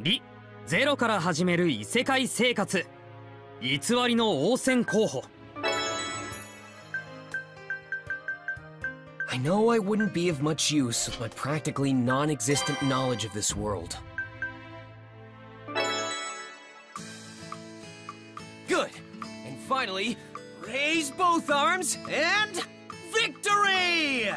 美、ゼロから始める異世界生活。偽りの王戦候補。I know I wouldn't be of much use with my practically non-existent knowledge of this world. Good! And finally, raise both arms and victory!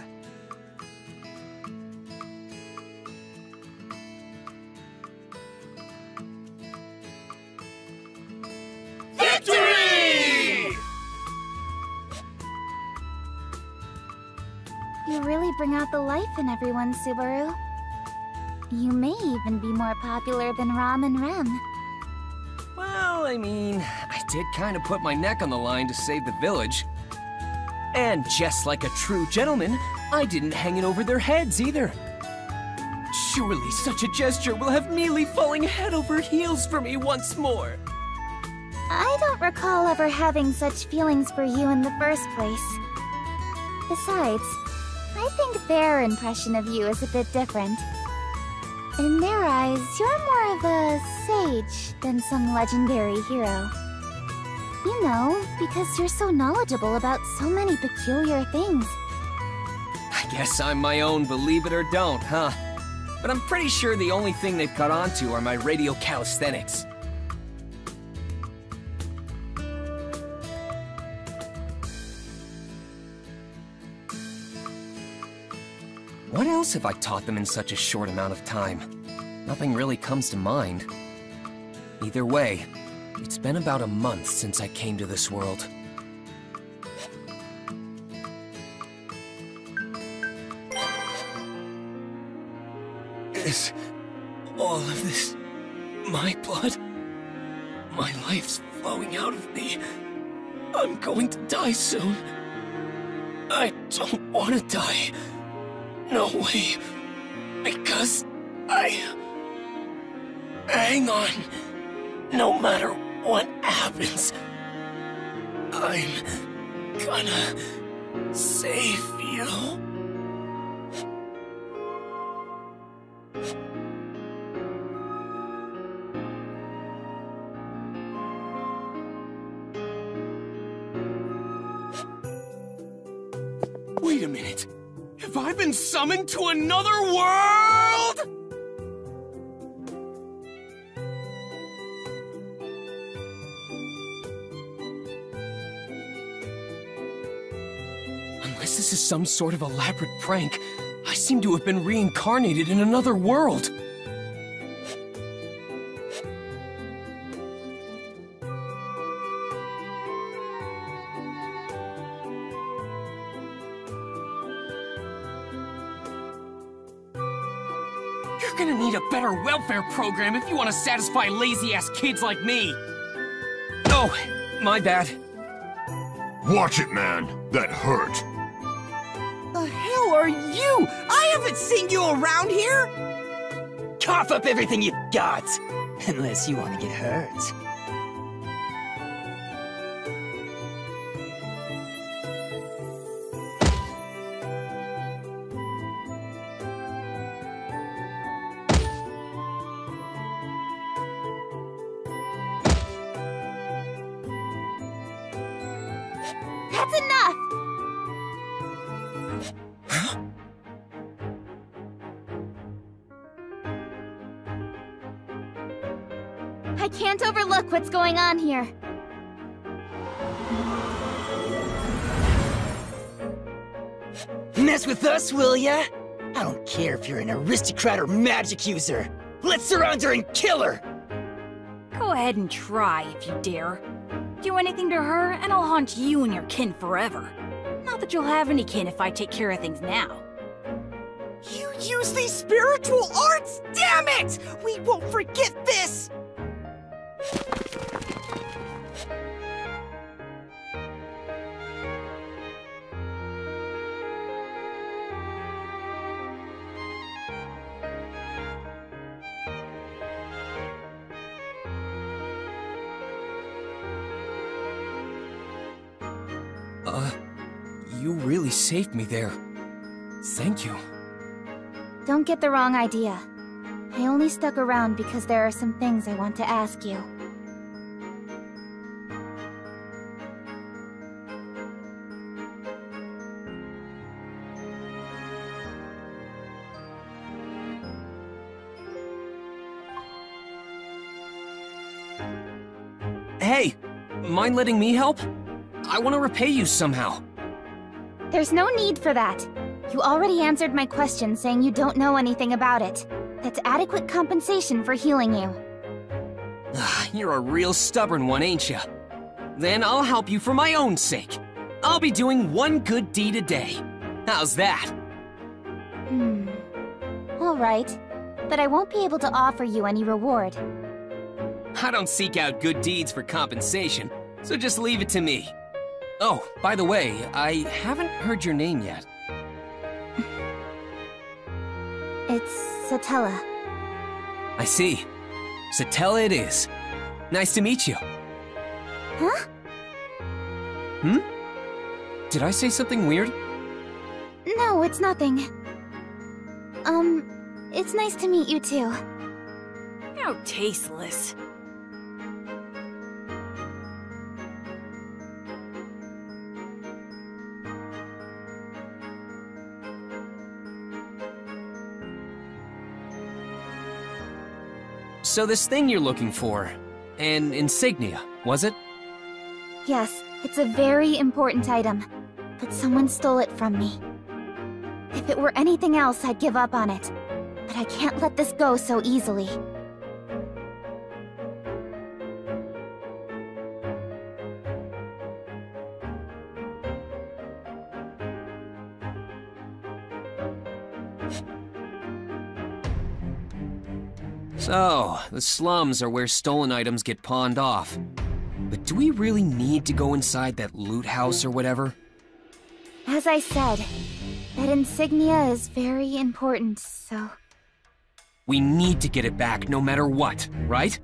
Victory! You really bring out the life in everyone, Subaru. You may even be more popular than Ram and Rem. Well, I mean, I did kind of put my neck on the line to save the village. And just like a true gentleman, I didn't hang it over their heads either. Surely such a gesture will have Mealy falling head over heels for me once more. I don't recall ever having such feelings for you in the first place. Besides, I think their impression of you is a bit different. In their eyes, you're more of a sage than some legendary hero. You know, because you're so knowledgeable about so many peculiar things. I guess I'm my own believe it or don't, huh? But I'm pretty sure the only thing they've caught on to are my radio calisthenics. What else have I taught them in such a short amount of time? Nothing really comes to mind. Either way, it's been about a month since I came to this world. Is all of this my blood? My life's flowing out of me. I'm going to die soon. I don't want to die. No way. Because hang on. No matter what happens, I'm gonna save you. Wait a minute. Have I been summoned to another world? Unless this is some sort of elaborate prank, I seem to have been reincarnated in another world. You're gonna need a better welfare program if you want to satisfy lazy-ass kids like me. Oh, my bad. Watch it, man. That hurt. The hell are you? I haven't seen you around here! Cough up everything you've got! Unless you want to get hurt. That's enough! I can't overlook what's going on here. Mess with us, will ya? I don't care if you're an aristocrat or magic user. Let's surround her and kill her! Go ahead and try if you dare. Do anything to her, and I'll haunt you and your kin forever. Not that you'll have any kin if I take care of things now. You use these spiritual arts? Damn it! We won't forget this! You really saved me there. Thank you. Don't get the wrong idea. I only stuck around because there are some things I want to ask you. Hey, mind letting me help? I want to repay you somehow. There's no need for that. You already answered my question saying you don't know anything about it. That's adequate compensation for healing you. You're a real stubborn one, ain't ya? Then I'll help you for my own sake. I'll be doing one good deed a day. How's that? Alright. But I won't be able to offer you any reward. I don't seek out good deeds for compensation, so just leave it to me. Oh, by the way, I haven't heard your name yet. It's Satella. I see. Satella it is. Nice to meet you. Huh? Did I say something weird? No, it's nothing. It's nice to meet you too. How tasteless. So this thing you're looking for, an insignia, was it? Yes, it's a very important item, but someone stole it from me. If it were anything else, I'd give up on it, but I can't let this go so easily. So, the slums are where stolen items get pawned off. But do we really need to go inside that loot house or whatever? As I said, that insignia is very important, so... We need to get it back no matter what, right?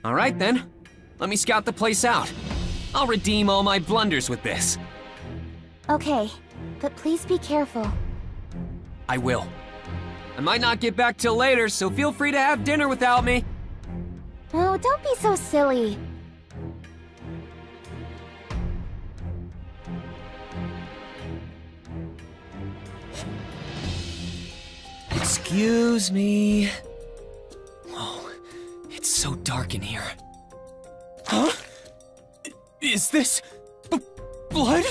Alright then, let me scout the place out. I'll redeem all my blunders with this. Okay, but please be careful. I will. I might not get back till later, so feel free to have dinner without me. Oh, don't be so silly. Excuse me. Oh, it's so dark in here. Huh? Is this... blood?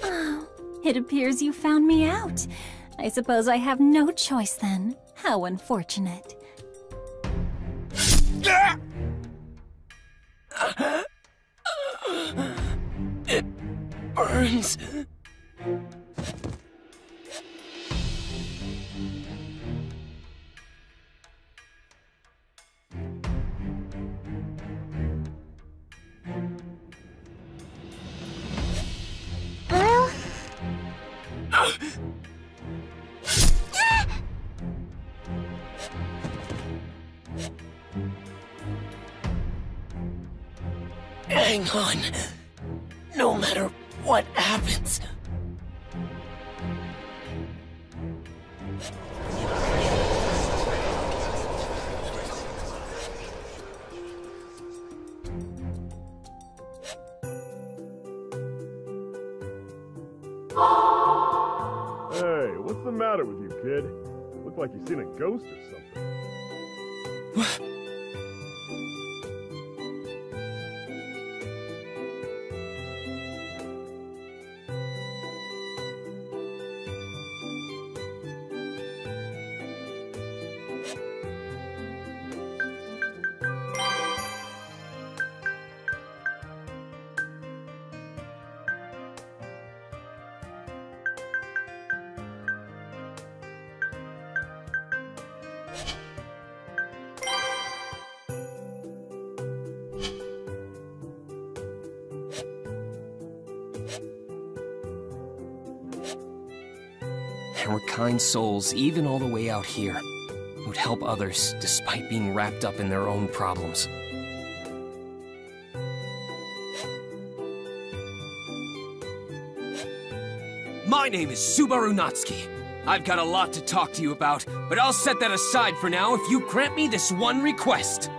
Oh, it appears you found me out. I suppose I have no choice then. How unfortunate. It burns. Well... Hang on. No matter what happens. Hey, what's the matter with you, kid? Look like you've seen a ghost or something. There were kind souls, even all the way out here, who would help others despite being wrapped up in their own problems. My name is Subaru Natsuki. I've got a lot to talk to you about, but I'll set that aside for now if you grant me this one request.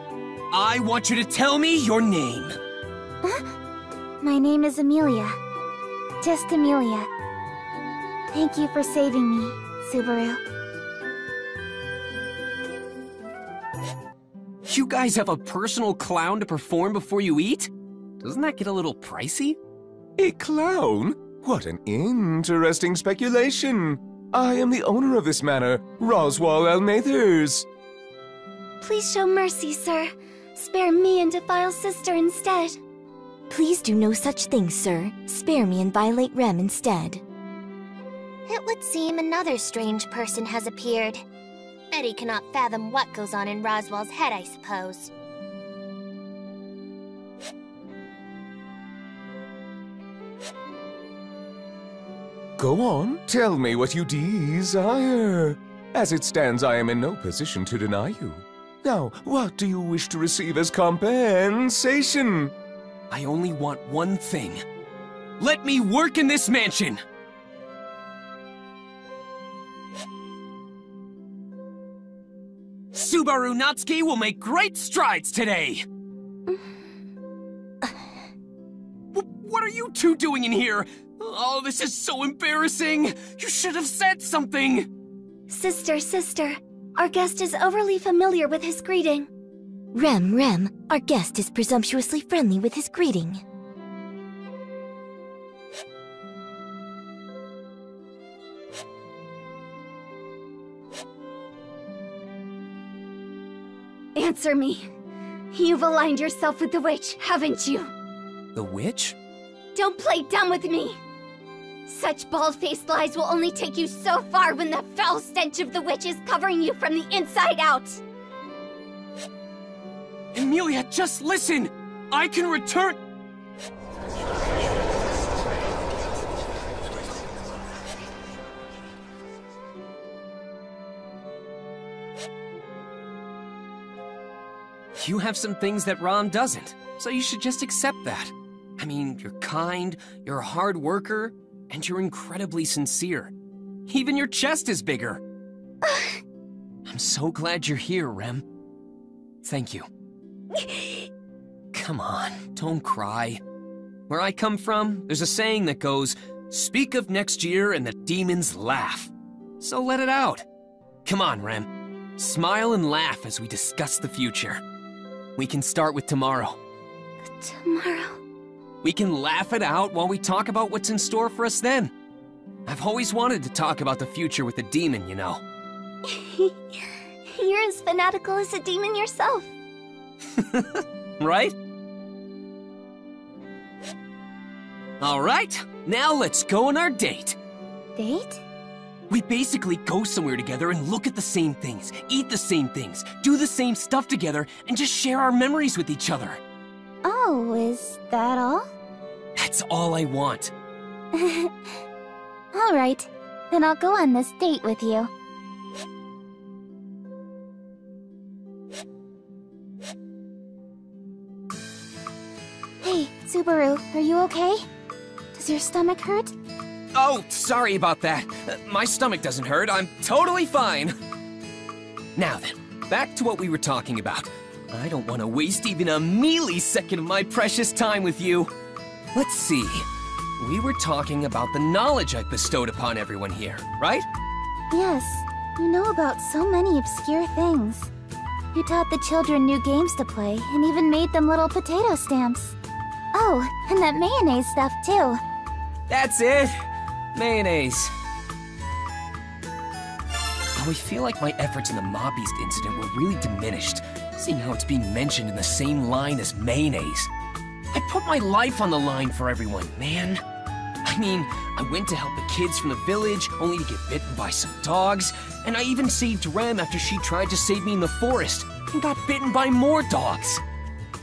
I want you to tell me your name. Huh? My name is Amelia. Just Amelia. Thank you for saving me, Subaru. You guys have a personal clown to perform before you eat? Doesn't that get a little pricey? A clown? What an interesting speculation. I am the owner of this manor, Roswell Elmathers. Please show mercy, sir. Spare me and Defile's sister instead. Please do no such thing, sir. Spare me and violate Rem instead. It would seem another strange person has appeared. Betty cannot fathom what goes on in Roswell's head, I suppose. Go on, tell me what you desire. As it stands, I am in no position to deny you. Now, what do you wish to receive as compensation? I only want one thing. Let me work in this mansion! Subaru Natsuki will make great strides today! What are you two doing in here? Oh, this is so embarrassing! You should have said something! Sister, our guest is overly familiar with his greeting. Rem, our guest is presumptuously friendly with his greeting. Answer me. You've aligned yourself with the witch, haven't you? The witch? Don't play dumb with me! Such bald-faced lies will only take you so far when the foul stench of the witch is covering you from the inside out! Amelia, just listen! I can return— You have some things that Ron doesn't, so you should just accept that. I mean, you're kind, you're a hard worker, and you're incredibly sincere. Even your chest is bigger. I'm so glad you're here, Rem. Thank you. Come on, don't cry. Where I come from, there's a saying that goes, "Speak of next year and the demons laugh." So let it out. Come on, Rem. Smile and laugh as we discuss the future. We can start with tomorrow. Tomorrow? We can laugh it out while we talk about what's in store for us then. I've always wanted to talk about the future with a demon, you know. You're as fanatical as a demon yourself. Right? All right, now let's go on our date. Date? We basically go somewhere together and look at the same things, eat the same things, do the same stuff together, and just share our memories with each other. Oh, is that all? That's all I want. All right, then I'll go on this date with you. Hey, Subaru, are you okay? Does your stomach hurt? Oh, sorry about that. My stomach doesn't hurt. I'm totally fine. Now then, back to what we were talking about. I don't want to waste even a millisecond of my precious time with you. Let's see. We were talking about the knowledge I've bestowed upon everyone here, right? Yes, you know about so many obscure things. You taught the children new games to play, and even made them little potato stamps. Oh, and that mayonnaise stuff too. That's it! Mayonnaise. Though I feel like my efforts in the Mob Beast incident were really diminished, seeing how it's being mentioned in the same line as mayonnaise. I put my life on the line for everyone, man. I mean, I went to help the kids from the village, only to get bitten by some dogs, and I even saved Rem after she tried to save me in the forest, and got bitten by more dogs.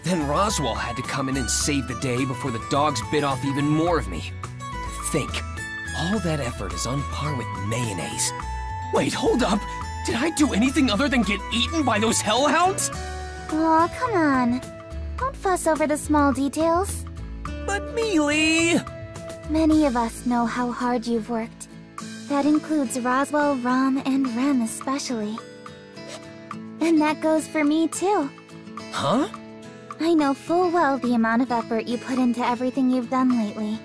Then Roswell had to come in and save the day before the dogs bit off even more of me. To think, all that effort is on par with mayonnaise. Wait, hold up! Did I do anything other than get eaten by those hellhounds? Aw, come on. Don't fuss over the small details. But Mealy! Many of us know how hard you've worked. That includes Roswell, Rom, and Rem especially. And that goes for me too. Huh? I know full well the amount of effort you put into everything you've done lately.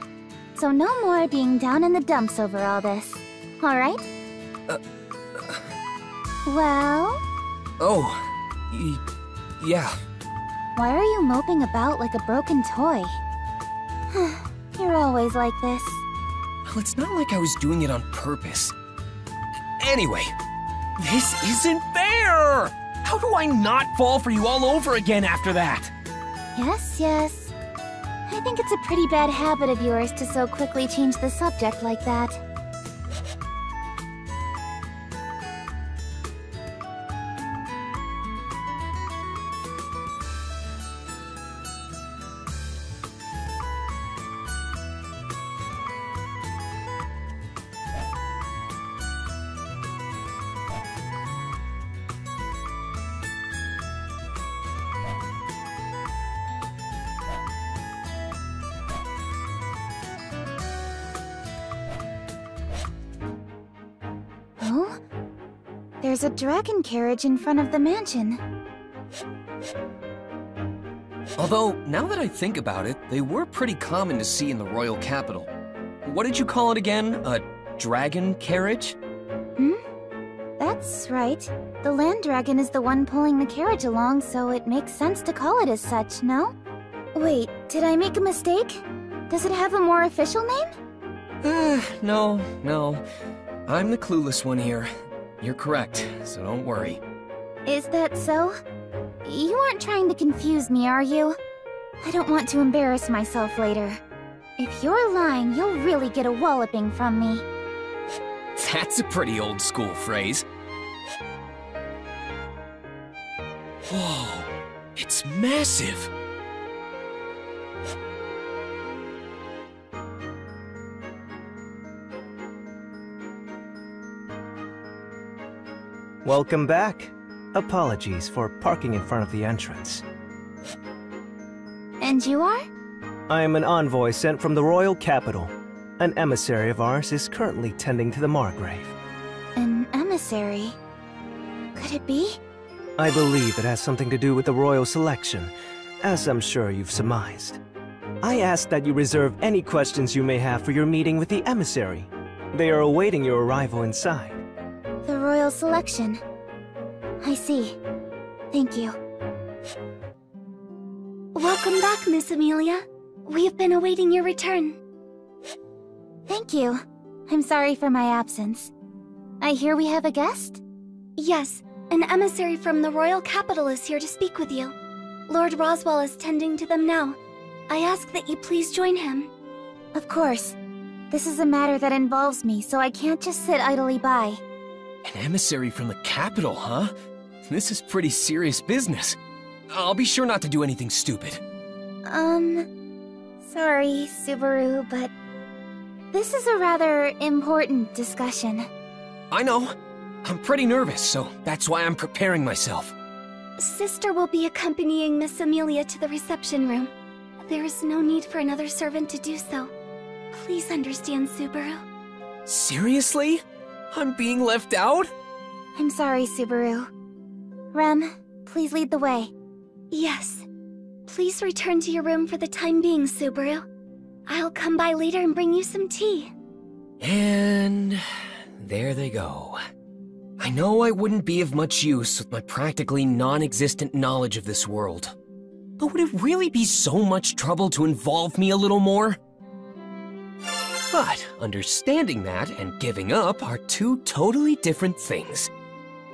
So no more being down in the dumps over all this. Alright? Well? Oh, yeah. Why are you moping about like a broken toy? You're always like this. Well, it's not like I was doing it on purpose. Anyway, this isn't fair! How do I not fall for you all over again after that? Yes. I think it's a pretty bad habit of yours to so quickly change the subject like that. Oh? There's a dragon carriage in front of the mansion. Although, now that I think about it, they were pretty common to see in the royal capital. What did you call it again? A dragon carriage? That's right. The land dragon is the one pulling the carriage along, so it makes sense to call it as such, no? Wait, did I make a mistake? Does it have a more official name? No. I'm the clueless one here. You're correct, so don't worry. Is that so? You aren't trying to confuse me, are you? I don't want to embarrass myself later. If you're lying, you'll really get a walloping from me. That's a pretty old school phrase. Whoa, it's massive! Welcome back. Apologies for parking in front of the entrance. And you are? I am an envoy sent from the royal capital. An emissary of ours is currently tending to the Margrave. An emissary? Could it be? I believe it has something to do with the royal selection, as I'm sure you've surmised. I ask that you reserve any questions you may have for your meeting with the emissary. They are awaiting your arrival inside. The royal selection. I see. Thank you. Welcome back, Miss Amelia. We've been awaiting your return. Thank you. I'm sorry for my absence. I hear we have a guest? Yes, an emissary from the royal capital is here to speak with you. Lord Roswell is tending to them now. I ask that you please join him. Of course. This is a matter that involves me, so I can't just sit idly by. An emissary from the capital, huh? This is pretty serious business. I'll be sure not to do anything stupid. Sorry, Subaru, but this is a rather important discussion. I know. I'm pretty nervous, so that's why I'm preparing myself. Sister will be accompanying Miss Amelia to the reception room. There is no need for another servant to do so. Please understand, Subaru. Seriously? I'm being left out? I'm sorry, Subaru. Rem, please lead the way. Yes. Please return to your room for the time being, Subaru. I'll come by later and bring you some tea. And there they go. I know I wouldn't be of much use with my practically non-existent knowledge of this world. But would it really be so much trouble to involve me a little more? But understanding that and giving up are two totally different things.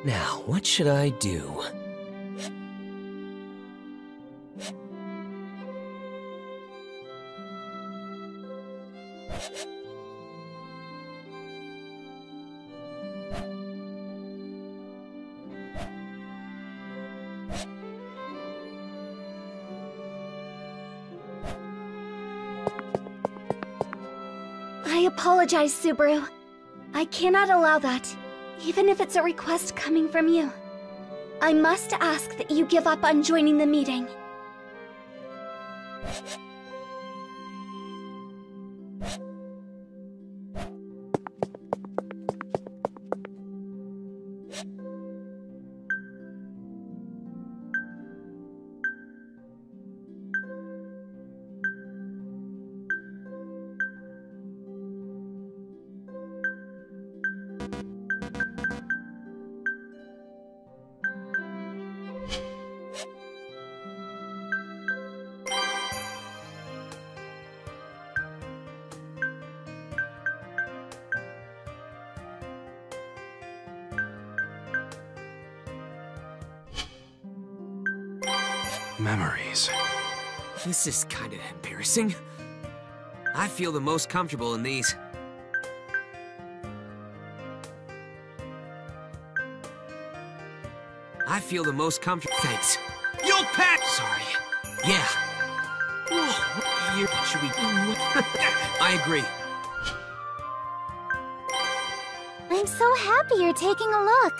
Now, what should I do? I apologize, Subaru. I cannot allow that, even if it's a request coming from you. I must ask that you give up on joining the meeting. memories. This is kinda embarrassing. I feel the most comfortable in these. I feel the most comfortable. Thanks. You'll pack! Sorry. Yeah. Oh, should we... I agree. I'm so happy you're taking a look.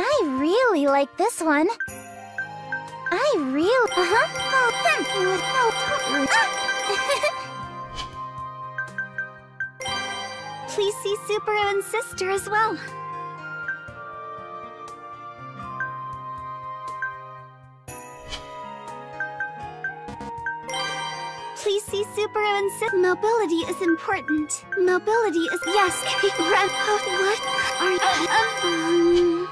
I really like this one. I really... Please see Subaru and sister as well. Please see Subaru and sister. Mobility is important. Mobility is... Yes, what are you...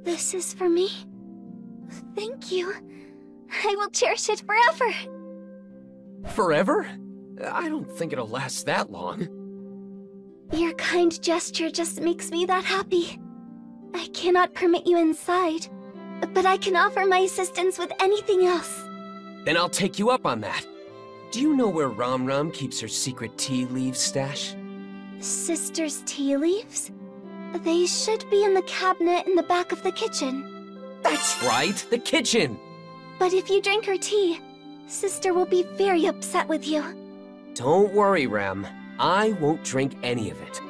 This is for me. Thank you. I will cherish it forever. Forever? I don't think it'll last that long. Your kind gesture just makes me that happy. I cannot permit you inside, but I can offer my assistance with anything else. Then I'll take you up on that. Do you know where Ram Ram keeps her secret tea leaves stash? Sister's tea leaves? They should be in the cabinet in the back of the kitchen. That's right, the kitchen! But if you drink her tea, Sister will be very upset with you. Don't worry, Ram. I won't drink any of it.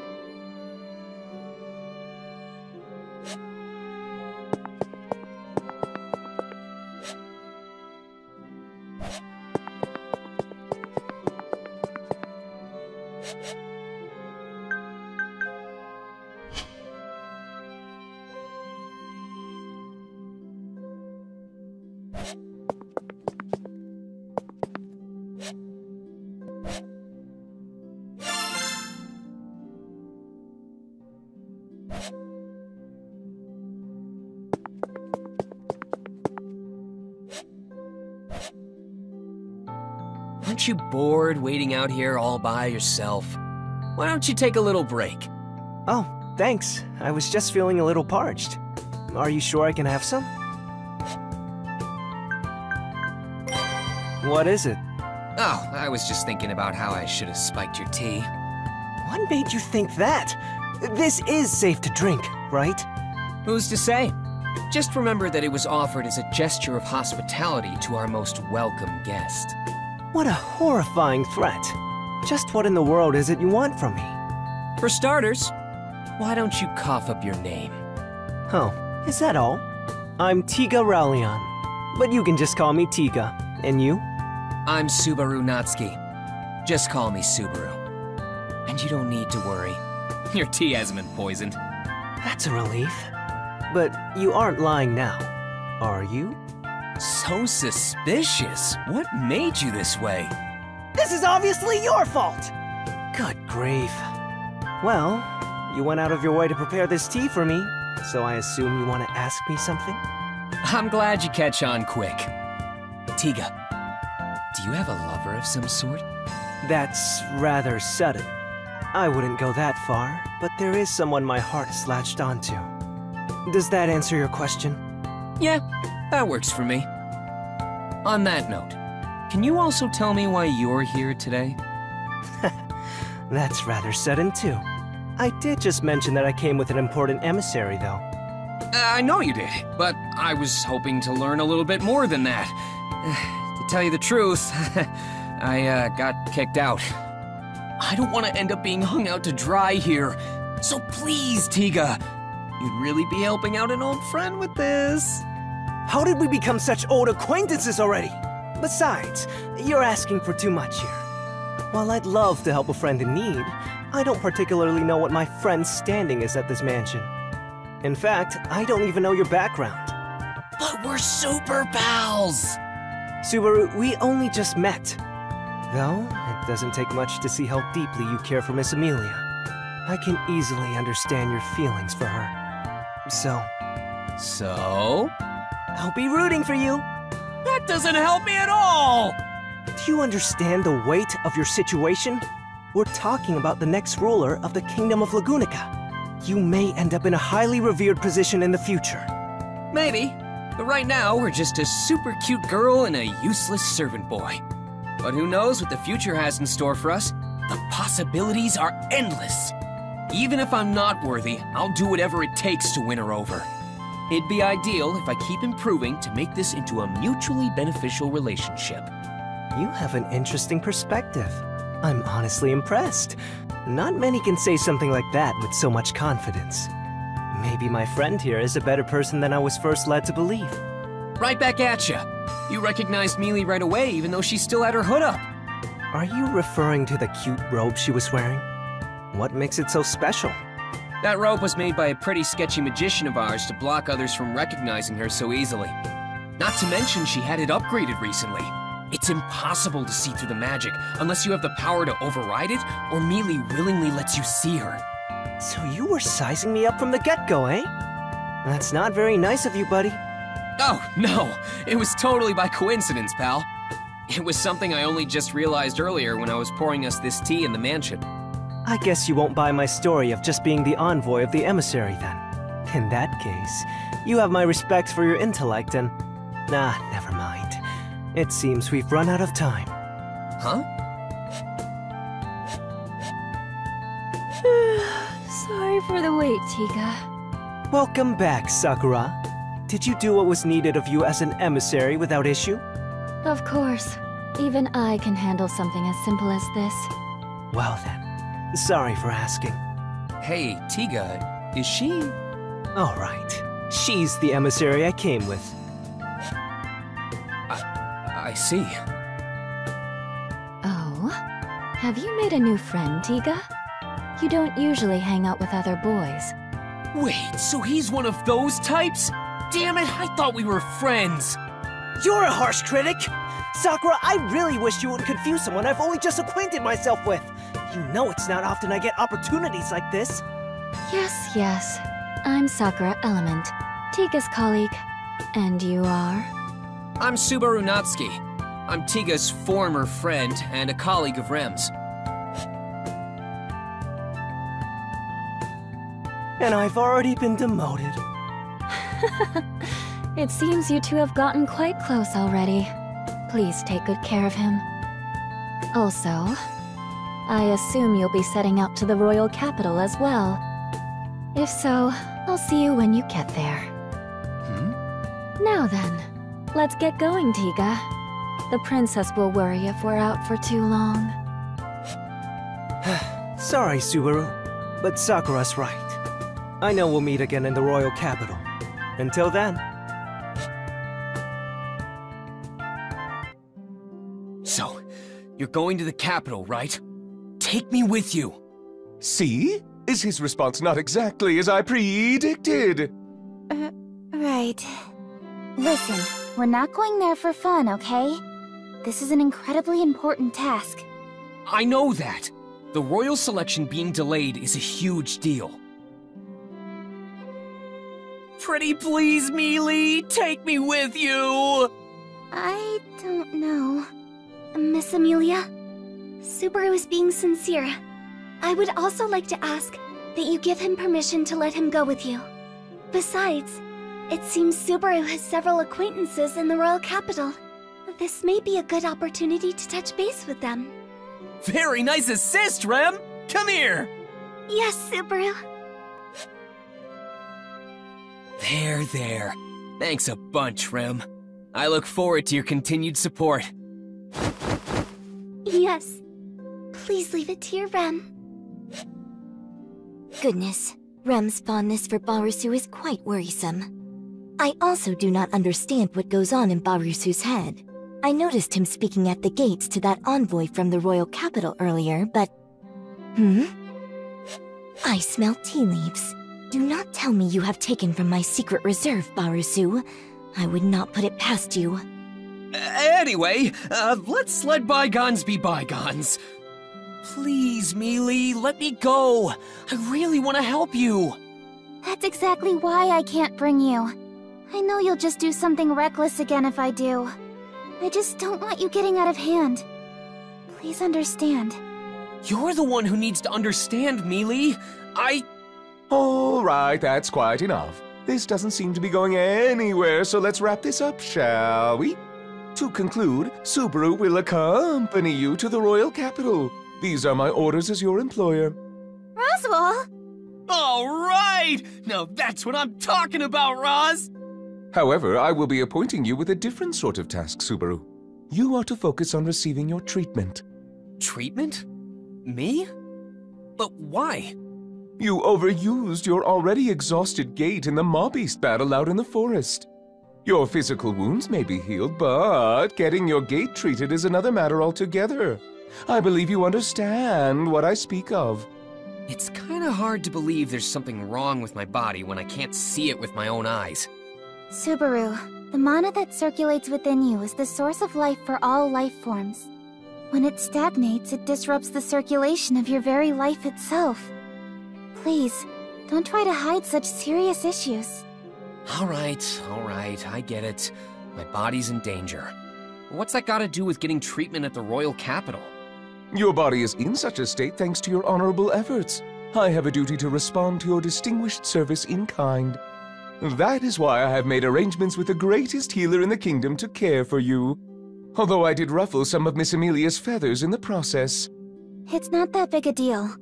Aren't you bored waiting out here all by yourself? Why don't you take a little break? Oh, thanks. I was just feeling a little parched. Are you sure I can have some? What is it? Oh, I was just thinking about how I should have spiked your tea. What made you think that? This is safe to drink, right? Who's to say? Just remember that it was offered as a gesture of hospitality to our most welcome guest. What a horrifying threat. Just what in the world is it you want from me? For starters, why don't you cough up your name? Oh, is that all? I'm Tiga Rallion, but you can just call me Tiga. And you? I'm Subaru Natsuki. Just call me Subaru. And you don't need to worry. Your tea hasn't been poisoned. That's a relief. But you aren't lying now, are you? So suspicious. What made you this way? This is obviously your fault! Good grief. Well, you went out of your way to prepare this tea for me, so I assume you want to ask me something? I'm glad you catch on quick. Tiga, do you have a lover of some sort? That's rather sudden. I wouldn't go that far, but there is someone my heart is latched onto. Does that answer your question? Yeah, that works for me. On that note, can you also tell me why you're here today? That's rather sudden, too. I did just mention that I came with an important emissary, though. I know you did, but I was hoping to learn a little bit more than that. To tell you the truth, I got kicked out. I don't want to end up being hung out to dry here. So please, Tiga, you'd really be helping out an old friend with this. How did we become such old acquaintances already? Besides, you're asking for too much here. While I'd love to help a friend in need, I don't particularly know what my friend's standing is at this mansion. In fact, I don't even know your background. But we're super pals! Subaru, we only just met. Though, it doesn't take much to see how deeply you care for Miss Amelia. I can easily understand your feelings for her. So? I'll be rooting for you. That doesn't help me at all! Do you understand the weight of your situation? We're talking about the next ruler of the Kingdom of Lagunica. You may end up in a highly revered position in the future. Maybe, but right now we're just a super cute girl and a useless servant boy. But who knows what the future has in store for us? The possibilities are endless. Even if I'm not worthy, I'll do whatever it takes to win her over. It'd be ideal if I keep improving to make this into a mutually beneficial relationship. You have an interesting perspective. I'm honestly impressed. Not many can say something like that with so much confidence. Maybe my friend here is a better person than I was first led to believe. Right back at ya. You recognized Mealy right away, even though she still had her hood up. Are you referring to the cute robe she was wearing? What makes it so special? That robe was made by a pretty sketchy magician of ours to block others from recognizing her so easily. Not to mention she had it upgraded recently. It's impossible to see through the magic unless you have the power to override it, or Mealy willingly lets you see her. So you were sizing me up from the get-go, eh? That's not very nice of you, buddy. Oh, no. It was totally by coincidence, pal. It was something I only just realized earlier when I was pouring us this tea in the mansion. I guess you won't buy my story of just being the envoy of the emissary, then. In that case, you have my respect for your intellect and... never mind. It seems we've run out of time. Huh? Sorry for the wait, Tiga. Welcome back, Sakura. Did you do what was needed of you as an emissary without issue? Of course. Even I can handle something as simple as this. Well then, sorry for asking. Hey, Tiga, is she... All right. She's the emissary I came with. I see. Oh? Have you made a new friend, Tiga? You don't usually hang out with other boys. Wait, so he's one of those types? Damn it, I thought we were friends. You're a harsh critic! Sakura, I really wish you wouldn't confuse someone I've only just acquainted myself with. You know it's not often I get opportunities like this. Yes. I'm Sakura Element, Tiga's colleague. And you are? I'm Subaru Natsuki. I'm Tiga's former friend and a colleague of Rem's. And I've already been demoted. It seems you two have gotten quite close already. Please take good care of him. Also, I assume you'll be setting out to the royal capital as well. If so, I'll see you when you get there. Now then, let's get going, Tiga. The princess will worry if we're out for too long. Sorry, Subaru, but Sakura's right. I know we'll meet again in the royal capital. Until then. So, you're going to the capital, right? Take me with you. See? Is his response not exactly as I predicted? Right. Listen, we're not going there for fun, okay? This is an incredibly important task. I know that. The royal selection being delayed is a huge deal. Pretty please, Mealy, take me with you! I don't know. Miss Amelia? Subaru is being sincere. I would also like to ask that you give him permission to let him go with you. Besides, it seems Subaru has several acquaintances in the royal capital. This may be a good opportunity to touch base with them. Very nice assist, Rem! Come here! Yes, Subaru. There. Thanks a bunch, Rem. I look forward to your continued support. Yes. Please leave it to your Rem. Goodness, Rem's fondness for Barusu is quite worrisome. I also do not understand what goes on in Barusu's head. I noticed him speaking at the gates to that envoy from the royal capital earlier, but... I smell tea leaves. Do not tell me you have taken from my secret reserve, Barusu. I would not put it past you. Anyway, let's let bygones be bygones. Please, Mealy, let me go. I really want to help you. That's exactly why I can't bring you. I know you'll just do something reckless again if I do. I just don't want you getting out of hand. Please understand. You're the one who needs to understand, Mealy. All right, that's quite enough. This doesn't seem to be going anywhere, so let's wrap this up, shall we? To conclude, Subaru will accompany you to the royal capital. These are my orders as your employer. Roswell! All right! Now that's what I'm talking about, Roz! However, I will be appointing you with a different sort of task, Subaru. You are to focus on receiving your treatment. Treatment? Me? But why? You overused your already exhausted gait in the mob-beast battle out in the forest. Your physical wounds may be healed, but getting your gait treated is another matter altogether. I believe you understand what I speak of. It's kinda hard to believe there's something wrong with my body when I can't see it with my own eyes. Subaru, the mana that circulates within you is the source of life for all life forms. When it stagnates, it disrupts the circulation of your very life itself. Please, don't try to hide such serious issues. All right, I get it. My body's in danger. What's that gotta do with getting treatment at the royal capital? Your body is in such a state thanks to your honorable efforts. I have a duty to respond to your distinguished service in kind. That is why I have made arrangements with the greatest healer in the kingdom to care for you. Although I did ruffle some of Miss Amelia's feathers in the process. It's not that big a deal.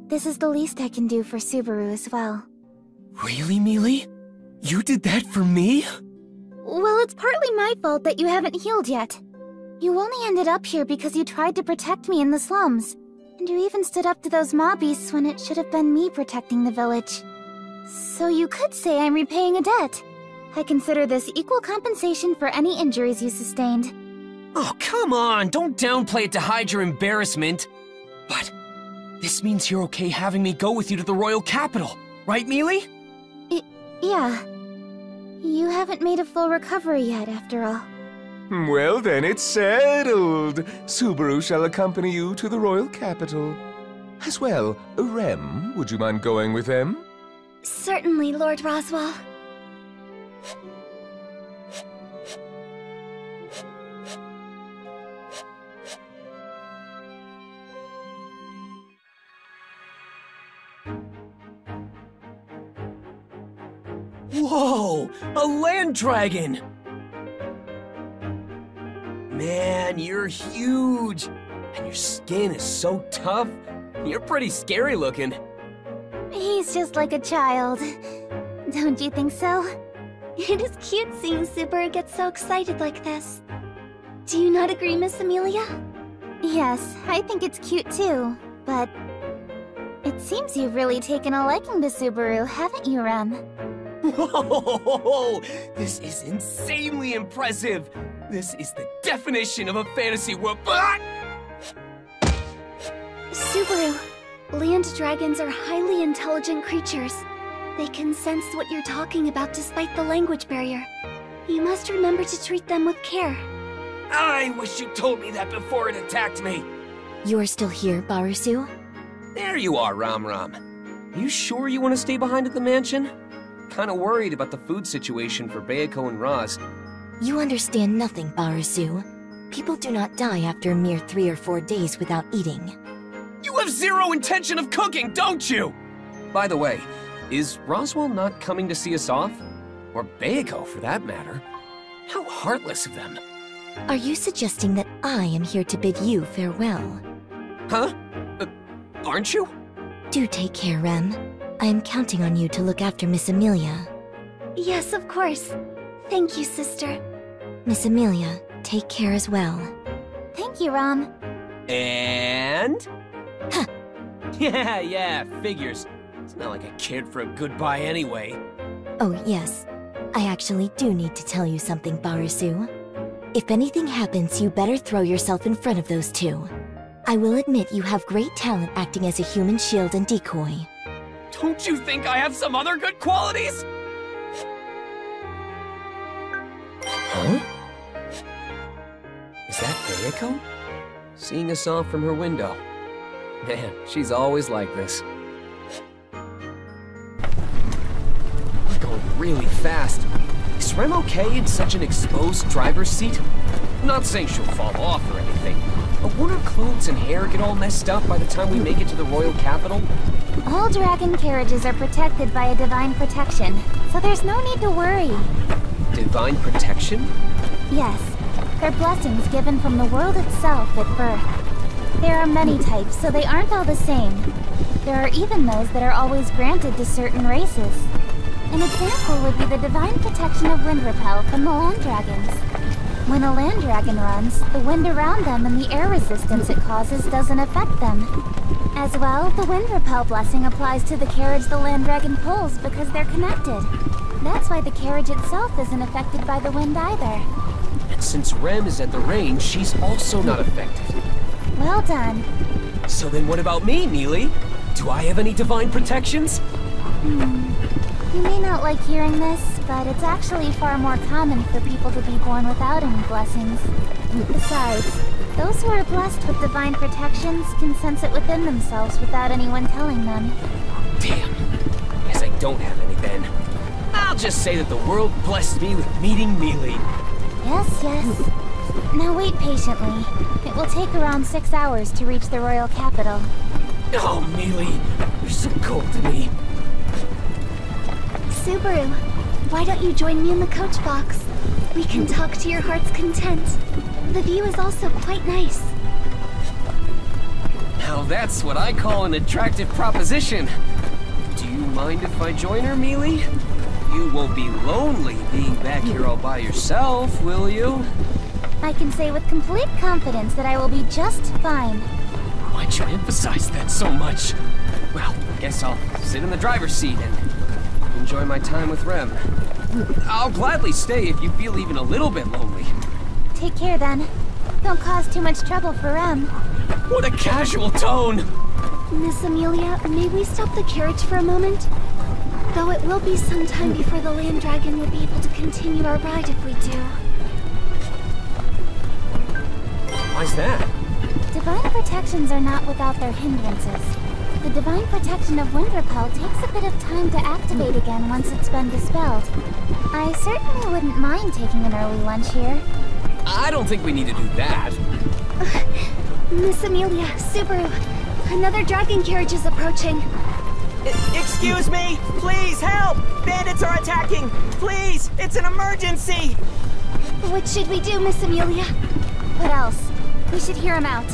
This is the least I can do for Subaru as well. Really, Mealy? You did that for me? Well, it's partly my fault that you haven't healed yet. You only ended up here because you tried to protect me in the slums. And you even stood up to those mob beasts when it should have been me protecting the village. So you could say I'm repaying a debt. I consider this equal compensation for any injuries you sustained. Oh, come on! Don't downplay it to hide your embarrassment. But this means you're okay having me go with you to the royal capital, right, Mealy? Yeah. You haven't made a full recovery yet, after all. Well then, it's settled. Subaru shall accompany you to the royal capital. As well, Rem, would you mind going with them? Certainly, Lord Roswell. Whoa! A land dragon! Man, you're huge! And your skin is so tough. You're pretty scary looking. He's just like a child. Don't you think so? It is cute seeing Subaru get so excited like this. Do you not agree, Miss Amelia? Yes, I think it's cute too, but... It seems you've really taken a liking to Subaru, haven't you, Rem? Whoa! This is insanely impressive! This is the definition of a fantasy world. Subaru, land dragons are highly intelligent creatures. They can sense what you're talking about despite the language barrier. You must remember to treat them with care. I wish you told me that before it attacked me. You're still here, Barusu? There you are, Ram Ram. Are you sure you want to stay behind at the mansion? Kinda worried about the food situation for Bayako and Roz. You understand nothing, Barusu. People do not die after a mere 3 or 4 days without eating. You have zero intention of cooking, don't you? By the way, is Roswell not coming to see us off? Or Bayako, for that matter? How heartless of them. Are you suggesting that I am here to bid you farewell? Huh? Aren't you? Do take care, Rem. I am counting on you to look after Miss Amelia. Yes, of course. Thank you, sister. Miss Amelia, take care as well. Thank you, Rom. And... Huh. Yeah, figures. It's not like a kid for a goodbye anyway. Oh, yes. I actually do need to tell you something, Barusu. If anything happens, you better throw yourself in front of those two. I will admit you have great talent acting as a human shield and decoy. Don't you think I have some other good qualities? Huh? Is that Ayako? Seeing us off from her window. Man, she's always like this. We're going really fast. Is Rem okay in such an exposed driver's seat? I'm not saying she'll fall off or anything, but won't her clothes and hair get all messed up by the time we make it to the royal capital? All dragon carriages are protected by a divine protection, so there's no need to worry. Divine protection? Yes, they're blessings given from the world itself at birth. There are many types, so they aren't all the same. There are even those that are always granted to certain races. An example would be the divine protection of wind repel from the land dragons. When a land dragon runs, the wind around them and the air resistance it causes doesn't affect them. As well, the wind repel blessing applies to the carriage the land dragon pulls because they're connected. That's why the carriage itself isn't affected by the wind either. And since Rem is at the range, she's also not affected. Well done. So then what about me, Mealy? Do I have any divine protections? You may not like hearing this, but it's actually far more common for people to be born without any blessings. Besides, those who are blessed with divine protections can sense it within themselves without anyone telling them. Damn. Guess I don't have any then. I'll just say that the world blessed me with meeting Mealy. Yes. Now wait patiently. It will take around 6 hours to reach the royal capital. Oh, Mealy, you're so cold to me. Subaru, why don't you join me in the coach box? We can talk to your heart's content. The view is also quite nice. Now that's what I call an attractive proposition. Do you mind if I join her, Mealy? You won't be lonely being back here all by yourself, will you? I can say with complete confidence that I will be just fine. Why'd you emphasize that so much? Well, guess I'll sit in the driver's seat and enjoy my time with Rem. I'll gladly stay if you feel even a little bit lonely. Take care then. Don't cause too much trouble for Rem. What a casual tone! Miss Amelia, may we stop the carriage for a moment? Though it will be some time before the land dragon will be able to continue our ride if we do. Why's that? Divine protections are not without their hindrances. The divine protection of wind repel takes a bit of time to activate again once it's been dispelled. I certainly wouldn't mind taking an early lunch here. I don't think we need to do that. Miss Amelia, Subaru, another dragon carriage is approaching. Excuse me! Please, help! Bandits are attacking! Please, it's an emergency! What should we do, Miss Amelia? What else? We should hear him out.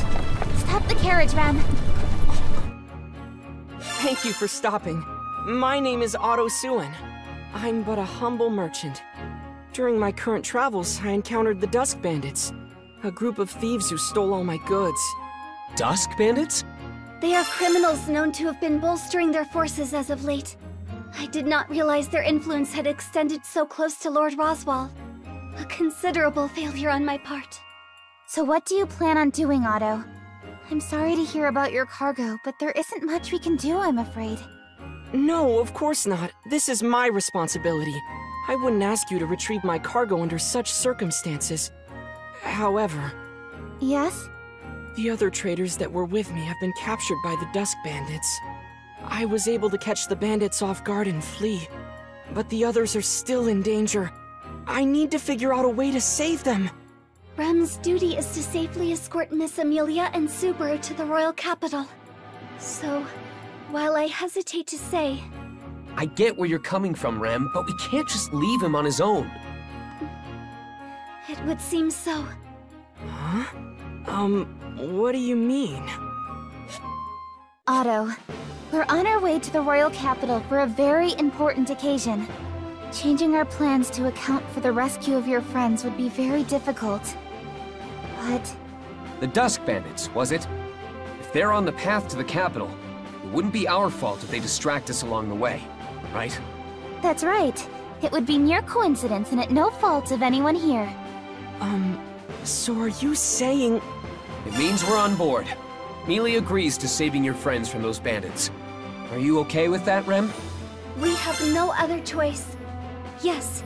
Stop the carriage, Rem. Thank you for stopping. My name is Otto Suin. I'm but a humble merchant. During my current travels, I encountered the Dusk Bandits, a group of thieves who stole all my goods. Dusk Bandits? They are criminals known to have been bolstering their forces as of late. I did not realize their influence had extended so close to Lord Roswell. A considerable failure on my part. So what do you plan on doing, Otto? I'm sorry to hear about your cargo, but there isn't much we can do, I'm afraid. No, of course not. This is my responsibility. I wouldn't ask you to retrieve my cargo under such circumstances. However... Yes? The other traders that were with me have been captured by the Dusk Bandits. I was able to catch the bandits off guard and flee, but the others are still in danger. I need to figure out a way to save them. Rem's duty is to safely escort Miss Amelia and Subaru to the royal capital. So, while I hesitate to say... I get where you're coming from, Rem, but we can't just leave him on his own. It would seem so. Huh? What do you mean? Otto, we're on our way to the royal capital for a very important occasion. Changing our plans to account for the rescue of your friends would be very difficult. But... The Dusk Bandits, was it? If they're on the path to the capital, it wouldn't be our fault if they distract us along the way, right? That's right. It would be mere coincidence and at no fault of anyone here. So are you saying... It means we're on board. Mealy agrees to saving your friends from those bandits. Are you okay with that, Rem? We have no other choice. Yes,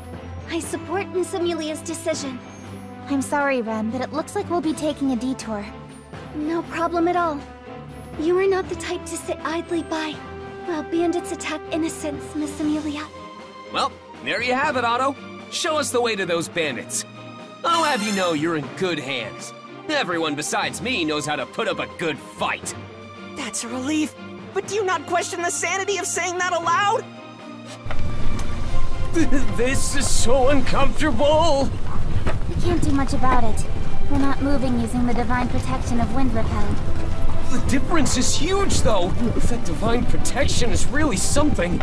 I support Miss Amelia's decision. I'm sorry, Rem, but it looks like we'll be taking a detour. No problem at all. You are not the type to sit idly by while bandits attack innocents, Miss Amelia. Well, there you have it, Otto. Show us the way to those bandits. I'll have you know you're in good hands. Everyone besides me knows how to put up a good fight. That's a relief. But do you not question the sanity of saying that aloud? This is so uncomfortable. We can't do much about it. We're not moving using the divine protection of wind repel. The difference is huge, though. That divine protection is really something.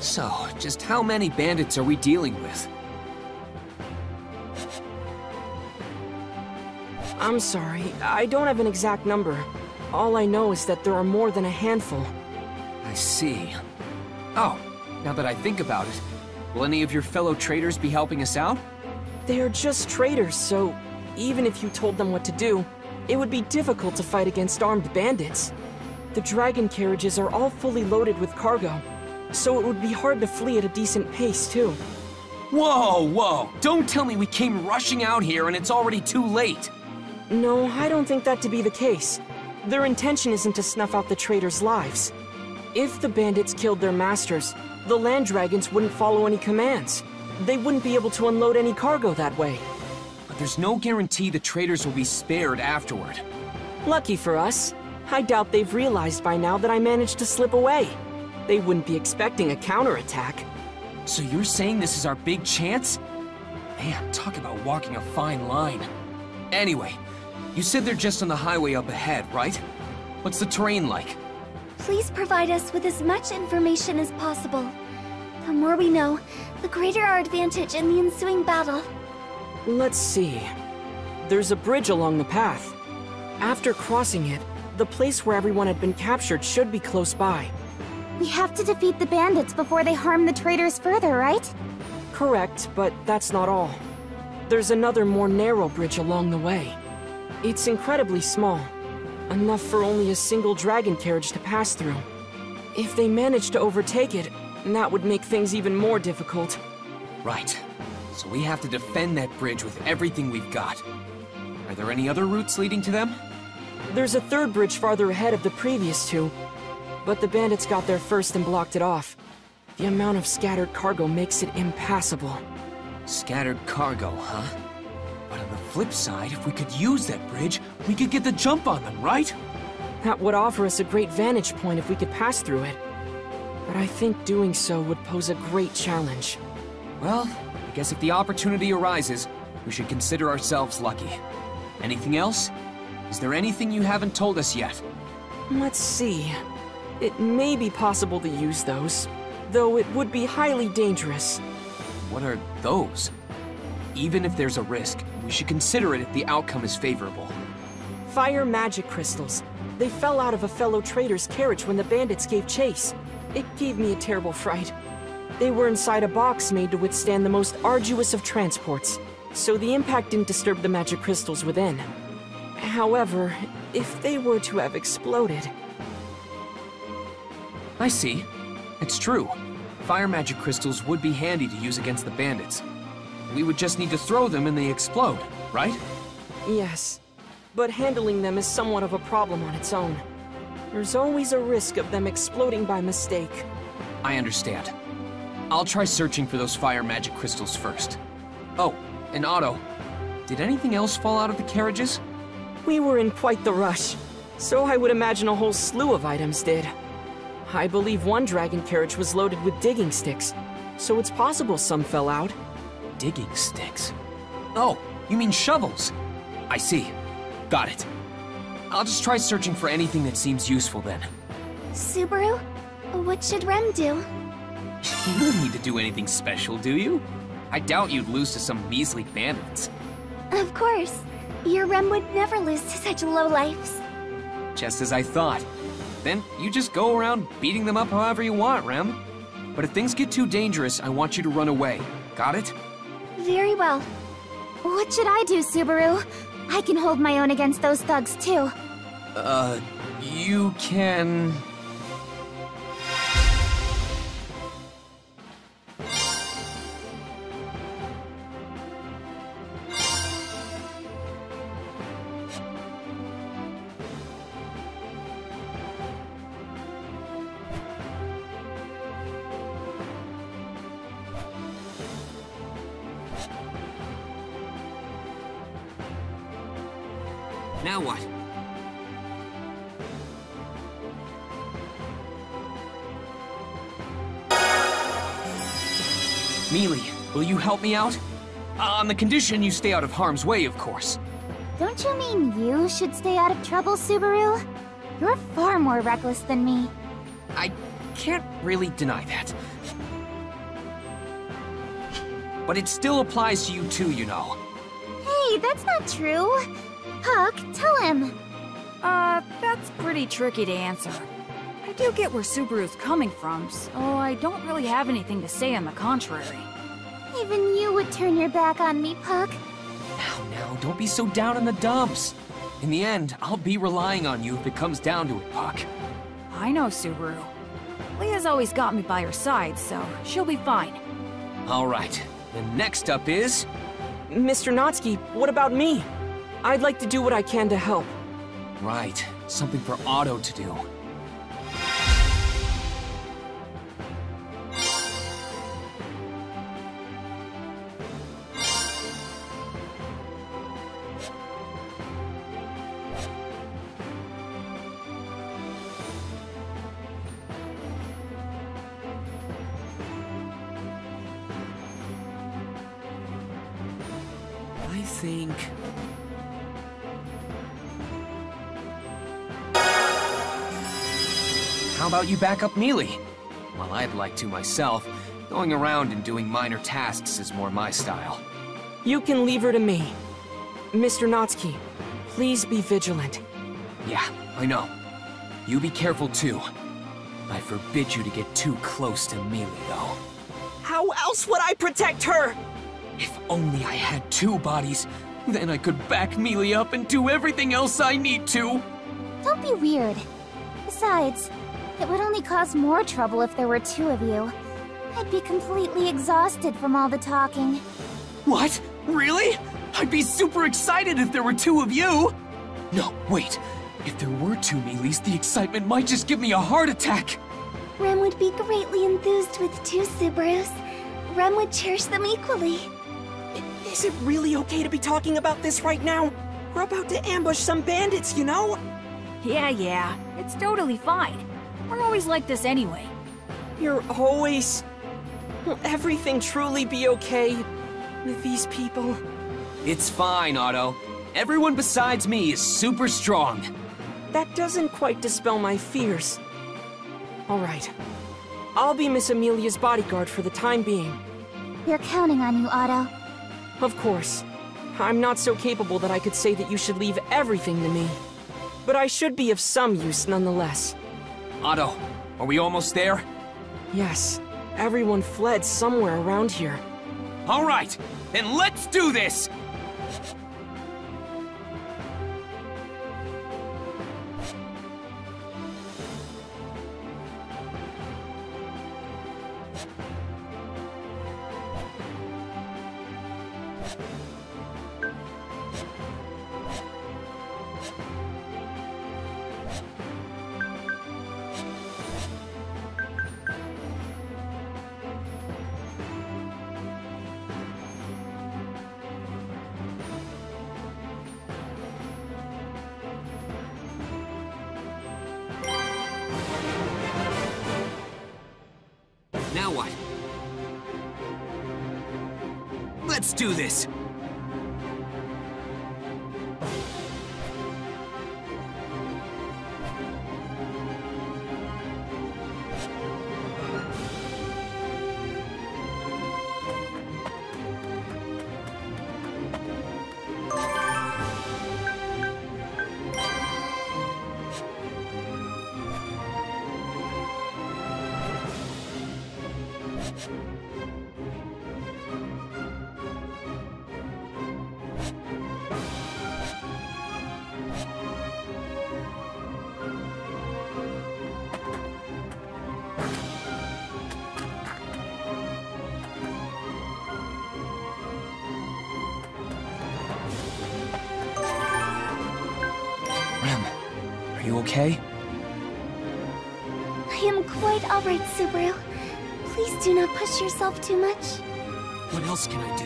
So, just how many bandits are we dealing with? I'm sorry, I don't have an exact number. All I know is that there are more than a handful. I see. Oh, now that I think about it, will any of your fellow traders be helping us out? They are just traders, so even if you told them what to do, it would be difficult to fight against armed bandits. The dragon carriages are all fully loaded with cargo, so it would be hard to flee at a decent pace, too. Whoa, whoa! Don't tell me we came rushing out here and it's already too late! No, I don't think that to be the case. Their intention isn't to snuff out the traders' lives. If the bandits killed their masters, the land dragons wouldn't follow any commands. They wouldn't be able to unload any cargo that way. But there's no guarantee the traders will be spared afterward. Lucky for us. I doubt they've realized by now that I managed to slip away. They wouldn't be expecting a counterattack. So you're saying this is our big chance? Man, talk about walking a fine line. Anyway, you said they're just on the highway up ahead, right? What's the terrain like? Please provide us with as much information as possible. The more we know, the greater our advantage in the ensuing battle. Let's see. There's a bridge along the path. After crossing it, the place where everyone had been captured should be close by. We have to defeat the bandits before they harm the traders further, right? Correct, but that's not all. There's another more narrow bridge along the way. It's incredibly small, enough for only a single dragon carriage to pass through. If they manage to overtake it, that would make things even more difficult. Right. So we have to defend that bridge with everything we've got. Are there any other routes leading to them? There's a third bridge farther ahead of the previous two, but the bandits got there first and blocked it off. The amount of scattered cargo makes it impassable. Scattered cargo, huh? But on the flip side, if we could use that bridge, we could get the jump on them, right? That would offer us a great vantage point if we could pass through it. But I think doing so would pose a great challenge. Well, I guess if the opportunity arises, we should consider ourselves lucky. Anything else? Is there anything you haven't told us yet? Let's see. It may be possible to use those, though it would be highly dangerous. What are those? Even if there's a risk, we should consider it if the outcome is favorable. Fire magic crystals. They fell out of a fellow trader's carriage when the bandits gave chase. It gave me a terrible fright. They were inside a box made to withstand the most arduous of transports, so the impact didn't disturb the magic crystals within. However, if they were to have exploded... I see. It's true. Fire magic crystals would be handy to use against the bandits. We would just need to throw them and they explode, right? Yes, but handling them is somewhat of a problem on its own. There's always a risk of them exploding by mistake. I understand. I'll try searching for those fire magic crystals first. Oh, and Otto, did anything else fall out of the carriages? We were in quite the rush, so I would imagine a whole slew of items did. I believe one dragon carriage was loaded with digging sticks, so it's possible some fell out. Digging sticks? Oh, You mean shovels? I see. Got it. I'll just try searching for anything that seems useful then. Subaru, what should Rem do? You don't need to do anything special, do you? I doubt you'd lose to some measly bandits. Of course. Your Rem would never lose to such lowlifes. Just as I thought. Then you just go around beating them up however you want, Rem. But if things get too dangerous, I want you to run away. Got it? Very well. What should I do, Subaru? I can hold my own against those thugs, too. You can... Now what? Mealy, will you help me out? On the condition you stay out of harm's way, of course. Don't you mean you should stay out of trouble, Subaru? You're far more reckless than me. I can't really deny that. But it still applies to you too, you know. Hey, that's not true. Puck, tell him. That's pretty tricky to answer. I do get where Subaru's coming from, so I don't really have anything to say on the contrary. Even you would turn your back on me, Puck. Now, don't be so down in the dumps. In the end, I'll be relying on you if it comes down to it, Puck. I know Subaru. Leah's always got me by her side, so she'll be fine. All right, then next up is... Mr. Natsuki, what about me? I'd like to do what I can to help. Right, something for Otto to do. I think... How about you back up Mealy? While I'd like to myself, going around and doing minor tasks is more my style. You can leave her to me. Mr. Natsuki, please be vigilant. Yeah, I know. You be careful too. I forbid you to get too close to Mealy, though. How else would I protect her? If only I had two bodies, then I could back Mealy up and do everything else I need to. Don't be weird. Besides, it would only cause more trouble if there were two of you. I'd be completely exhausted from all the talking. What? Really? I'd be super excited if there were two of you! No, wait. If there were two Mealys, the excitement might just give me a heart attack! Rem would be greatly enthused with two Subarus. Rem would cherish them equally. Is it really okay to be talking about this right now? We're about to ambush some bandits, you know? Yeah, it's totally fine. We're always like this anyway. You're always... Will everything truly be okay with these people? It's fine, Otto. Everyone besides me is super strong. That doesn't quite dispel my fears. All right. I'll be Miss Amelia's bodyguard for the time being. We're counting on you, Otto. Of course. I'm not so capable that I could say that you should leave everything to me. But I should be of some use nonetheless. Otto, are we almost there? Yes. Everyone fled somewhere around here. All right, then let's do this! Now what? Let's do this! you okay? I am quite alright, Subaru. Please do not push yourself too much. What else can I do?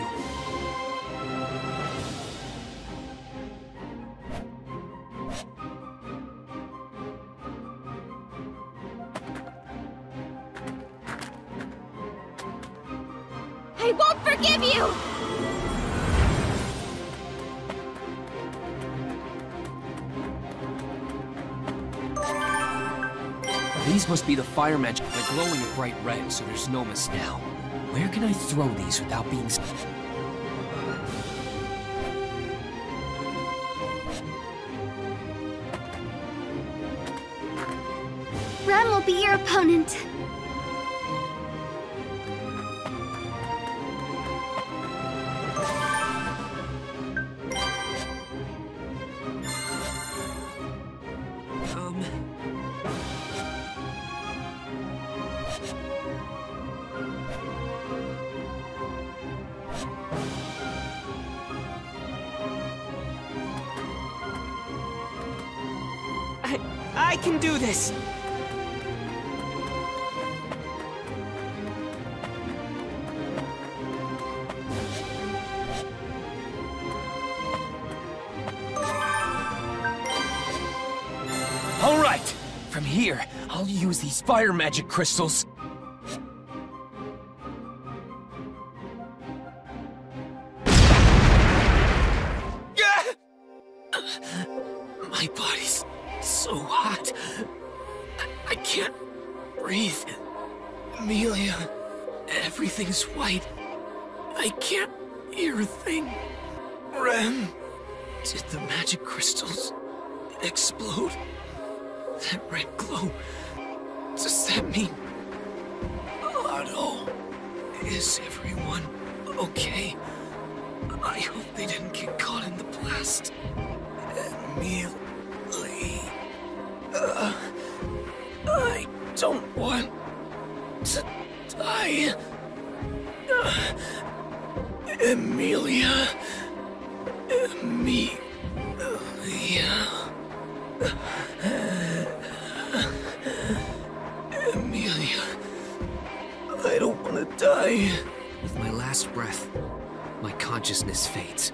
I won't forgive you! These must be the fire magic. They're glowing a bright red, so there's no mist now. Where can I throw these without being... Rem will be your opponent. I can do this! All right! From here, I'll use these fire magic crystals. My body's so hot. I can't breathe. Amelia, everything's white. I can't hear a thing. Rem, did the magic crystals explode? That red glow, does that mean... Otto, is everyone okay? I hope they didn't get caught in the blast. Amelia... I don't want to die. Amelia... Amelia... Amelia... I don't want to die. With my last breath, my consciousness fades.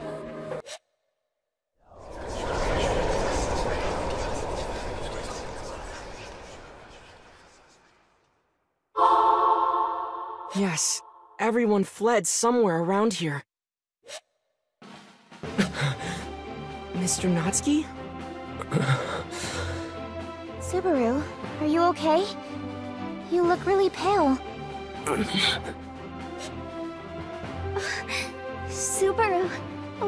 Yes, everyone fled somewhere around here. Mr. Natsuki? Subaru, are you okay? You look really pale. Subaru,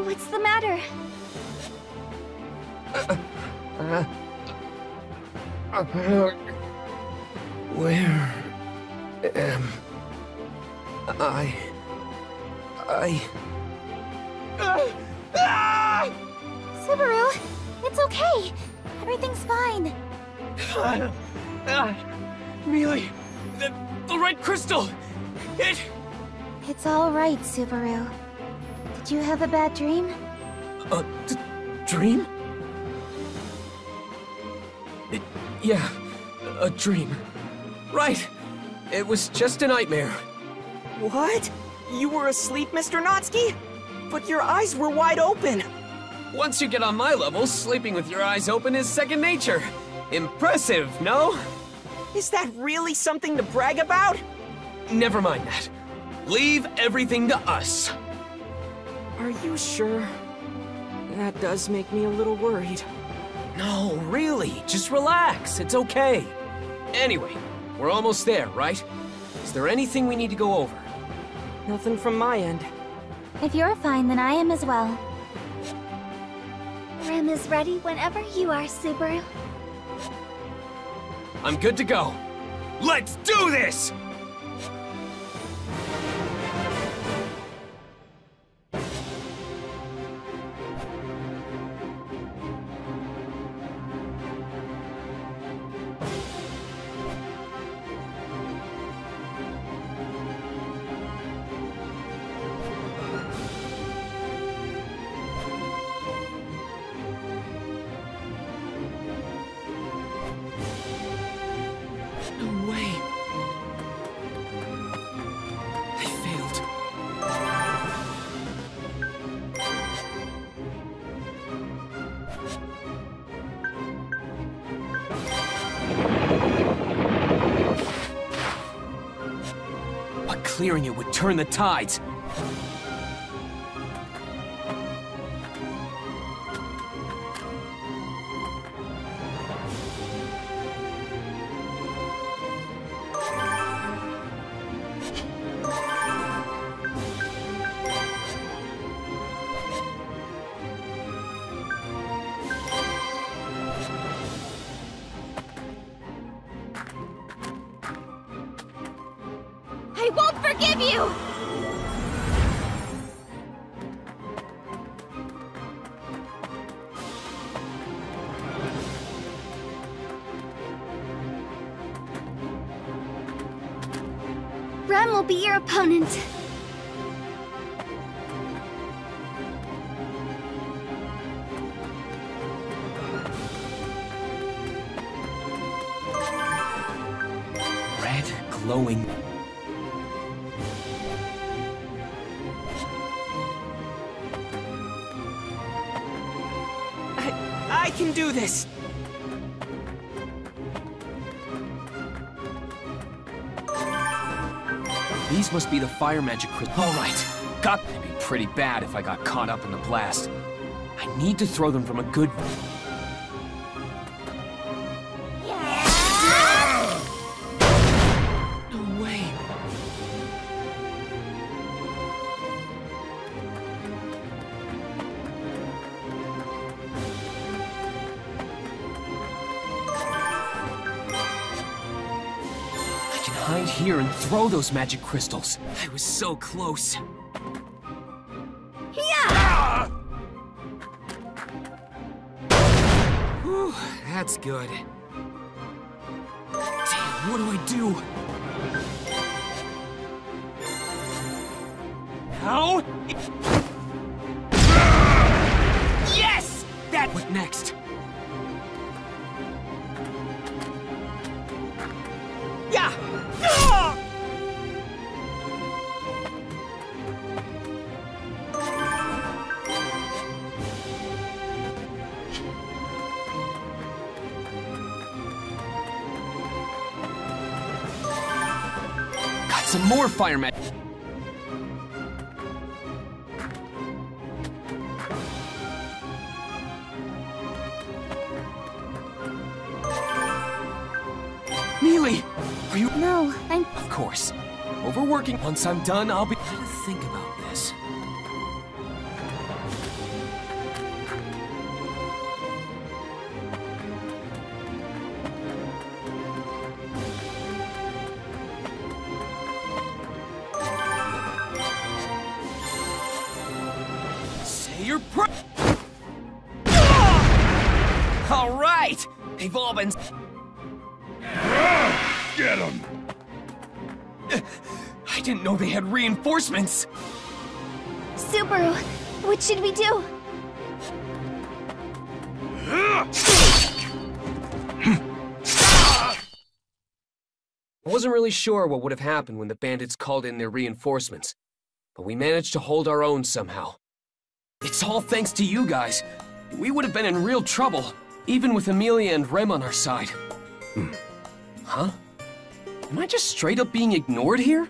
what's the matter? Where am Subaru, it's okay. Everything's fine. Really? The red crystal! It's all right, Subaru. Did you have a bad dream? Dream? Yeah, a dream. Right. It was just a nightmare. What? You were asleep, Mr. Natsuki? But your eyes were wide open. Once you get on my level, sleeping with your eyes open is second nature. Impressive, no? Is that really something to brag about? Never mind that. Leave everything to us. Are you sure? That does make me a little worried. No, really, just relax. It's okay. Anyway, we're almost there, right? Is there anything we need to go over? Nothing from my end. If you're fine, then I am as well. Rem is ready whenever you are, Subaru. I'm good to go. Let's do this! clearing it would turn the tides. I won't forgive you! Rem will be your opponent. Red, glowing. I can do this! These must be the fire magic crystals. Alright, it'd be pretty bad if I got caught up in the blast. I need to throw them from a good... No way. Hide here and throw those magic crystals. I was so close. Whew, that's good. Damn, what do I do? How? Yes! What next? Yeah! Got some more fire magic. Neely! Are you— No, I'm— Of course. Overworking. Once I'm done, I'll be— I gotta think about this. Say your prayer. All right! They've all been— Get him! I didn't know they had reinforcements! Subaru, what should we do? I wasn't really sure what would have happened when the bandits called in their reinforcements, but we managed to hold our own somehow. It's all thanks to you guys. We would have been in real trouble, even with Amelia and Rem on our side. Huh? Am I just straight up being ignored here?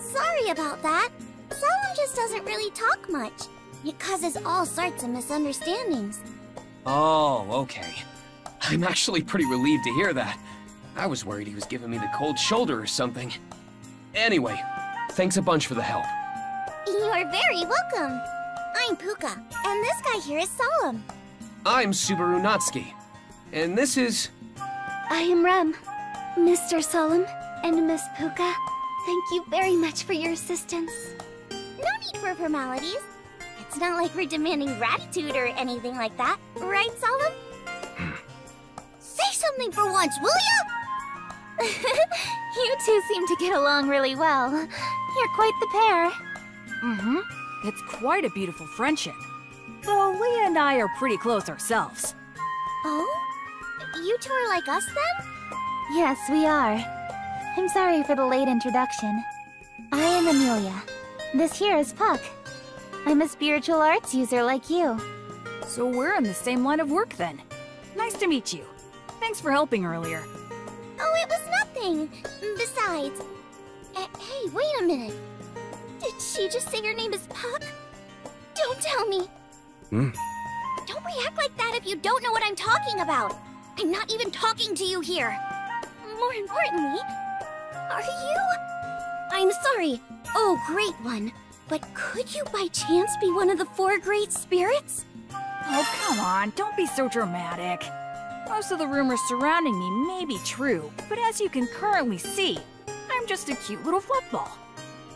Sorry about that. Solemn just doesn't really talk much. It causes all sorts of misunderstandings. Oh, okay. I'm actually pretty relieved to hear that. I was worried he was giving me the cold shoulder or something. Anyway, thanks a bunch for the help. You're very welcome. I'm Puka, and this guy here is Solemn. I'm Subaru Natsuki, and this is... I am Rem. Mr. Solemn and Miss Puka, thank you very much for your assistance. No need for formalities. It's not like we're demanding gratitude or anything like that, right, Solemn? Say something for once, will ya? You two seem to get along really well. You're quite the pair. Mm-hmm. It's quite a beautiful friendship. Though Leah and I are pretty close ourselves. Oh? You two are like us, then? Yes, we are. I'm sorry for the late introduction. I am Amelia. This here is Puck. I'm a spiritual arts user like you. So we're in the same line of work, then. Nice to meet you. Thanks for helping earlier. Oh, it was nothing. Besides, Hey, wait a minute. Did she just say your name is Puck? Don't tell me. Don't react like that if you don't know what I'm talking about. I'm not even talking to you here. More importantly, are you... I'm sorry. Oh, Great One. But could you by chance be one of the 4 great spirits? Oh, come on, don't be so dramatic. Most of the rumors surrounding me may be true, but as you can currently see, I'm just a cute little football.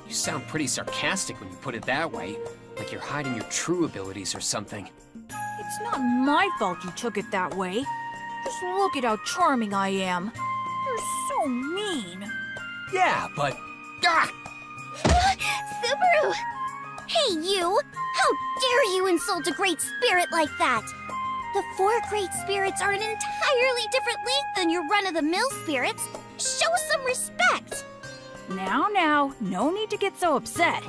You sound pretty sarcastic when you put it that way, like you're hiding your true abilities or something. It's not my fault you took it that way. Just look at how charming I am. You're so mean. Yeah, but... Ah! Subaru! Hey, you! How dare you insult a great spirit like that? The 4 great spirits are an entirely different league than your run-of-the-mill spirits. Show some respect! Now, no need to get so upset.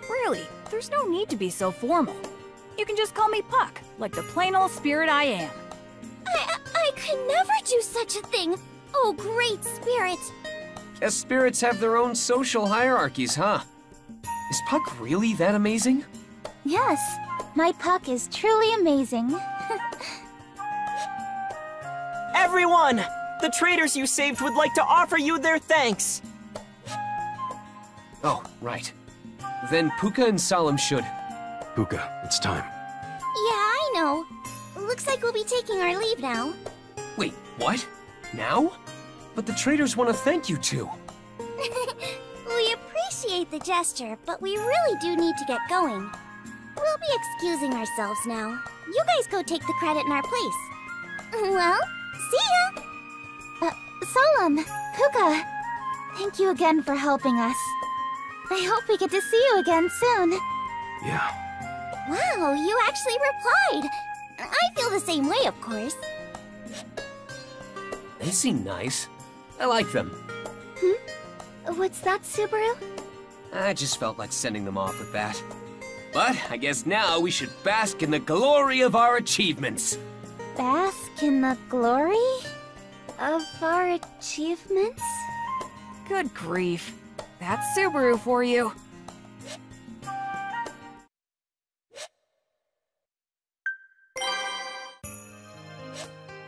Really, there's no need to be so formal. You can just call me Puck, like the plain old spirit I am. I could never do such a thing! Oh, great spirit! Guess spirits have their own social hierarchies, huh? Is Puck really that amazing? Yes, my Puck is truly amazing. Everyone! The traders you saved would like to offer you their thanks! Oh, right. Then Puka and Solemn should... Puka, it's time. Yeah, I know. Looks like we'll be taking our leave now. Wait, what? Now? But the traders want to thank you too. We appreciate the gesture, but we really do need to get going. We'll be excusing ourselves now. You guys go take the credit in our place. Well, see ya! Solemn, Puka, thank you again for helping us. I hope we get to see you again soon. Yeah. Wow, you actually replied. I feel the same way, of course. They seem nice. I like them. What's that, Subaru? I just felt like sending them off with that. But I guess now we should bask in the glory of our achievements. Bask in the glory of our achievements? Good grief. That's Subaru for you.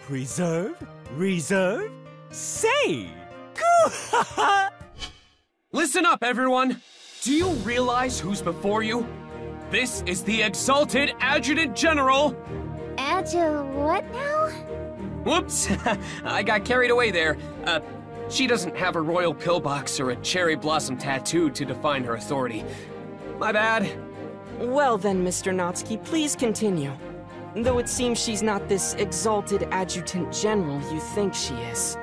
Preserve, reserve, save! Listen up, everyone! Do you realize who's before you? This is the Exalted Adjutant General! What now? Whoops! I got carried away there. She doesn't have a royal pillbox or a cherry blossom tattoo to define her authority. My bad. Well then, Mr. Natsuki, please continue. Though it seems she's not this exalted adjutant general you think she is.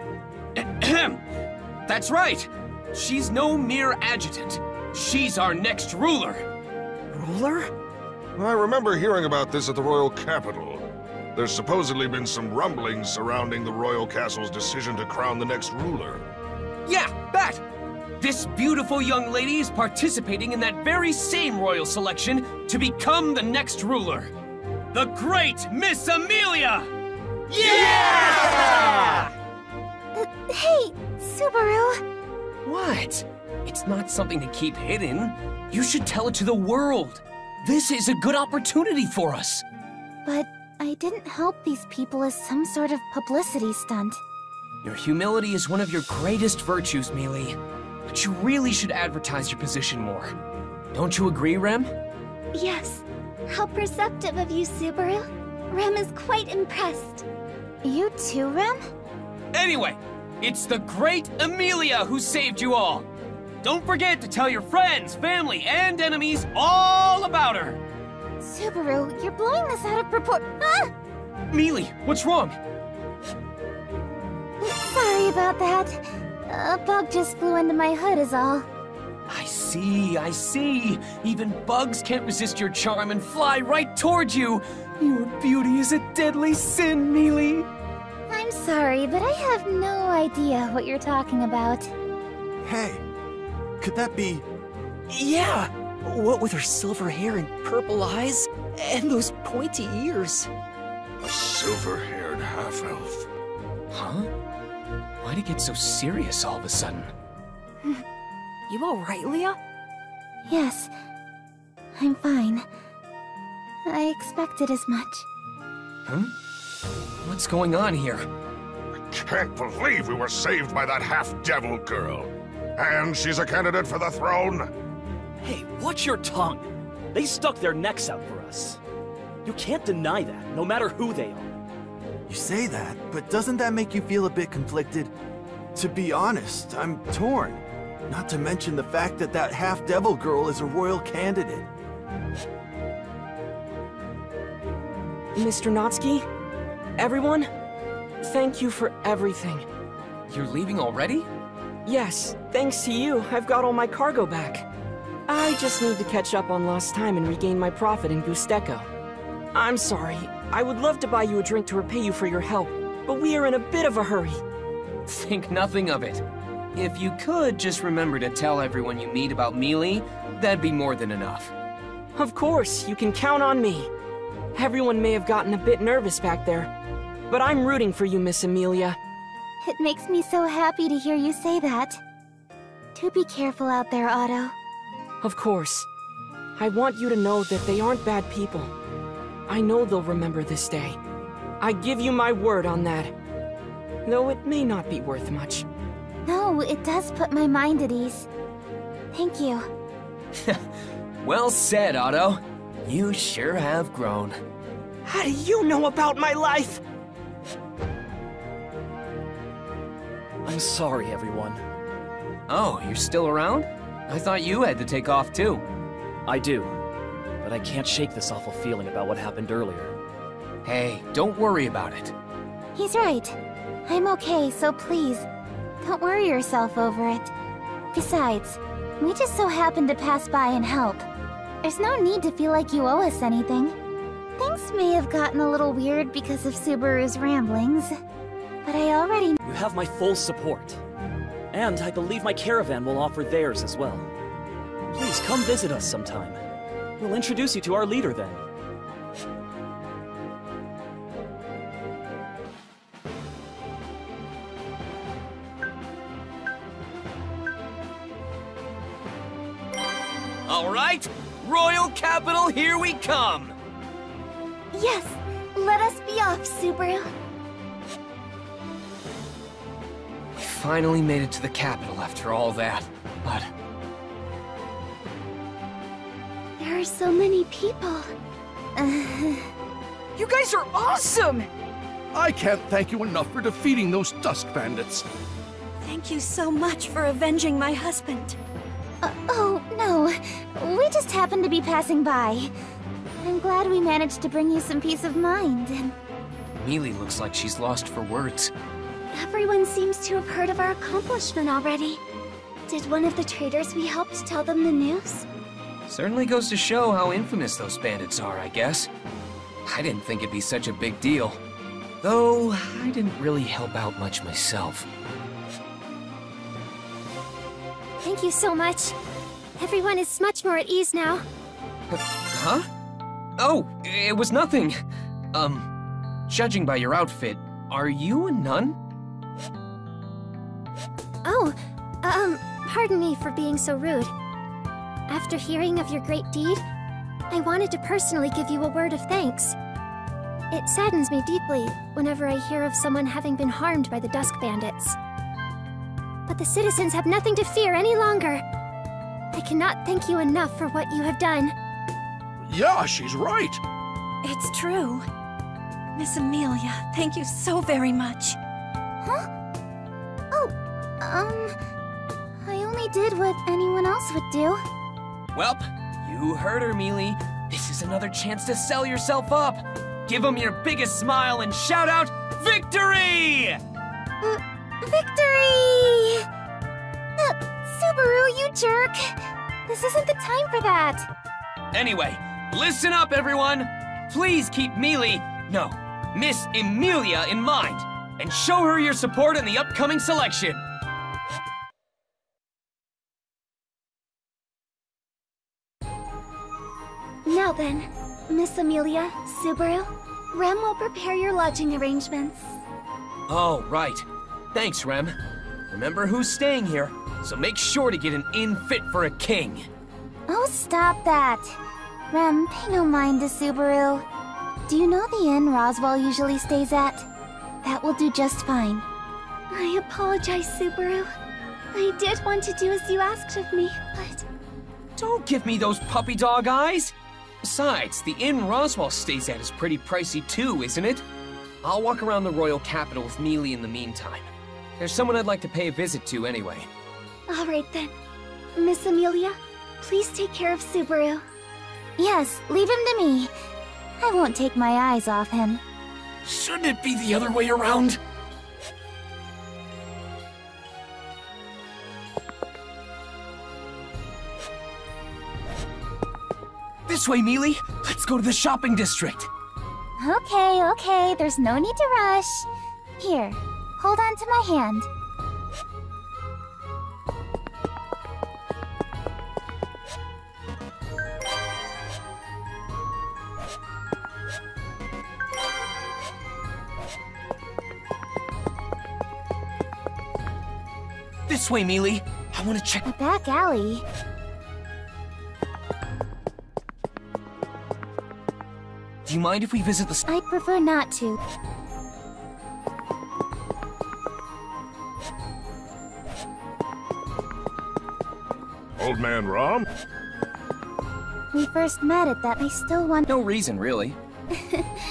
That's right! She's no mere adjutant. She's our next ruler. Ruler? I remember hearing about this at the royal capital. There's supposedly been some rumblings surrounding the royal castle's decision to crown the next ruler. Yeah, that! This beautiful young lady is participating in that very same royal selection to become the next ruler. The great Miss Amelia! Yeah! Hey, Subaru! What? It's not something to keep hidden. You should tell it to the world. This is a good opportunity for us. But I didn't help these people as some sort of publicity stunt. Your humility is one of your greatest virtues, Mealy. But you really should advertise your position more. Don't you agree, Rem? Yes. How perceptive of you, Subaru. Rem is quite impressed. You too, Rem? Anyway, it's the great Amelia who saved you all. Don't forget to tell your friends, family, and enemies all about her. Subaru, you're blowing this out of proportion. Ah! Mealy, what's wrong? Sorry about that. A bug just flew into my hood is all. I see. Even bugs can't resist your charm and fly right towards you. Your beauty is a deadly sin, Mealy. I'm sorry, but I have no idea what you're talking about. Hey, could that be... Yeah! What with her silver hair and purple eyes, and those pointy ears. A silver-haired half-elf. Huh? Why'd it get so serious all of a sudden? You alright, Leah? Yes, I'm fine. I expected as much. Huh? What's going on here? Can't believe we were saved by that half-devil girl. And she's a candidate for the throne? Hey, watch your tongue! They stuck their necks out for us. You can't deny that, no matter who they are. You say that, but doesn't that make you feel a bit conflicted? To be honest, I'm torn. Not to mention the fact that that half-devil girl is a royal candidate. Mr. Natsuki, everyone, thank you for everything. You're leaving already? Yes, thanks to you, I've got all my cargo back. I just need to catch up on lost time and regain my profit in Gusteco. I'm sorry, I would love to buy you a drink to repay you for your help, but we are in a bit of a hurry. Think nothing of it. If you could just remember to tell everyone you meet about Mealy, that'd be more than enough. Of course, you can count on me. Everyone may have gotten a bit nervous back there, but I'm rooting for you, Miss Amelia. It makes me so happy to hear you say that. Do be careful out there, Otto. Of course. I want you to know that they aren't bad people. I know they'll remember this day. I give you my word on that. Though it may not be worth much. No, it does put my mind at ease. Thank you. Well said, Otto. You sure have grown. How do you know about my life? I'm sorry, everyone. Oh, you're still around? I thought you had to take off too. I do, but I can't shake this awful feeling about what happened earlier. Hey, don't worry about it. He's right. I'm okay, so please, don't worry yourself over it. Besides, we just so happened to pass by and help. There's no need to feel like you owe us anything. Things may have gotten a little weird because of Subaru's ramblings, but I already... You have my full support. And I believe my caravan will offer theirs as well. Please come visit us sometime. We'll introduce you to our leader then. All right, Royal Capital, here we come! Yes, let us be off, Subaru. We finally made it to the capital after all that, but... There are so many people. You guys are awesome! I can't thank you enough for defeating those Dusk Bandits. Thank you so much for avenging my husband. Oh, no. We just happened to be passing by. I'm glad we managed to bring you some peace of mind, and... Mealy looks like she's lost for words. Everyone seems to have heard of our accomplishment already. Did one of the traders we helped tell them the news? Certainly goes to show how infamous those bandits are, I guess. I didn't think it'd be such a big deal. Though, I didn't really help out much myself. Thank you so much. Everyone is much more at ease now. Huh? Oh, it was nothing. Judging by your outfit, are you a nun? Oh, pardon me for being so rude. After hearing of your great deed, I wanted to personally give you a word of thanks. It saddens me deeply whenever I hear of someone having been harmed by the Dusk Bandits. But the citizens have nothing to fear any longer. I cannot thank you enough for what you have done. Yeah, she's right. It's true. Miss Amelia, thank you so very much. Huh? Oh, I only did what anyone else would do. Welp, you heard her, Mealy. This is another chance to sell yourself up. Give them your biggest smile and shout out, Victory! Victory! Subaru, you jerk! This isn't the time for that. Anyway, listen up, everyone. Please keep Mealy, no, Miss Amelia in mind, and show her your support in the upcoming selection. Now then, Miss Amelia, Subaru, Rem will prepare your lodging arrangements. Oh, right. Thanks, Rem. Remember who's staying here, so make sure to get an inn fit for a king. Oh, stop that. Rem, pay no mind to Subaru. Do you know the inn Roswell usually stays at? That will do just fine. I apologize, Subaru. I did want to do as you asked of me, but... Don't give me those puppy dog eyes! Besides, the inn Roswell stays at is pretty pricey too, isn't it? I'll walk around the royal capital with Mealy in the meantime. There's someone I'd like to pay a visit to anyway. All right then. Miss Amelia, please take care of Subaru. Yes, leave him to me. I won't take my eyes off him. Shouldn't it be the other way around? This way, Mealy. Let's go to the shopping district. Okay, there's no need to rush. Here, hold on to my hand. This way, Mealy. I want to check... A back alley? Do you mind if we visit the... I'd prefer not to. Old man Rom? We first met at that. I still want... No reason, really.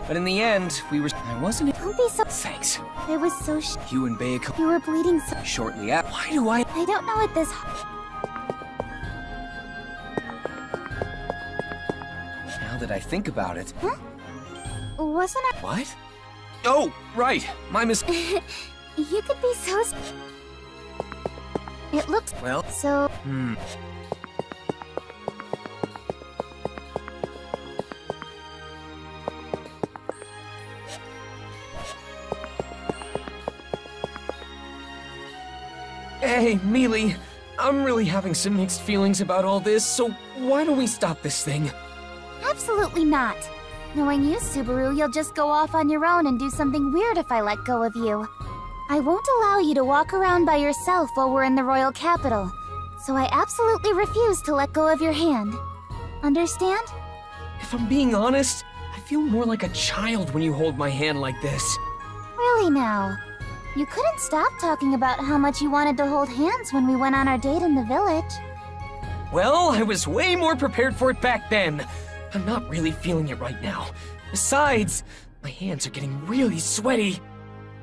But in the end, we were... I wasn't... Don't be so... Thanks. I was so You and Bayako... You were bleeding so... Shortly after... Why do I... I don't know what this... Now that I think about it... Huh? Wasn't I... What? Oh, right. My You could be so... It looks... Well... So... Hey, Mealy. I'm really having some mixed feelings about all this, so why don't we stop this thing? Absolutely not. Knowing you, Subaru, you'll just go off on your own and do something weird if I let go of you. I won't allow you to walk around by yourself while we're in the royal capital, so I absolutely refuse to let go of your hand. Understand? If I'm being honest, I feel more like a child when you hold my hand like this. Really now? You couldn't stop talking about how much you wanted to hold hands when we went on our date in the village. Well, I was way more prepared for it back then. I'm not really feeling it right now. Besides, my hands are getting really sweaty.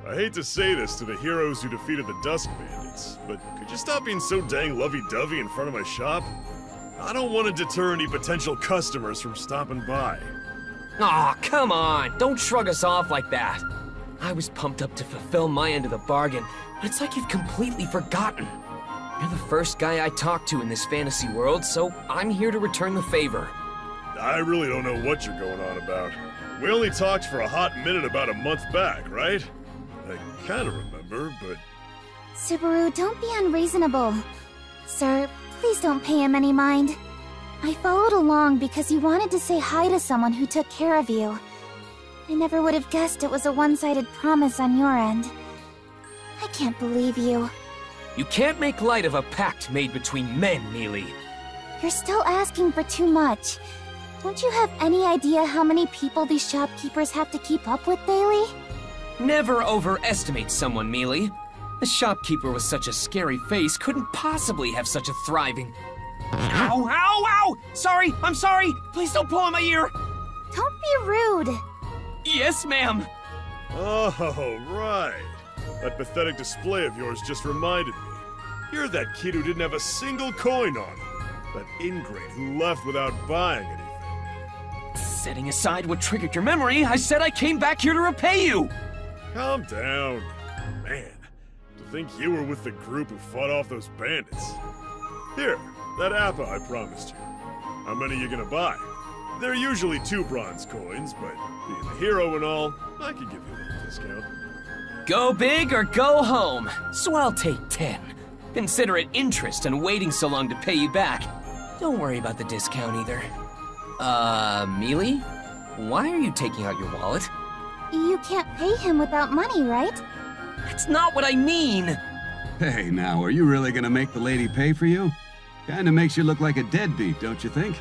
I hate to say this to the heroes who defeated the Dusk Bandits, but could you stop being so dang lovey-dovey in front of my shop? I don't want to deter any potential customers from stopping by. Aw, come on! Don't shrug us off like that. I was pumped up to fulfill my end of the bargain, but it's like you've completely forgotten. You're the first guy I talked to in this fantasy world, so I'm here to return the favor. I really don't know what you're going on about. We only talked for a hot minute about a month back, right? I kinda remember, but... Subaru, don't be unreasonable. Sir, please don't pay him any mind. I followed along because you wanted to say hi to someone who took care of you. I never would have guessed it was a one-sided promise on your end. I can't believe you. You can't make light of a pact made between men, Mealy. You're still asking for too much. Don't you have any idea how many people these shopkeepers have to keep up with daily? Never overestimate someone, Mealy. The shopkeeper with such a scary face couldn't possibly have such a thriving... Ow, ow, ow! Sorry, I'm sorry! Please don't pull on my ear! Don't be rude! Yes, ma'am! Oh, right. That pathetic display of yours just reminded me. You're that kid who didn't have a single coin on him. That ingrate who left without buying anything. Setting aside what triggered your memory, I said I came back here to repay you! Calm down. Man, to think you were with the group who fought off those bandits. Here, that appa I promised you. How many are you gonna buy? They're usually 2 bronze coins, but being the hero and all, I could give you a little discount. Go big or go home, so I'll take 10. Consider it interest and waiting so long to pay you back. Don't worry about the discount either. Mealy? Why are you taking out your wallet? You can't pay him without money, right? That's not what I mean! Hey, now, are you really gonna make the lady pay for you? Kinda makes you look like a deadbeat, don't you think?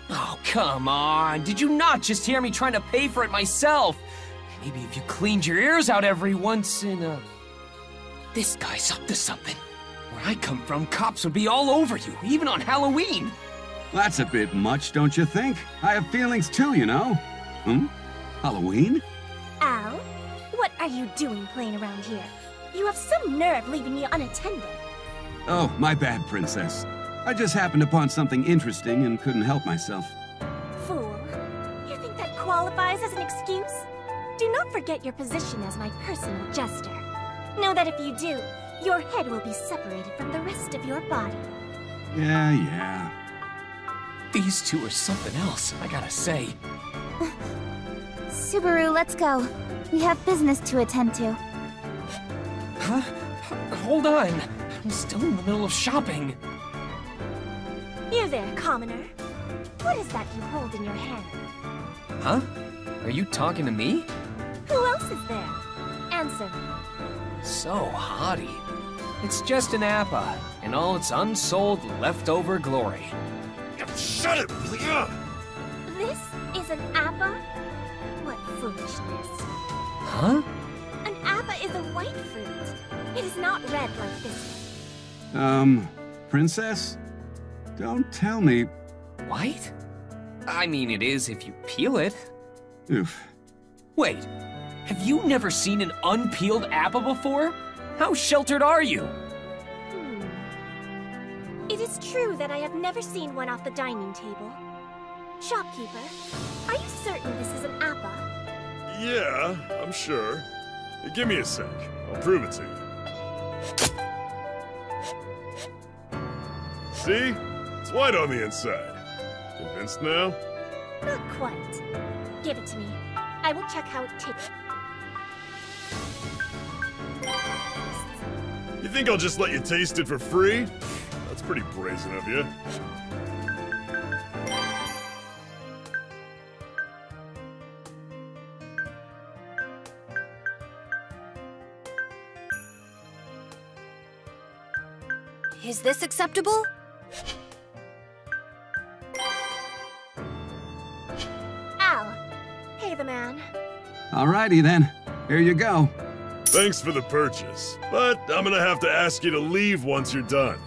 Oh, come on. Did you not just hear me trying to pay for it myself? Maybe if you cleaned your ears out every once in a... This guy's up to something. Where I come from, cops would be all over you, even on Halloween. That's a bit much, don't you think? I have feelings too, you know. Halloween? Al, what are you doing playing around here? You have some nerve leaving me unattended. Oh, my bad, Princess. I just happened upon something interesting and couldn't help myself. Fool. You think that qualifies as an excuse? Do not forget your position as my personal jester. Know that if you do, your head will be separated from the rest of your body. Yeah. These two are something else, I gotta say. Subaru, let's go. We have business to attend to. Huh? Hold on. I'm still in the middle of shopping. You there, commoner. What is that you hold in your hand? Huh? Are you talking to me? Who else is there? Answer me. So haughty. It's just an appa, and all its unsold leftover glory. Shut it! This is an appa? What foolishness. Huh? An appa is a white fruit. It is not red like this Princess? Don't tell me... White? I mean, it is if you peel it. Oof. Wait, have you never seen an unpeeled apple before? How sheltered are you? It is true that I have never seen one off the dining table. Shopkeeper, are you certain this is an appa? Yeah, I'm sure. Give me a sec. I'll prove it to you. See? It's white on the inside. Convinced now? Not quite. Give it to me. I will check how it tastes. You think I'll just let you taste it for free? That's pretty brazen of you. Is this acceptable? Al, pay the man. Alrighty then. Here you go. Thanks for the purchase, but I'm gonna have to ask you to leave once you're done.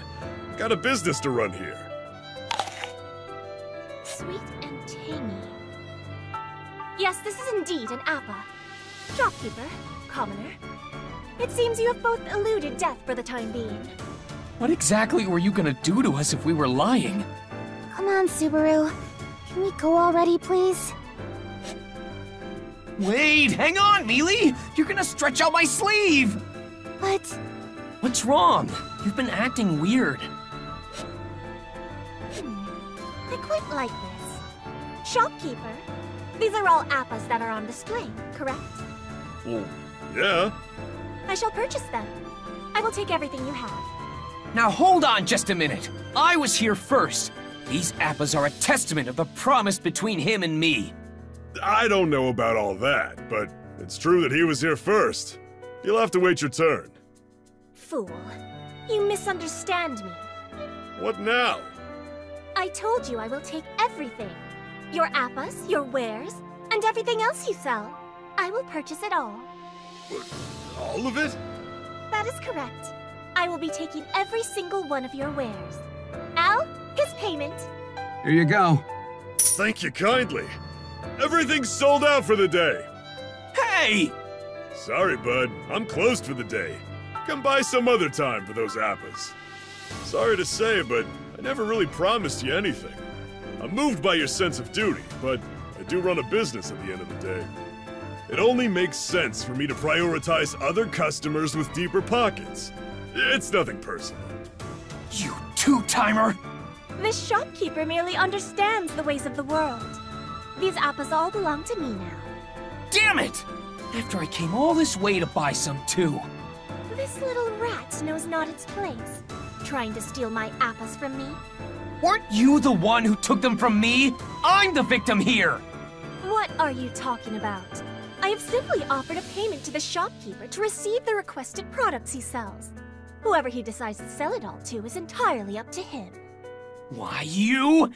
Got a business to run here. Sweet and tangy. Yes, this is indeed an appa. Shopkeeper, commoner. It seems you have both eluded death for the time being. What exactly were you gonna do to us if we were lying? Come on, Subaru. Can we go already, please? Wait, hang on, Mealy! You're gonna stretch out my sleeve! What? What's wrong? You've been acting weird. I quite like this. Shopkeeper, these are all appas that are on display, correct? Well, yeah. I shall purchase them. I will take everything you have. Now hold on just a minute. I was here first. These appas are a testament of the promise between him and me. I don't know about all that, but it's true that he was here first. You'll have to wait your turn. Fool. You misunderstand me. What now? I told you I will take everything. Your appas, your wares, and everything else you sell. I will purchase it all. What, all of it? That is correct. I will be taking every single one of your wares. Al, his payment. Here you go. Thank you kindly. Everything's sold out for the day. Hey! Sorry, bud. I'm closed for the day. Come by some other time for those appas. Sorry to say, but I never really promised you anything. I'm moved by your sense of duty, but I do run a business at the end of the day. It only makes sense for me to prioritize other customers with deeper pockets. It's nothing personal. You two-timer! This shopkeeper merely understands the ways of the world. These appas all belong to me now. Damn it! After I came all this way to buy some too. This little rat knows not its place, trying to steal my appas from me. Weren't you the one who took them from me? I'm the victim here! What are you talking about? I have simply offered a payment to the shopkeeper to receive the requested products he sells. Whoever he decides to sell it all to is entirely up to him. Why, you?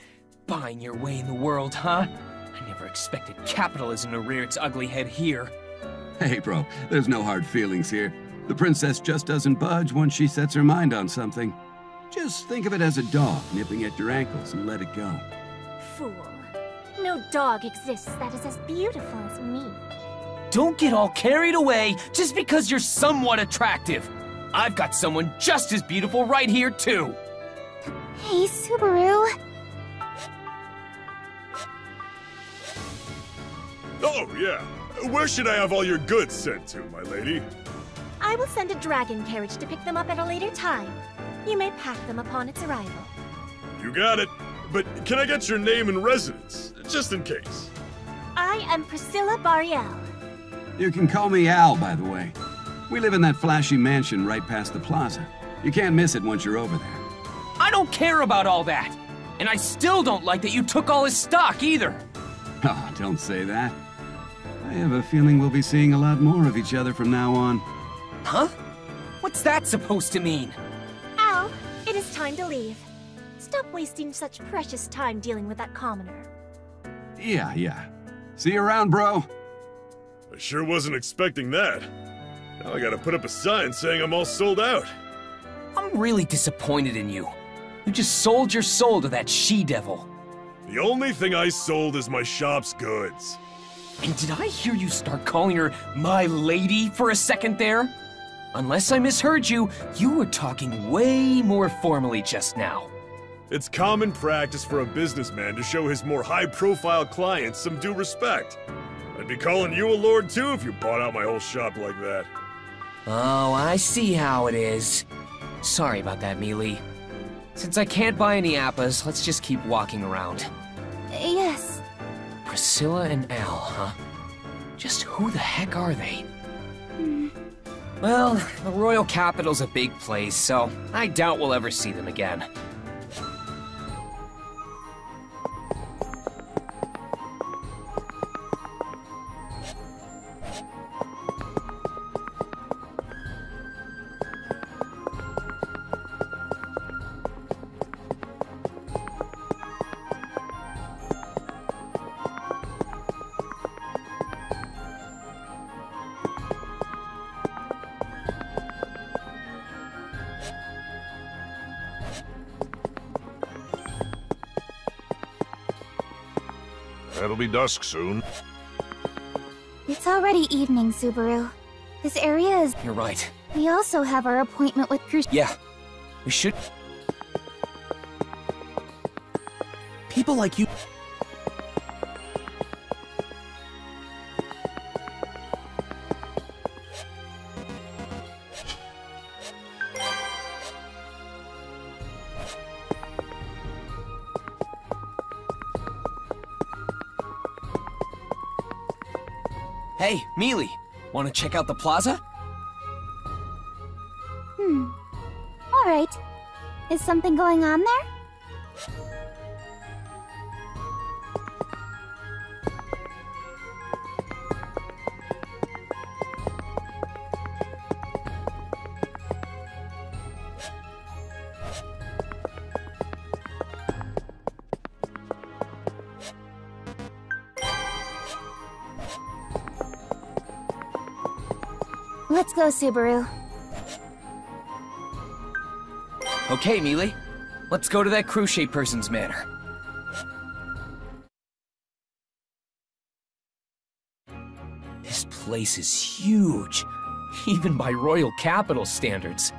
Buying your way in the world, huh? I never expected capitalism to rear its ugly head here. Hey, bro, there's no hard feelings here. The princess just doesn't budge once she sets her mind on something. Just think of it as a dog nipping at your ankles and let it go. Fool. No dog exists that is as beautiful as me. Don't get all carried away just because you're somewhat attractive. I've got someone just as beautiful right here, too. Hey, Subaru. Oh, yeah. Where should I have all your goods sent to, my lady? I will send a dragon carriage to pick them up at a later time. You may pack them upon its arrival. You got it. But can I get your name and residence, just in case? I am Priscilla Bariel. You can call me Al, by the way. We live in that flashy mansion right past the plaza. You can't miss it once you're over there. I don't care about all that. And I still don't like that you took all his stock, either. Oh, don't say that. I have a feeling we'll be seeing a lot more of each other from now on. Huh? What's that supposed to mean? Al, it is time to leave. Stop wasting such precious time dealing with that commoner. Yeah. See you around, bro. I sure wasn't expecting that. Now I gotta put up a sign saying I'm all sold out. I'm really disappointed in you. You just sold your soul to that she-devil. The only thing I sold is my shop's goods. And did I hear you start calling her my lady for a second there? Unless I misheard you, you were talking way more formally just now. It's common practice for a businessman to show his more high-profile clients some due respect. I'd be calling you a lord too if you bought out my whole shop like that. Oh, I see how it is. Sorry about that, Mealy. Since I can't buy any appas, let's just keep walking around. Yes. Priscilla and Al, huh? Just who the heck are they? Well, the royal capital's a big place, so I doubt we'll ever see them again. It'll be dusk soon. It's already evening, Subaru. This area is... You're right. We also have our appointment with Crush... Yeah, we should... People like you... Hey, Mealy, want to check out the plaza? Alright. Is something going on there? Let's go, Subaru. Okay, Mealy. Let's go to that crochet person's manor. This place is huge, even by royal capital standards.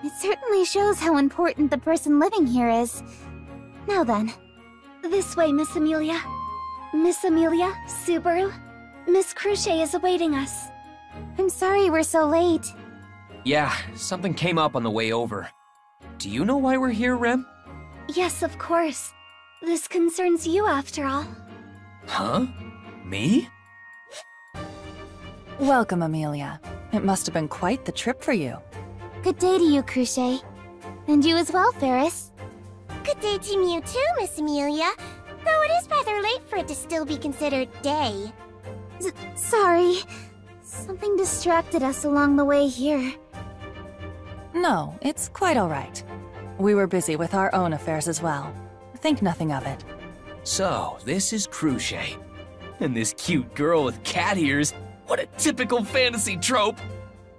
It certainly shows how important the person living here is. Now then. This way, Miss Amelia. Miss Amelia, Subaru, Miss Crochet is awaiting us. I'm sorry we're so late. Yeah, something came up on the way over. Do you know why we're here, Rem? Yes, of course. This concerns you after all. Huh? Me? Welcome, Amelia. It must have been quite the trip for you. Good day to you, Crochet. And you as well, Ferris. Good day to you too, Miss Amelia. Though it is rather late for it to still be considered day. Sorry. Something distracted us along the way here. No, it's quite all right. We were busy with our own affairs as well. Think nothing of it. So, this is Cruce. And this cute girl with cat ears. What a typical fantasy trope!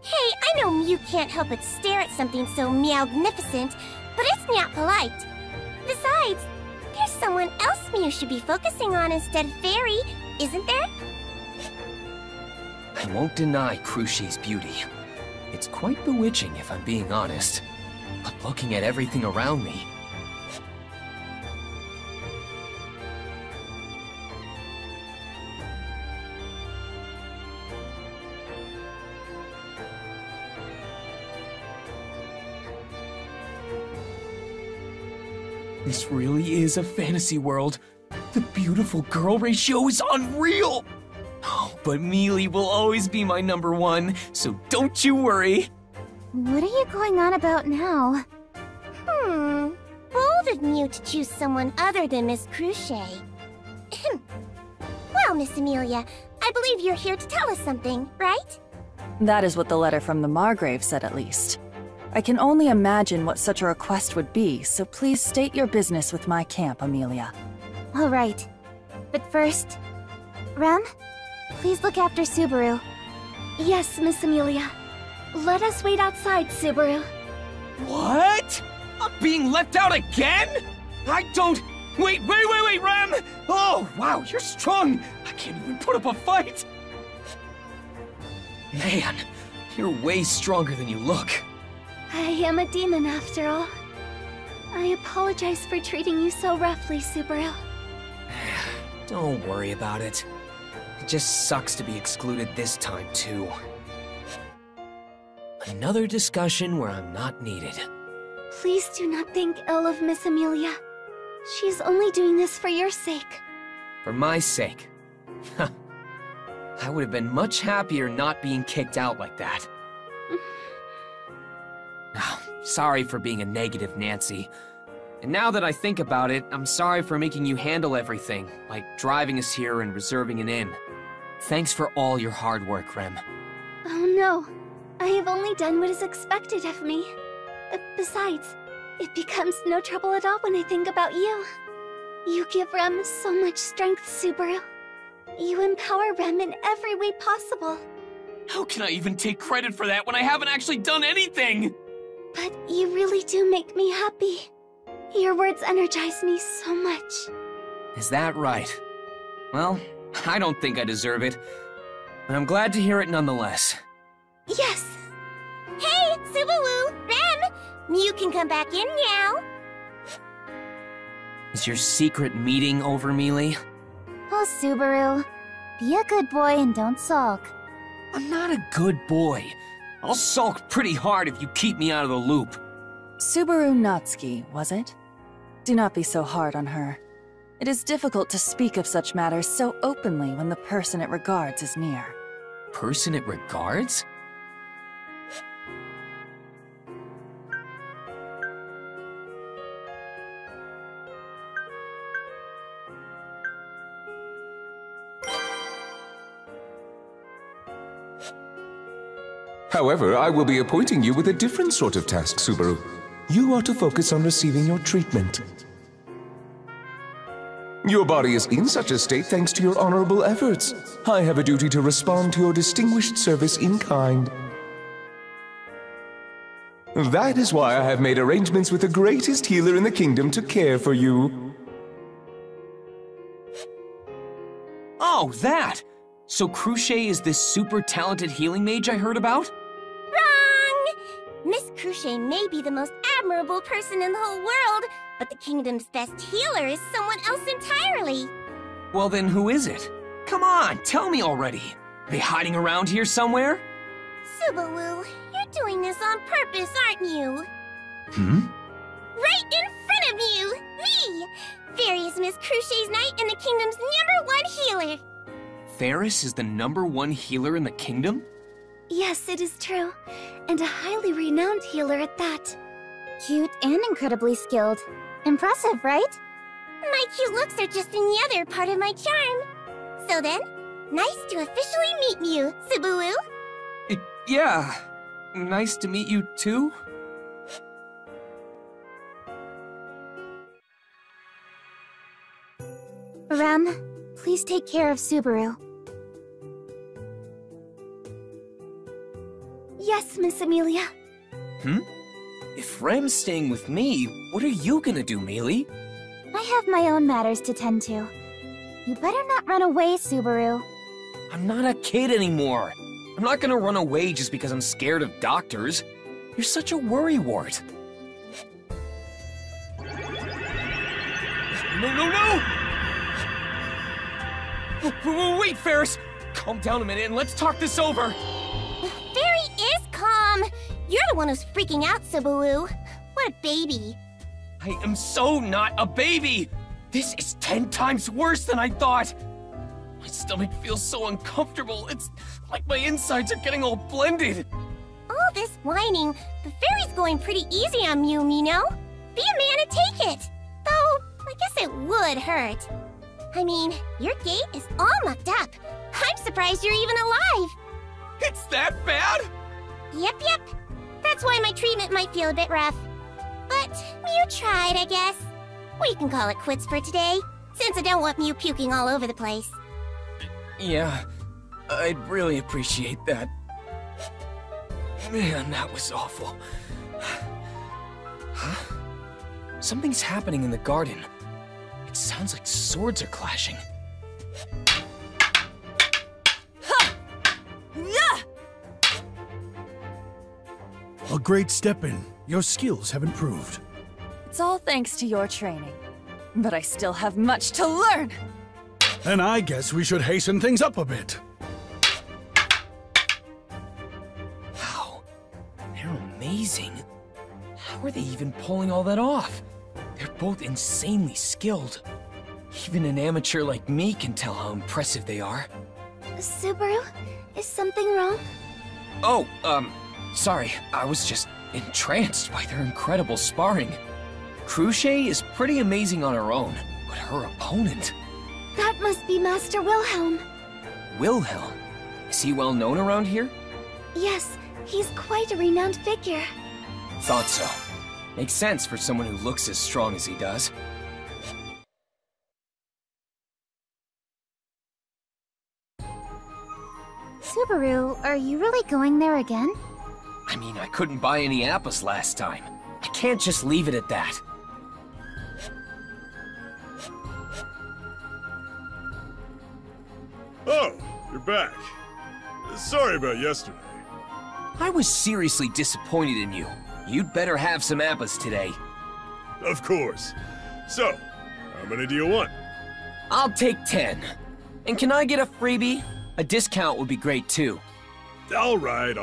Hey, I know Mew can't help but stare at something so meowgnificent, but it's not polite. Besides, there's someone else Mew should be focusing on instead of Fairy, isn't there? I won't deny Cruce's beauty. It's quite bewitching if I'm being honest. But looking at everything around me... This really is a fantasy world. The beautiful girl ratio is unreal! Oh, but Mealy will always be my #1, so don't you worry. What are you going on about now? Bold of Mew to choose someone other than Miss Cruce. Well, Miss Amelia, I believe you're here to tell us something, right? That is what the letter from the Margrave said, at least. I can only imagine what such a request would be, so please state your business with my camp, Amelia. All right. But first... Rem, please look after Subaru. Yes, Miss Amelia. Let us wait outside, Subaru. What? I'm being left out again? I don't... Wait, Rem! Oh, wow, you're strong! I can't even put up a fight! Man, you're way stronger than you look. I am a demon, after all. I apologize for treating you so roughly, Subaru. Don't worry about it. It just sucks to be excluded this time, too. Another discussion where I'm not needed. Please do not think ill of Miss Amelia. She's only doing this for your sake. For my sake. I would have been much happier not being kicked out like that. Sorry for being a negative, Nancy. And now that I think about it, I'm sorry for making you handle everything, like driving us here and reserving an inn. Thanks for all your hard work, Rem. Oh no, I have only done what is expected of me. Besides, it becomes no trouble at all when I think about you. You give Rem so much strength, Subaru. You empower Rem in every way possible. How can I even take credit for that when I haven't actually done anything? But you really do make me happy. Your words energize me so much. Is that right? Well, I don't think I deserve it, but I'm glad to hear it nonetheless. Yes! Hey, Subaru! Rem! You can come back in now! Is your secret meeting over, Mealy? Oh, Subaru. Be a good boy and don't sulk. I'm not a good boy. I'll sulk pretty hard if you keep me out of the loop. Subaru Natsuki, was it? Do not be so hard on her. It is difficult to speak of such matters so openly when the person it regards is near. Person it regards? However, I will be appointing you with a different sort of task, Subaru. You are to focus on receiving your treatment. Your body is in such a state thanks to your honorable efforts. I have a duty to respond to your distinguished service in kind. That is why I have made arrangements with the greatest healer in the kingdom to care for you. Oh, that! So Cruce is this super talented healing mage I heard about? Wrong! Miss Cruce may be the most admirable person in the whole world, but the kingdom's best healer is someone else entirely. Well then, who is it? Come on, tell me already. Are they hiding around here somewhere? Subaru, you're doing this on purpose, aren't you? Right in front of you! Me! Fairy is Miss Cruce's knight and the kingdom's #1 healer. Ferris is the #1 healer in the kingdom? Yes, it is true. And a highly renowned healer at that. Cute and incredibly skilled. Impressive, right? My cute looks are just in the other part of my charm. So then, nice to officially meet you, Subaru. Yeah, nice to meet you too. Rem. Please take care of Subaru. Yes, Miss Amelia. If Rem's staying with me, what are you gonna do, Mealy? I have my own matters to tend to. You better not run away, Subaru. I'm not a kid anymore. I'm not gonna run away just because I'm scared of doctors. You're such a worrywart. No! Wait, Ferris! Calm down a minute and let's talk this over. Fairy is calm. You're the one who's freaking out, Subaru. What a baby. I am so not a baby! This is 10 times worse than I thought! My stomach feels so uncomfortable. It's like my insides are getting all blended. All this whining, the fairy's going pretty easy on you, know? Be a man and take it. Though, I guess it would hurt. I mean, your gate is all mucked up. I'm surprised you're even alive. It's that bad? Yep. That's why my treatment might feel a bit rough. But Mew tried, I guess. We can call it quits for today, since I don't want Mew puking all over the place. Yeah, I'd really appreciate that. Man, that was awful. Huh? Something's happening in the garden. It sounds like swords are clashing. A great step in. Your skills have improved. It's all thanks to your training. But I still have much to learn! And I guess we should hasten things up a bit. Wow, they're amazing. How are they even pulling all that off? They're both insanely skilled. Even an amateur like me can tell how impressive they are. Subaru, is something wrong? Oh, sorry. I was just entranced by their incredible sparring. Cruchet is pretty amazing on her own, but her opponent... That must be Master Wilhelm. Wilhelm? Is he well known around here? Yes, he's quite a renowned figure. Thought so. Makes sense for someone who looks as strong as he does. Subaru, are you really going there again? I mean, I couldn't buy any apples last time. I can't just leave it at that. Oh, you're back. Sorry about yesterday. I was seriously disappointed in you. You'd better have some apples today. Of course. So, how many do you want? I'll take 10. And can I get a freebie? A discount would be great too. All right.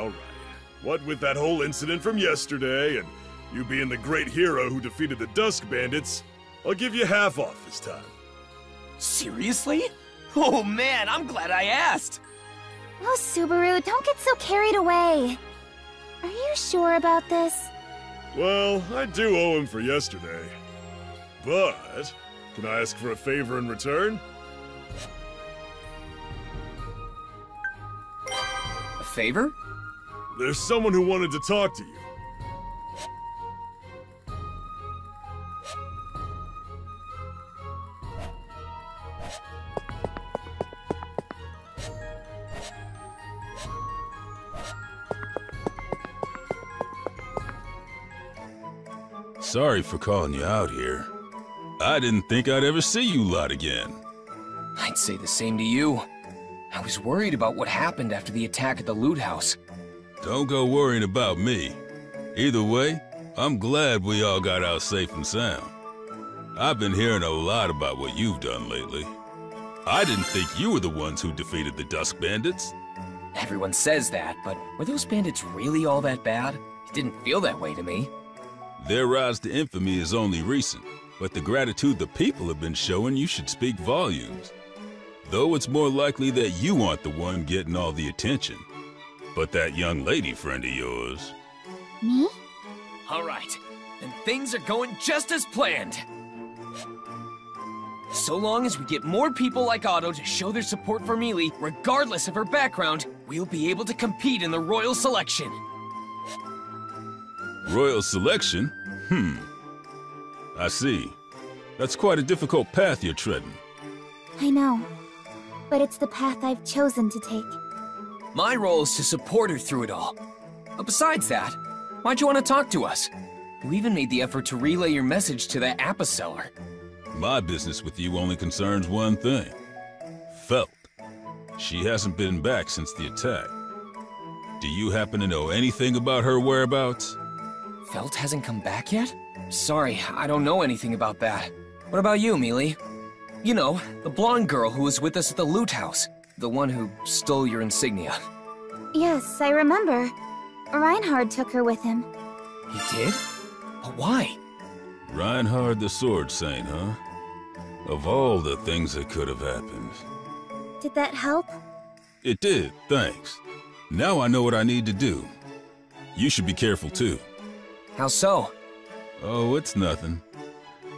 What with that whole incident from yesterday, and you being the great hero who defeated the Dusk Bandits, I'll give you half off this time. Seriously? Oh man, I'm glad I asked! Oh, Subaru, don't get so carried away. Are you sure about this? Well, I do owe him for yesterday. But, can I ask for a favor in return? A favor? There's someone who wanted to talk to you. Sorry for calling you out here. I didn't think I'd ever see you lot again. I'd say the same to you. I was worried about what happened after the attack at the loot house. Don't go worrying about me. Either way, I'm glad we all got out safe and sound. I've been hearing a lot about what you've done lately. I didn't think you were the ones who defeated the Dusk Bandits. Everyone says that, but were those bandits really all that bad? It didn't feel that way to me. Their rise to infamy is only recent, but the gratitude the people have been showing you should speak volumes. Though it's more likely that you aren't the one getting all the attention. But that young lady friend of yours... Me? Alright, then things are going just as planned. So long as we get more people like Otto to show their support for Mealy, regardless of her background, we'll be able to compete in the Royal Selection. Royal Selection? I see. That's quite a difficult path you're treading. I know. But it's the path I've chosen to take. My role is to support her through it all. But besides that, why'd you want to talk to us? You even made the effort to relay your message to that Appa seller. My business with you only concerns one thing. Felt. She hasn't been back since the attack. Do you happen to know anything about her whereabouts? Felt hasn't come back yet? Sorry, I don't know anything about that. What about you, Mealy? You know, the blonde girl who was with us at the loot house. The one who stole your insignia. Yes, I remember. Reinhard took her with him. He did? But why? Reinhard the Sword Saint, huh? Of all the things that could have happened. Did that help? It did, thanks. Now I know what I need to do. You should be careful too. How so? Oh, it's nothing.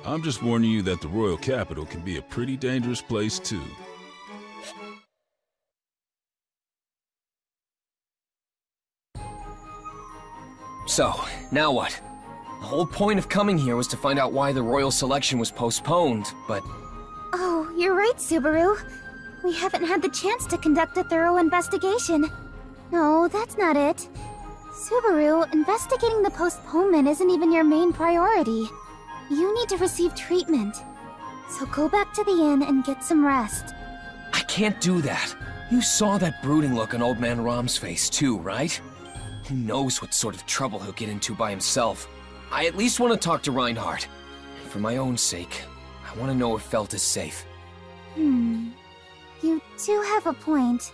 I'm just warning you that the royal capital can be a pretty dangerous place too. So, now what? The whole point of coming here was to find out why the royal selection was postponed, but... Oh, you're right, Subaru. We haven't had the chance to conduct a thorough investigation. No, that's not it. Subaru, investigating the postponement isn't even your main priority. You need to receive treatment. So go back to the inn and get some rest. I can't do that. You saw that brooding look on Old Man Rom's face too, right? Who knows what sort of trouble he'll get into by himself. I at least want to talk to Reinhard. For my own sake, I want to know if Felt is safe. You do have a point.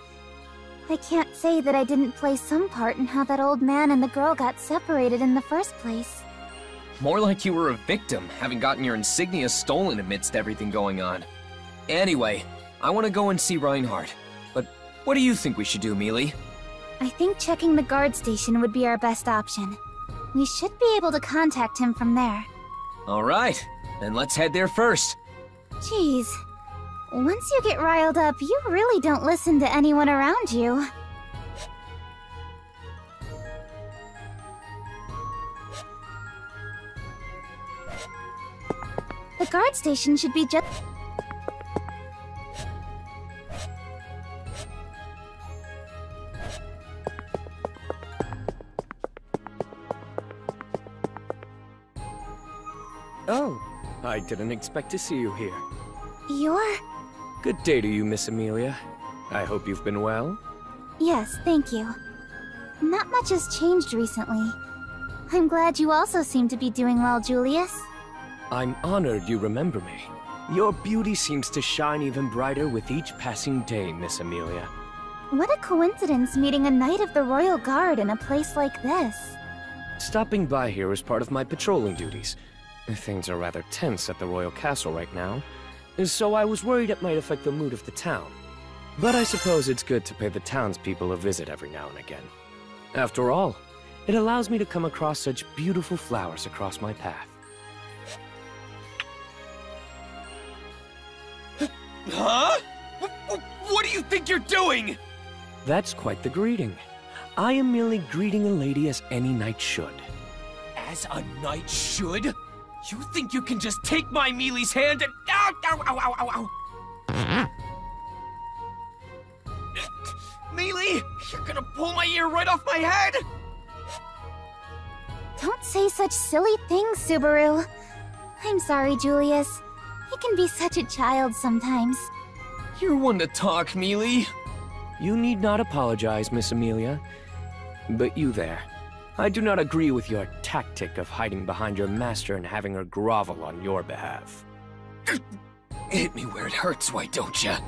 I can't say that I didn't play some part in how that old man and the girl got separated in the first place. More like you were a victim, having gotten your insignia stolen amidst everything going on. Anyway, I want to go and see Reinhard. But what do you think we should do, Mealy? I think checking the guard station would be our best option. We should be able to contact him from there. Alright, then let's head there first. Jeez. Once you get riled up, you really don't listen to anyone around you. The guard station should be just... Oh, I didn't expect to see you here. You're... Good day to you, Miss Amelia. I hope you've been well. Yes, thank you. Not much has changed recently. I'm glad you also seem to be doing well, Julius. I'm honored you remember me. Your beauty seems to shine even brighter with each passing day, Miss Amelia. What a coincidence meeting a Knight of the Royal Guard in a place like this. Stopping by here is part of my patrolling duties. Things are rather tense at the Royal Castle right now, so I was worried it might affect the mood of the town. But I suppose it's good to pay the townspeople a visit every now and again. After all, it allows me to come across such beautiful flowers across my path. Huh? What do you think you're doing? That's quite the greeting. I am merely greeting a lady as any knight should. As a knight should? You think you can just take my Mealy's hand and... Ow, ow, ow, ow, ow, ow. Mealy, you're gonna pull my ear right off my head? Don't say such silly things, Subaru. I'm sorry, Julius. He can be such a child sometimes. You're one to talk, Mealy. You need not apologize, Miss Amelia. But you there. I do not agree with your tactic of hiding behind your master and having her grovel on your behalf. Hit me where it hurts, why don't ya?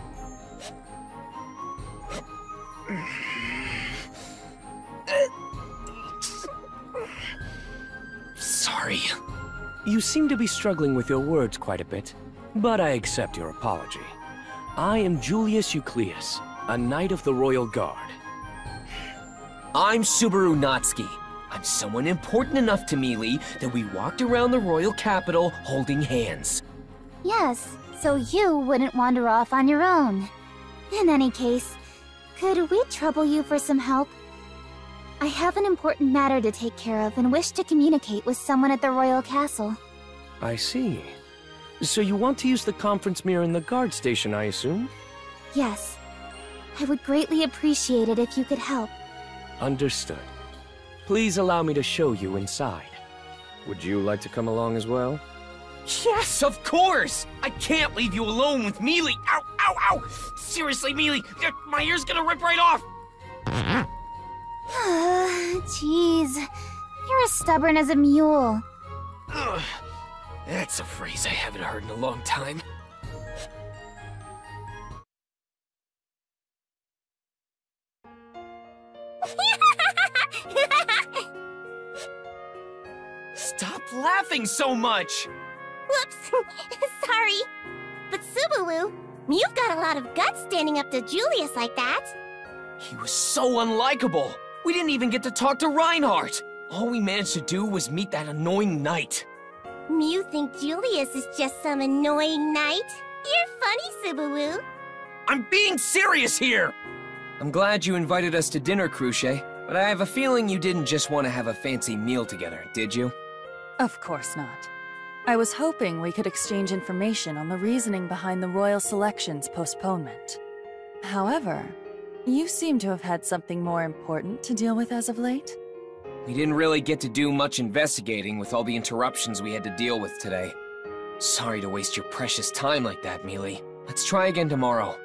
Sorry. You seem to be struggling with your words quite a bit, but I accept your apology. I am Julius Eucleus, a Knight of the Royal Guard. I'm Subaru Natsuki. I'm someone important enough to Mealy that we walked around the royal capital holding hands. Yes, so you wouldn't wander off on your own. In any case, could we trouble you for some help? I have an important matter to take care of and wish to communicate with someone at the royal castle. I see. So you want to use the conference mirror in the guard station, I assume? Yes. I would greatly appreciate it if you could help. Understood. Please allow me to show you inside. Would you like to come along as well? Yes, of course! I can't leave you alone with Mealy! Ow, ow, ow! Seriously, Mealy, my ear's gonna rip right off! Jeez. You're as stubborn as a mule. Ugh. That's a phrase I haven't heard in a long time. Stop laughing so much! Whoops! Sorry. But Subaru, you've got a lot of guts standing up to Julius like that. He was so unlikable. We didn't even get to talk to Reinhardt. All we managed to do was meet that annoying knight. You think Julius is just some annoying knight? You're funny, Subaru. I'm being serious here! I'm glad you invited us to dinner, Cruce, but I have a feeling you didn't just want to have a fancy meal together, did you? Of course not. I was hoping we could exchange information on the reasoning behind the royal selection's postponement. However, you seem to have had something more important to deal with as of late. We didn't really get to do much investigating with all the interruptions we had to deal with today. Sorry to waste your precious time like that, Mealy. Let's try again tomorrow.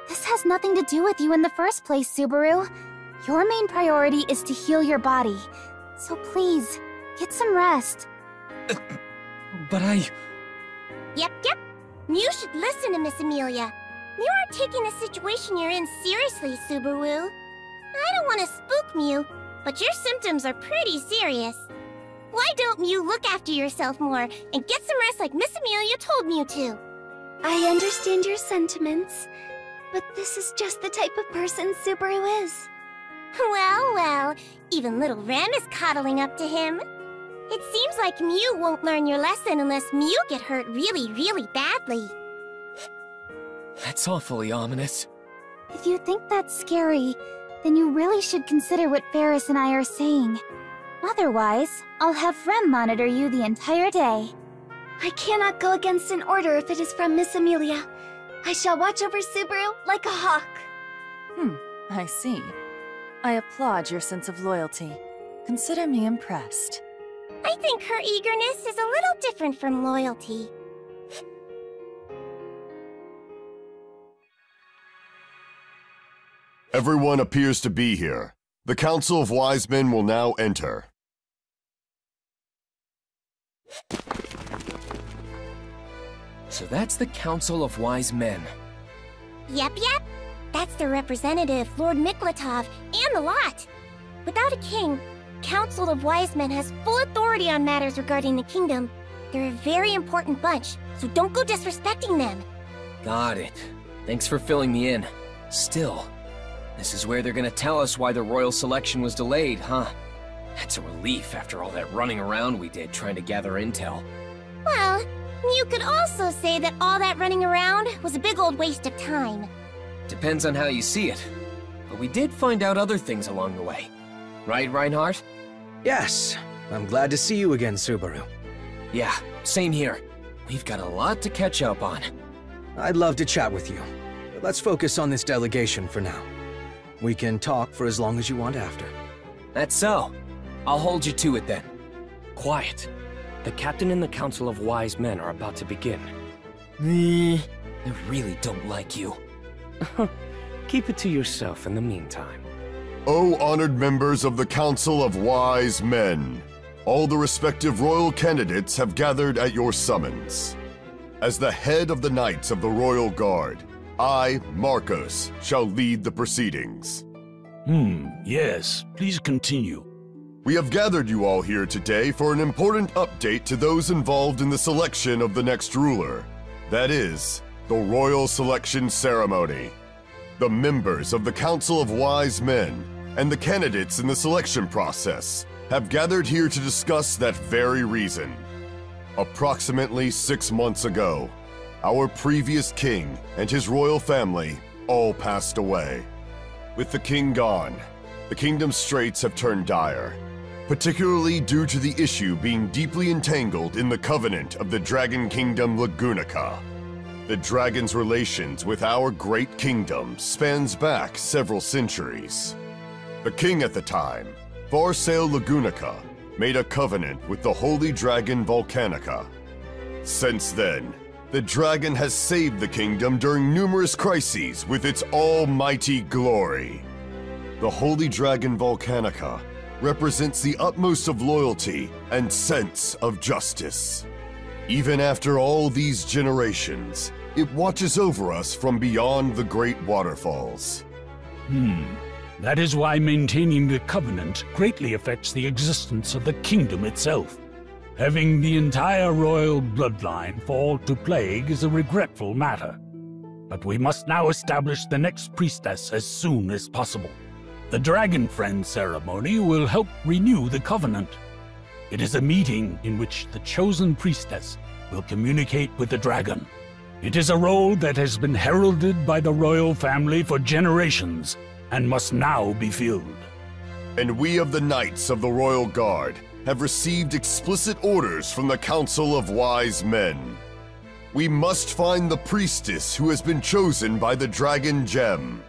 This has nothing to do with you in the first place, Subaru. Your main priority is to heal your body. So please, get some rest. But Yep. You should listen to Miss Amelia. You aren't taking the situation you're in seriously, Subaru. I don't want to spook Mew, but your symptoms are pretty serious. Why don't Mew look after yourself more and get some rest like Miss Amelia told Mew to? I understand your sentiments, but this is just the type of person Subaru is. Well, even little Rem is coddling up to him. It seems like Mew won't learn your lesson unless Mew get hurt really, really badly. That's awfully ominous. If you think that's scary, then you really should consider what Ferris and I are saying. Otherwise, I'll have Rem monitor you the entire day. I cannot go against an order if it is from Miss Amelia. I shall watch over Subaru like a hawk. I see. I applaud your sense of loyalty. Consider me impressed. I think her eagerness is a little different from loyalty. Everyone appears to be here. The Council of Wise Men will now enter. So that's the Council of Wise Men. Yep. That's their representative, Lord Miklatov, and the lot. Without a king, Council of Wise Men has full authority on matters regarding the kingdom. They're a very important bunch, so don't go disrespecting them. Got it. Thanks for filling me in. Still, this is where they're gonna tell us why the royal selection was delayed, huh? That's a relief after all that running around we did trying to gather intel. Well, you could also say that all that running around was a big old waste of time. Depends on how you see it. But we did find out other things along the way. Right, Reinhardt? Yes. I'm glad to see you again, Subaru. Yeah, same here. We've got a lot to catch up on. I'd love to chat with you, but let's focus on this delegation for now. We can talk for as long as you want after. That's so. I'll hold you to it then. Quiet. The captain and the Council of Wise Men are about to begin. I really don't like you. Keep it to yourself in the meantime. O honored members of the Council of Wise Men, all the respective royal candidates have gathered at your summons. As the head of the Knights of the Royal Guard, I, Marcos, shall lead the proceedings. Yes. Please continue. We have gathered you all here today for an important update to those involved in the selection of the next ruler. That is, the Royal Selection Ceremony. The members of the Council of Wise Men and the candidates in the selection process have gathered here to discuss that very reason. Approximately 6 months ago, our previous king and his royal family all passed away. With the king gone, the kingdom's straits have turned dire. particularly due to the issue being deeply entangled in the covenant of the Dragon Kingdom Lagunica. The dragon's relations with our great kingdom spans back several centuries. The king at the time, Varsail Lagunica, made a covenant with the holy dragon Volcanica. Since then, the dragon has saved the kingdom during numerous crises with its almighty glory. The holy dragon Volcanica represents the utmost of loyalty and sense of justice. Even after all these generations, it watches over us from beyond the great waterfalls. That is why maintaining the covenant greatly affects the existence of the kingdom itself. Having the entire royal bloodline fall to plague is a regretful matter. But we must now establish the next priestess as soon as possible. The Dragon Friend ceremony will help renew the covenant. It is a meeting in which the chosen priestess will communicate with the dragon. It is a role that has been heralded by the royal family for generations and must now be filled. And we of the Knights of the Royal Guard have received explicit orders from the Council of Wise Men. We must find the priestess who has been chosen by the Dragon Gem.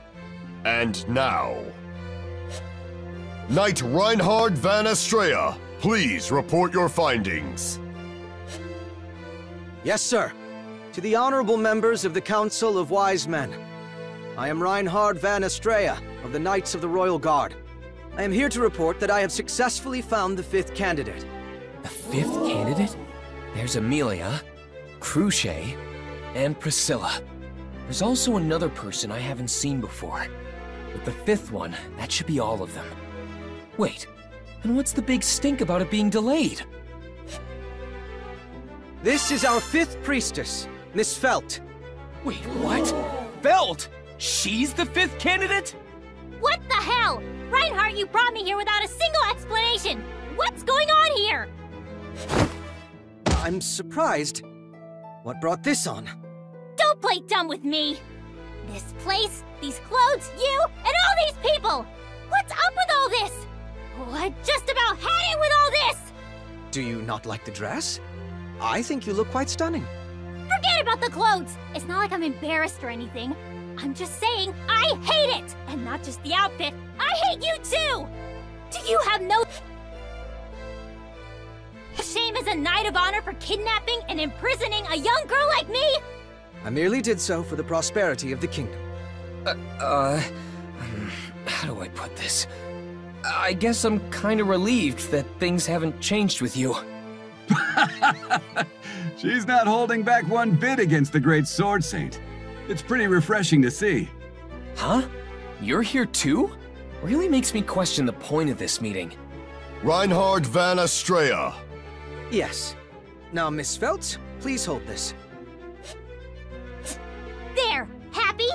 And now, Knight Reinhard van Estrella, please report your findings. Yes, sir. To the honorable members of the Council of Wise Men, I am Reinhard van Estrella of the Knights of the Royal Guard. I am here to report that I have successfully found the 5th candidate. The 5th candidate? There's Amelia, Cruce, and Priscilla. There's also another person I haven't seen before. With the 5th one, that should be all of them. Wait, and what's the big stink about it being delayed? This is our 5th priestess, Miss Felt. Wait, what? Felt? She's the 5th candidate? What the hell? Reinhardt, you brought me here without a single explanation! What's going on here? I'm surprised. What brought this on? Don't play dumb with me! This place, these clothes, you, and all these people! What's up with all this? Oh, I just about had it with all this! Do you not like the dress? I think you look quite stunning. Forget about the clothes! It's not like I'm embarrassed or anything. I'm just saying, I hate it! And not just the outfit, I hate you too! Do you have no shame as a Knight of Honor for kidnapping and imprisoning a young girl like me? I merely did so for the prosperity of the kingdom. How do I put this? I guess I'm kinda relieved that things haven't changed with you. She's not holding back one bit against the great Sword Saint. It's pretty refreshing to see. Huh? You're here too? Really makes me question the point of this meeting. Reinhard van Estrella. Yes. Now, Miss Felt, please hold this. There! Happy?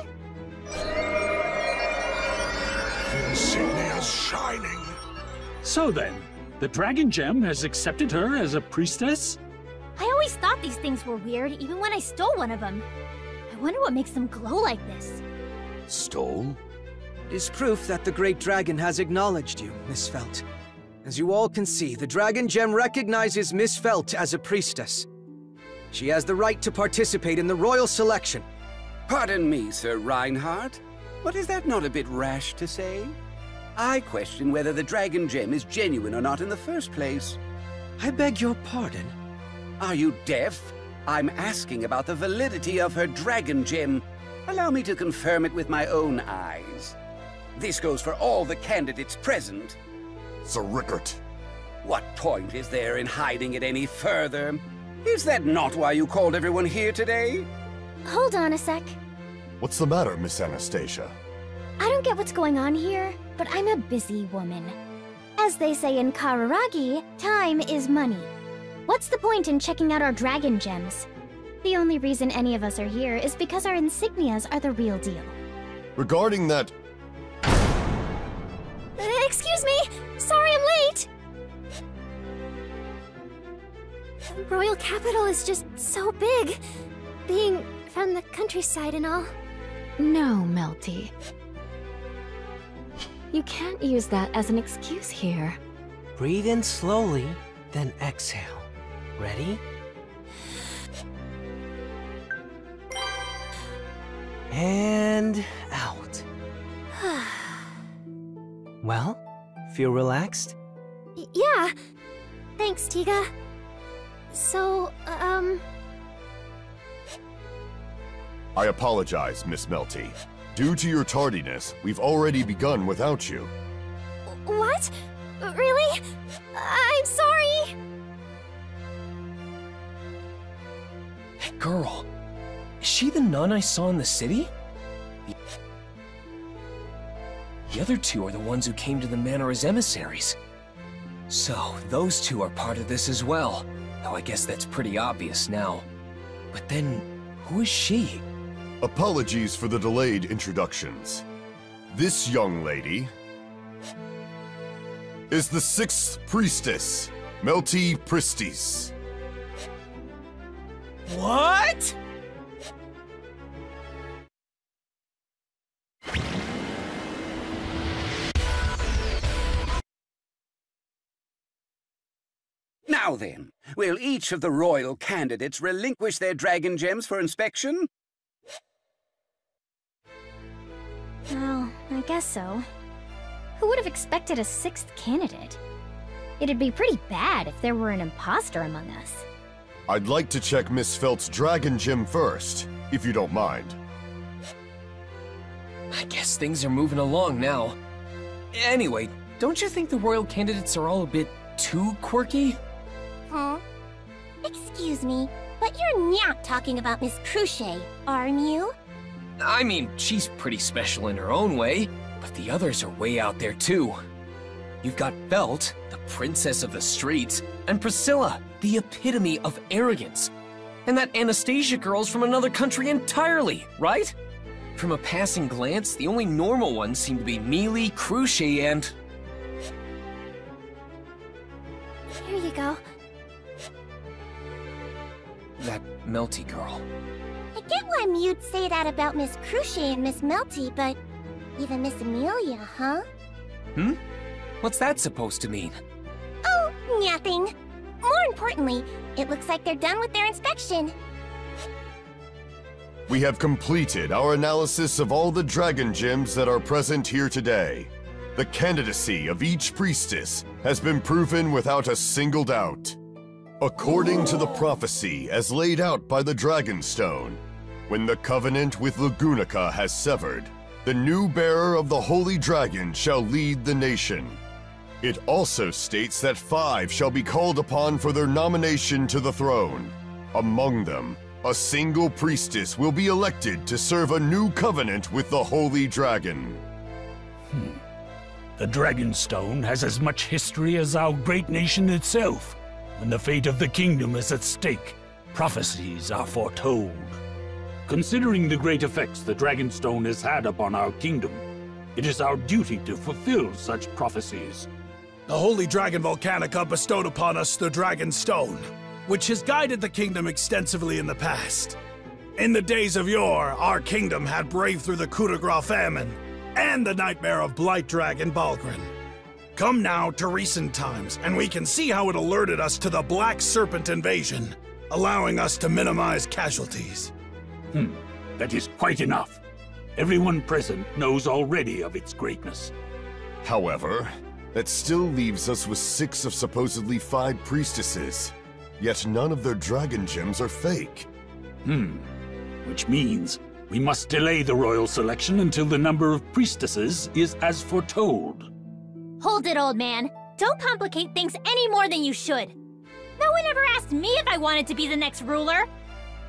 Insignia's shining. So then, the Dragon Gem has accepted her as a priestess? I always thought these things were weird, even when I stole one of them. I wonder what makes them glow like this. Stole? It is proof that the great dragon has acknowledged you, Miss Felt. As you all can see, the Dragon Gem recognizes Miss Felt as a priestess. She has the right to participate in the royal selection. Pardon me, Sir Reinhardt, but is that not a bit rash to say? I question whether the Dragon Gem is genuine or not in the first place. I beg your pardon? Are you deaf? I'm asking about the validity of her Dragon Gem. Allow me to confirm it with my own eyes. This goes for all the candidates present. Sir Rickert. What point is there in hiding it any further? Is that not why you called everyone here today? Hold on a sec. What's the matter, Miss Anastasia? I don't get what's going on here, but I'm a busy woman. As they say in Kararagi, time is money. What's the point in checking out our dragon gems? The only reason any of us are here is because our insignias are the real deal. Regarding that... Excuse me! Sorry I'm late! Royal capital is just so big. Being from the countryside and all. No, Melty. You can't use that as an excuse here. Breathe in slowly, then exhale. Ready? And out. Well, feel relaxed? Yeah. Thanks, Tiga. So, I apologize, Miss Melty. Due to your tardiness, we've already begun without you. What? Really? I'm sorry! Hey, girl. Is she the nun I saw in the city? The other two are the ones who came to the manor as emissaries. So, those two are part of this as well. Though I guess that's pretty obvious now. But then, who is she? Apologies for the delayed introductions. This young lady is the 6th priestess, Melty Pristis. What? Now then, will each of the royal candidates relinquish their dragon gems for inspection? Well, I guess so. Who would have expected a 6th candidate? It'd be pretty bad if there were an imposter among us. I'd like to check Miss Felt's dragon gem first, if you don't mind. I guess things are moving along now. Anyway, don't you think the royal candidates are all a bit too quirky? Huh? Excuse me, but you're not talking about Miss Cruchet, aren't you? I mean, she's pretty special in her own way, but the others are way out there too. You've got Felt, the princess of the streets, and Priscilla, the epitome of arrogance. And that Anastasia girl's from another country entirely, right? From a passing glance, the only normal ones seem to be Mealy, Cruchet, and... Here you go. that Melty girl. I get why you'd say that about Miss Cruchet and Miss Melty, but even Miss Amelia, huh? Hmm? What's that supposed to mean? Oh, nothing. More importantly, it looks like they're done with their inspection. We have completed our analysis of all the dragon gems that are present here today. The candidacy of each priestess has been proven without a single doubt. According to the prophecy as laid out by the Dragonstone, when the covenant with Lagunica has severed, the new bearer of the Holy Dragon shall lead the nation. It also states that 5 shall be called upon for their nomination to the throne. Among them, a single priestess will be elected to serve a new covenant with the Holy Dragon. The Dragonstone has as much history as our great nation itself. When the fate of the kingdom is at stake, prophecies are foretold. Considering the great effects the Dragonstone has had upon our kingdom, it is our duty to fulfill such prophecies. The Holy Dragon Volcanica bestowed upon us the Dragonstone, which has guided the kingdom extensively in the past. In the days of yore, our kingdom had braved through the coup de grace famine and the nightmare of Blight Dragon Balgrin. Come now to recent times, and we can see how it alerted us to the Black Serpent invasion, allowing us to minimize casualties. That is quite enough. Everyone present knows already of its greatness. However, that still leaves us with 6 of supposedly 5 priestesses. Yet none of their dragon gems are fake. Which means we must delay the royal selection until the number of priestesses is as foretold. Hold it, old man. Don't complicate things any more than you should. No one ever asked me if I wanted to be the next ruler.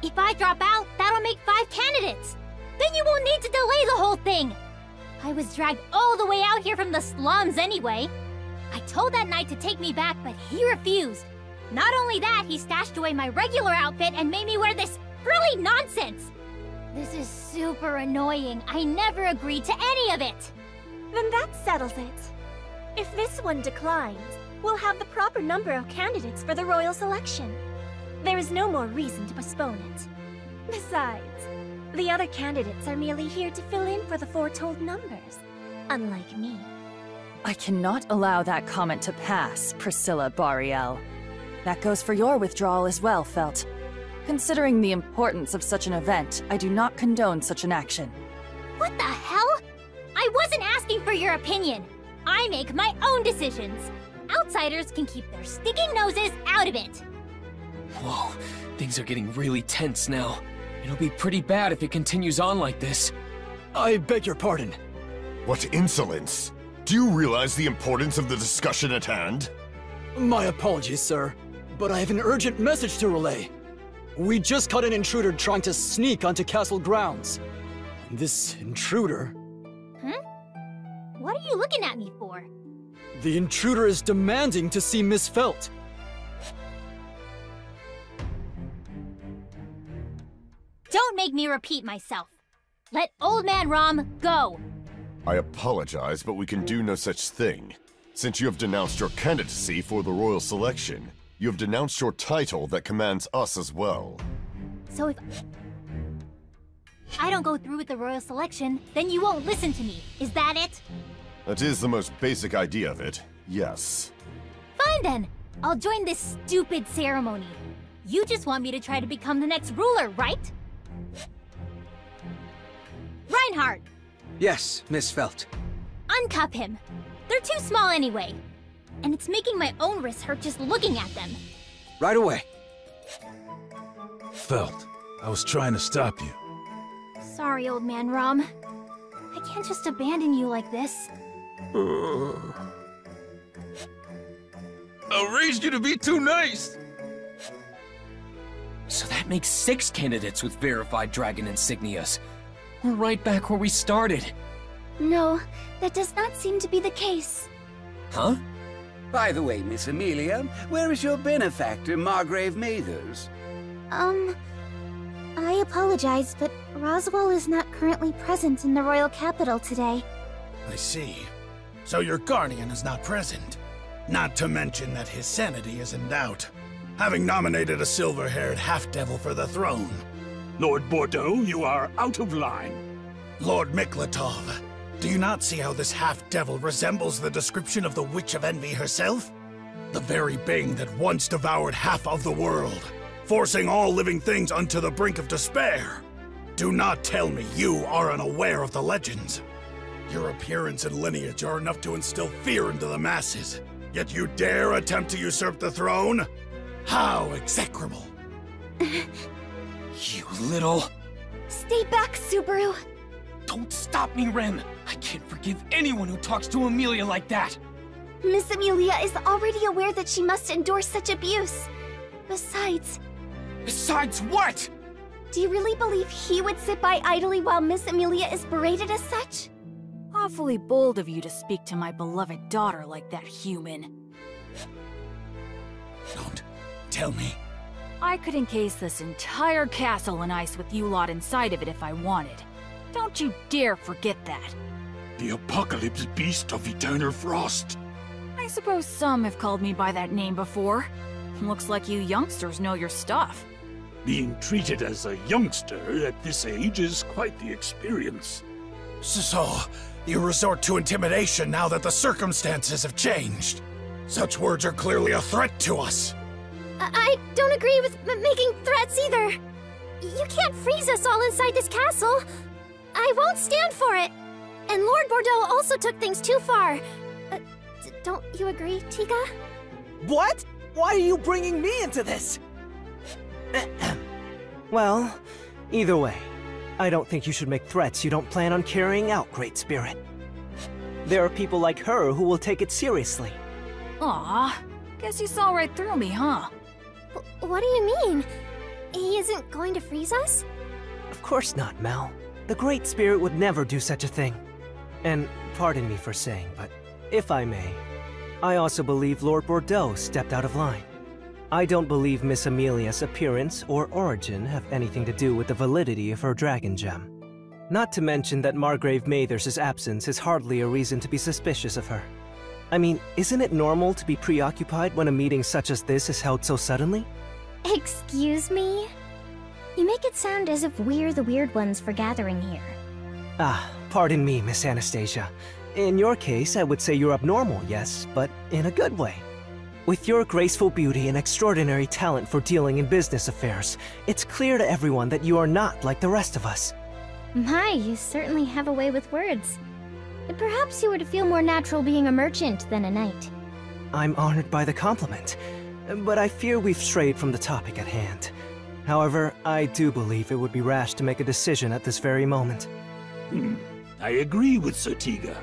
If I drop out, that'll make 5 candidates. Then you won't need to delay the whole thing. I was dragged all the way out here from the slums anyway. I told that knight to take me back, but he refused. Not only that, he stashed away my regular outfit and made me wear this frilly nonsense. This is super annoying. I never agreed to any of it. Then that settles it. If this one declines, we'll have the proper number of candidates for the royal selection. There is no more reason to postpone it. Besides, the other candidates are merely here to fill in for the foretold numbers, unlike me. I cannot allow that comment to pass, Priscilla Bariel. That goes for your withdrawal as well, Felt. Considering the importance of such an event, I do not condone such an action. What the hell? I wasn't asking for your opinion. I make my own decisions. Outsiders can keep their sticking noses out of it. Whoa, things are getting really tense now. It'll be pretty bad if it continues on like this. I beg your pardon. What insolence! Do you realize the importance of the discussion at hand? My apologies, sir, but I have an urgent message to relay. We just caught an intruder trying to sneak onto castle grounds. This intruder... What are you looking at me for? The intruder is demanding to see Miss Felt. Don't make me repeat myself. Let Old Man Rom go. I apologize, but we can do no such thing. Since you have denounced your candidacy for the royal selection, you have denounced your title that commands us as well. So if I don't go through with the royal selection, then you won't listen to me. Is that it? That is the most basic idea of it, yes. Fine then. I'll join this stupid ceremony. You just want me to try to become the next ruler, right? Reinhardt! Yes, Miss Felt. Uncuff him. They're too small anyway. And it's making my own wrists hurt just looking at them. Right away. Felt, I was trying to stop you. Sorry, Old Man Rom. I can't just abandon you like this. I raised you to be too nice! So that makes 6 candidates with verified dragon insignias. We're right back where we started. No, that does not seem to be the case. Huh? By the way, Miss Amelia, where is your benefactor, Margrave Mathers? I apologize, but Roswell is not currently present in the royal capital today. I see. So your guardian is not present. Not to mention that his sanity is in doubt, having nominated a silver-haired half-devil for the throne. Lord Bordeaux, you are out of line. Lord Miklatov, do you not see how this half-devil resembles the description of the Witch of Envy herself? The very being that once devoured half of the world, forcing all living things unto the brink of despair. Do not tell me you are unaware of the legends. Your appearance and lineage are enough to instill fear into the masses, yet you dare attempt to usurp the throne? How execrable! You little... Stay back, Subaru! Don't stop me, Rem! I can't forgive anyone who talks to Amelia like that! Miss Amelia is already aware that she must endure such abuse. Besides... Besides what? Do you really believe he would sit by idly while Miss Amelia is berated as such? Awfully bold of you to speak to my beloved daughter like that, human. Don't tell me. I could encase this entire castle in ice with you lot inside of it if I wanted. Don't you dare forget that. The apocalypse beast of eternal frost. I suppose some have called me by that name before. Looks like you youngsters know your stuff. Being treated as a youngster at this age is quite the experience. So, you resort to intimidation now that the circumstances have changed. Such words are clearly a threat to us. I don't agree with making threats either. You can't freeze us all inside this castle. I won't stand for it. And Lord Bordeaux also took things too far. Don't you agree, Tika? What? Why are you bringing me into this? Well, either way, I don't think you should make threats you don't plan on carrying out, Great Spirit. There are people like her who will take it seriously. Aw, guess you saw right through me, huh? What do you mean? He isn't going to freeze us? Of course not, Mel. The Great Spirit would never do such a thing. And pardon me for saying, but if I may, I also believe Lord Bordeaux stepped out of line. I don't believe Miss Amelia's appearance or origin have anything to do with the validity of her dragon gem. Not to mention that Margrave Mathers' absence is hardly a reason to be suspicious of her. I mean, isn't it normal to be preoccupied when a meeting such as this is held so suddenly? Excuse me? You make it sound as if we're the weird ones for gathering here. Ah, pardon me, Miss Anastasia. In your case, I would say you're abnormal, yes, but in a good way. With your graceful beauty and extraordinary talent for dealing in business affairs, it's clear to everyone that you are not like the rest of us. My, you certainly have a way with words. Perhaps you would feel more natural being a merchant than a knight. I'm honored by the compliment, but I fear we've strayed from the topic at hand. However, I do believe it would be rash to make a decision at this very moment. I agree with Sir Tiga,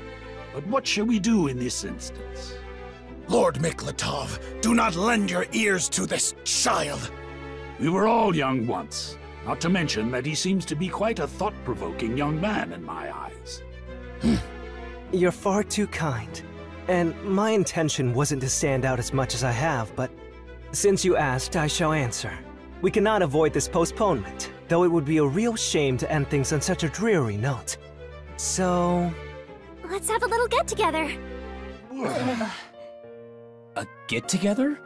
but what shall we do in this instance? Lord Miklatov, do not lend your ears to this child. We were all young once, not to mention that he seems to be quite a thought-provoking young man in my eyes. You're far too kind. And my intention wasn't to stand out as much as I have, but since you asked, I shall answer. We cannot avoid this postponement, though it would be a real shame to end things on such a dreary note. So... let's have a little get-together. A get-together?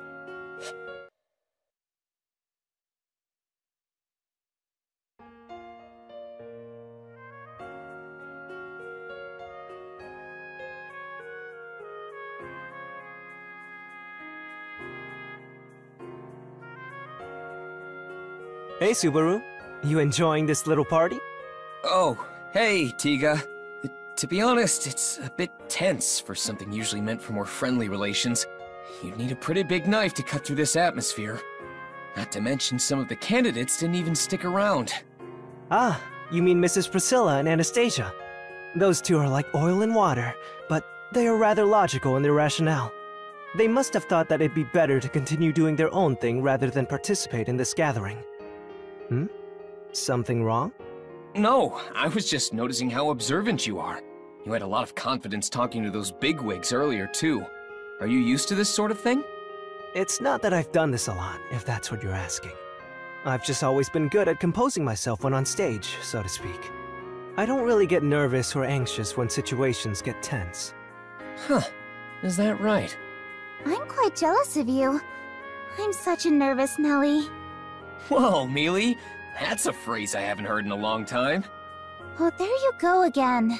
Hey, Subaru. You enjoying this little party? Oh, hey, Tiga. To be honest, it's a bit tense for something usually meant for more friendly relations. You'd need a pretty big knife to cut through this atmosphere. Not to mention some of the candidates didn't even stick around. Ah, you mean Mrs. Priscilla and Anastasia. Those two are like oil and water, but they are rather logical in their rationale. They must have thought that it'd be better to continue doing their own thing rather than participate in this gathering. Something wrong? No, I was just noticing how observant you are. You had a lot of confidence talking to those bigwigs earlier, too. Are you used to this sort of thing? It's not that I've done this a lot, if that's what you're asking. I've just always been good at composing myself when on stage, so to speak. I don't really get nervous or anxious when situations get tense. Huh, is that right? I'm quite jealous of you. I'm such a nervous Nelly. Whoa, Mealy! That's a phrase I haven't heard in a long time. Oh, there you go again.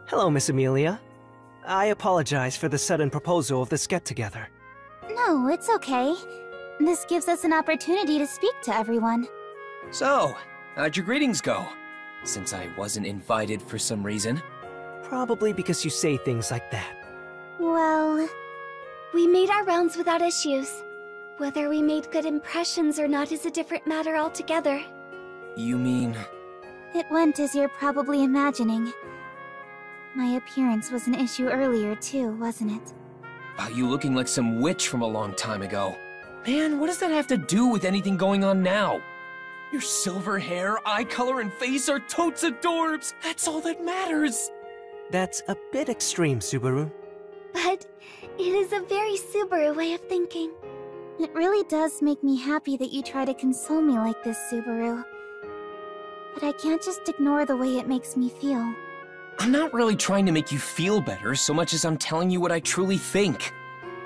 Hello, Miss Amelia. I apologize for the sudden proposal of this get-together. No, it's okay. This gives us an opportunity to speak to everyone. So, how'd your greetings go? Since I wasn't invited for some reason. Probably because you say things like that. Well, we made our rounds without issues. Whether we made good impressions or not is a different matter altogether. You mean... It went as you're probably imagining. My appearance was an issue earlier too, wasn't it? About you looking like some witch from a long time ago. Man, what does that have to do with anything going on now? Your silver hair, eye color, and face are totes adorbs! That's all that matters! That's a bit extreme, Subaru. But it is a very Subaru way of thinking. It really does make me happy that you try to console me like this, Subaru. But I can't just ignore the way it makes me feel. I'm not really trying to make you feel better so much as I'm telling you what I truly think.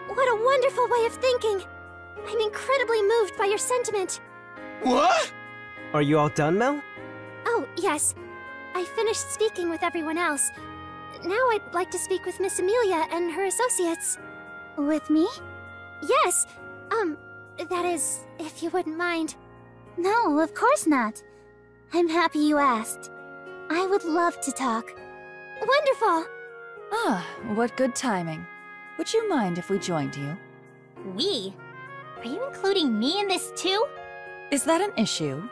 What a wonderful way of thinking! I'm incredibly moved by your sentiment. What? Are you all done, Mel? Oh, yes. I finished speaking with everyone else. Now I'd like to speak with Miss Amelia and her associates. With me? Yes. That is, if you wouldn't mind. No, of course not. I'm happy you asked. I would love to talk. Wonderful! Ah, what good timing. Would you mind if we joined you? We? Are you including me in this too? Is that an issue?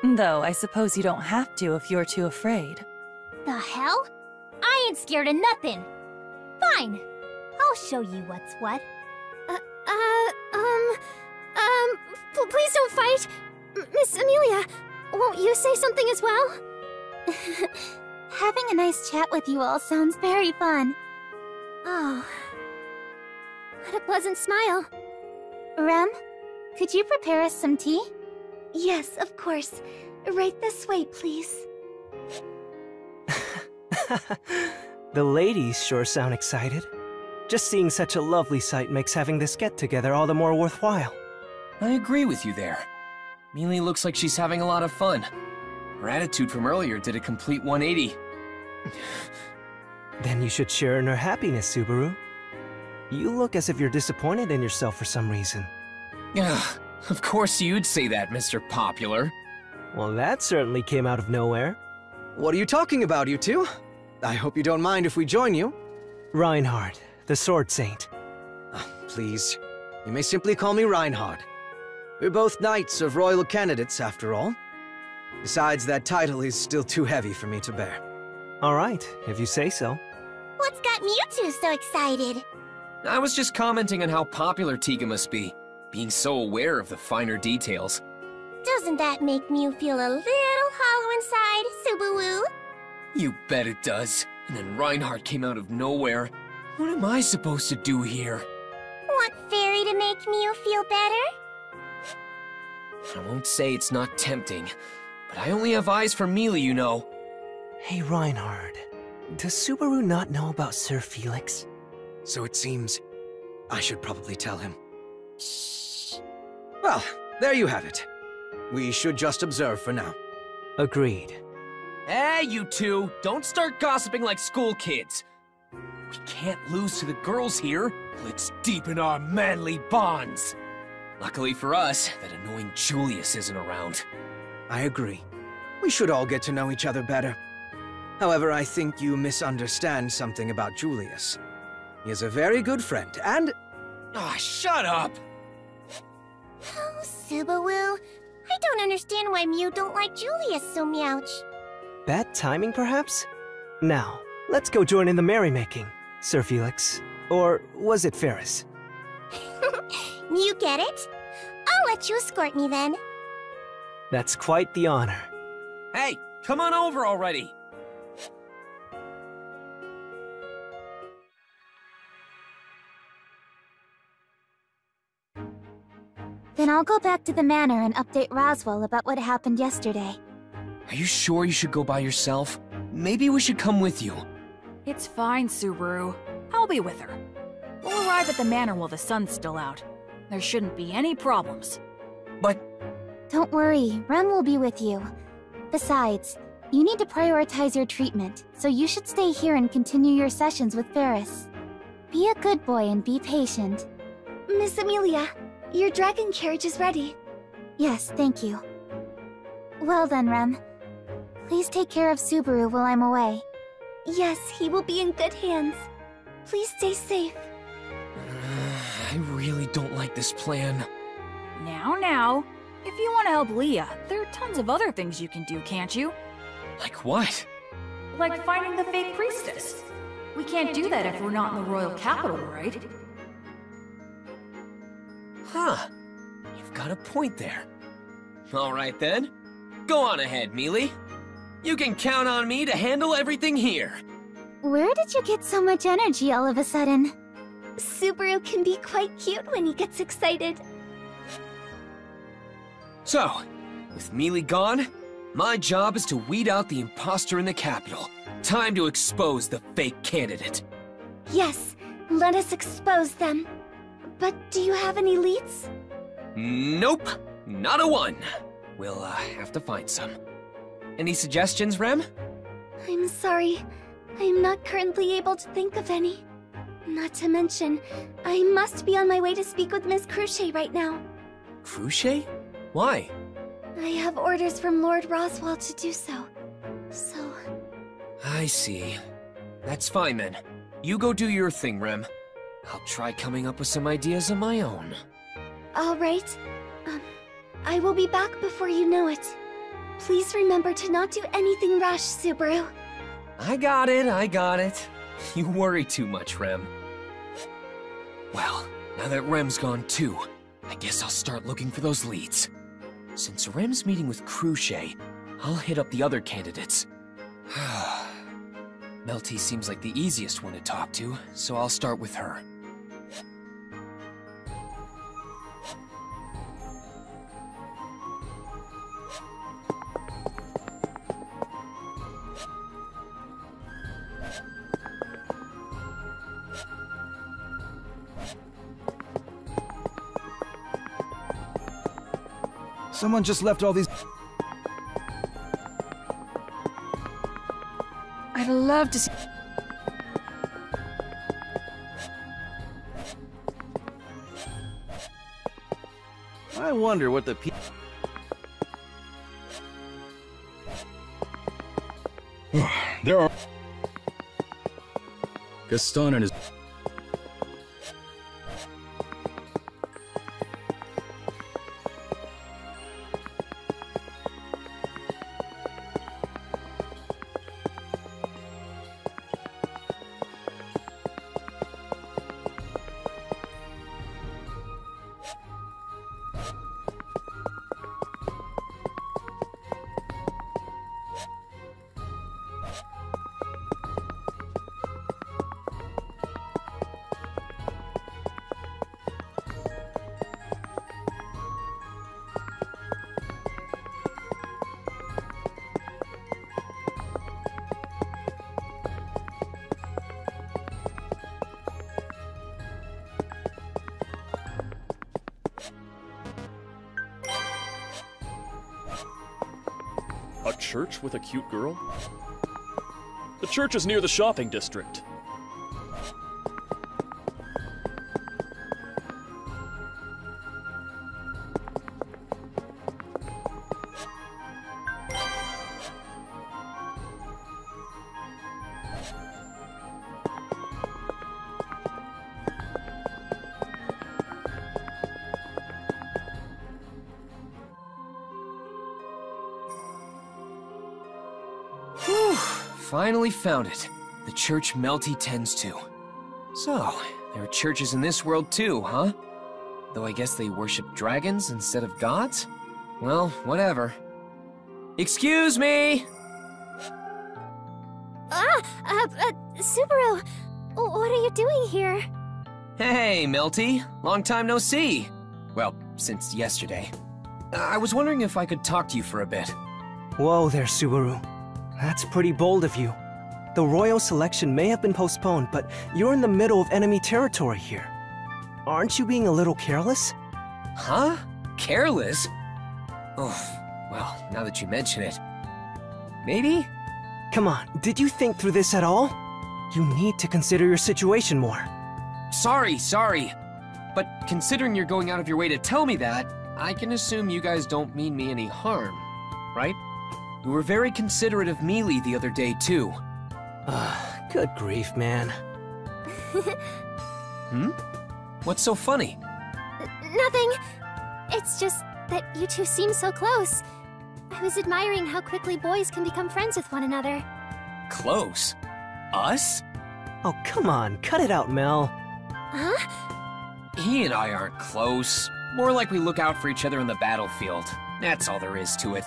Though I suppose you don't have to if you're too afraid. The hell? I ain't scared of nothing. Fine. I'll show you what's what. Please don't fight! Miss Amelia, won't you say something as well? Having a nice chat with you all sounds very fun. Oh. What a pleasant smile. Rem, could you prepare us some tea? Yes, of course. Right this way, please. The ladies sure sound excited. Just seeing such a lovely sight makes having this get-together all the more worthwhile. I agree with you there. Mealy looks like she's having a lot of fun. Her attitude from earlier did a complete 180. Then you should share in her happiness, Subaru. You look as if you're disappointed in yourself for some reason. Ugh, of course you'd say that, Mr. Popular. Well, that certainly came out of nowhere. What are you talking about, you two? I hope you don't mind if we join you. Reinhard, the Sword Saint. Please, you may simply call me Reinhard. We're both knights of royal candidates, after all. Besides, that title is still too heavy for me to bear. All right, if you say so. What's got Mewtwo so excited? I was just commenting on how popular Tiga must be, being so aware of the finer details. Doesn't that make Mew feel a little hollow inside, Subaru? You bet it does. And then Reinhardt came out of nowhere. What am I supposed to do here? Want Fairy to make Mew feel better? I won't say it's not tempting, but I only have eyes for Mealy, you know. Hey, Reinhard. Does Subaru not know about Sir Felix? So it seems I should probably tell him. Shh. Well, there you have it. We should just observe for now. Agreed. Hey, you two! Don't start gossiping like school kids! We can't lose to the girls here. Let's deepen our manly bonds! Luckily for us, that annoying Julius isn't around. I agree. We should all get to know each other better. However, I think you misunderstand something about Julius. He is a very good friend, and... Ah, shut up! Oh, Subaru. I don't understand why Mew don't like Julius so much. Bad timing, perhaps? Now, let's go join in the merrymaking, Sir Felix. Or was it Ferris? You get it? I'll let you escort me then. That's quite the honor. Hey, come on over already! Then I'll go back to the manor and update Roswell about what happened yesterday. Are you sure you should go by yourself? Maybe we should come with you. It's fine, Subaru. I'll be with her. We'll arrive at the manor while the sun's still out. There shouldn't be any problems. But... Don't worry, Rem will be with you. Besides, you need to prioritize your treatment, so you should stay here and continue your sessions with Ferris. Be a good boy and be patient. Miss Amelia, your dragon carriage is ready. Yes, thank you. Well then, Rem. Please take care of Subaru while I'm away. Yes, he will be in good hands. Please stay safe. I really don't like this plan. Now. If you want to help Leah, there are tons of other things you can do, can't you? Like what? Like finding the fake priestess. We can't do that if we're not in the royal capital, right? Huh. You've got a point there. Alright then. Go on ahead, Mealy. You can count on me to handle everything here. Where did you get so much energy all of a sudden? Subaru can be quite cute when he gets excited. So, with Mealy gone, my job is to weed out the imposter in the capital. Time to expose the fake candidate. Yes, let us expose them. But do you have any leads? Nope, not a one. We'll have to find some. Any suggestions, Rem? I'm sorry. I'm not currently able to think of any. Not to mention, I must be on my way to speak with Miss Cruchet right now. Cruchet? Why? I have orders from Lord Roswell to do so. So... I see. That's fine then. You go do your thing, Rem. I'll try coming up with some ideas of my own. All right. I will be back before you know it. Please remember to not do anything rash, Subaru. I got it. You worry too much, Rem. Well, now that Rem's gone too, I guess I'll start looking for those leads. Since Rem's meeting with Cruchet, I'll hit up the other candidates. Melty seems like the easiest one to talk to, so I'll start with her. Someone just left all these... I'd love to see... wonder what the people... There are... Gaston and his... A church with a cute girl? The church is near the shopping district. Whew, finally found it. The church Melty tends to. So, there are churches in this world too, huh? Though I guess they worship dragons instead of gods? Well, whatever. Excuse me! Subaru! What are you doing here? Hey, Melty. Long time no see. Well, since yesterday. I was wondering if I could talk to you for a bit. Whoa there, Subaru. That's pretty bold of you. The royal selection may have been postponed, but you're in the middle of enemy territory here. Aren't you being a little careless? Huh? Careless? Oh, well, now that you mention it. Maybe? Come on, did you think through this at all? You need to consider your situation more. Sorry. But considering you're going out of your way to tell me that, I can assume you guys don't mean me any harm, right? You were very considerate of Mealy the other day, too. Good grief, man. What's so funny? Nothing. It's just that you two seem so close. I was admiring how quickly boys can become friends with one another. Close? Us? Oh, come on, cut it out, Mel. Huh? He and I aren't close. More like we look out for each other in the battlefield. That's all there is to it.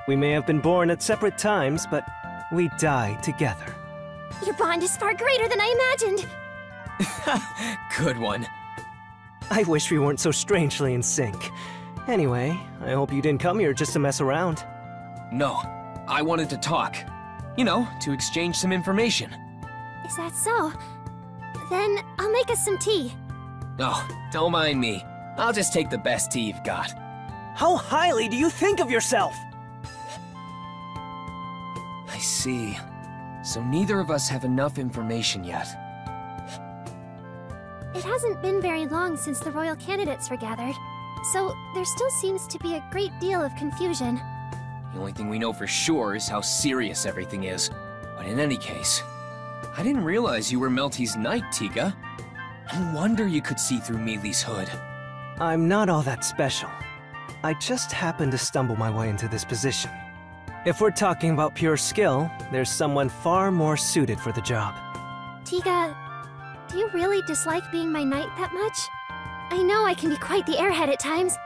We may have been born at separate times, but we die together. Your bond is far greater than I imagined. Good one. I wish we weren't so strangely in sync. Anyway, I hope you didn't come here just to mess around. No, I wanted to talk. You know, to exchange some information. Is that so? Then I'll make us some tea. Oh, don't mind me. I'll just take the best tea you've got. How highly do you think of yourself? I see. So neither of us have enough information yet. It hasn't been very long since the royal candidates were gathered, so there still seems to be a great deal of confusion. The only thing we know for sure is how serious everything is. But in any case, I didn't realize you were Melty's knight, Tiga. No wonder you could see through Mealy's hood. I'm not all that special. I just happened to stumble my way into this position. If we're talking about pure skill, there's someone far more suited for the job. Tiga, do you really dislike being my knight that much? I know I can be quite the airhead at times,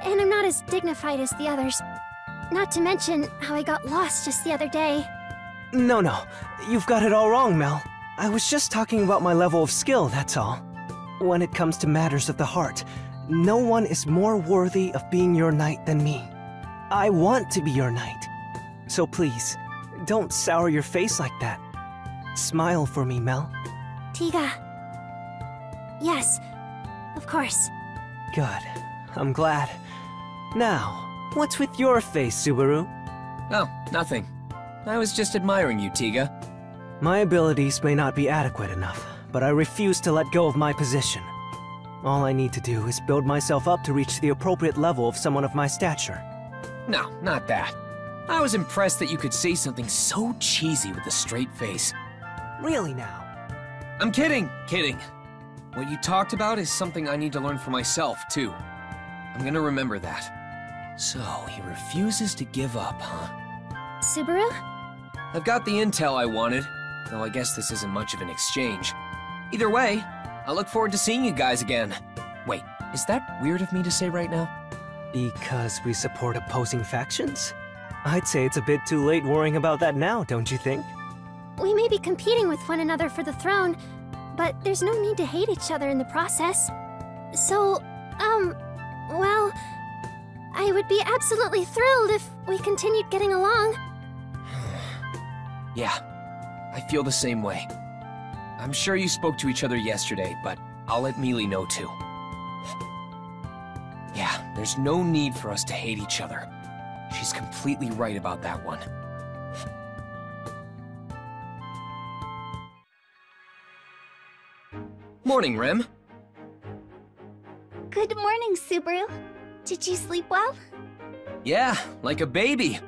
and I'm not as dignified as the others. Not to mention how I got lost just the other day. No, you've got it all wrong, Mel. I was just talking about my level of skill, that's all. When it comes to matters of the heart, no one is more worthy of being your knight than me. I want to be your knight. So please, don't sour your face like that. Smile for me, Mel. Tiga. Yes, of course. Good. I'm glad. Now, what's with your face, Subaru? Oh, nothing. I was just admiring you, Tiga. My abilities may not be adequate enough, but I refuse to let go of my position. All I need to do is build myself up to reach the appropriate level of someone of my stature. No, not that. I was impressed that you could say something so cheesy with a straight face. Really now? I'm kidding, kidding. What you talked about is something I need to learn for myself, too. I'm gonna remember that. So, he refuses to give up, huh? Subaru? I've got the intel I wanted, though I guess this isn't much of an exchange. Either way, I look forward to seeing you guys again. Wait, is that weird of me to say right now? Because we support opposing factions? I'd say it's a bit too late worrying about that now, don't you think? We may be competing with one another for the throne, but there's no need to hate each other in the process. So, well, I would be absolutely thrilled if we continued getting along. Yeah, I feel the same way. I'm sure you spoke to each other yesterday, but I'll let Mealy know too. Yeah, there's no need for us to hate each other. She's completely right about that one. Morning, Rem. Good morning, Subaru. Did you sleep well? Yeah, like a baby.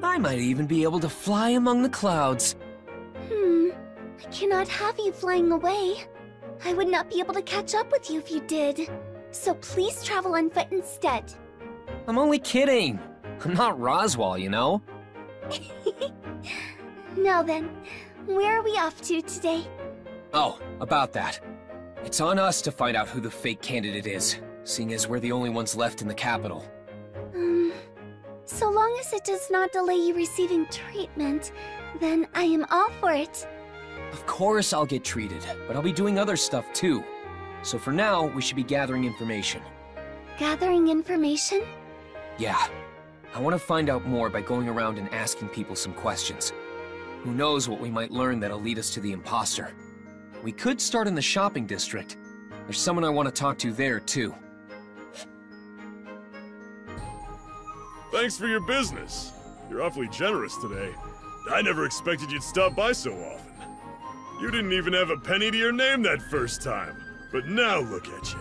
I might even be able to fly among the clouds. I cannot have you flying away. I would not be able to catch up with you if you did. So please travel on foot instead. I'm only kidding. I'm not Roswell, you know? Now then, where are we off to today? Oh, about that. It's on us to find out who the fake candidate is, seeing as we're the only ones left in the capital. So long as it does not delay you receiving treatment, then I am all for it. Of course I'll get treated, but I'll be doing other stuff too. So for now, we should be gathering information. Gathering information? Yeah. I want to find out more by going around and asking people some questions. Who knows what we might learn that'll lead us to the imposter. We could start in the shopping district. There's someone I want to talk to there, too. Thanks for your business. You're awfully generous today. I never expected you'd stop by so often. You didn't even have a penny to your name that first time. But now look at you.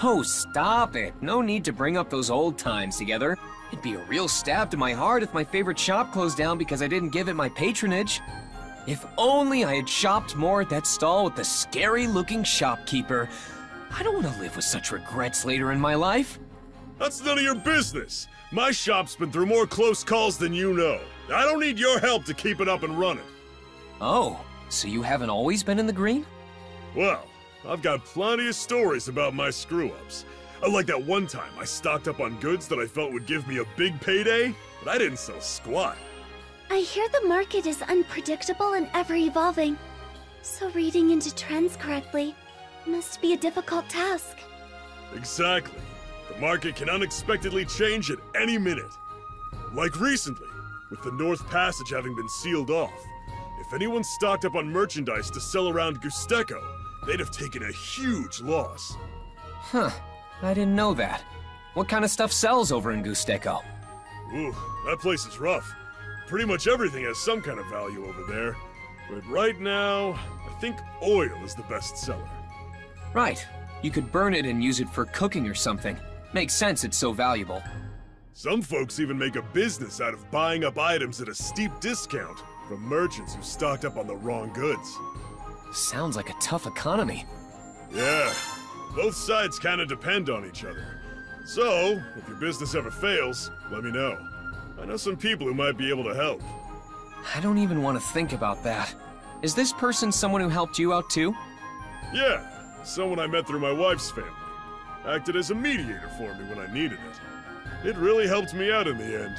Oh, stop it. No need to bring up those old times together. It'd be a real stab to my heart if my favorite shop closed down because I didn't give it my patronage. If only I had shopped more at that stall with the scary-looking shopkeeper. I don't want to live with such regrets later in my life. That's none of your business. My shop's been through more close calls than you know. I don't need your help to keep it up and running. Oh, so you haven't always been in the green? Well, I've got plenty of stories about my screw-ups. Like that one time I stocked up on goods that I felt would give me a big payday, but I didn't sell squat. I hear the market is unpredictable and ever-evolving. So reading into trends correctly must be a difficult task. Exactly. The market can unexpectedly change at any minute. Like recently, with the North Passage having been sealed off. If anyone stocked up on merchandise to sell around Gusteco, they'd have taken a huge loss. Huh. I didn't know that. What kind of stuff sells over in Gusteco? Ooh, that place is rough. Pretty much everything has some kind of value over there. But right now, I think oil is the best seller. Right. You could burn it and use it for cooking or something. Makes sense it's so valuable. Some folks even make a business out of buying up items at a steep discount from merchants who stocked up on the wrong goods. Sounds like a tough economy. Yeah. Both sides kind of depend on each other. So, if your business ever fails, let me know. I know some people who might be able to help. I don't even want to think about that. Is this person someone who helped you out too? Yeah, someone I met through my wife's family. Acted as a mediator for me when I needed it. It really helped me out in the end.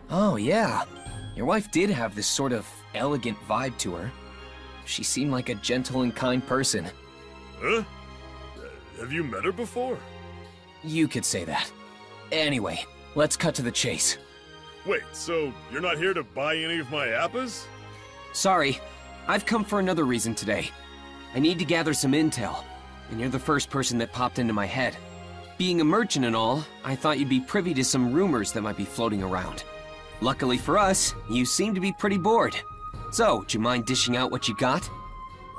Oh yeah, your wife did have this sort of elegant vibe to her. She seemed like a gentle and kind person. Huh? Have you met her before? You could say that. Anyway, let's cut to the chase. Wait, so you're not here to buy any of my appas? Sorry, I've come for another reason today. I need to gather some intel, and you're the first person that popped into my head. Being a merchant and all, I thought you'd be privy to some rumors that might be floating around. Luckily for us, you seem to be pretty bored. So, do you mind dishing out what you got?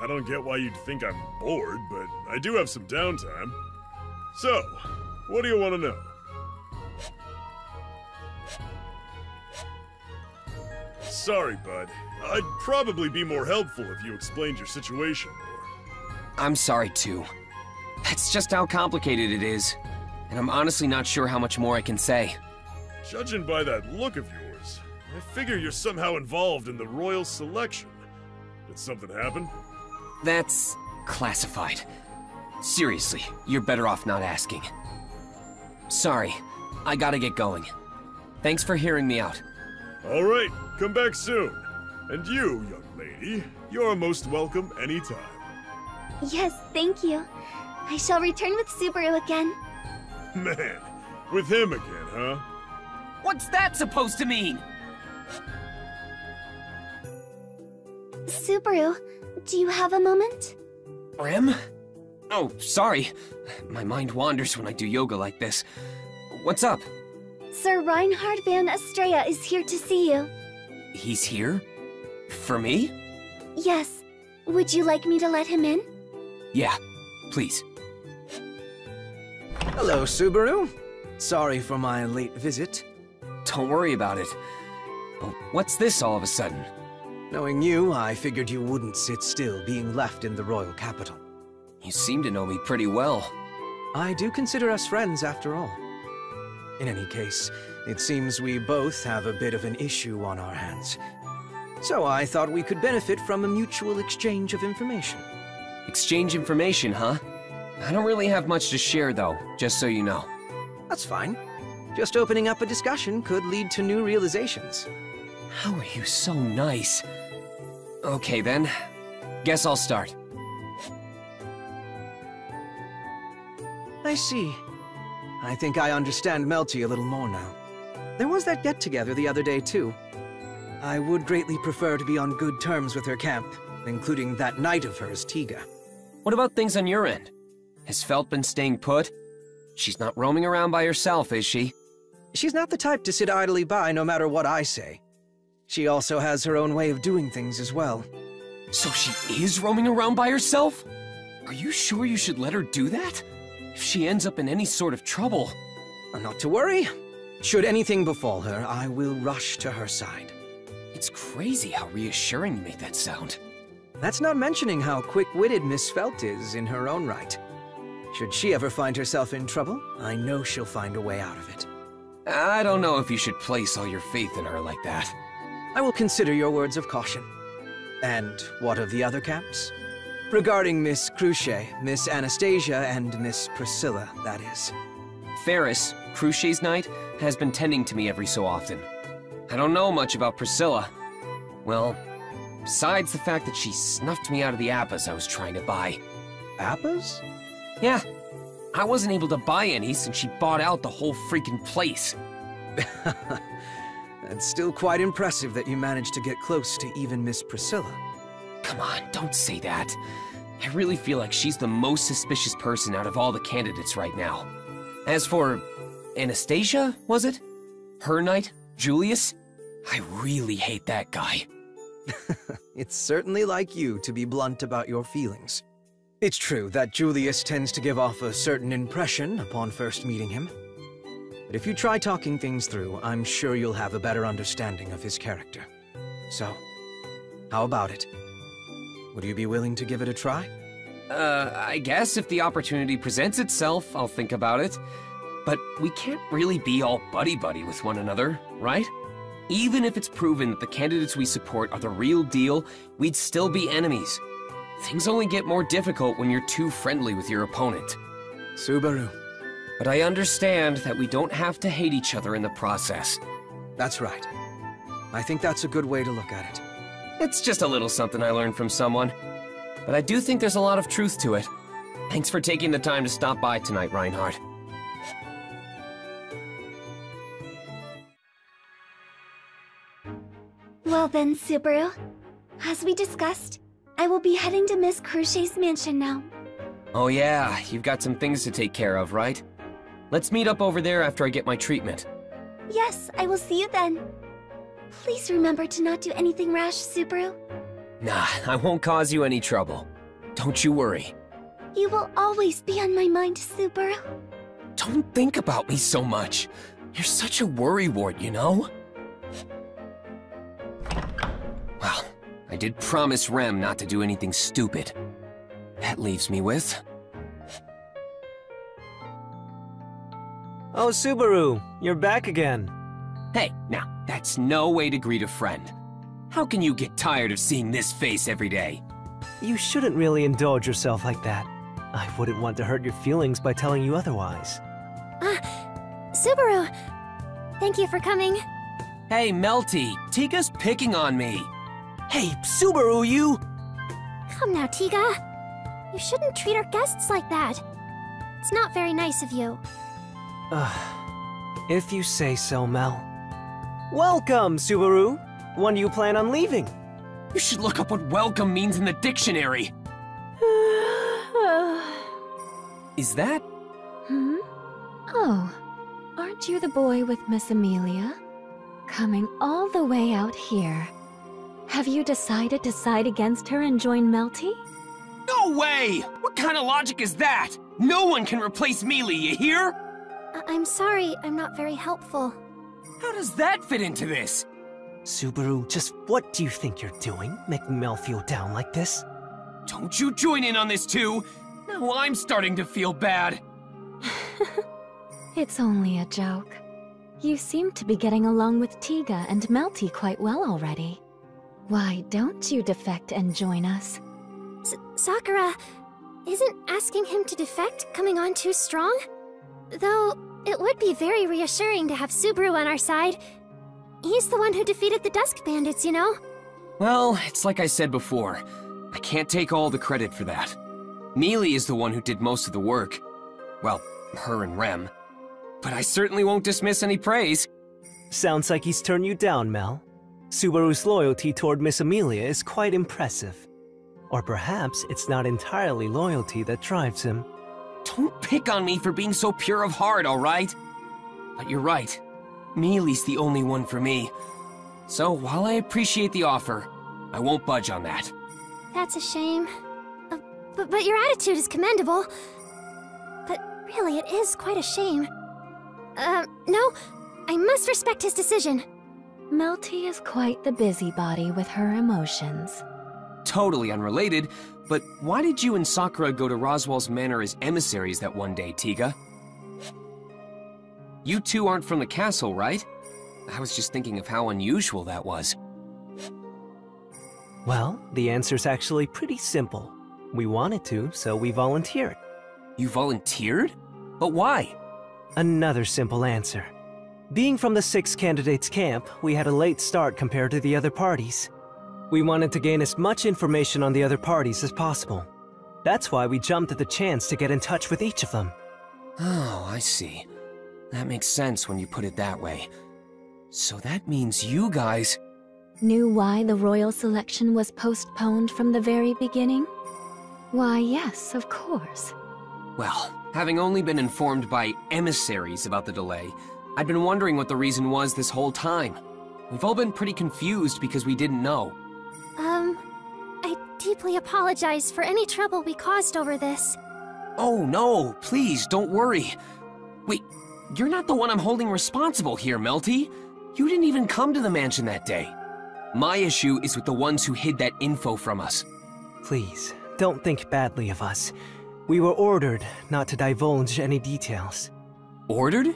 I don't get why you'd think I'm bored, but I do have some downtime. So, what do you want to know? Sorry, bud. I'd probably be more helpful if you explained your situation more. I'm sorry, too. That's just how complicated it is. And I'm honestly not sure how much more I can say. Judging by that look of yours, I figure you're somehow involved in the royal selection. Did something happen? That's classified. Seriously, you're better off not asking. Sorry, I gotta get going. Thanks for hearing me out. All right, come back soon. And you, young lady, you're most welcome anytime. Yes, thank you. I shall return with Subaru again. Man, with him again, huh? What's that supposed to mean? Subaru, do you have a moment? Rem? Oh, sorry. My mind wanders when I do yoga like this. What's up? Sir Reinhard van Estrella is here to see you. He's here? For me? Yes. Would you like me to let him in? Yeah, please. Hello, Subaru. Sorry for my late visit. Don't worry about it. But what's this all of a sudden? Knowing you, I figured you wouldn't sit still being left in the royal capital. You seem to know me pretty well. I do consider us friends, after all. In any case, it seems we both have a bit of an issue on our hands. So I thought we could benefit from a mutual exchange of information. Exchange information, huh? I don't really have much to share, though, just so you know. That's fine. Just opening up a discussion could lead to new realizations. How are you so nice? Okay, then. Guess I'll start. I see. I think I understand Melty a little more now. There was that get-together the other day, too. I would greatly prefer to be on good terms with her camp, including that knight of hers, Tiga. What about things on your end? Has Felt been staying put? She's not roaming around by herself, is she? She's not the type to sit idly by no matter what I say. She also has her own way of doing things as well. So she is roaming around by herself? Are you sure you should let her do that? If she ends up in any sort of trouble... Not to worry. Should anything befall her, I will rush to her side. It's crazy how reassuring you make that sound. That's not mentioning how quick-witted Miss Felt is in her own right. Should she ever find herself in trouble, I know she'll find a way out of it. I don't know if you should place all your faith in her like that. I will consider your words of caution. And what of the other camps? Regarding Miss Cruce, Miss Anastasia, and Miss Priscilla, that is. Ferris, Cruce's knight, has been tending to me every so often. I don't know much about Priscilla. Well, besides the fact that she snuffed me out of the appas I was trying to buy. Appas? Yeah. I wasn't able to buy any since she bought out the whole freaking place. It's still quite impressive that you managed to get close to even Miss Priscilla. Come on, don't say that. I really feel like she's the most suspicious person out of all the candidates right now. As for Anastasia, was it? Her knight, Julius? I really hate that guy. It's certainly like you to be blunt about your feelings. It's true that Julius tends to give off a certain impression upon first meeting him. But if you try talking things through, I'm sure you'll have a better understanding of his character. So, how about it? Would you be willing to give it a try? I guess if the opportunity presents itself, I'll think about it. But we can't really be all buddy-buddy with one another, right? Even if it's proven that the candidates we support are the real deal, we'd still be enemies. Things only get more difficult when you're too friendly with your opponent. Subaru. But I understand that we don't have to hate each other in the process. That's right. I think that's a good way to look at it. It's just a little something I learned from someone. But I do think there's a lot of truth to it. Thanks for taking the time to stop by tonight, Reinhard. Well then, Subaru. As we discussed, I will be heading to Miss Cruce's mansion now. Oh yeah, you've got some things to take care of, right? Let's meet up over there after I get my treatment. Yes, I will see you then. Please remember to not do anything rash, Subaru. Nah, I won't cause you any trouble. Don't you worry. You will always be on my mind, Subaru. Don't think about me so much. You're such a worrywart, you know? Well, I did promise Rem not to do anything stupid. That leaves me with... Oh, Subaru, you're back again. Hey, now, that's no way to greet a friend. How can you get tired of seeing this face every day? You shouldn't really indulge yourself like that. I wouldn't want to hurt your feelings by telling you otherwise. Subaru! Thank you for coming. Hey, Melty, Tiga's picking on me. Hey, Subaru, you... Come now, Tiga. You shouldn't treat our guests like that. It's not very nice of you. If you say so, Mel. Welcome, Subaru! When do you plan on leaving? You should look up what welcome means in the dictionary. Is that... Oh, aren't you the boy with Miss Amelia? Coming all the way out here. Have you decided to side against her and join Melty? No way! What kind of logic is that? No one can replace Mealy, you hear? I'm sorry, I'm not very helpful. How does that fit into this? Subaru, just what do you think you're doing, making Mel feel down like this? Don't you join in on this too? Now I'm starting to feel bad. It's only a joke. You seem to be getting along with Tiga and Melty quite well already. Why don't you defect and join us? Sakura, isn't asking him to defect coming on too strong? Though, it would be very reassuring to have Subaru on our side. He's the one who defeated the Dusk Bandits, you know? Well, it's like I said before. I can't take all the credit for that. Mealy is the one who did most of the work. Well, her and Rem. But I certainly won't dismiss any praise. Sounds like he's turned you down, Mel. Subaru's loyalty toward Miss Amelia is quite impressive. Or perhaps it's not entirely loyalty that drives him. Don't pick on me for being so pure of heart, alright? But you're right. Mealy's the only one for me. So while I appreciate the offer, I won't budge on that. That's a shame. But your attitude is commendable. But really, it is quite a shame. No, I must respect his decision. Melty is quite the busybody with her emotions. Totally unrelated, but why did you and Sakura go to Roswell's Manor as emissaries that one day, Tiga? You two aren't from the castle, right? I was just thinking of how unusual that was. Well, the answer's actually pretty simple. We wanted to, so we volunteered. You volunteered? But why? Another simple answer. Being from the 6 candidates camp, we had a late start compared to the other parties. We wanted to gain as much information on the other parties as possible. That's why we jumped at the chance to get in touch with each of them. Oh, I see. That makes sense when you put it that way. So that means you guys... Knew why the royal selection was postponed from the very beginning? Why, yes, of course. Well, having only been informed by emissaries about the delay, I'd been wondering what the reason was this whole time. We've all been pretty confused because we didn't know. I deeply apologize for any trouble we caused over this. Oh no, please, don't worry. Wait, you're not the one I'm holding responsible here, Melty. You didn't even come to the mansion that day. My issue is with the ones who hid that info from us. Please, don't think badly of us. We were ordered not to divulge any details. Ordered?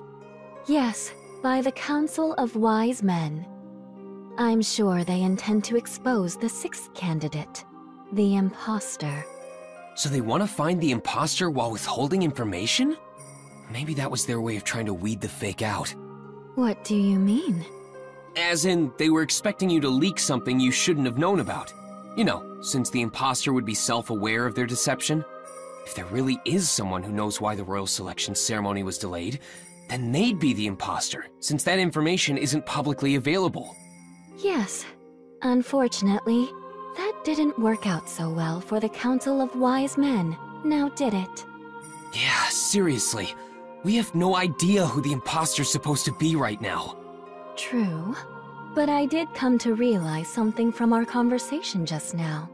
Yes, by the Council of Wise Men. I'm sure they intend to expose the 6th candidate, the imposter. So they want to find the imposter while withholding information? Maybe that was their way of trying to weed the fake out. What do you mean? As in, they were expecting you to leak something you shouldn't have known about. You know, since the imposter would be self-aware of their deception. If there really is someone who knows why the royal selection ceremony was delayed, then they'd be the imposter, since that information isn't publicly available. Yes. Unfortunately, that didn't work out so well for the Council of Wise Men, now did it? Yeah, seriously. We have no idea who the imposter's supposed to be right now. True. But I did come to realize something from our conversation just now.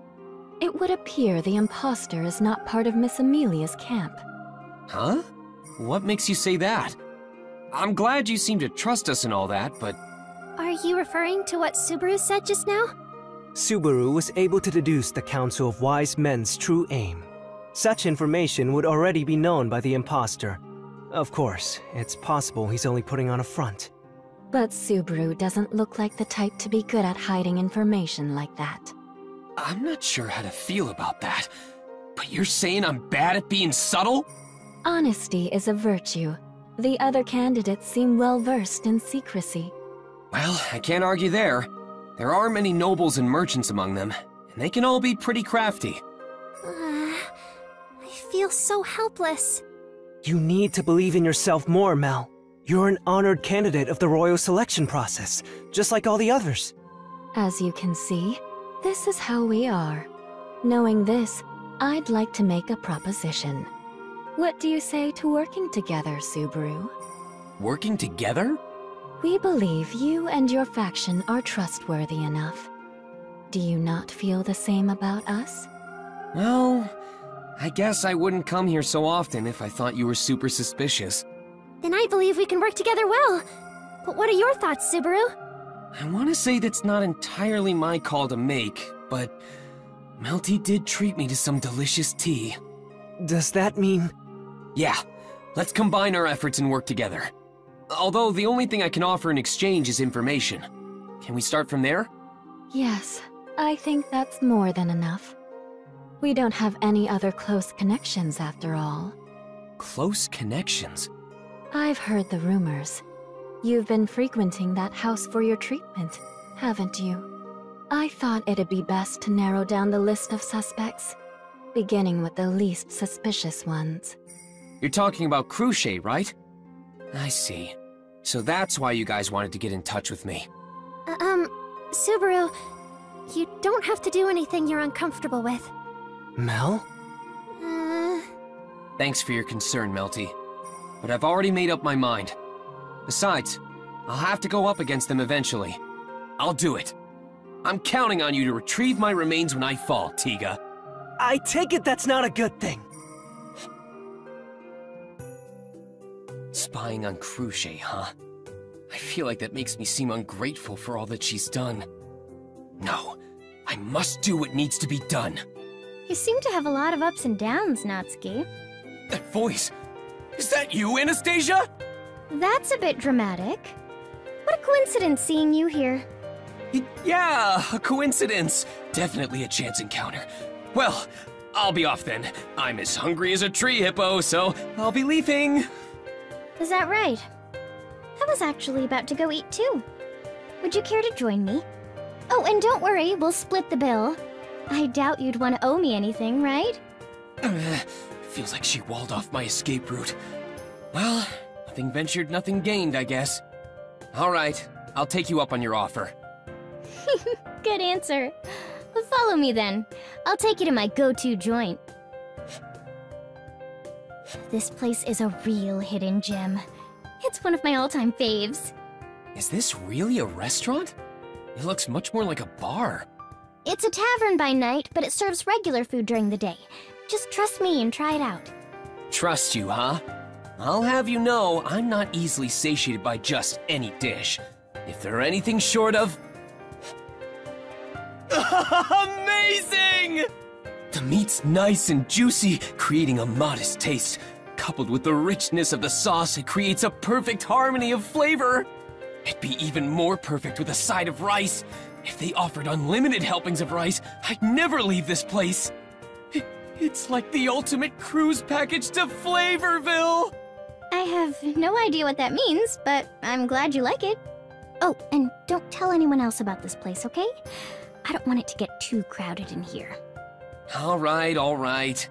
It would appear the imposter is not part of Miss Amelia's camp. Huh? What makes you say that? I'm glad you seem to trust us and all that, but... Are you referring to what Subaru said just now? Subaru was able to deduce the Council of Wise Men's true aim. Such information would already be known by the imposter. Of course, it's possible he's only putting on a front. But Subaru doesn't look like the type to be good at hiding information like that. I'm not sure how to feel about that. But you're saying I'm bad at being subtle? Honesty is a virtue. The other candidates seem well-versed in secrecy. Well, I can't argue there. There are many nobles and merchants among them, and they can all be pretty crafty. I feel so helpless. You need to believe in yourself more, Mel. You're an honored candidate of the royal selection process, just like all the others. As you can see, this is how we are. Knowing this, I'd like to make a proposition. What do you say to working together, Subaru? Working together? We believe you and your faction are trustworthy enough. Do you not feel the same about us? Well, I guess I wouldn't come here so often if I thought you were super suspicious. Then I believe we can work together well. But what are your thoughts, Subaru? I want to say that's not entirely my call to make, but Melty did treat me to some delicious tea. Does that mean... Yeah, let's combine our efforts and work together. Although the only thing I can offer in exchange is information. Can we start from there? Yes, I think that's more than enough. We don't have any other close connections after all. Close connections? I've heard the rumors. You've been frequenting that house for your treatment, haven't you? I thought it'd be best to narrow down the list of suspects, beginning with the least suspicious ones. You're talking about Cruchet, right? I see. So that's why you guys wanted to get in touch with me. Subaru, you don't have to do anything you're uncomfortable with. Mel? Thanks for your concern, Melty. But I've already made up my mind. Besides, I'll have to go up against them eventually. I'll do it. I'm counting on you to retrieve my remains when I fall, Tiga. I take it that's not a good thing. Spying on Cruchet, huh? I feel like that makes me seem ungrateful for all that she's done. No, I must do what needs to be done. You seem to have a lot of ups and downs, Natsuki. That voice! Is that you, Anastasia? That's a bit dramatic. What a coincidence seeing you here. Yeah, a coincidence. Definitely a chance encounter. Well, I'll be off then. I'm as hungry as a tree hippo, so I'll be leaving. Is that right? I was actually about to go eat too. Would you care to join me? Oh, and don't worry, we'll split the bill. I doubt you'd want to owe me anything, right? Feels like she walled off my escape route. Well, nothing ventured, nothing gained, I guess. All right, I'll take you up on your offer. Good answer. Follow me then. I'll take you to my go-to joint. This place is a real hidden gem. It's one of my all-time faves. Is this really a restaurant? It looks much more like a bar. It's a tavern by night, but it serves regular food during the day. Just trust me and try it out. Trust you, huh? I'll have you know, I'm not easily satiated by just any dish. If they're anything short of... Amazing! The meat's nice and juicy, creating a modest taste. Coupled with the richness of the sauce, it creates a perfect harmony of flavor. It'd be even more perfect with a side of rice. If they offered unlimited helpings of rice, I'd never leave this place. It's like the ultimate cruise package to Flavorville! I have no idea what that means, but I'm glad you like it. Oh, and don't tell anyone else about this place, okay? I don't want it to get too crowded in here. All right.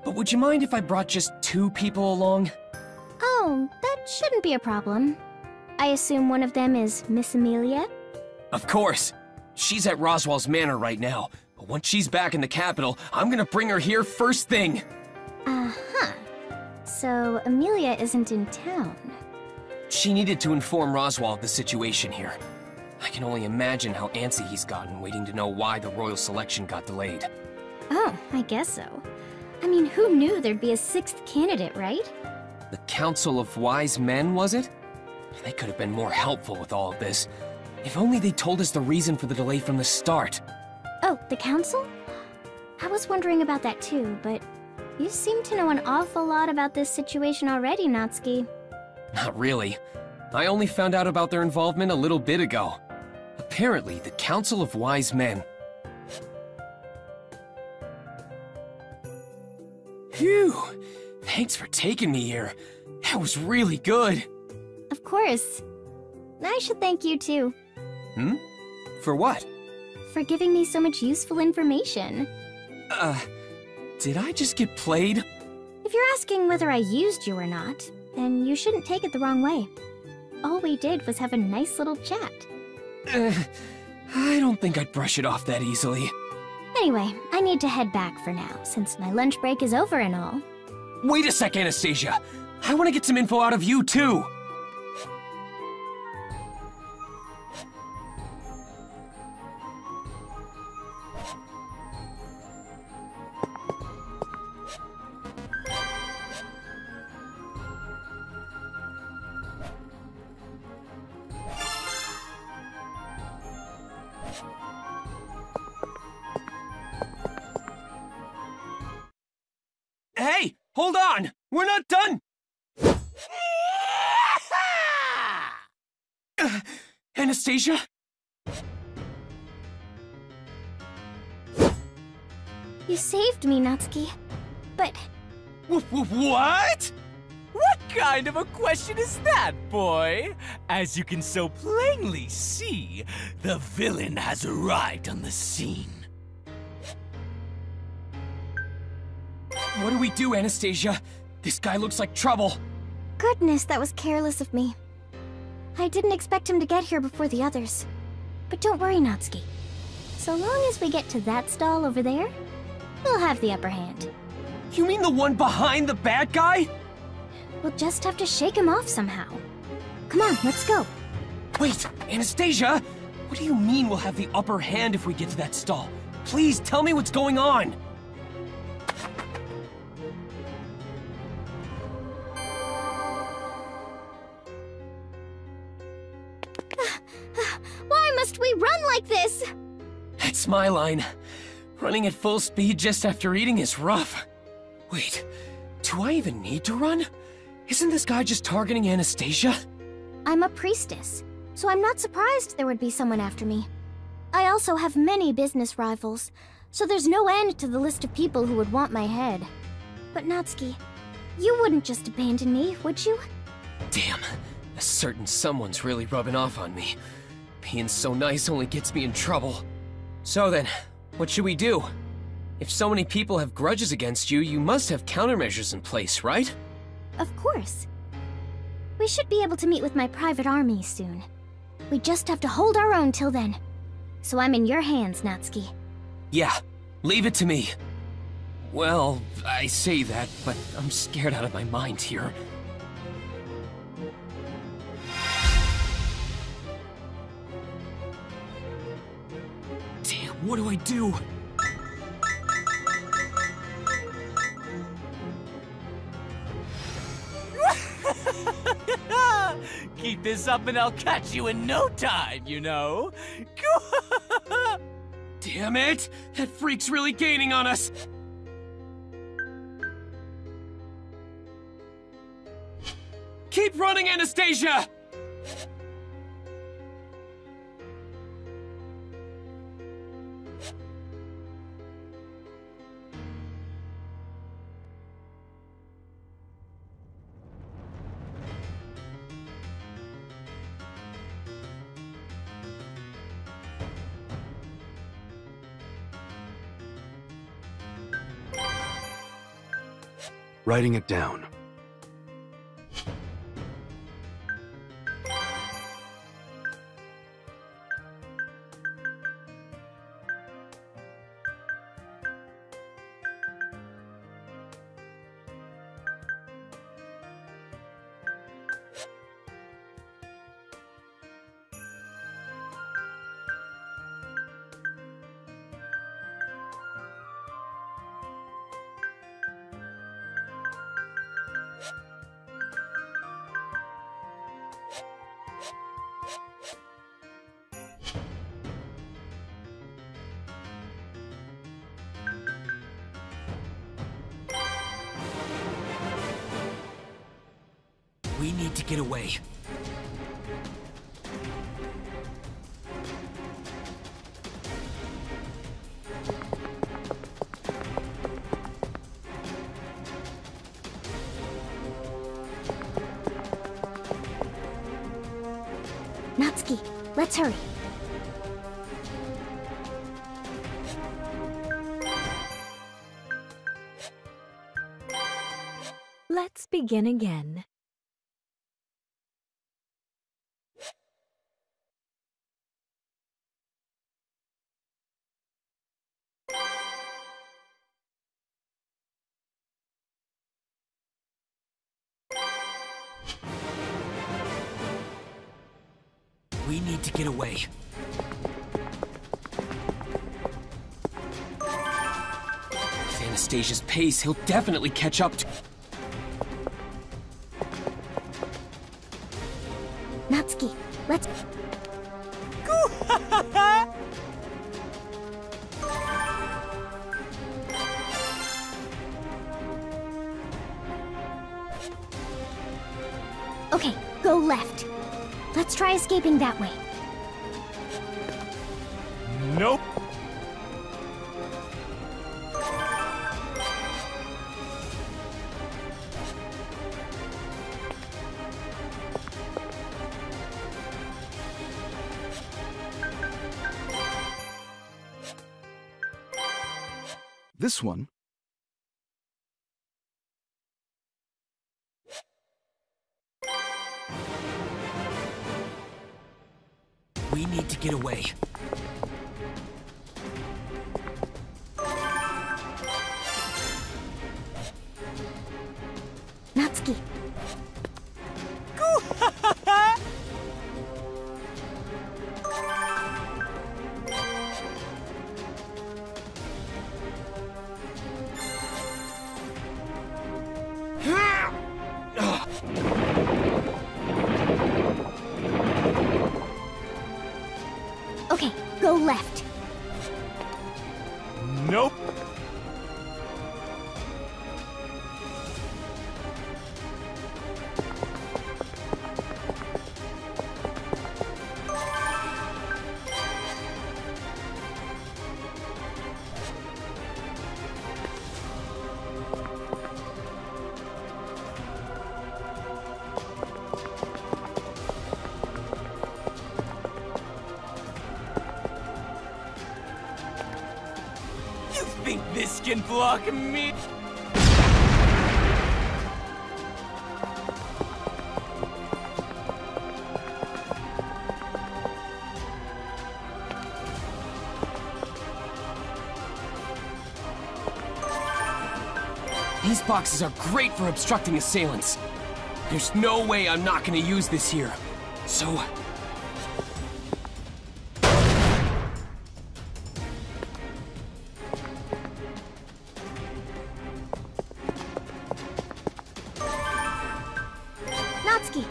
But would you mind if I brought just 2 people along? Oh, that shouldn't be a problem. I assume one of them is Miss Amelia? Of course. She's at Roswell's Manor right now. But once she's back in the capital, I'm gonna bring her here first thing. Uh-huh. So, Amelia isn't in town. She needed to inform Roswell of the situation here. I can only imagine how antsy he's gotten waiting to know why the royal selection got delayed. Oh, I guess so. I mean, who knew there'd be a 6th candidate, right? The Council of Wise Men, was it? They could have been more helpful with all of this. If only they told us the reason for the delay from the start. Oh, the council? I was wondering about that too, but you seem to know an awful lot about this situation already, Natsuki. Not really. I only found out about their involvement a little bit ago. Apparently, the Council of Wise Men... Phew! Thanks for taking me here. That was really good. Of course. I should thank you too. Hmm? For what? For giving me so much useful information. Did I just get played? If you're asking whether I used you or not, then you shouldn't take it the wrong way. All we did was have a nice little chat. I don't think I'd brush it off that easily. Anyway, I need to head back for now, since my lunch break is over and all. Wait a sec, Anastasia! I want to get some info out of you, too! Hey! Hold on! We're not done! Anastasia? You saved me, Natsuki. But... What? What kind of a question is that, boy? As you can so plainly see, the villain has arrived on the scene. What do we do, Anastasia? This guy looks like trouble. Goodness, that was careless of me. I didn't expect him to get here before the others. But don't worry, Natsuki. So long as we get to that stall over there, we'll have the upper hand. You mean the one behind the bad guy? We'll just have to shake him off somehow. Come on, let's go. Wait, Anastasia! What do you mean we'll have the upper hand if we get to that stall? Please tell me what's going on! Why must we run like this? That's my line. Running at full speed just after eating is rough. Wait, do I even need to run? Isn't this guy just targeting Anastasia? I'm a priestess, so I'm not surprised there would be someone after me. I also have many business rivals, so there's no end to the list of people who would want my head. But Natsuki, you wouldn't just abandon me, would you? Damn, a certain someone's really rubbing off on me. Being so nice only gets me in trouble. So then, what should we do? If so many people have grudges against you, you must have countermeasures in place, right? Of course. We should be able to meet with my private army soon. We just have to hold our own till then. So I'm in your hands, Natsuki. Yeah, leave it to me. Well, I say that, but I'm scared out of my mind here. Damn, what do I do? Keep this up and I'll catch you in no time, you know? Damn it! That freak's really gaining on us! Keep running, Anastasia! Writing it down. We need to get away. Natsuki, let's hurry. Let's begin again. We need to get away. With Anastasia's pace, he'll definitely catch up to... Natsuki, let's... Okay, go left. Let's try escaping that way. Nope. This one. We need to get away. Natsuki. Okay, go left. Nope. Think this can block me? These boxes are great for obstructing assailants. There's no way I'm not gonna use this here. So... Natsuki,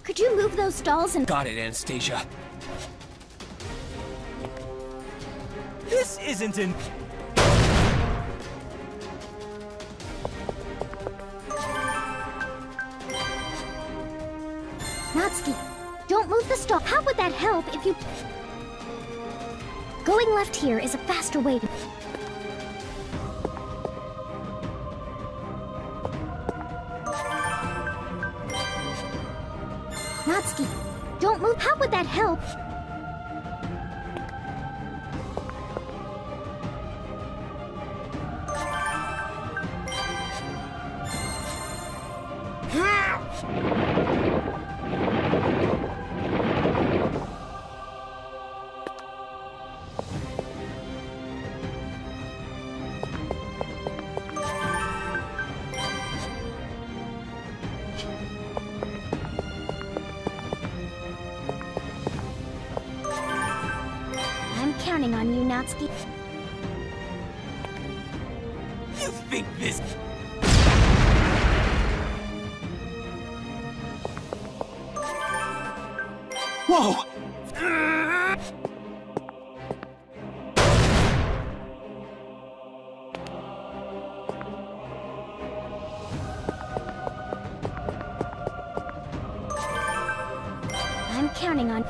could you move those stalls and... Got it, Anastasia. This isn't an... Natsuki, don't move the stall. How would that help if you... Going left here is a faster way to... Natsuki, don't move. How would that help? I'm counting on you, Natsuki. You think this... Whoa! I'm counting on...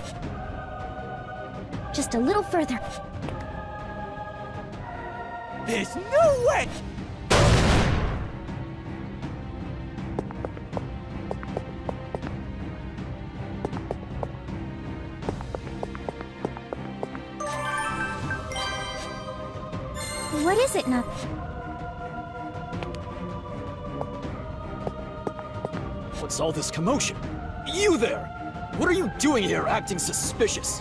just a little further. There's no way! What is it, Nut? What's all this commotion? You there! What are you doing here, acting suspicious?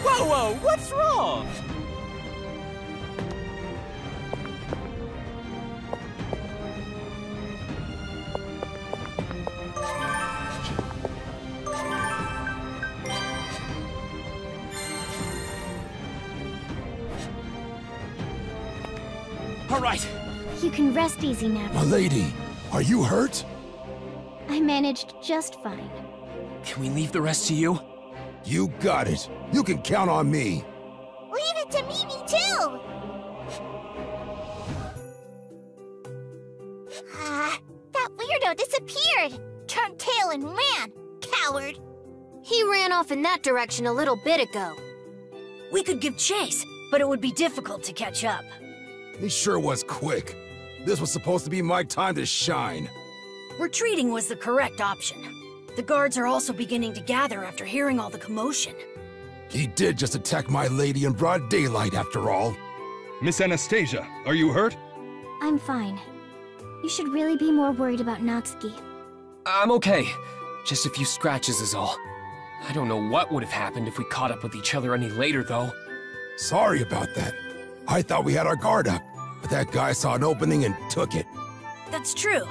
Whoa, what's wrong? All right. You can rest easy now. My lady, are you hurt? I managed just fine. Can we leave the rest to you? You got it. You can count on me. Leave it to Mimi, too! That weirdo disappeared! Turned tail and ran! Coward! He ran off in that direction a little bit ago. We could give chase, but it would be difficult to catch up. He sure was quick. This was supposed to be my time to shine. Retreating was the correct option. The guards are also beginning to gather after hearing all the commotion. He did just attack my lady in broad daylight, after all. Miss Anastasia, are you hurt? I'm fine. You should really be more worried about Natsuki. I'm okay. Just a few scratches is all. I don't know what would have happened if we caught up with each other any later, though. Sorry about that. I thought we had our guard up, but that guy saw an opening and took it. That's true.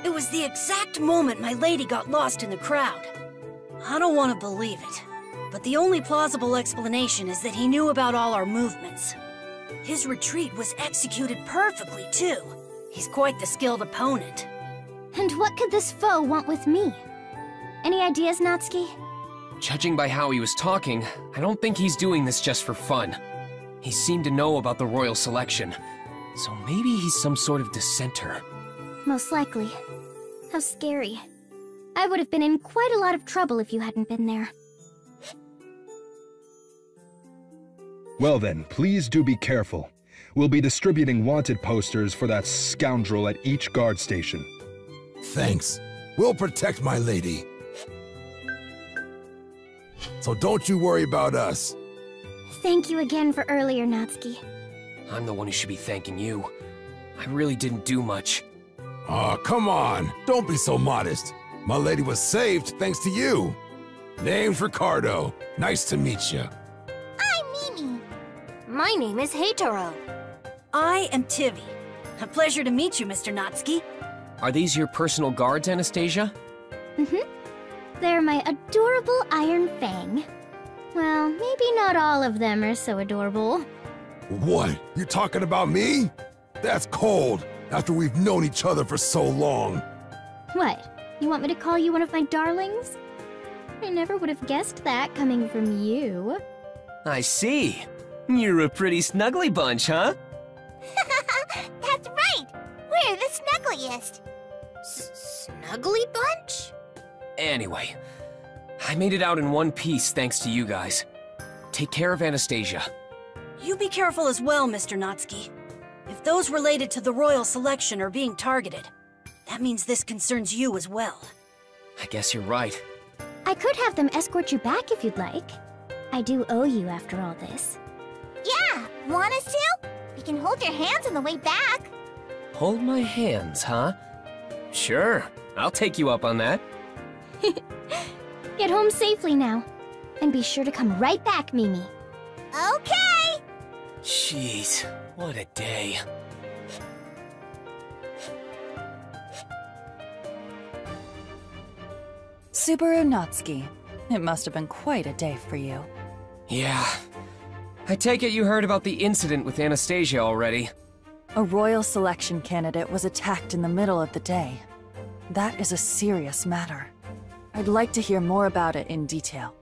It was the exact moment my lady got lost in the crowd. I don't want to believe it, but the only plausible explanation is that he knew about all our movements. His retreat was executed perfectly, too. He's quite the skilled opponent. And what could this foe want with me? Any ideas, Natsuki? Judging by how he was talking, I don't think he's doing this just for fun. He seemed to know about the royal selection, so maybe he's some sort of dissenter. Most likely. How scary. I would have been in quite a lot of trouble if you hadn't been there. Well then, please do be careful. We'll be distributing wanted posters for that scoundrel at each guard station. Thanks. We'll protect my lady. So don't you worry about us. Thank you again for earlier, Natsuki. I'm the one who should be thanking you. I really didn't do much. Aw, come on. Don't be so modest. My lady was saved thanks to you. Name's Ricardo. Nice to meet you. I'm Mimi. My name is Heitaro. I am Tivy. A pleasure to meet you, Mr. Natsuki. Are these your personal guards, Anastasia? Mm-hmm. They're my adorable Iron Fang. Well, maybe not all of them are so adorable. What? You talking about me? That's cold, after we've known each other for so long. What? You want me to call you one of my darlings? I never would have guessed that coming from you. I see. You're a pretty snuggly bunch, huh? That's right! We're the snuggliest! Snuggly bunch? Anyway, I made it out in one piece thanks to you guys. Take care of Anastasia. You be careful as well, Mr. Natsuki. If those related to the royal selection are being targeted, that means this concerns you as well. I guess you're right. I could have them escort you back if you'd like. I do owe you after all this. Yeah! Want us to? We can hold your hands on the way back. Hold my hands, huh? Sure, I'll take you up on that. Get home safely now. And be sure to come right back, Mimi. Okay! Jeez, what a day. Subaru Natsuki, It must have been quite a day for you. Yeah. I take it you heard about the incident with Anastasia already. A royal selection candidate was attacked in the middle of the day. That is a serious matter. I'd like to hear more about it in detail.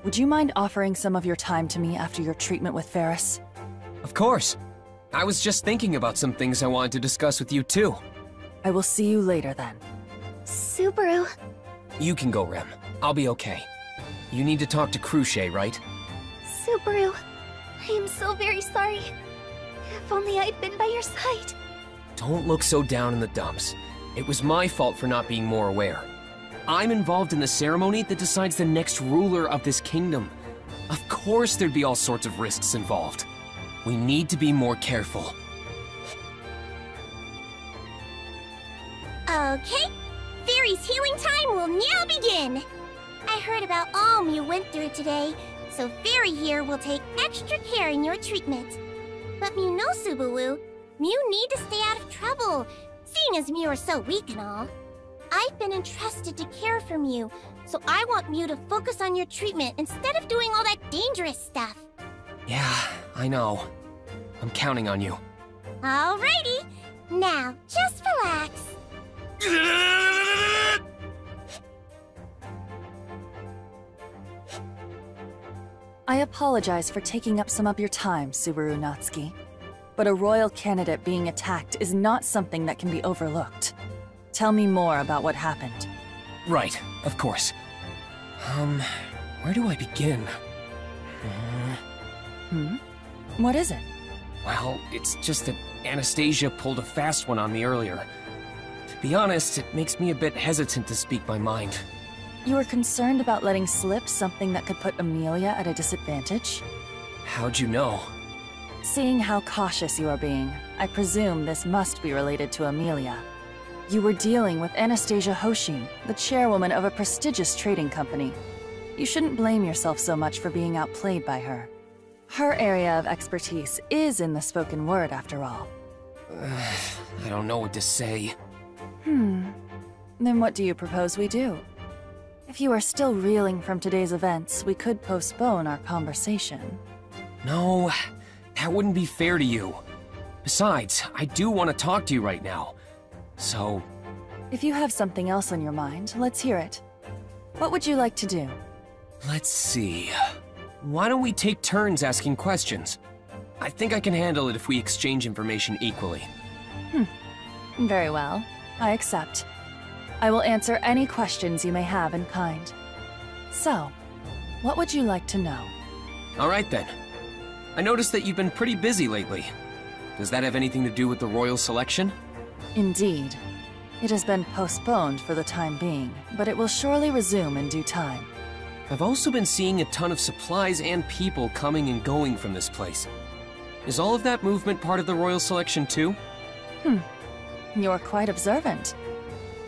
Would you mind offering some of your time to me after your treatment with Ferris? Of course. I was just thinking about some things I wanted to discuss with you too. I will see you later then. Subaru. You can go, Rem. I'll be okay. You need to talk to Cruchet, right? Subaru, I am so very sorry. If only I'd been by your side. Don't look so down in the dumps. It was my fault for not being more aware. I'm involved in the ceremony that decides the next ruler of this kingdom. Of course there'd be all sorts of risks involved. We need to be more careful. Okay, Fairy's healing time will now begin. I heard about all Mew went through today, so Fairy here will take extra care in your treatment. But Mew knows, Subaru, Mew need to stay out of trouble, seeing as Mew are so weak and all. I've been entrusted to care for Mew, so I want Mew to focus on your treatment instead of doing all that dangerous stuff. Yeah, I know. I'm counting on you. Alrighty, now just relax. I apologize for taking up some of your time, Subaru Natsuki. But a royal candidate being attacked is not something that can be overlooked. Tell me more about what happened. Right, of course. Where do I begin? What is it? Well, it's just that Anastasia pulled a fast one on me earlier. To be honest, it makes me a bit hesitant to speak my mind. You were concerned about letting slip something that could put Amelia at a disadvantage? How'd you know? Seeing how cautious you are being, I presume this must be related to Amelia. You were dealing with Anastasia Hoshin, the chairwoman of a prestigious trading company. You shouldn't blame yourself so much for being outplayed by her. Her area of expertise is in the spoken word, after all. I don't know what to say. Then what do you propose we do? If you are still reeling from today's events, we could postpone our conversation. No, that wouldn't be fair to you. Besides, I do want to talk to you right now. So... If you have something else on your mind, let's hear it. What would you like to do? Let's see... Why don't we take turns asking questions? I think I can handle it if we exchange information equally. Very well. I accept. I will answer any questions you may have in kind. So, what would you like to know? Alright then. I noticed that you've been pretty busy lately. Does that have anything to do with the royal selection? Indeed. It has been postponed for the time being, but it will surely resume in due time. I've also been seeing a ton of supplies and people coming and going from this place. Is all of that movement part of the royal selection too? You're quite observant.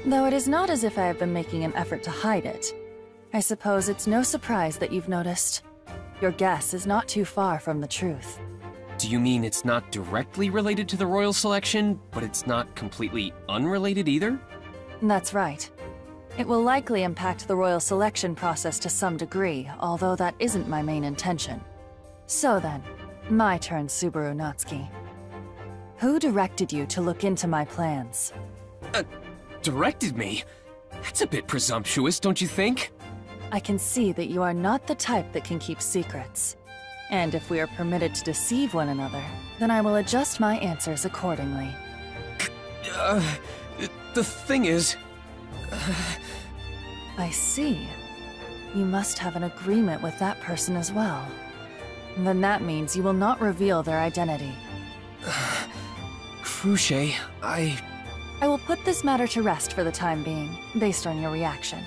Though it is not as if I have been making an effort to hide it. I suppose it's no surprise that you've noticed. Your guess is not too far from the truth. Do you mean it's not directly related to the royal selection, but it's not completely unrelated either? That's right. It will likely impact the royal selection process to some degree, although that isn't my main intention. So then, my turn, Subaru Natsuki. Who directed you to look into my plans? Directed me? That's a bit presumptuous, don't you think? I can see that you are not the type that can keep secrets. And if we are permitted to deceive one another, then I will adjust my answers accordingly. The thing is... I see. You must have an agreement with that person as well. Then that means you will not reveal their identity. Cruchet, I will put this matter to rest for the time being, based on your reaction.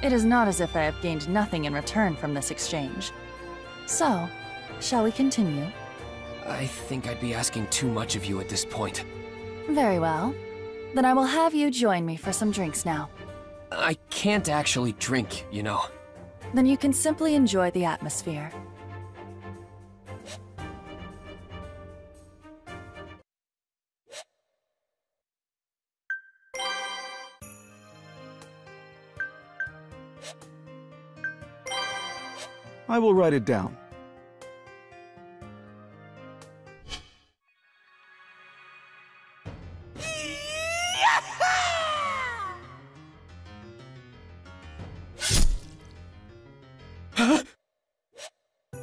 It is not as if I have gained nothing in return from this exchange. So, shall we continue? I think I'd be asking too much of you at this point. Very well. Then I will have you join me for some drinks now. I can't actually drink, you know. Then you can simply enjoy the atmosphere. I will write it down.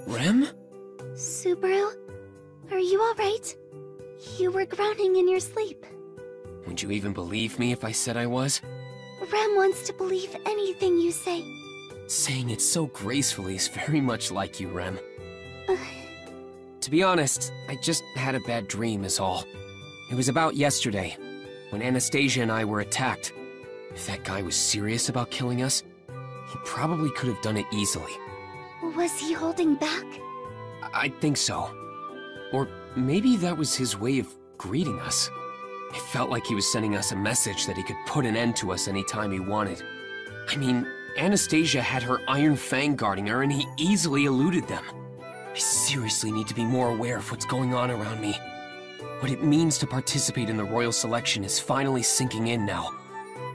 Rem? Subaru? Are you alright? You were groaning in your sleep. Would you even believe me if I said I was? Rem wants to believe anything you say. Saying it so gracefully is very much like you, Rem. To be honest, I just had a bad dream is all. It was about yesterday, when Anastasia and I were attacked. If that guy was serious about killing us, he probably could have done it easily. Was he holding back? I think so. Or maybe that was his way of greeting us. It felt like he was sending us a message that he could put an end to us anytime he wanted. I mean, Anastasia had her Iron Fang guarding her and he easily eluded them. I seriously need to be more aware of what's going on around me. What it means to participate in the royal selection is finally sinking in now.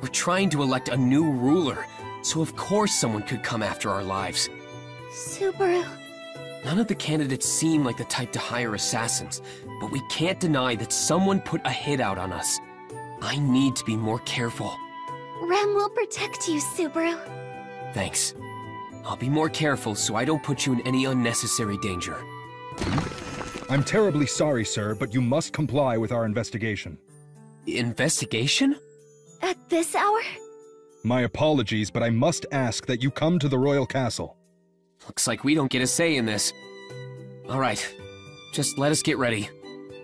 We're trying to elect a new ruler, so of course someone could come after our lives. Subaru. None of the candidates seem like the type to hire assassins, but we can't deny that someone put a hit out on us. I need to be more careful. Rem will protect you, Subaru. Thanks. I'll be more careful so I don't put you in any unnecessary danger. I'm terribly sorry, sir, but you must comply with our investigation. Investigation? At this hour? My apologies, but I must ask that you come to the royal castle. Looks like we don't get a say in this. All right, just let us get ready.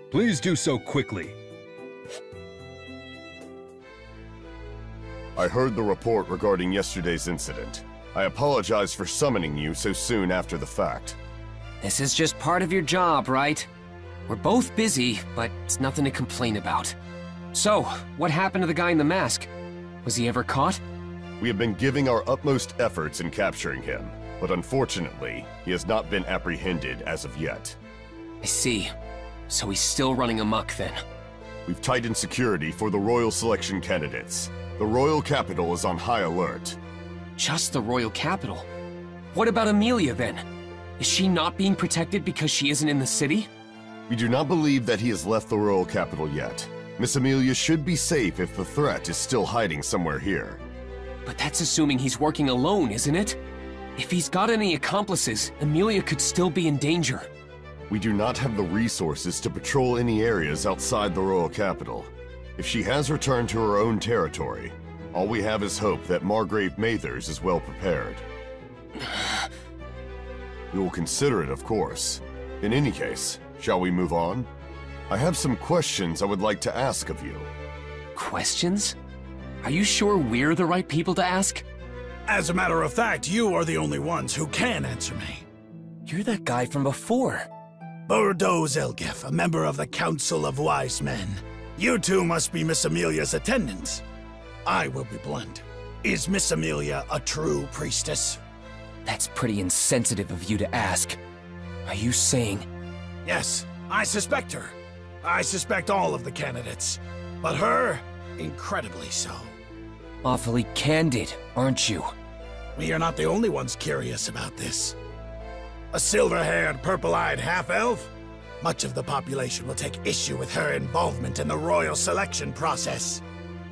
Please do so quickly. I heard the report regarding yesterday's incident. I apologize for summoning you so soon after the fact. This is just part of your job, right? We're both busy, but it's nothing to complain about. So, what happened to the guy in the mask? Was he ever caught? We have been giving our utmost efforts in capturing him, but unfortunately, he has not been apprehended as of yet. I see. So he's still running amok then. We've tightened security for the royal selection candidates. The royal capital is on high alert. Just the royal capital? What about Amelia then? Is she not being protected because she isn't in the city? We do not believe that he has left the royal capital yet. Miss Amelia should be safe if the threat is still hiding somewhere here. But that's assuming he's working alone, isn't it? If he's got any accomplices, Amelia could still be in danger. We do not have the resources to patrol any areas outside the royal capital. If she has returned to her own territory, all we have is hope that Margrave Mathers is well prepared. We will consider it, of course. In any case, shall we move on? I have some questions I would like to ask of you. Questions? Are you sure we're the right people to ask? As a matter of fact, you are the only ones who can answer me. You're that guy from before. Bordeaux Zelgif, a member of the Council of Wise Men. You two must be Miss Amelia's attendants. I will be blunt. Is Miss Amelia a true priestess? That's pretty insensitive of you to ask. Are you saying... Yes, I suspect her. I suspect all of the candidates. But her, incredibly so. Awfully candid, aren't you? We are not the only ones curious about this. A silver-haired, purple-eyed half-elf? Much of the population will take issue with her involvement in the royal selection process.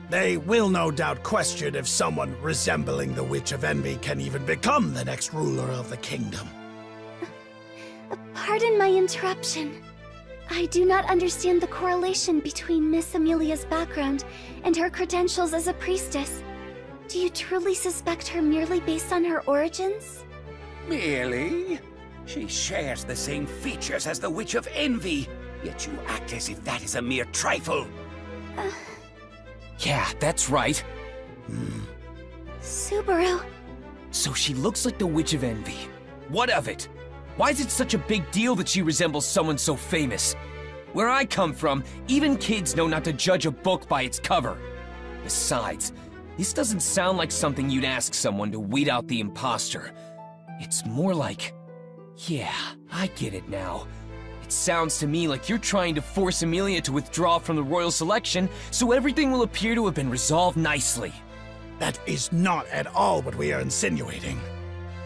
They will no doubt question if someone resembling the Witch of Envy can even become the next ruler of the kingdom. Pardon my interruption. I do not understand the correlation between Miss Amelia's background and her credentials as a priestess. Do you truly suspect her merely based on her origins? Merely? She shares the same features as the Witch of Envy, yet you act as if that is a mere trifle. Yeah, that's right. Subaru. So she looks like the Witch of Envy. What of it? Why is it such a big deal that she resembles someone so famous? Where I come from, even kids know not to judge a book by its cover. Besides, this doesn't sound like something you'd ask someone to weed out the imposter. It's more like... Yeah, I get it now. It sounds to me like you're trying to force Amelia to withdraw from the royal selection so everything will appear to have been resolved nicely. That is not at all what we are insinuating.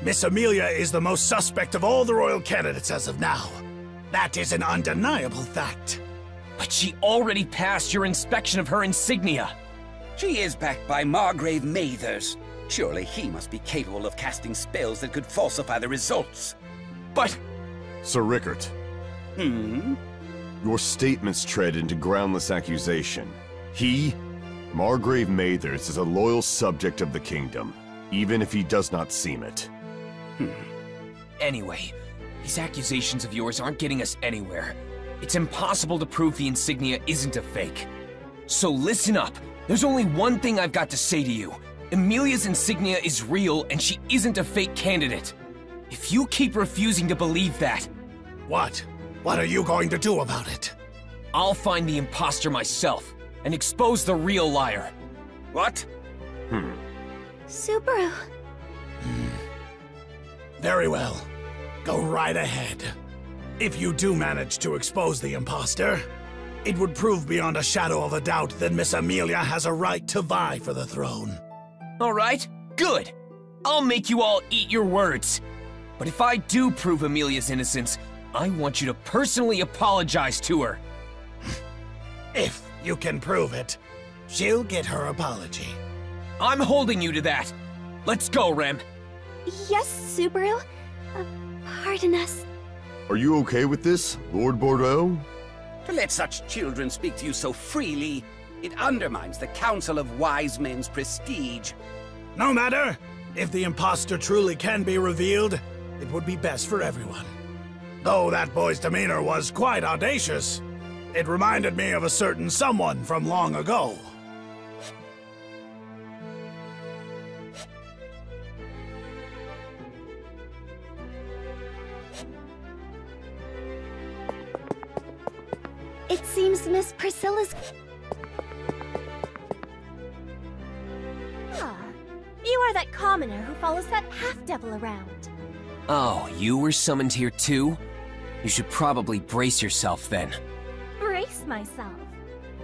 Miss Amelia is the most suspect of all the royal candidates as of now. That is an undeniable fact. But she already passed your inspection of her insignia. She is backed by Margrave Mathers. Surely he must be capable of casting spells that could falsify the results. But... Sir Rickert. Your statements tread into groundless accusation. He, Margrave Mathers, is a loyal subject of the kingdom, even if he does not seem it. Anyway, these accusations of yours aren't getting us anywhere. It's impossible to prove the insignia isn't a fake. So listen up. There's only one thing I've got to say to you. Amelia's insignia is real, and she isn't a fake candidate. If you keep refusing to believe that... What? What are you going to do about it? I'll find the imposter myself, and expose the real liar. What? Subaru. Very well. Go right ahead. If you do manage to expose the imposter, it would prove beyond a shadow of a doubt that Miss Amelia has a right to vie for the throne. All right, good. I'll make you all eat your words. But if I do prove Amelia's innocence, I want you to personally apologize to her. If you can prove it, she'll get her apology. I'm holding you to that. Let's go, Rem. Yes, Subaru. Pardon us. Are you okay with this, Lord Bordeaux? To let such children speak to you so freely, it undermines the Council of Wise Men's prestige. No matter. If the imposter truly can be revealed, it would be best for everyone. Though that boy's demeanor was quite audacious, it reminded me of a certain someone from long ago. It seems Miss Priscilla's... You are that commoner who follows that half-devil around. Oh, you were summoned here too? You should probably brace yourself then. Brace myself?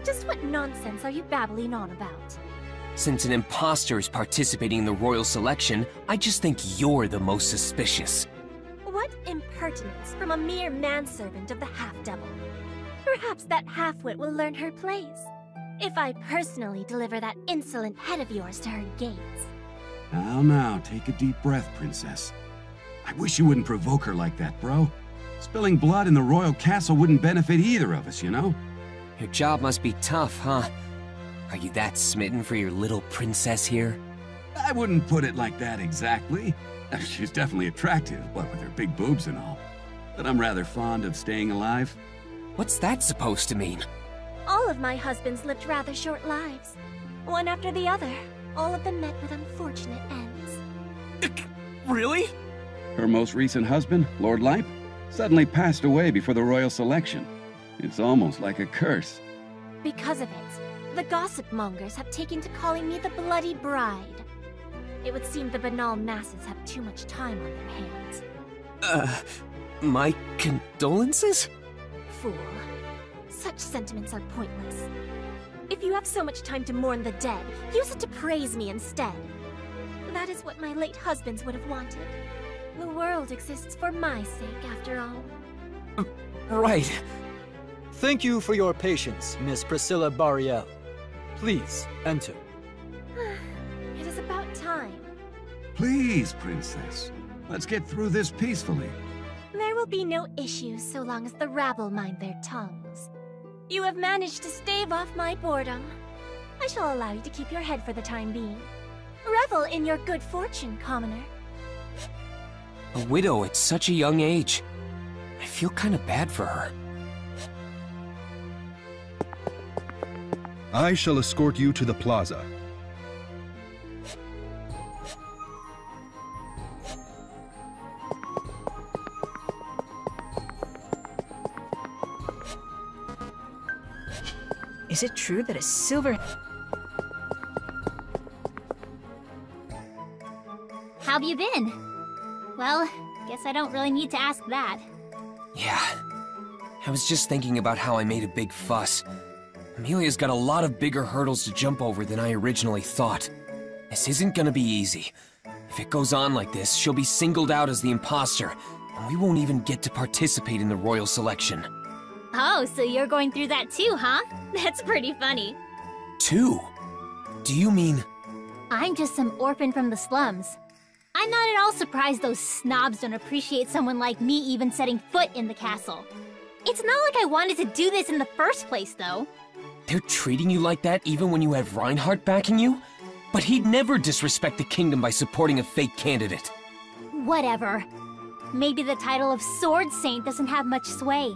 Just what nonsense are you babbling on about? Since an imposter is participating in the royal selection, I just think you're the most suspicious. What impertinence from a mere manservant of the half-devil. Perhaps that half-wit will learn her place. If I personally deliver that insolent head of yours to her gates. Now, take a deep breath, Princess. I wish you wouldn't provoke her like that, bro. Spilling blood in the royal castle wouldn't benefit either of us, you know? Your job must be tough, huh? Are you that smitten for your little princess here? I wouldn't put it like that exactly. She's definitely attractive, what with her big boobs and all. But I'm rather fond of staying alive. What's that supposed to mean? All of my husbands lived rather short lives. One after the other, all of them met with unfortunate ends. Really? Her most recent husband, Lord Leip, suddenly passed away before the royal selection. It's almost like a curse. Because of it, the gossip mongers have taken to calling me the Bloody Bride. It would seem the banal masses have too much time on their hands. My condolences? Fool. Such sentiments are pointless. If you have so much time to mourn the dead, use it to praise me instead. That is what my late husbands would have wanted. The world exists for my sake, after all. Right. Thank you for your patience, Miss Priscilla Bariel. Please, enter. It is about time. Please, Princess. Let's get through this peacefully. There will be no issues so long as the rabble mind their tongues. You have managed to stave off my boredom. I shall allow you to keep your head for the time being. Revel in your good fortune, commoner. A widow at such a young age. I feel kind of bad for her. I shall escort you to the plaza. Is it true that a silver... How've you been? Well, guess I don't really need to ask that. Yeah. I was just thinking about how I made a big fuss. Amelia's got a lot of bigger hurdles to jump over than I originally thought. This isn't gonna be easy. If it goes on like this, she'll be singled out as the imposter, and we won't even get to participate in the royal selection. Oh, so you're going through that too, huh? That's pretty funny. Two? Do you mean... I'm just some orphan from the slums. I'm not at all surprised those snobs don't appreciate someone like me even setting foot in the castle. It's not like I wanted to do this in the first place, though. They're treating you like that even when you have Reinhardt backing you? But he'd never disrespect the kingdom by supporting a fake candidate. Whatever. Maybe the title of Sword Saint doesn't have much sway.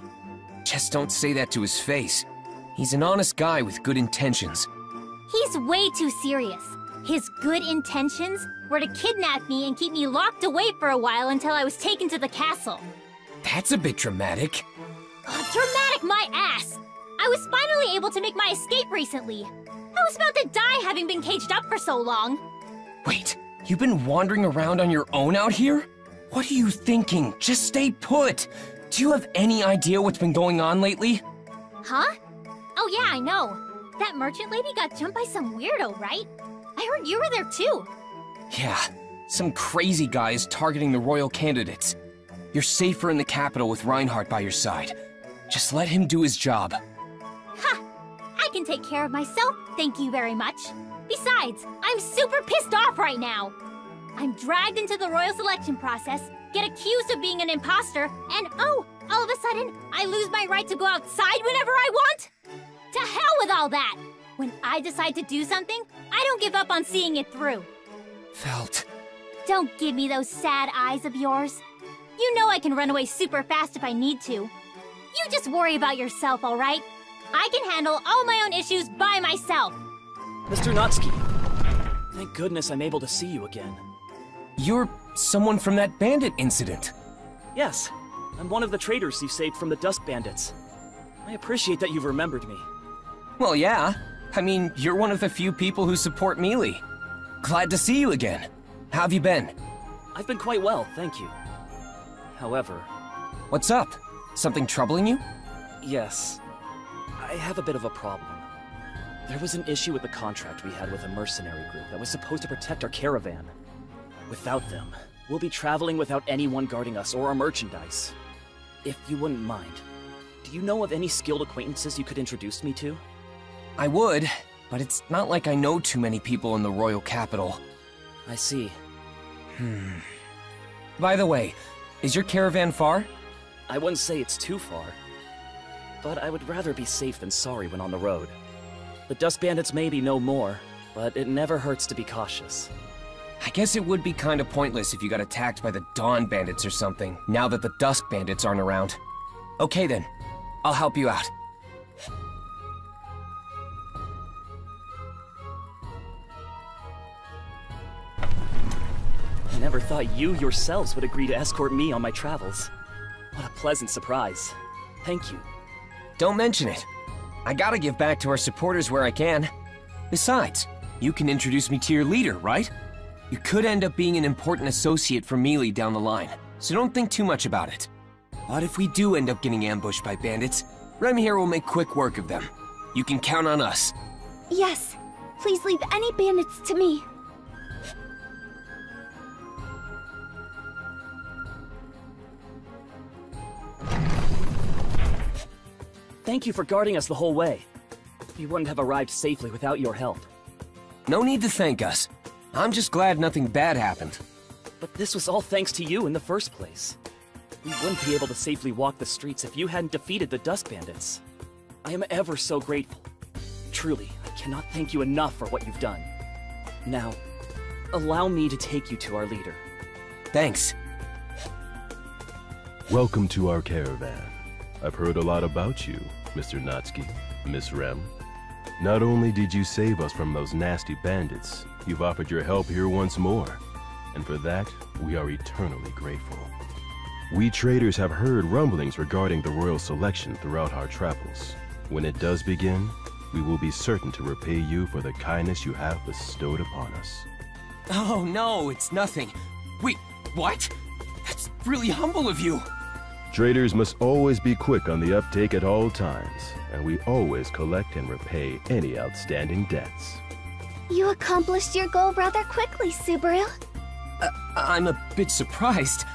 Just don't say that to his face. He's an honest guy with good intentions. He's way too serious. His good intentions were to kidnap me and keep me locked away for a while until I was taken to the castle. That's a bit dramatic. Dramatic my ass! I was finally able to make my escape recently. I was about to die having been caged up for so long. Wait, you've been wandering around on your own out here? What are you thinking? Just stay put! Do you have any idea what's been going on lately? Huh? Oh yeah, I know. That merchant lady got jumped by some weirdo, right? I heard you were there too. Yeah, some crazy guy is targeting the royal candidates. You're safer in the capital with Reinhardt by your side. Just let him do his job. Ha! I can take care of myself, thank you very much. Besides, I'm super pissed off right now. I'm dragged into the royal selection process, get accused of being an imposter, and oh, all of a sudden, I lose my right to go outside whenever I want? To hell with all that! When I decide to do something, I don't give up on seeing it through. Felt. Don't give me those sad eyes of yours. You know I can run away super fast if I need to. You just worry about yourself, alright? I can handle all my own issues by myself. Mr. Natsuki, thank goodness I'm able to see you again. You're someone from that bandit incident. Yes, I'm one of the traitors you saved from the Dusk Bandits. I appreciate that you've remembered me. Well, yeah. I mean, you're one of the few people who support Melee. Glad to see you again. How have you been? I've been quite well, thank you. However... What's up? Something troubling you? Yes. I have a bit of a problem. There was an issue with the contract we had with a mercenary group that was supposed to protect our caravan. Without them, we'll be traveling without anyone guarding us or our merchandise. If you wouldn't mind, do you know of any skilled acquaintances you could introduce me to? I would, but it's not like I know too many people in the royal capital. I see. By the way, is your caravan far? I wouldn't say it's too far. But I would rather be safe than sorry when on the road. The Dusk Bandits may be no more, but it never hurts to be cautious. I guess it would be kinda pointless if you got attacked by the Dawn Bandits or something, now that the Dusk Bandits aren't around. Okay then, I'll help you out. I never thought you yourselves would agree to escort me on my travels. What a pleasant surprise. Thank you. Don't mention it. I gotta give back to our supporters where I can. Besides, you can introduce me to your leader, right? You could end up being an important associate for Melee down the line, so don't think too much about it. But if we do end up getting ambushed by bandits, Rem here will make quick work of them. You can count on us. Yes. Please leave any bandits to me. Thank you for guarding us the whole way. We wouldn't have arrived safely without your help. No need to thank us. I'm just glad nothing bad happened. But this was all thanks to you in the first place. We wouldn't be able to safely walk the streets if you hadn't defeated the Dusk Bandits. I am ever so grateful. Truly, I cannot thank you enough for what you've done. Now, allow me to take you to our leader. Thanks. Welcome to our caravan. I've heard a lot about you, Mr. Natsuki, Miss Rem. Not only did you save us from those nasty bandits, you've offered your help here once more. And for that, we are eternally grateful. We traders have heard rumblings regarding the royal selection throughout our travels. When it does begin, we will be certain to repay you for the kindness you have bestowed upon us. Oh no, it's nothing. Wait, what? That's really humble of you. Traders must always be quick on the uptake at all times, and we always collect and repay any outstanding debts. You accomplished your goal rather quickly, Subaru. I'm a bit surprised,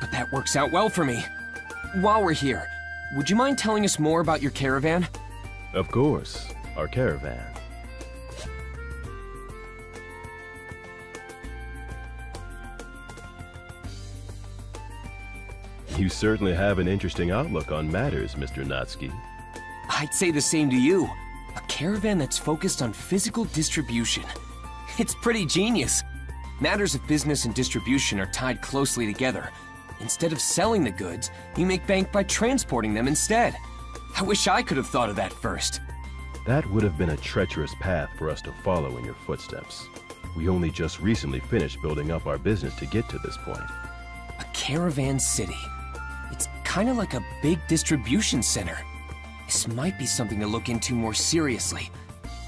but that works out well for me. While we're here, would you mind telling us more about your caravan? Of course, our caravan. You certainly have an interesting outlook on matters, Mr. Natsuki. I'd say the same to you. A caravan that's focused on physical distribution. It's pretty genius. Matters of business and distribution are tied closely together. Instead of selling the goods, you make bank by transporting them instead. I wish I could have thought of that first. That would have been a treacherous path for us to follow in your footsteps. We only just recently finished building up our business to get to this point. A caravan city. It's kind of like a big distribution center. This might be something to look into more seriously.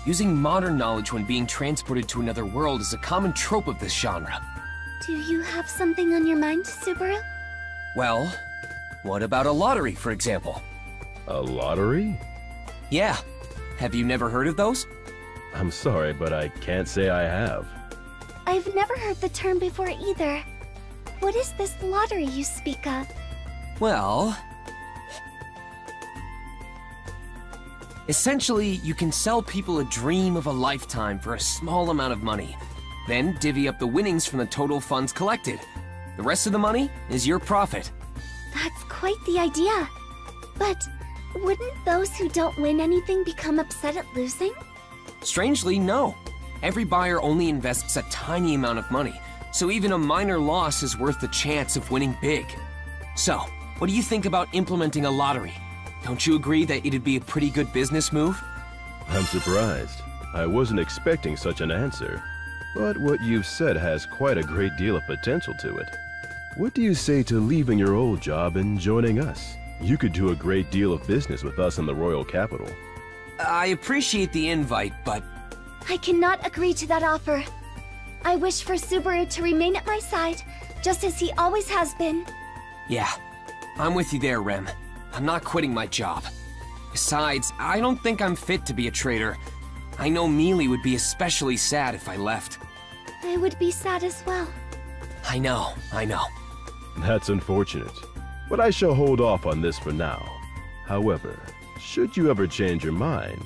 Using modern knowledge when being transported to another world is a common trope of this genre. Do you have something on your mind, Subaru? Well, what about a lottery, for example? A lottery? Yeah. Have you never heard of those? I'm sorry, but I can't say I have. I've never heard the term before either. What is this lottery you speak of? Well, essentially, you can sell people a dream of a lifetime for a small amount of money, then divvy up the winnings from the total funds collected. The rest of the money is your profit. That's quite the idea. But wouldn't those who don't win anything become upset at losing? Strangely, no. Every buyer only invests a tiny amount of money, so even a minor loss is worth the chance of winning big. So, what do you think about implementing a lottery? Don't you agree that it'd be a pretty good business move? I'm surprised. I wasn't expecting such an answer. But what you've said has quite a great deal of potential to it. What do you say to leaving your old job and joining us? You could do a great deal of business with us in the royal capital. I appreciate the invite, but... I cannot agree to that offer. I wish for Subaru to remain at my side, just as he always has been. Yeah, I'm with you there, Rem. I'm not quitting my job. Besides, I don't think I'm fit to be a trader. I know Mealy would be especially sad if I left. I would be sad as well. I know. That's unfortunate, but I shall hold off on this for now. However, should you ever change your mind...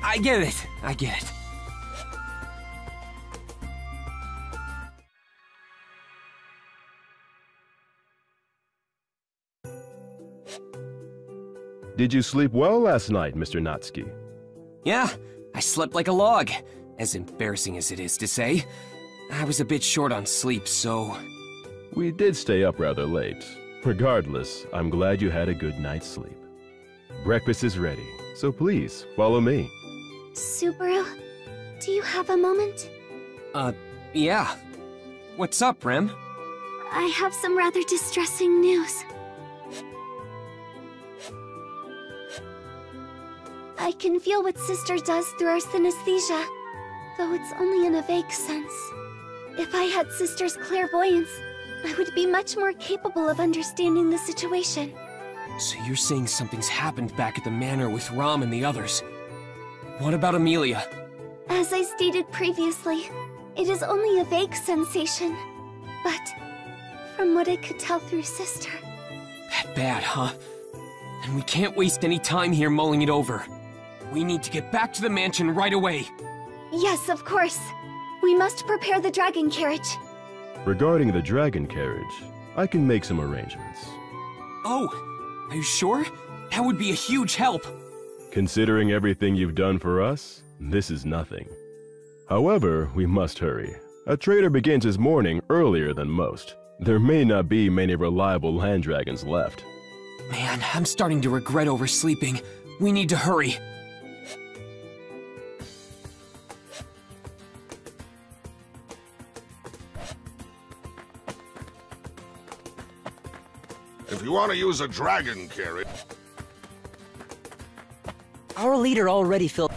I get it. Did you sleep well last night, Mr. Natsuki? Yeah, I slept like a log, as embarrassing as it is to say. I was a bit short on sleep, so... We did stay up rather late. Regardless, I'm glad you had a good night's sleep. Breakfast is ready, so please, follow me. Subaru, do you have a moment? Yeah. What's up, Rem? I have some rather distressing news. I can feel what Sister does through our synesthesia, though it's only in a vague sense. If I had Sister's clairvoyance, I would be much more capable of understanding the situation. So you're saying something's happened back at the manor with Ram and the others. What about Amelia? As I stated previously, it is only a vague sensation. But, from what I could tell through Sister... That bad, huh? And we can't waste any time here mulling it over. We need to get back to the mansion right away. Yes, of course. We must prepare the dragon carriage. Regarding the dragon carriage, I can make some arrangements. Oh, are you sure? That would be a huge help. Considering everything you've done for us, this is nothing. However, we must hurry. A trader begins his morning earlier than most. There may not be many reliable land dragons left. Man, I'm starting to regret oversleeping. We need to hurry. If you want to use a dragon carriage... Our leader already filled...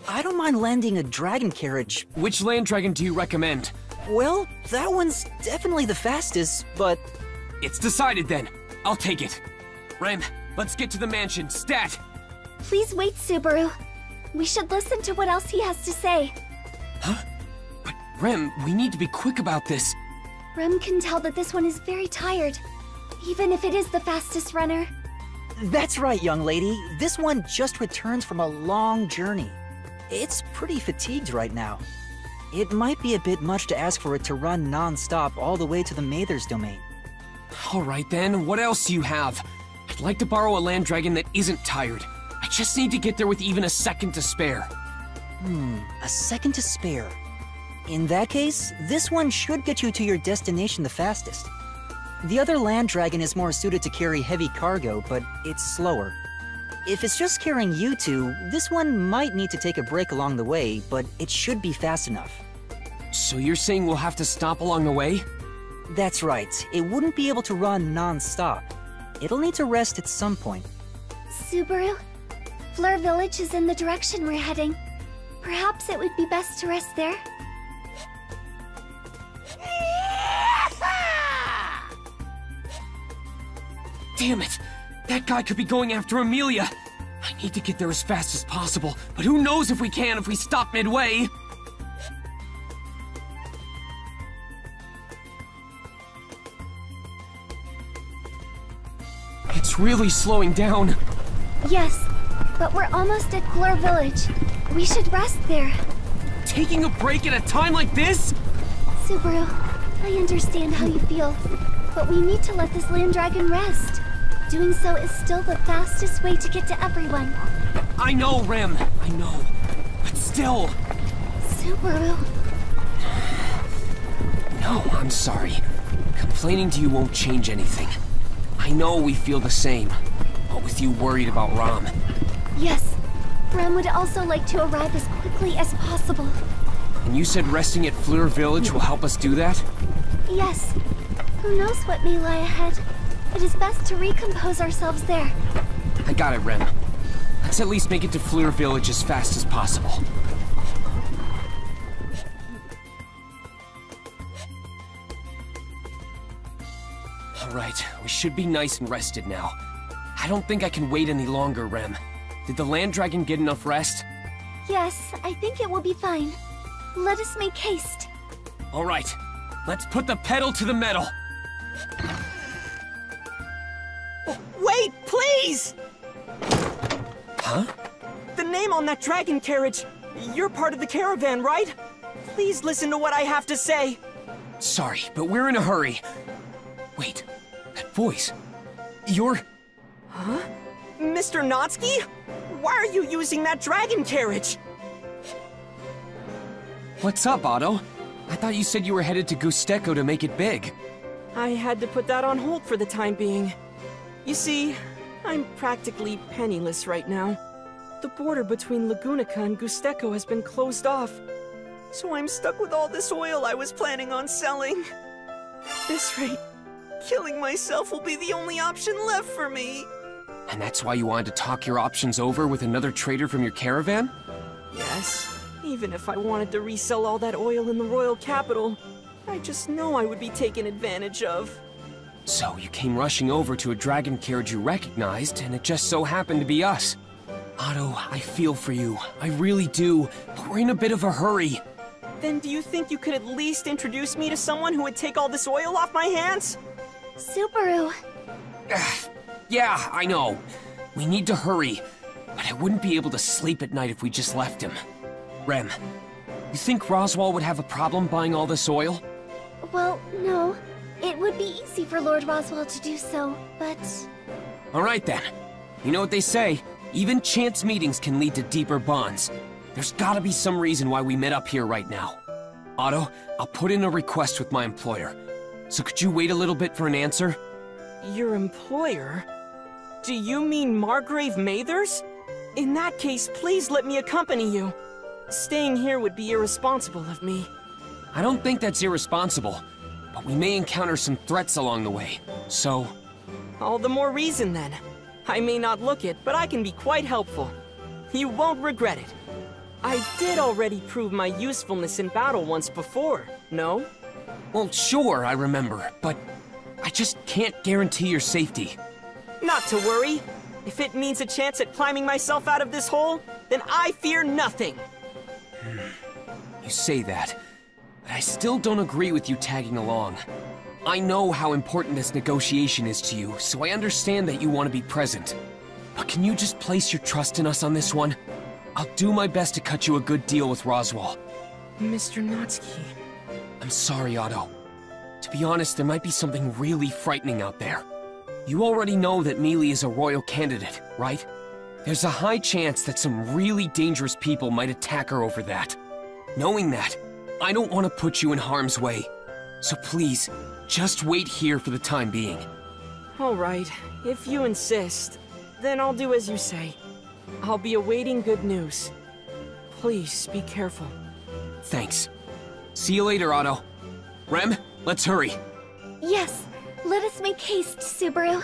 I don't mind lending a dragon carriage. Which land dragon do you recommend? Well, that one's definitely the fastest, but... It's decided then. I'll take it. Rem, let's get to the mansion. Stat! Please wait, Subaru. We should listen to what else he has to say. Huh? But Rem, we need to be quick about this. Rem can tell that this one is very tired, even if it is the fastest runner. That's right, young lady. This one just returned from a long journey. It's pretty fatigued right now. It might be a bit much to ask for it to run non-stop all the way to the Mathers domain. Alright then, what else do you have? I'd like to borrow a land dragon that isn't tired. I just need to get there with even a second to spare. A second to spare. In that case, this one should get you to your destination the fastest. The other land dragon is more suited to carry heavy cargo, but it's slower. If it's just carrying you two, this one might need to take a break along the way, but it should be fast enough. So you're saying we'll have to stop along the way? That's right. It wouldn't be able to run non-stop. It'll need to rest at some point. Subaru, Fleur Village is in the direction we're heading. Perhaps it would be best to rest there. Damn it! That guy could be going after Amelia! I need to get there as fast as possible, but who knows if we can if we stop midway! It's really slowing down. Yes, but we're almost at Fleur Village. We should rest there. Taking a break at a time like this? Subaru, I understand how you feel, but we need to let this land dragon rest. Doing so is still the fastest way to get to everyone. I know, Rem. I know. But still... Subaru... No, I'm sorry. Complaining to you won't change anything. I know we feel the same, but with you worried about Ram. Yes. Rem would also like to arrive as quickly as possible. And you said resting at Fleur Village will help us do that? Yes. Who knows what may lie ahead? It is best to recompose ourselves there. I got it, Rem. Let's at least make it to Fleur Village as fast as possible. Alright, we should be nice and rested now. I don't think I can wait any longer, Rem. Did the land dragon get enough rest? Yes, I think it will be fine. Let us make haste. Alright, let's put the pedal to the metal. Wait, please! Huh? The name on that dragon carriage. You're part of the caravan, right? Please listen to what I have to say. Sorry, but we're in a hurry. Wait, that voice. You're... Huh? Mr. Natsuki? Why are you using that dragon carriage? What's up, Otto? I thought you said you were headed to Gusteco to make it big. I had to put that on hold for the time being. You see, I'm practically penniless right now. The border between Lagunica and Gusteco has been closed off. So I'm stuck with all this oil I was planning on selling. At this rate, killing myself will be the only option left for me. And that's why you wanted to talk your options over with another trader from your caravan? Yes. Even if I wanted to resell all that oil in the royal capital, I just know I would be taken advantage of. So you came rushing over to a dragon carriage you recognized, and it just so happened to be us. Otto, I feel for you. I really do. But we're in a bit of a hurry. Then do you think you could at least introduce me to someone who would take all this oil off my hands? Subaru. Yeah, I know. We need to hurry. But I wouldn't be able to sleep at night if we just left him. Rem, you think Roswaal would have a problem buying all this oil? Well, no. It would be easy for Lord Roswaal to do so, but... Alright then. You know what they say, even chance meetings can lead to deeper bonds. There's gotta be some reason why we met up here right now. Otto, I'll put in a request with my employer. So could you wait a little bit for an answer? Your employer? Do you mean Margrave Mathers? In that case, please let me accompany you. Staying here would be irresponsible of me. I don't think that's irresponsible, but we may encounter some threats along the way, so... All the more reason then. I may not look it, but I can be quite helpful. You won't regret it. I did already prove my usefulness in battle once before, no? Well, sure, I remember, but I just can't guarantee your safety. Not to worry. If it means a chance at climbing myself out of this hole, then I fear nothing. You say that, but I still don't agree with you tagging along. I know how important this negotiation is to you, so I understand that you want to be present. But can you just place your trust in us on this one? I'll do my best to cut you a good deal with Roswaal. Mr. Natsuki. I'm sorry, Otto. To be honest, there might be something really frightening out there. You already know that Mealy is a royal candidate, right? There's a high chance that some really dangerous people might attack her over that. Knowing that, I don't want to put you in harm's way. So please, just wait here for the time being. All right, if you insist, then I'll do as you say. I'll be awaiting good news. Please, be careful. Thanks. See you later, Otto. Rem, let's hurry. Yes, let us make haste, Subaru.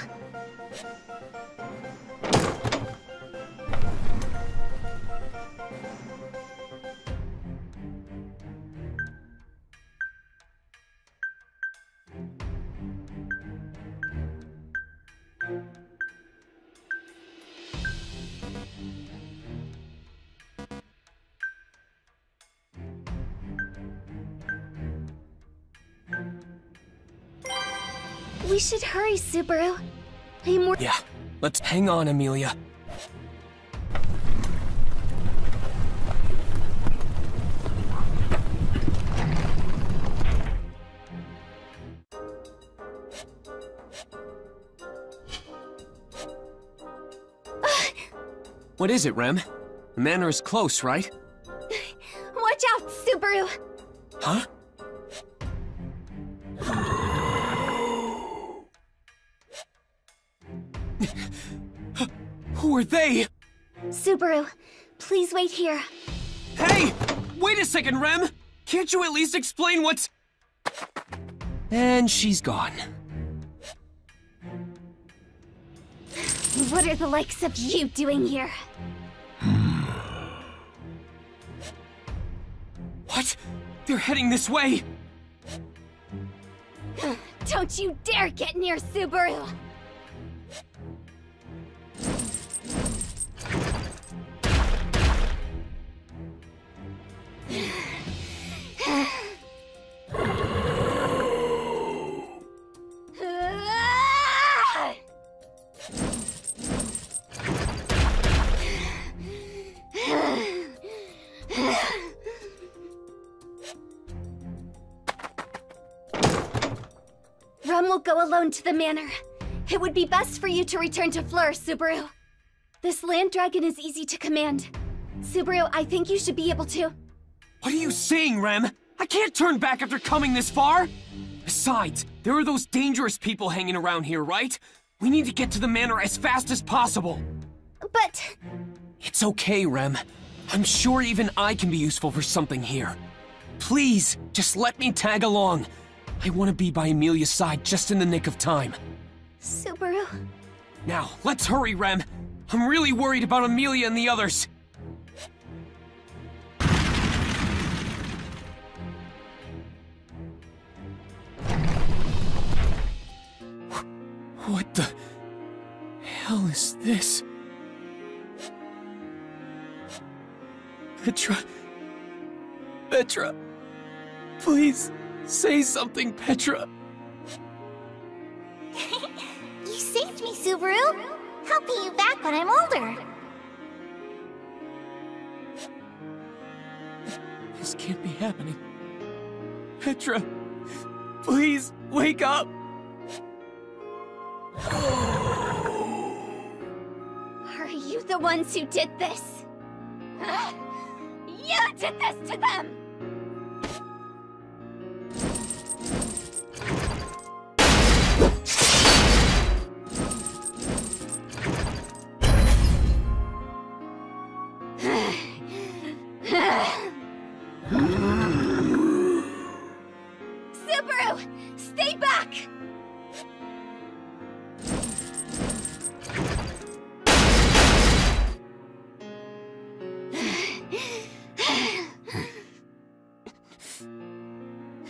We should hurry, Subaru. I'm more— Yeah, let's hang on, Amelia. What is it, Rem? The manor is close, right? Watch out, Subaru! Huh? Who are they? Subaru, please wait here. Hey! Wait a second, Rem! Can't you at least explain what's— And she's gone. What are the likes of you doing here? What? They're heading this way! Don't you dare get near Subaru! Rem will go alone to the manor. It would be best for you to return to Fleur, Subaru. This land dragon is easy to command. Subaru, I think you should be able to. What are you saying, Rem? I can't turn back after coming this far! Besides, there are those dangerous people hanging around here, right? We need to get to the manor as fast as possible. But— It's okay, Rem. I'm sure even I can be useful for something here. Please, just let me tag along. I want to be by Amelia's side just in the nick of time. Subaru? Now, let's hurry, Rem. I'm really worried about Amelia and the others. What the hell is this? Petra. Petra. Please, say something, Petra. You saved me, Subaru! I'll pay you back when I'm older. This can't be happening. Petra, please, wake up! Are you the ones who did this? You did this to them! Subaru! Stay back!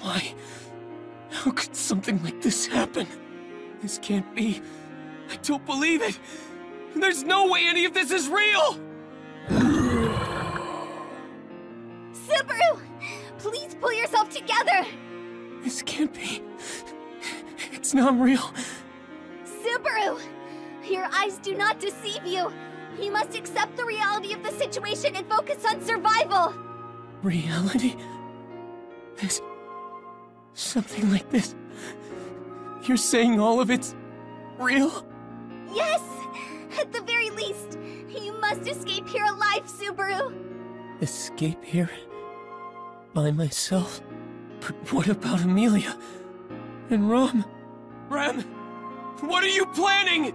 Why? How could something like this happen? This can't be. I don't believe it! There's no way any of this is real! Subaru! Please pull yourself together! This can't be. It's not real. Subaru! Your eyes do not deceive you! You must accept the reality of the situation and focus on survival! Reality? There's something like this. You're saying all of it's real? Yes! At the very least, you must escape here alive, Subaru! Escape here? By myself? But what about Amelia? And Ram? Ram! What are you planning?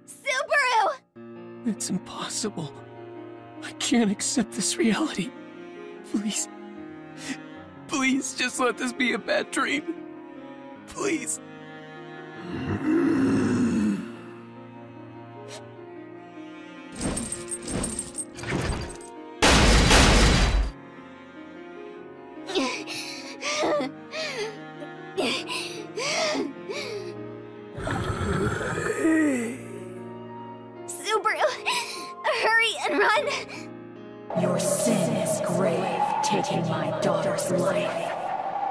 Subaru! It's impossible. I can't accept this reality. Please. Please, just let this be a bad dream. Please. Subaru! Hurry and run! Your sin is grave, taking my daughter's life.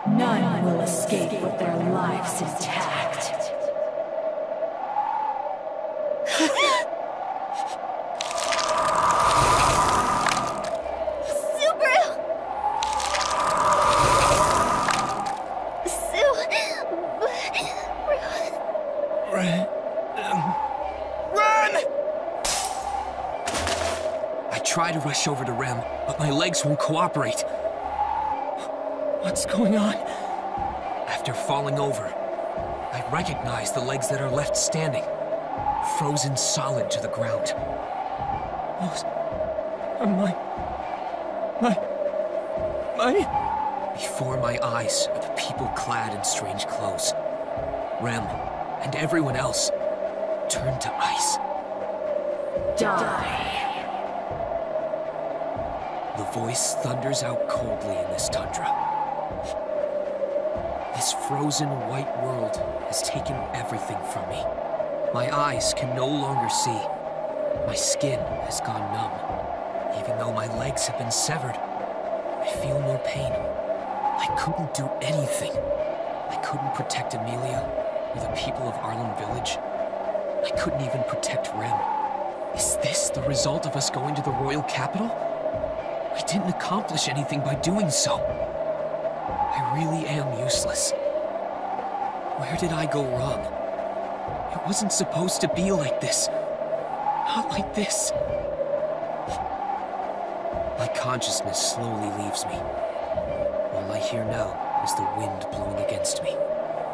None will escape with their lives intact. Subaru! Run! I try to rush over to Rem, but my legs won't cooperate. What's going on? After falling over, I recognize the legs that are left standing, frozen solid to the ground. Those are my... Before my eyes are the people clad in strange clothes. Rem and everyone else turned to ice. Die. The voice thunders out coldly in this tundra. This frozen white world has taken everything from me. My eyes can no longer see. My skin has gone numb. Even though my legs have been severed, I feel no pain. I couldn't do anything. I couldn't protect Amelia or the people of Arlen Village. I couldn't even protect Rem. Is this the result of us going to the royal capital? I didn't accomplish anything by doing so. I really am useless. Where did I go wrong? It wasn't supposed to be like this. Not like this. My consciousness slowly leaves me. All I hear now is the wind blowing against me.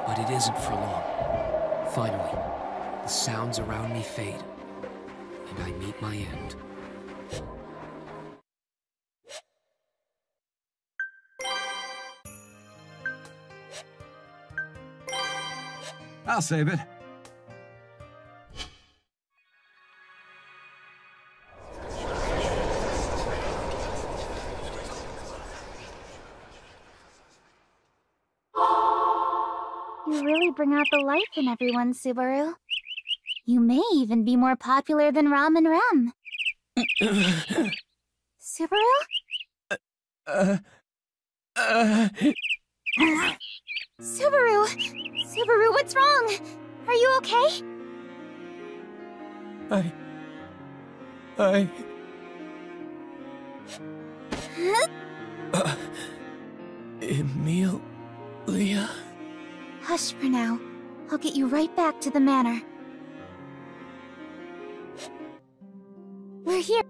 But it isn't for long. Finally, the sounds around me fade, and I meet my end. I'll save it. You really bring out the life in everyone, Subaru. You may even be more popular than Ram and Rem. Subaru? Subaru! Subaru, what's wrong? Are you okay? Amelia? Hush for now. I'll get you right back to the manor. We're here.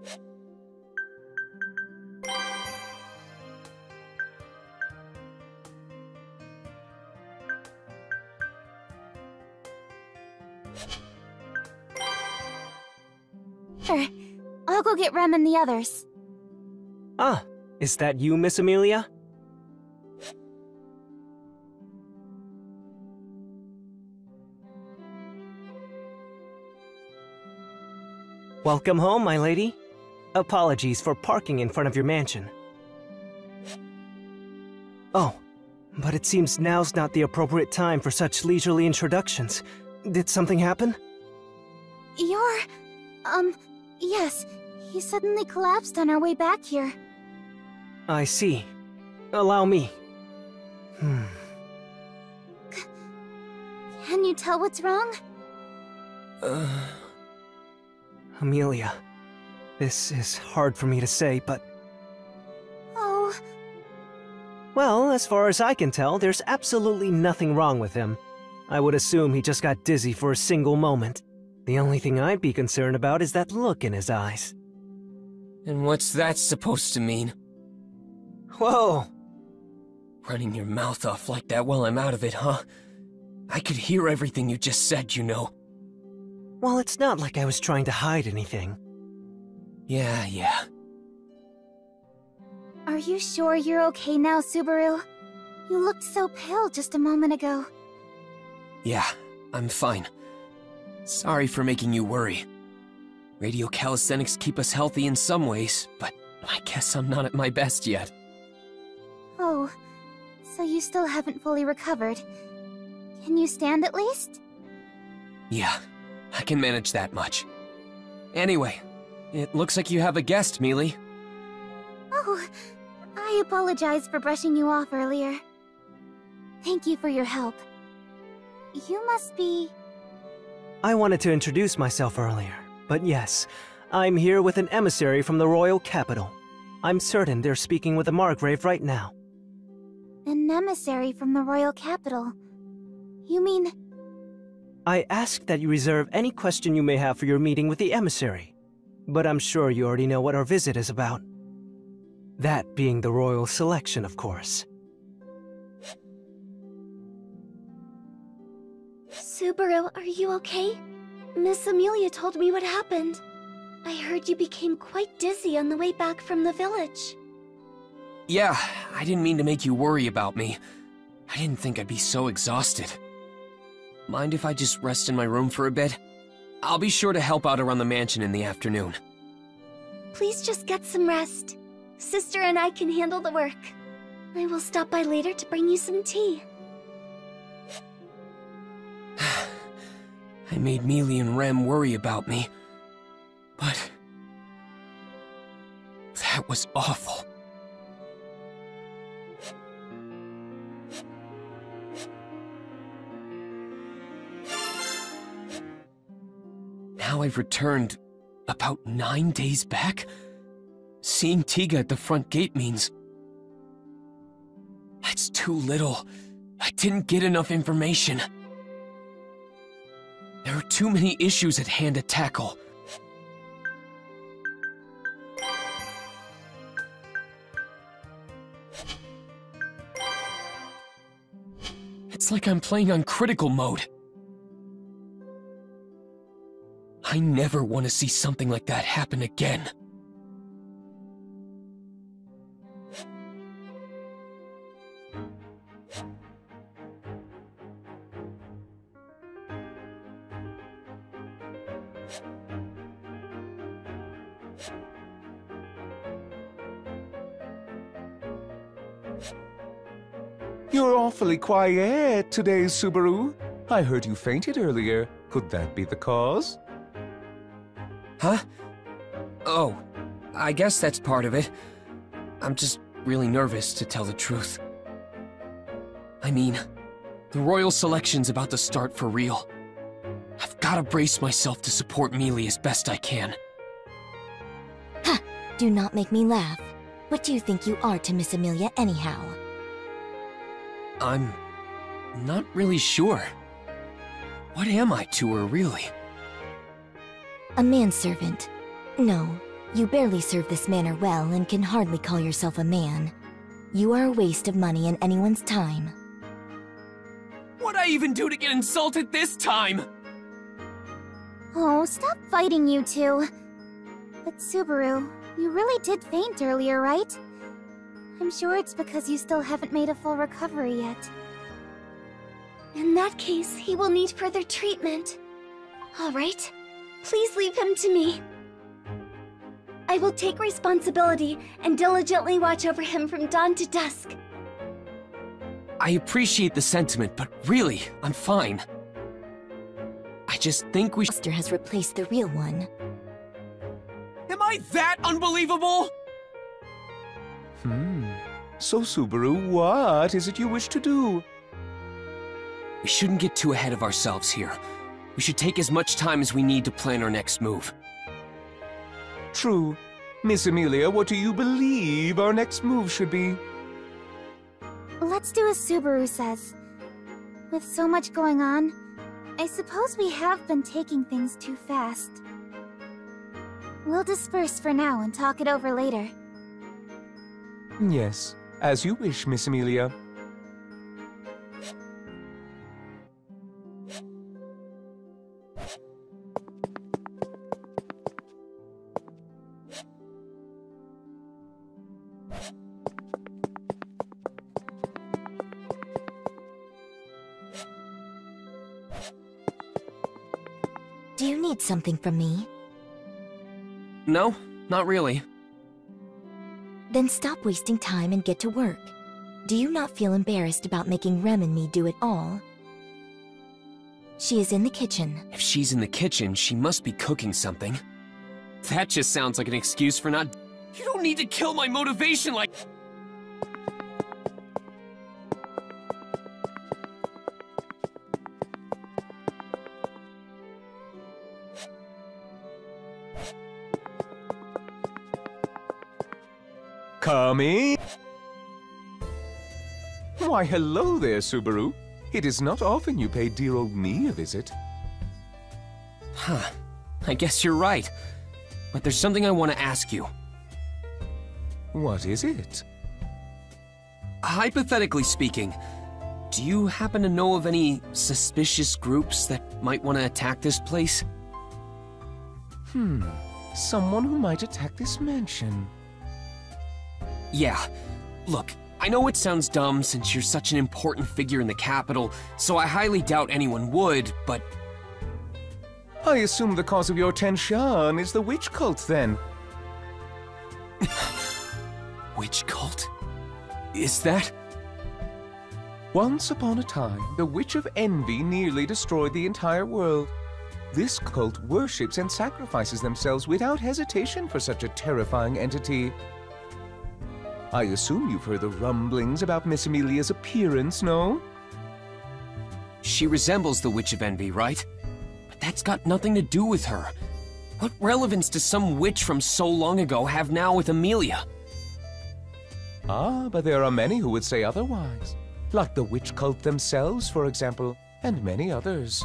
Sure. I'll go get Rem and the others. Ah, is that you, Miss Amelia? Welcome home, my lady. Apologies for parking in front of your mansion. Oh, but it seems now's not the appropriate time for such leisurely introductions. Did something happen? Yes. He suddenly collapsed on our way back here. I see. Allow me. Can you tell what's wrong? Amelia, this is hard for me to say, but... Oh... Well, as far as I can tell, there's absolutely nothing wrong with him. I would assume he just got dizzy for a single moment. The only thing I'd be concerned about is that look in his eyes. And what's that supposed to mean? Whoa! Running your mouth off like that while I'm out of it, huh? I could hear everything you just said, you know. Well, it's not like I was trying to hide anything. Yeah. Are you sure you're okay now, Subaru? You looked so pale just a moment ago. Yeah, I'm fine. Sorry for making you worry. Radio calisthenics keep us healthy in some ways, but I guess I'm not at my best yet. Oh, so you still haven't fully recovered. Can you stand at least? Yeah, I can manage that much. Anyway, it looks like you have a guest, Mealy. Oh, I apologize for brushing you off earlier. Thank you for your help. You must be... I wanted to introduce myself earlier, but yes, I'm here with an emissary from the royal capital. I'm certain they're speaking with the Margrave right now. An emissary from the royal capital? You mean... I asked that you reserve any question you may have for your meeting with the emissary, but I'm sure you already know what our visit is about. That being the royal selection, of course. Subaru, are you okay? Miss Amelia told me what happened. I heard you became quite dizzy on the way back from the village. Yeah, I didn't mean to make you worry about me. I didn't think I'd be so exhausted. Mind if I just rest in my room for a bit? I'll be sure to help out around the mansion in the afternoon. Please just get some rest. Sister and I can handle the work. I will stop by later to bring you some tea. I made Mealy and Rem worry about me, but that was awful. Now I've returned about 9 days back. Seeing Tiga at the front gate means... That's too little. I didn't get enough information. There are too many issues at hand to tackle. It's like I'm playing on critical mode. I never want to see something like that happen again. You're awfully quiet today, Subaru. I heard you fainted earlier. Could that be the cause? Huh? Oh, I guess that's part of it. I'm just really nervous, to tell the truth. I mean, the royal selection's about to start for real. I've gotta brace myself to support Mealy as best I can. Ha! Do not make me laugh. What do you think you are to Miss Amelia anyhow? I'm not really sure. What am I to her, really? A manservant. No, you barely serve this manor well and can hardly call yourself a man. You are a waste of money and anyone's time. What'd I even do to get insulted this time? Oh, stop fighting, you two. But Subaru, you really did faint earlier, right? I'm sure it's because you still haven't made a full recovery yet. In that case, he will need further treatment. All right, please leave him to me. I will take responsibility and diligently watch over him from dawn to dusk. I appreciate the sentiment, but really, I'm fine. I just think we Master has replaced the real one. Am I that unbelievable? So, Subaru, what is it you wish to do? We shouldn't get too ahead of ourselves here. We should take as much time as we need to plan our next move. True. Miss Amelia, what do you believe our next move should be? Let's do as Subaru says. With so much going on, I suppose we have been taking things too fast. We'll disperse for now and talk it over later. Yes, as you wish, Miss Amelia. Do you need something from me? No, not really. Then stop wasting time and get to work. Do you not feel embarrassed about making Rem and me do it all? She is in the kitchen. If she's in the kitchen, she must be cooking something. That just sounds like an excuse for not... You don't need to kill my motivation like... Come in. Why, hello there, Subaru. It is not often you pay dear old me a visit. Huh. I guess you're right. But there's something I want to ask you. What is it? Hypothetically speaking, do you happen to know of any suspicious groups that might want to attack this place? Someone who might attack this mansion. Yeah. Look, I know it sounds dumb since you're such an important figure in the capital, so I highly doubt anyone would, but... I assume the cause of your tension is the witch cult, then. Witch cult? Is that? Once upon a time, the Witch of Envy nearly destroyed the entire world. This cult worships and sacrifices themselves without hesitation for such a terrifying entity. I assume you've heard the rumblings about Miss Amelia's appearance, no? She resembles the Witch of Envy, right? But that's got nothing to do with her. What relevance does some witch from so long ago have now with Amelia? Ah, but there are many who would say otherwise. Like the witch cult themselves, for example, and many others.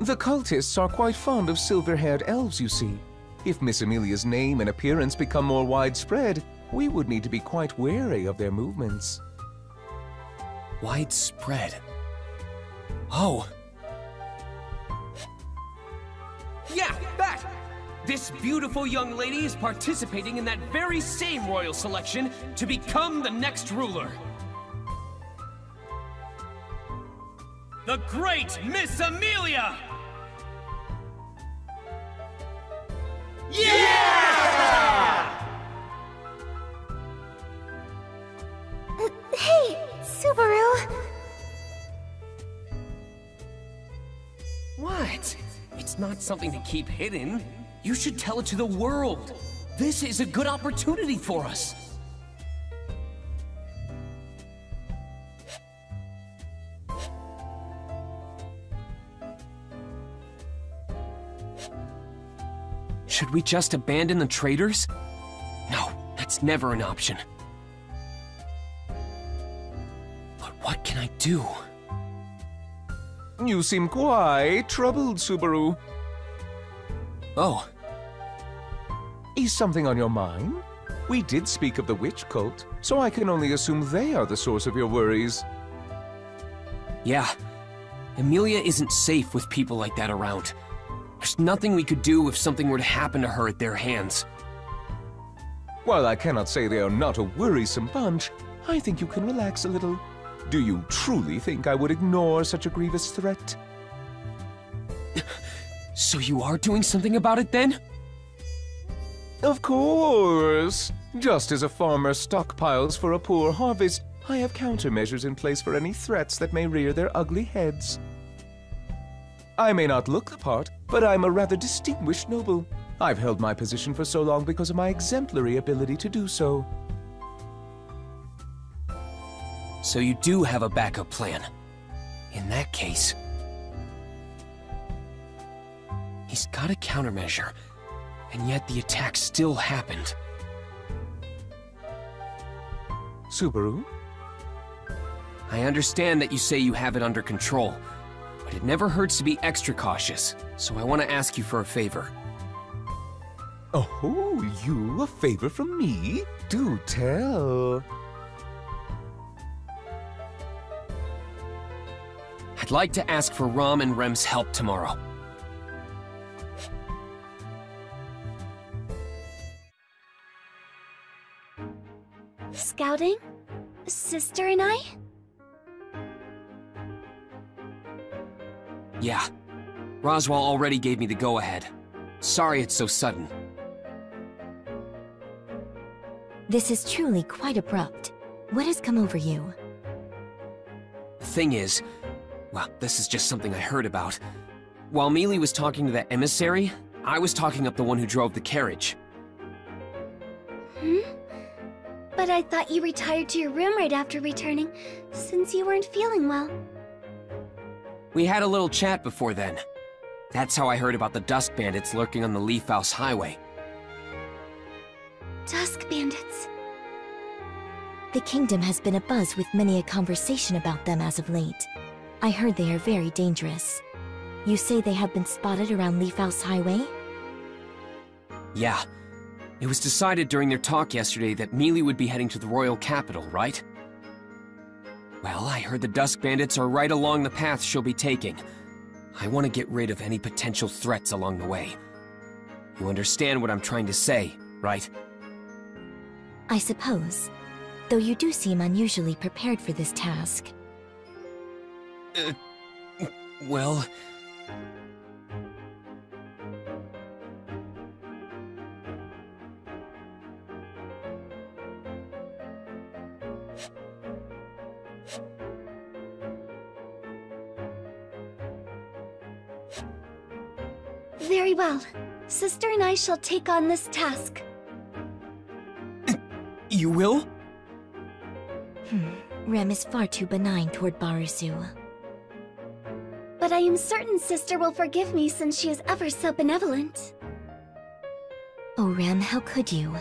The cultists are quite fond of silver-haired elves, you see. If Miss Amelia's name and appearance become more widespread, we would need to be quite wary of their movements. Widespread? Oh. Yeah, that! This beautiful young lady is participating in that very same royal selection to become the next ruler. The great Miss Amelia! Yeah! Hey, Subaru! What? It's not something to keep hidden. You should tell it to the world. This is a good opportunity for us. Should we just abandon the traitors? No, that's never an option. But what can I do? You seem quite troubled, Subaru. Oh. Is something on your mind? We did speak of the witch cult, so I can only assume they are the source of your worries. Yeah. Amelia isn't safe with people like that around. There's nothing we could do if something were to happen to her at their hands. While I cannot say they are not a worrisome bunch, I think you can relax a little. Do you truly think I would ignore such a grievous threat? So you are doing something about it then? Of course! Just as a farmer stockpiles for a poor harvest, I have countermeasures in place for any threats that may rear their ugly heads. I may not look the part, but I'm a rather distinguished noble. I've held my position for so long because of my exemplary ability to do so. So you do have a backup plan. In that case... He's got a countermeasure, and yet the attack still happened. Subaru? I understand that you say you have it under control, but it never hurts to be extra cautious, so I want to ask you for a favor. Oh, you? A favor from me? Do tell. I'd like to ask for Rom and Rem's help tomorrow. Scouting? Sister and I? Yeah. Roswell already gave me the go-ahead. Sorry it's so sudden. This is truly quite abrupt. What has come over you? The thing is, well, this is just something I heard about. While Mealy was talking to that emissary, I was talking up the one who drove the carriage. But I thought you retired to your room right after returning, since you weren't feeling well. We had a little chat before then. That's how I heard about the Dusk Bandits lurking on the Leaf House Highway. Dusk Bandits? The kingdom has been abuzz with many a conversation about them as of late. I heard they are very dangerous. You say they have been spotted around Leaf House Highway? Yeah. It was decided during their talk yesterday that Mealy would be heading to the royal capital, right? Well, I heard the Dusk Bandits are right along the path she'll be taking. I want to get rid of any potential threats along the way. You understand what I'm trying to say, right? I suppose. Though you do seem unusually prepared for this task. Well... Very well. Sister and I shall take on this task. You will? Rem is far too benign toward Barusu. But I am certain Sister will forgive me since she is ever so benevolent. Oh, Rem, how could you?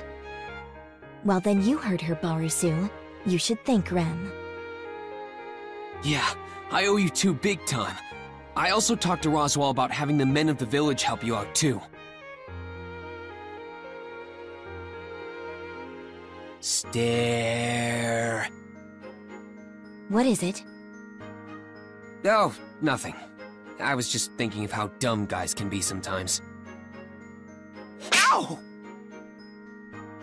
Well, then you heard her, Barusu. You should thank Rem. Yeah, I owe you two big time. I also talked to Roswell about having the men of the village help you out, too. Stare. What is it? Oh, nothing. I was just thinking of how dumb guys can be sometimes. Ow!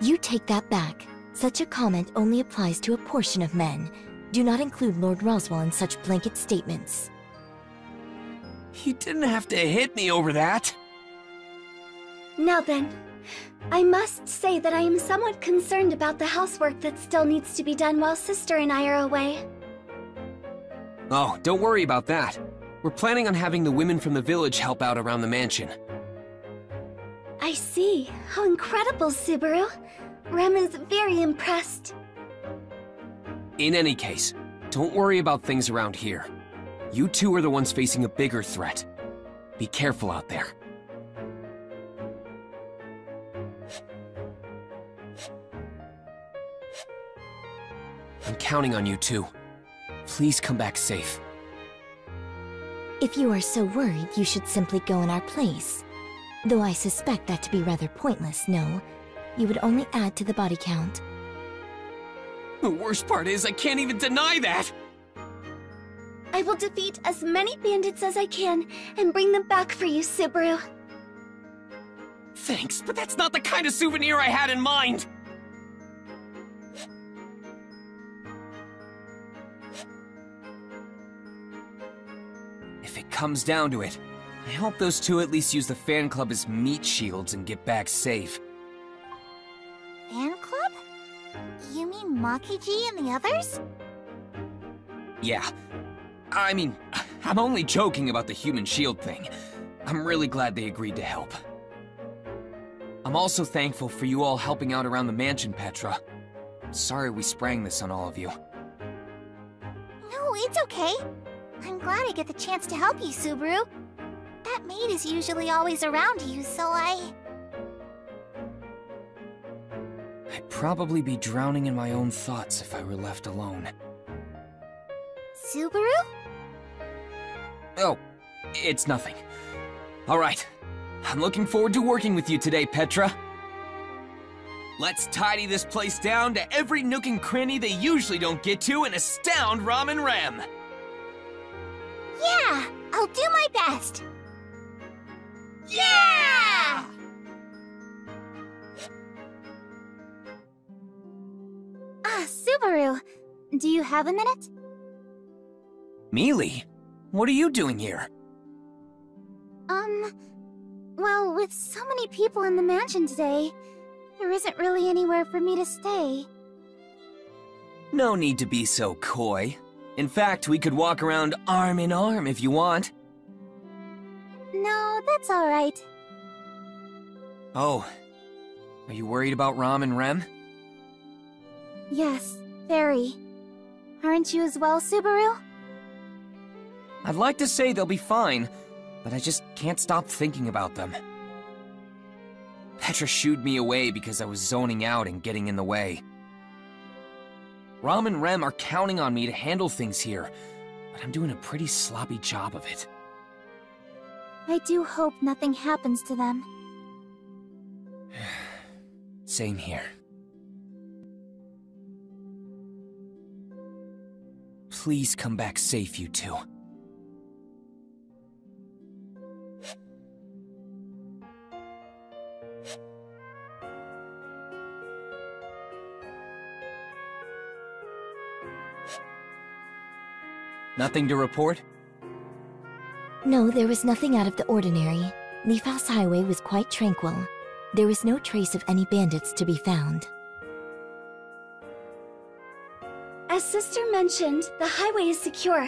You take that back. Such a comment only applies to a portion of men. Do not include Lord Roswell in such blanket statements. You didn't have to hit me over that. Now then, I must say that I am somewhat concerned about the housework that still needs to be done while Sister and I are away. Oh, don't worry about that. We're planning on having the women from the village help out around the mansion. I see. How incredible, Subaru. Rem is very impressed. In any case, don't worry about things around here. You two are the ones facing a bigger threat. Be careful out there. I'm counting on you two. Please come back safe. If you are so worried, you should simply go in our place. Though I suspect that to be rather pointless, no. You would only add to the body count. The worst part is I can't even deny that! I will defeat as many bandits as I can and bring them back for you, Subaru. Thanks, but that's not the kind of souvenir I had in mind! If it comes down to it, I hope those two at least use the fan club as meat shields and get back safe. Maki-ji and the others? Yeah. I mean, I'm only joking about the human shield thing. I'm really glad they agreed to help. I'm also thankful for you all helping out around the mansion, Petra. Sorry we sprang this on all of you. No, it's okay. I'm glad I get the chance to help you, Subaru. That maid is usually always around you, so I'd probably be drowning in my own thoughts if I were left alone. Subaru? Oh, it's nothing. Alright, I'm looking forward to working with you today, Petra. Let's tidy this place down to every nook and cranny they usually don't get to and astound Ram and Rem. Yeah, I'll do my best. Yeah! Subaru, do you have a minute? Mealy, what are you doing here? Well, with so many people in the mansion today, there isn't really anywhere for me to stay. No need to be so coy. In fact, we could walk around arm in arm if you want. No, that's alright. Oh, are you worried about Ram and Rem? Yes, very. Aren't you as well, Subaru? I'd like to say they'll be fine, but I just can't stop thinking about them. Petra shooed me away because I was zoning out and getting in the way. Ram and Rem are counting on me to handle things here, but I'm doing a pretty sloppy job of it. I do hope nothing happens to them. Same here. Please come back safe, you two. Nothing to report? No, there was nothing out of the ordinary. Leaf House Highway was quite tranquil. There was no trace of any bandits to be found. As Sister mentioned, the highway is secure.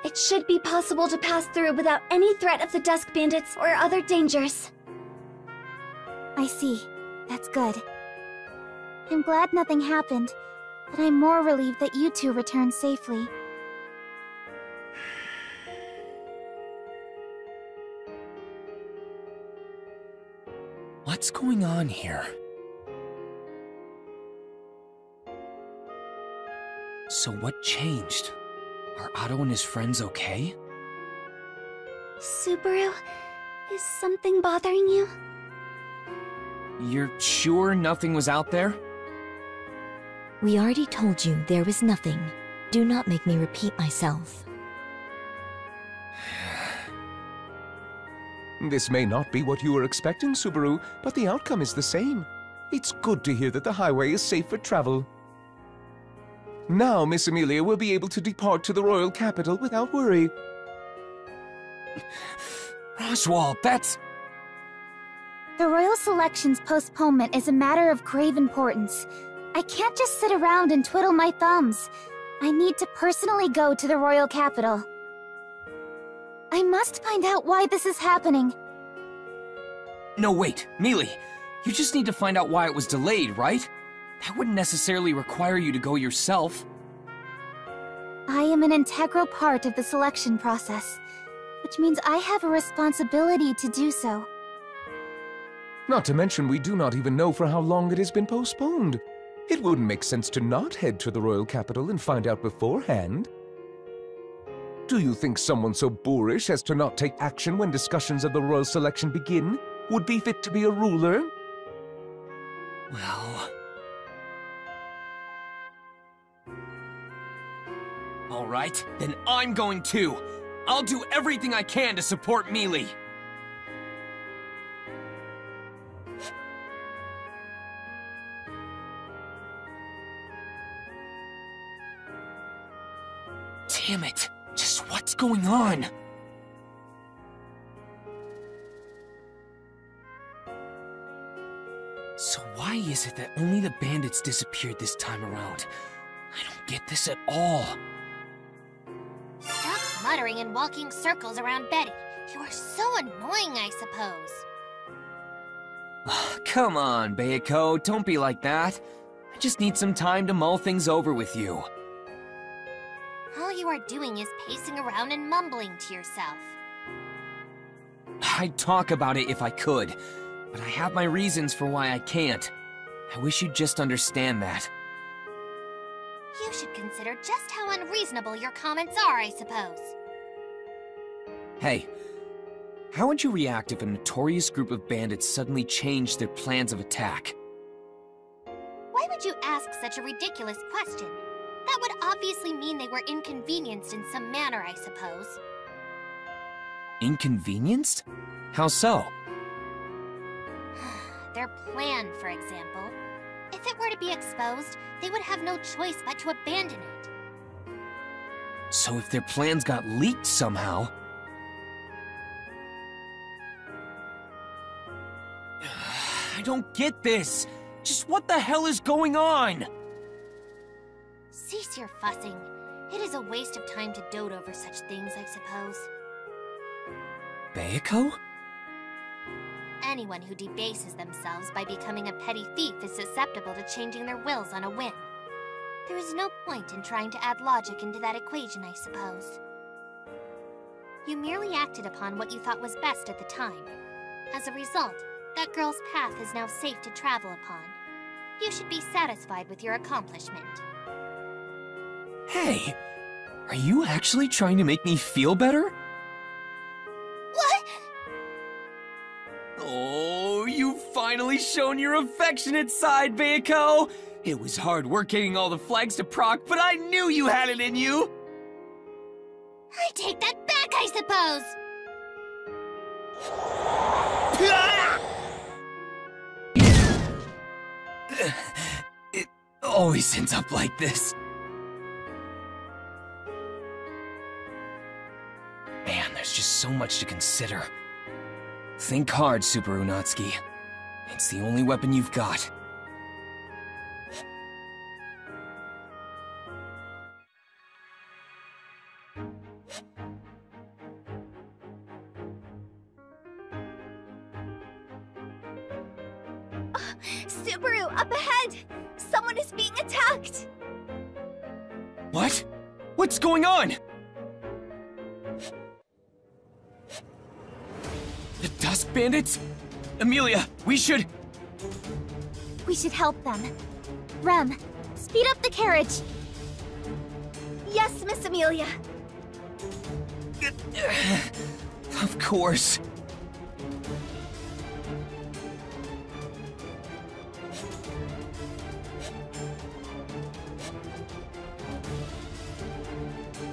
It should be possible to pass through without any threat of the Dusk Bandits or other dangers. I see. That's good. I'm glad nothing happened, but I'm more relieved that you two returned safely. What's going on here? So what changed? Are Otto and his friends okay? Subaru, is something bothering you? You're sure nothing was out there? We already told you there was nothing. Do not make me repeat myself. This may not be what you were expecting, Subaru, but the outcome is the same. It's good to hear that the highway is safe for travel. Now Miss Amelia will be able to depart to the royal capital without worry. Roswell, that's... The royal selection's postponement is a matter of grave importance. I can't just sit around and twiddle my thumbs. I need to personally go to the royal capital. I must find out why this is happening. No, wait, Mealy. You just need to find out why it was delayed, right? That wouldn't necessarily require you to go yourself. I am an integral part of the selection process, which means I have a responsibility to do so. Not to mention we do not even know for how long it has been postponed. It wouldn't make sense to not head to the royal capital and find out beforehand. Do you think someone so boorish as to not take action when discussions of the royal selection begin would be fit to be a ruler? Well... Alright, then I'm going too. I'll do everything I can to support Mealy. Damn it! Just what's going on? So why is it that only the bandits disappeared this time around? I don't get this at all. Stop muttering and walking circles around Betty. You are so annoying, I suppose. Come on, Bayako, don't be like that. I just need some time to mull things over with you. All you are doing is pacing around and mumbling to yourself. I'd talk about it if I could, but I have my reasons for why I can't. I wish you'd just understand that. You should consider just how unreasonable your comments are, I suppose. Hey, how would you react if a notorious group of bandits suddenly changed their plans of attack? Why would you ask such a ridiculous question? That would obviously mean they were inconvenienced in some manner, I suppose. Inconvenienced? How so? Their plan, for example. If it were to be exposed, they would have no choice but to abandon it. So if their plans got leaked somehow... I don't get this! Just what the hell is going on? Cease your fussing. It is a waste of time to dote over such things, I suppose. Bayako? Anyone who debases themselves by becoming a petty thief is susceptible to changing their wills on a whim. There is no point in trying to add logic into that equation, I suppose. You merely acted upon what you thought was best at the time. As a result, that girl's path is now safe to travel upon. You should be satisfied with your accomplishment. Hey, are you actually trying to make me feel better? What? Oh, you've finally shown your affectionate side, Bayako! It was hard work getting all the flags to proc, but I knew you had it in you! I take that back, I suppose! It always ends up like this. Man, there's just so much to consider. Think hard, Subaru Natsuki. It's the only weapon you've got. Subaru, up ahead! Someone is being attacked! What? What's going on? The Dusk Bandits? Amelia, we should... We should help them. Rem, speed up the carriage! Yes, Miss Amelia! Of course.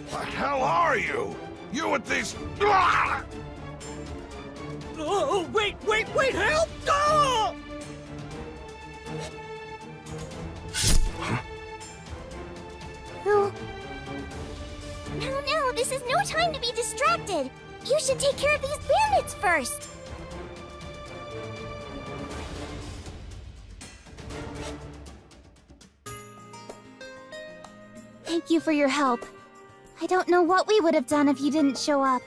The hell are you? You with these... Oh, wait, help! Oh! Who? No, this is no time to be distracted! You should take care of these bandits first! Thank you for your help. I don't know what we would have done if you didn't show up.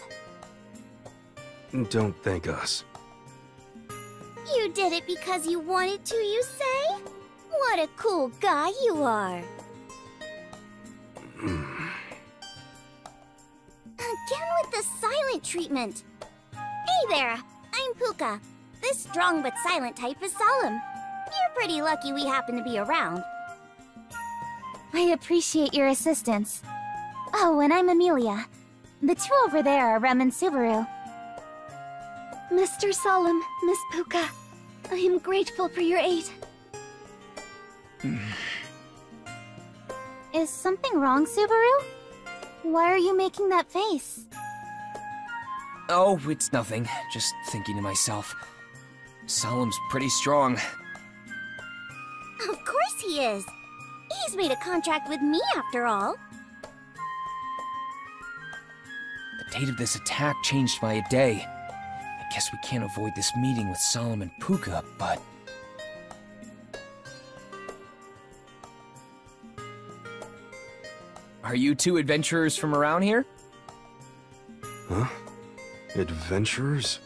Don't thank us. You did it because you wanted to, you say? What a cool guy you are. Again with the silent treatment. Hey there, I'm Puka. This strong but silent type is Solemn. You're pretty lucky we happen to be around. I appreciate your assistance. Oh, and I'm Amelia. The two over there are Rem and Subaru. Mr. Solemn, Miss Puka, I am grateful for your aid. Is something wrong, Subaru? Why are you making that face? Oh, it's nothing. Just thinking to myself. Solemn's pretty strong. Of course he is. He's made a contract with me, after all. The date of this attack changed by a day. I guess we can't avoid this meeting with Solemn and Puka, but... Are you two adventurers from around here? Huh? Adventurers?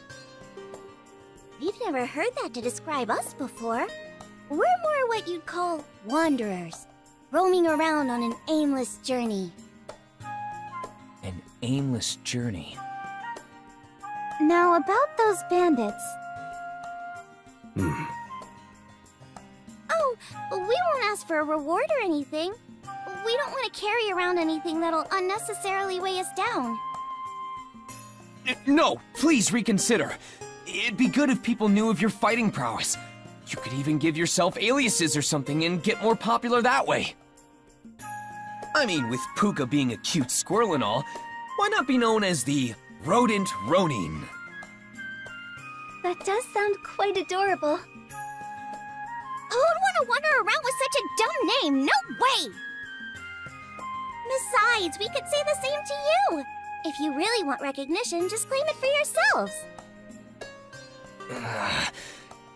We've never heard that to describe us before. We're more what you'd call wanderers, roaming around on an aimless journey. An aimless journey. Now, about those bandits. Oh, we won't ask for a reward or anything. We don't want to carry around anything that'll unnecessarily weigh us down. No, please reconsider. It'd be good if people knew of your fighting prowess. You could even give yourself aliases or something and get more popular that way. I mean, with Puka being a cute squirrel and all, why not be known as the Rodent Ronin? That does sound quite adorable. Who would want to wander around with such a dumb name? No way! Besides, we could say the same to you. If you really want recognition, just claim it for yourselves.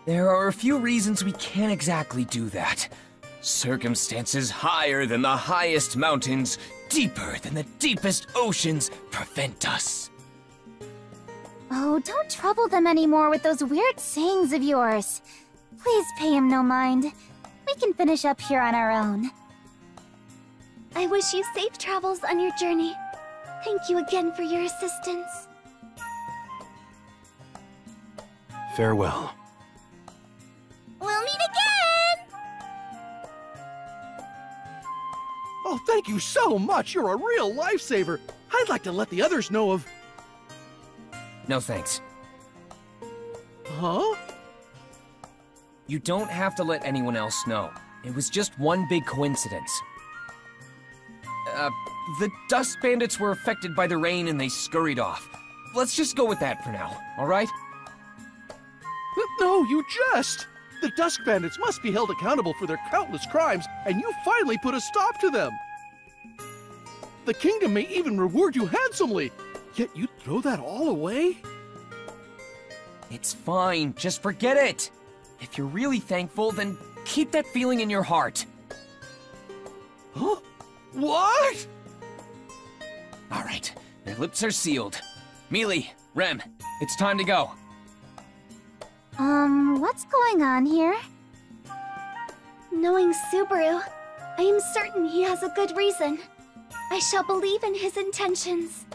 There are a few reasons we can't exactly do that. Circumstances higher than the highest mountains, deeper than the deepest oceans, prevent us. Oh, don't trouble them anymore with those weird sayings of yours. Please pay him no mind. We can finish up here on our own. I wish you safe travels on your journey. Thank you again for your assistance. Farewell. We'll meet again! Oh, thank you so much. You're a real lifesaver. I'd like to let the others know of... No thanks. Huh? You don't have to let anyone else know. It was just one big coincidence. The Dust Bandits were affected by the rain and they scurried off. Let's just go with that for now, alright? No, you jest! The Dusk Bandits must be held accountable for their countless crimes, and you finally put a stop to them! The kingdom may even reward you handsomely, yet you'd throw that all away? It's fine, just forget it! If you're really thankful, then keep that feeling in your heart. Huh? What? Alright, their lips are sealed. Mealy, Rem, it's time to go. What's going on here? Knowing Subaru, I am certain he has a good reason. I shall believe in his intentions.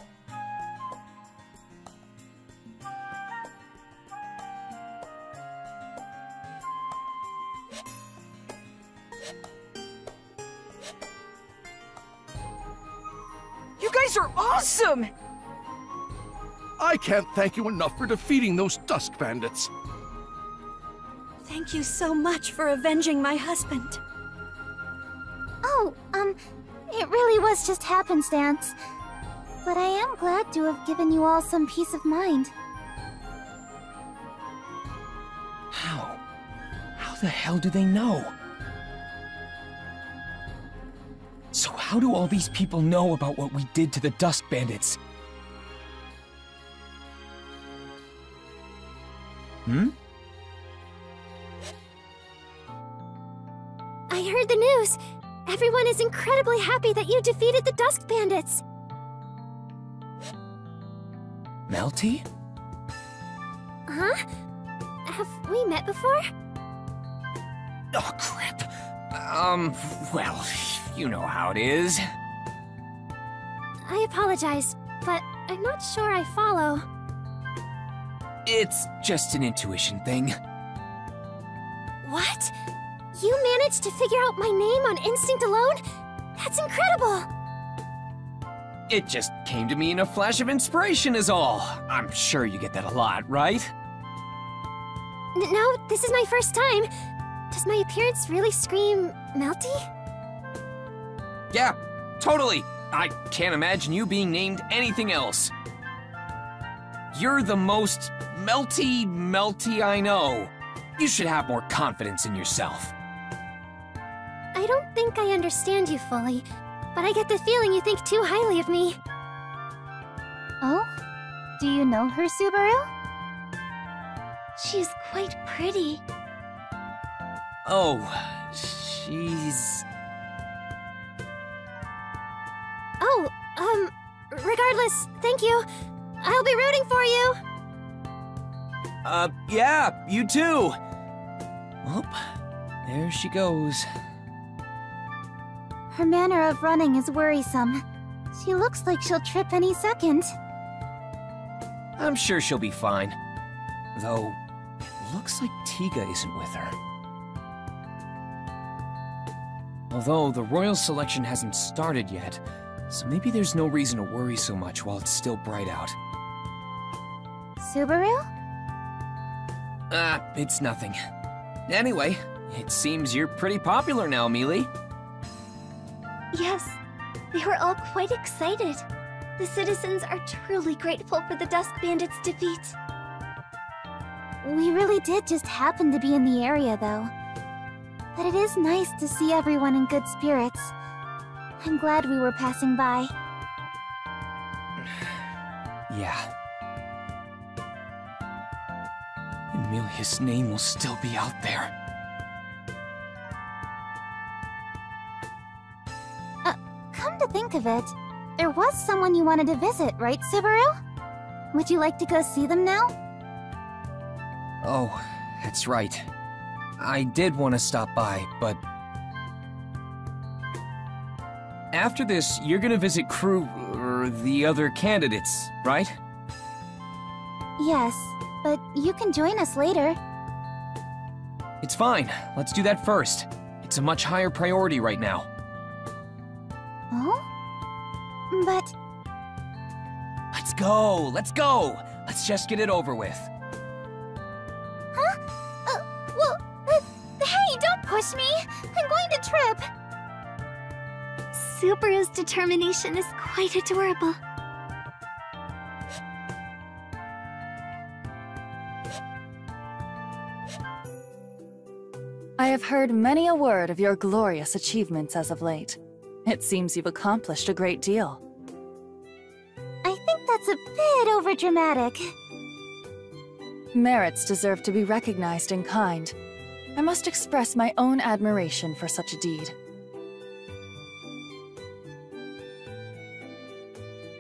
You guys are awesome! I can't thank you enough for defeating those Dusk Bandits. Thank you so much for avenging my husband. Oh, it really was just happenstance. But I am glad to have given you all some peace of mind. How? How the hell do they know? So how do all these people know about what we did to the Dusk Bandits? I heard the news. Everyone is incredibly happy that you defeated the Dusk Bandits. Melty? Huh? Have we met before? Oh, crap. Well, you know how it is. I apologize, but I'm not sure I follow. It's just an intuition thing. What? You managed to figure out my name on instinct alone? That's incredible! It just came to me in a flash of inspiration is all. I'm sure you get that a lot, right? No, this is my first time. Does my appearance really scream Melty? Yeah, totally. I can't imagine you being named anything else. You're the most melty I know. You should have more confidence in yourself. I don't think I understand you fully, but I get the feeling you think too highly of me. Oh? Do you know her, Subaru? She's quite pretty. Oh, she's... Oh, regardless, thank you. I'll be rooting for you. Yeah, you too. Well, there she goes. Her manner of running is worrisome. She looks like she'll trip any second. I'm sure she'll be fine. Though, it looks like Tiga isn't with her. Although, the royal selection hasn't started yet, so maybe there's no reason to worry so much while it's still bright out. Subaru? It's nothing. Anyway, it seems you're pretty popular now, Mealy. Yes, they were all quite excited. The citizens are truly grateful for the Dusk Bandits' defeat. We really did just happen to be in the area, though. But it is nice to see everyone in good spirits. I'm glad we were passing by. Yeah. Emilia's name will still be out there. Come to think of it, there was someone you wanted to visit, right, Subaru? Would you like to go see them now? Oh, that's right. I did want to stop by, but... After this, you're gonna visit the other candidates, right? Yes, but you can join us later. It's fine. Let's do that first. It's a much higher priority right now. Oh? But... Let's go! Let's go! Let's just get it over with. Huh? Hey, don't push me! I'm going to trip! Subaru's determination is quite adorable. I have heard many a word of your glorious achievements as of late. It seems you've accomplished a great deal. I think that's a bit overdramatic. Merits deserve to be recognized in kind. I must express my own admiration for such a deed.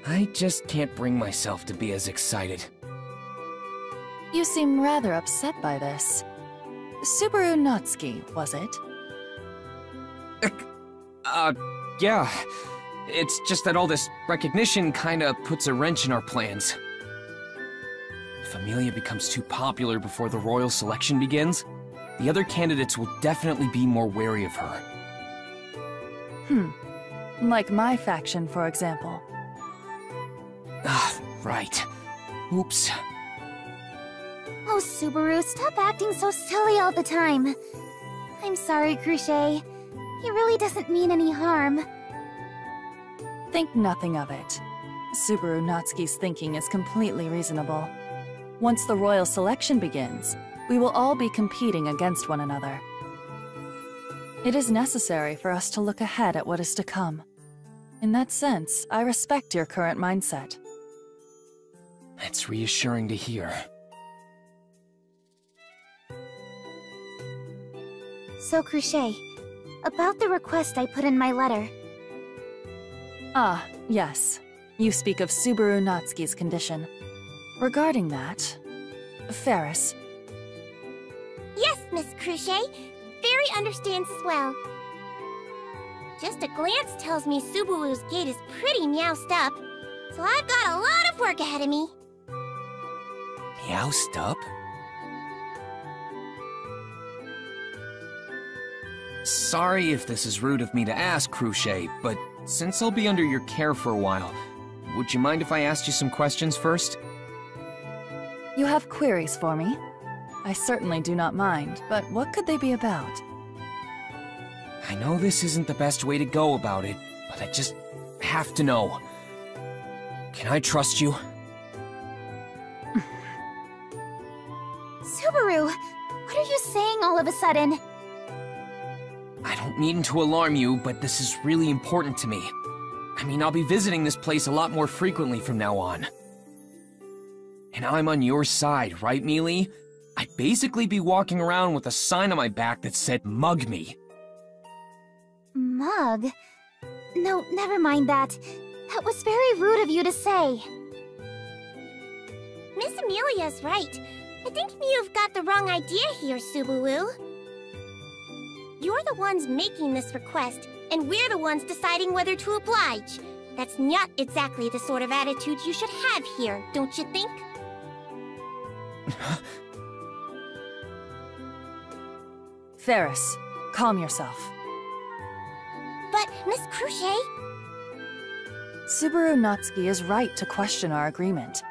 I just can't bring myself to be as excited. You seem rather upset by this. Subaru Natsuki, was it? Yeah. It's just that all this recognition kinda puts a wrench in our plans. If Emilia becomes too popular before the royal selection begins, the other candidates will definitely be more wary of her. Like my faction, for example. Right. Oops. Oh, Subaru, stop acting so silly all the time. I'm sorry, Crochet. He really doesn't mean any harm. Think nothing of it. Subaru Natsuki's thinking is completely reasonable. Once the royal selection begins, we will all be competing against one another. It is necessary for us to look ahead at what is to come. In that sense, I respect your current mindset. That's reassuring to hear. So, Crochet, about the request I put in my letter. Ah, yes. You speak of Subaru Natsuki's condition. Regarding that... Ferris. Yes, Miss Crochet. Fairy understands as well. Just a glance tells me Subaru's gait is pretty meowsed up, so I've got a lot of work ahead of me. Meowsed up? Sorry if this is rude of me to ask, Crochet, but since I'll be under your care for a while, would you mind if I asked you some questions first? You have queries for me? I certainly do not mind, but what could they be about? I know this isn't the best way to go about it, but I just have to know. Can I trust you? Subaru, what are you saying all of a sudden? I don't mean to alarm you, but this is really important to me. I mean, I'll be visiting this place a lot more frequently from now on. And I'm on your side, right, Mealy? I'd basically be walking around with a sign on my back that said, "Mug me." Mug? No, never mind that. That was very rude of you to say. Miss Amelia's right. I think you've got the wrong idea here, Subaru. You're the ones making this request, and we're the ones deciding whether to oblige. That's not exactly the sort of attitude you should have here, don't you think? Ferris, calm yourself. But, Miss Crochet... Subaru Natsuki is right to question our agreement.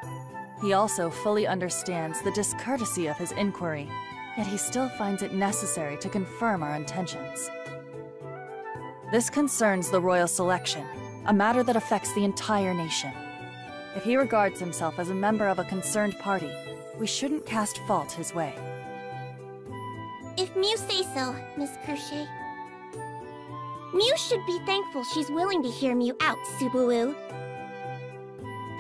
He also fully understands the discourtesy of his inquiry, yet he still finds it necessary to confirm our intentions. This concerns the royal selection, a matter that affects the entire nation. If he regards himself as a member of a concerned party, we shouldn't cast fault his way. If Mew say so, Miss Crochet. Mew should be thankful she's willing to hear Mew out, Subaru.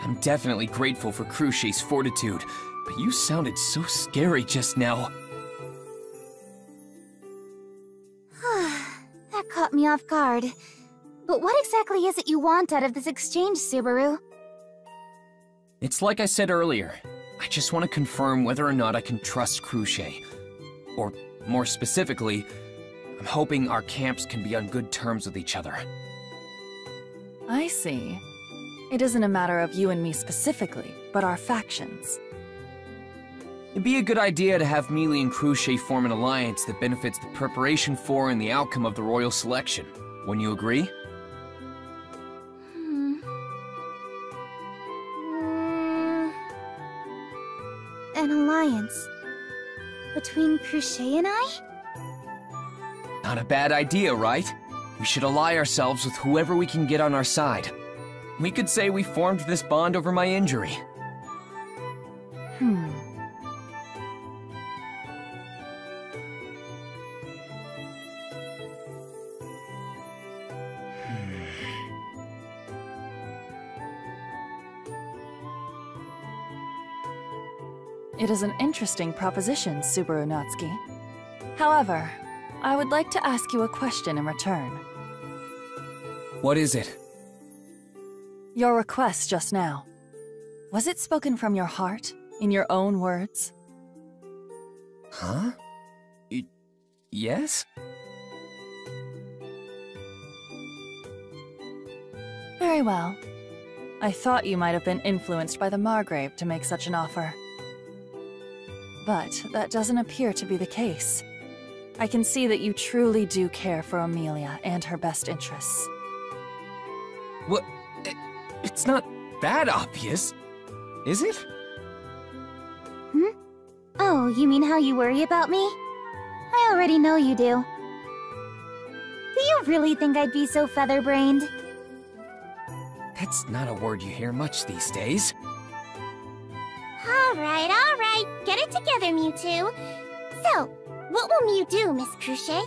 I'm definitely grateful for Crochet's fortitude, but you sounded so scary just now. That caught me off guard. But what exactly is it you want out of this exchange, Subaru? It's like I said earlier. I just want to confirm whether or not I can trust Crochet. Or, more specifically, I'm hoping our camps can be on good terms with each other. I see. It isn't a matter of you and me specifically, but our factions. It'd be a good idea to have Mealy and Crochet form an alliance that benefits the preparation for and the outcome of the royal selection. Wouldn't you agree? An alliance between Crochet and I? Not a bad idea, right? We should ally ourselves with whoever we can get on our side. We could say we formed this bond over my injury. It is an interesting proposition, Subaru Natsuki. However, I would like to ask you a question in return. What is it? Your request just now. Was it spoken from your heart, in your own words? Huh? Yes? Very well. I thought you might have been influenced by the Margrave to make such an offer. But that doesn't appear to be the case. I can see that you truly do care for Amelia and her best interests. What? It's not that obvious, is it? Oh, you mean how you worry about me? I already know you do. Do you really think I'd be so feather-brained? That's not a word you hear much these days. All right. Get it together, Mewtwo. So, what will Mew do, Miss Crochet?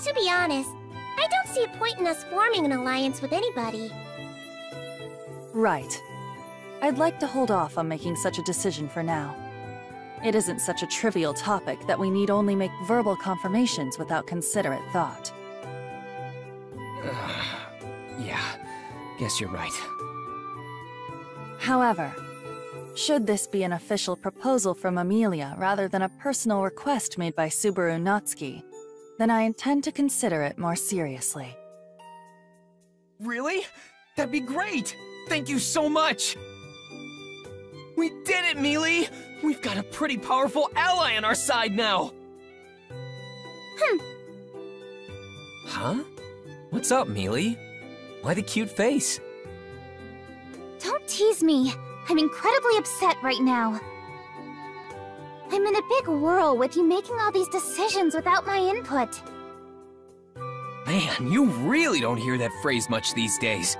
To be honest, I don't see a point in us forming an alliance with anybody. Right. I'd like to hold off on making such a decision for now. It isn't such a trivial topic that we need only make verbal confirmations without considerate thought. Yeah, guess you're right. However, should this be an official proposal from Amelia rather than a personal request made by Subaru Natsuki, then I intend to consider it more seriously. Really? That'd be great! Thank you so much! We did it, Mealy! We've got a pretty powerful ally on our side now! Huh? What's up, Mealy? Why the cute face? Don't tease me. I'm incredibly upset right now. I'm in a big whirl with you making all these decisions without my input. Man, you really don't hear that phrase much these days.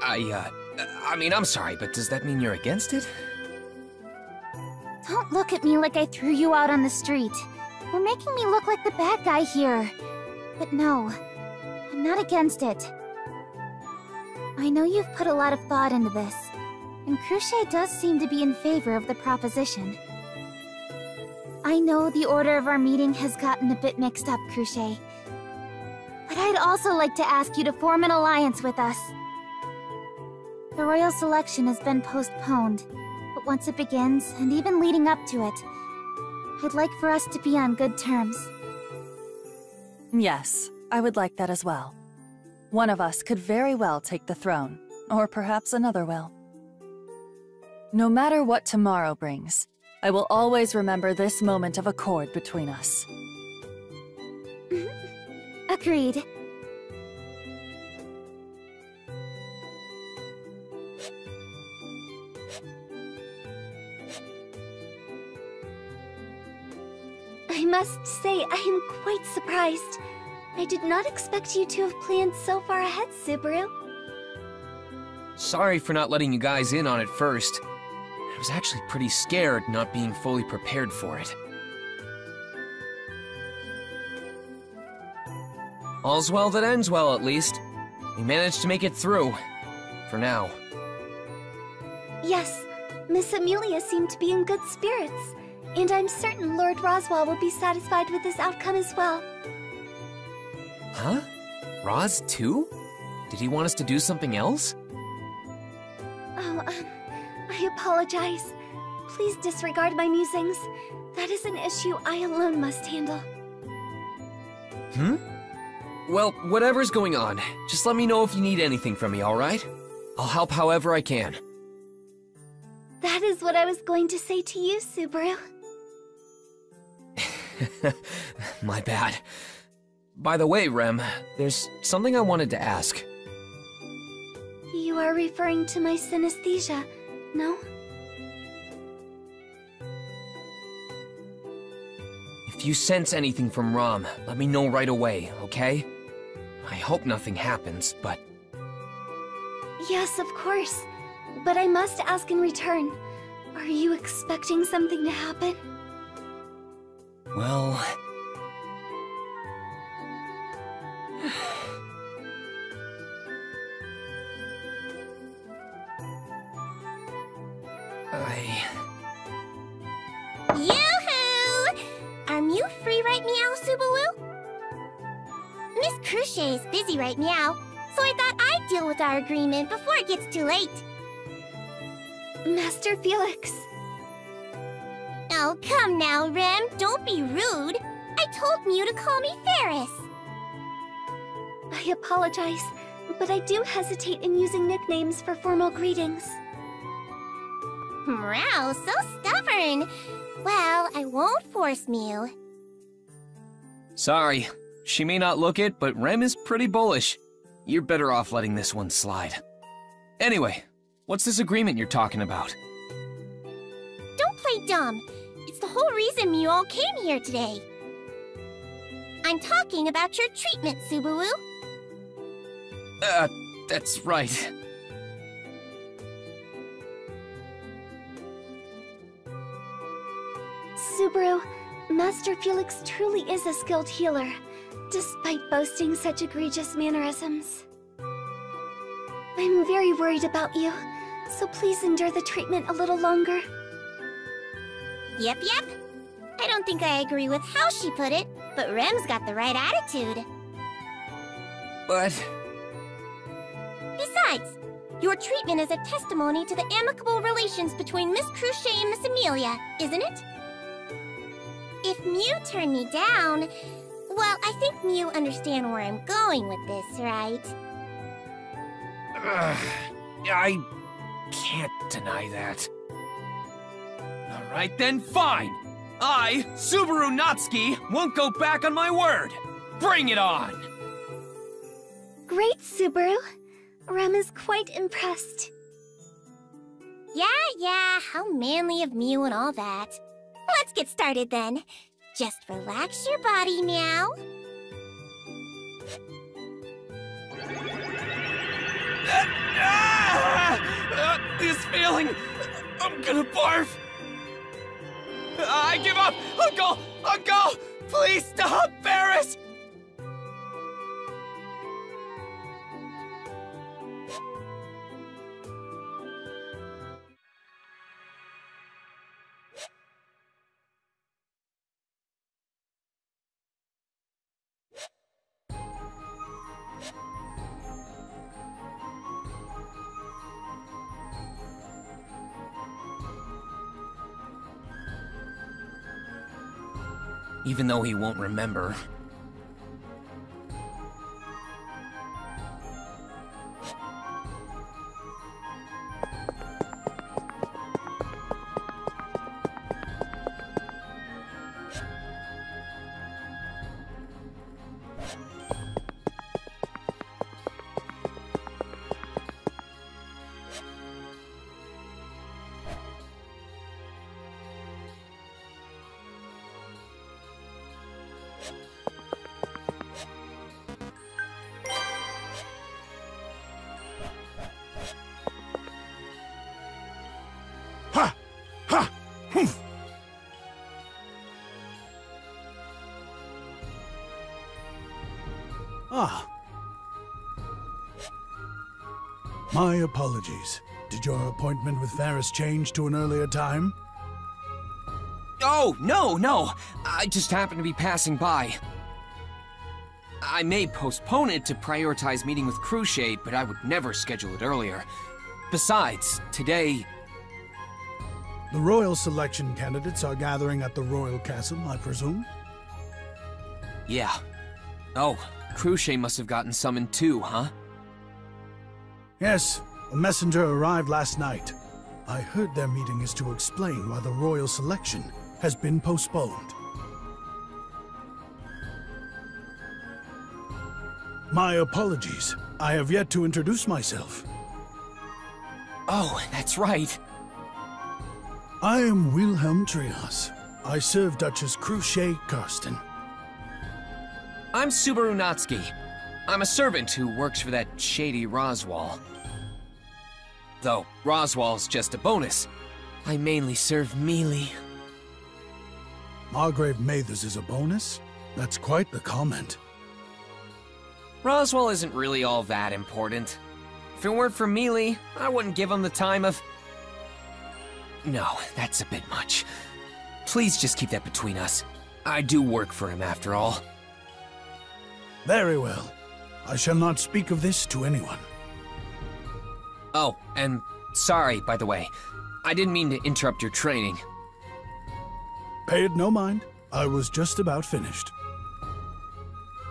I mean, I'm sorry, but does that mean you're against it? Don't look at me like I threw you out on the street. You're making me look like the bad guy here. But no, I'm not against it. I know you've put a lot of thought into this, and Crochet does seem to be in favor of the proposition. I know the order of our meeting has gotten a bit mixed up, Crochet. But I'd also like to ask you to form an alliance with us. The royal selection has been postponed, but once it begins, and even leading up to it, I'd like for us to be on good terms. Yes, I would like that as well. One of us could very well take the throne, or perhaps another will. No matter what tomorrow brings, I will always remember this moment of accord between us. Agreed. I must say, I am quite surprised. I did not expect you to have planned so far ahead, Subaru. Sorry for not letting you guys in on it first. I was actually pretty scared not being fully prepared for it. All's well that ends well, at least. We managed to make it through. For now. Yes, Miss Amelia seemed to be in good spirits, and I'm certain Lord Roswell will be satisfied with this outcome as well. Huh? Roz too? Did he want us to do something else? Oh, I apologize. Please disregard my musings. That is an issue I alone must handle. Well, whatever's going on, just let me know if you need anything from me, alright? I'll help however I can. That is what I was going to say to you, Subaru. My bad. By the way, Rem, there's something I wanted to ask. You are referring to my synesthesia, no? If you sense anything from Rom, let me know right away, okay? I hope nothing happens, but... Yes, of course. But I must ask in return. Are you expecting something to happen? Well... Yoo-hoo! Are Mew free right meow, Subaru? Miss Cruchet is busy right meow, so I thought I'd deal with our agreement before it gets too late. Master Felix. Oh, come now, Rem. Don't be rude. I told Mew to call me Ferris. I apologize, but I do hesitate in using nicknames for formal greetings. Meow, so stubborn. Well, I won't force Mew. Sorry. She may not look it, but Rem is pretty bullish. You're better off letting this one slide. Anyway, what's this agreement you're talking about? Don't play dumb. It's the whole reason Mew all came here today. I'm talking about your treatment, Subaru. That's right. Subaru, Master Felix truly is a skilled healer, despite boasting such egregious mannerisms. I'm very worried about you, so please endure the treatment a little longer. Yep. I don't think I agree with how she put it, but Rem's got the right attitude. But... Besides, your treatment is a testimony to the amicable relations between Miss Cruchet and Miss Amelia, isn't it? If Mew turned me down... Well, I think Mew understands where I'm going with this, right? I can't deny that. Alright then, fine! I, Subaru Natsuki, won't go back on my word! Bring it on! Great, Subaru. Rem is quite impressed. Yeah, how manly of Mew and all that. Let's get started then. Just relax your body, Meow. This feeling... I'm gonna barf! I give up! Uncle! Please stop, Ferris! even though he won't remember. Ah. My apologies. Did your appointment with Varys change to an earlier time? Oh, no. I just happened to be passing by. I may postpone it to prioritize meeting with Cruciate, but I would never schedule it earlier. Besides, today... The royal selection candidates are gathering at the royal castle, I presume? Yeah. Oh, Cruciate must have gotten summoned too, huh? Yes, a messenger arrived last night. I heard their meeting is to explain why the royal selection has been postponed. My apologies. I have yet to introduce myself. Oh, that's right. I am Wilhelm Trias. I serve Duchess Cruciate Karsten. I'm Subaru Natsuki. I'm a servant who works for that shady Roswal. Though Roswal's just a bonus, I mainly serve melee. Margrave Mathers is a bonus? That's quite the comment. Roswal isn't really all that important. If it weren't for melee, I wouldn't give him the time of... No, that's a bit much. Please just keep that between us. I do work for him after all. Very well. I shall not speak of this to anyone. Oh, and sorry, by the way. I didn't mean to interrupt your training. Pay it no mind. I was just about finished.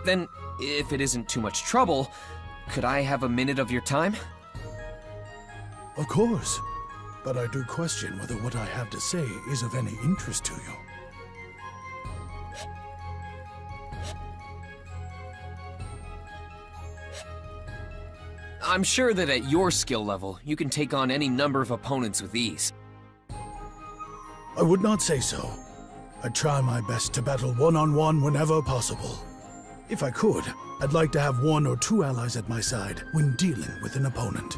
Then, if it isn't too much trouble, could I have a minute of your time? Of course. But I do question whether what I have to say is of any interest to you. I'm sure that at your skill level, you can take on any number of opponents with ease. I would not say so. I try my best to battle one-on-one whenever possible. If I could, I'd like to have 1 or 2 allies at my side when dealing with an opponent.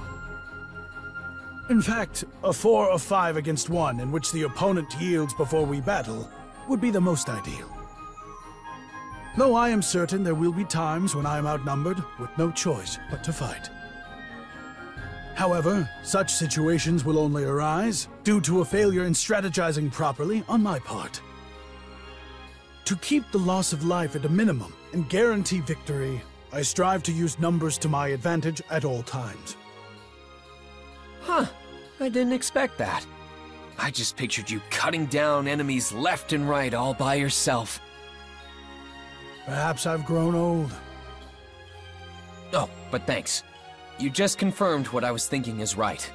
In fact, a 4 or 5 against 1 in which the opponent yields before we battle would be the most ideal. Though I am certain there will be times when I am outnumbered with no choice but to fight. However, such situations will only arise due to a failure in strategizing properly on my part. To keep the loss of life at a minimum and guarantee victory, I strive to use numbers to my advantage at all times. Huh, I didn't expect that. I just pictured you cutting down enemies left and right all by yourself. Perhaps I've grown old. Oh, but thanks. You just confirmed what I was thinking is right.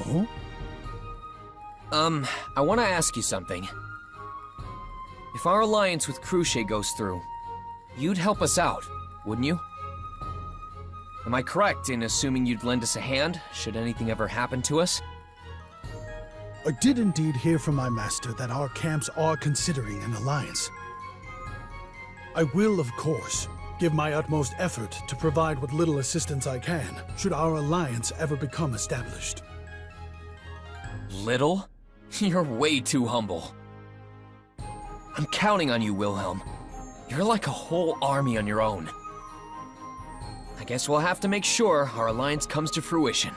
Oh? I want to ask you something. If our alliance with Cruciate goes through, you'd help us out, wouldn't you? Am I correct in assuming you'd lend us a hand, should anything ever happen to us? I did indeed hear from my master that our camps are considering an alliance. I will, of course, give my utmost effort to provide what little assistance I can, should our alliance ever become established. Little? You're way too humble. I'm counting on you, Wilhelm. You're like a whole army on your own. I guess we'll have to make sure our alliance comes to fruition.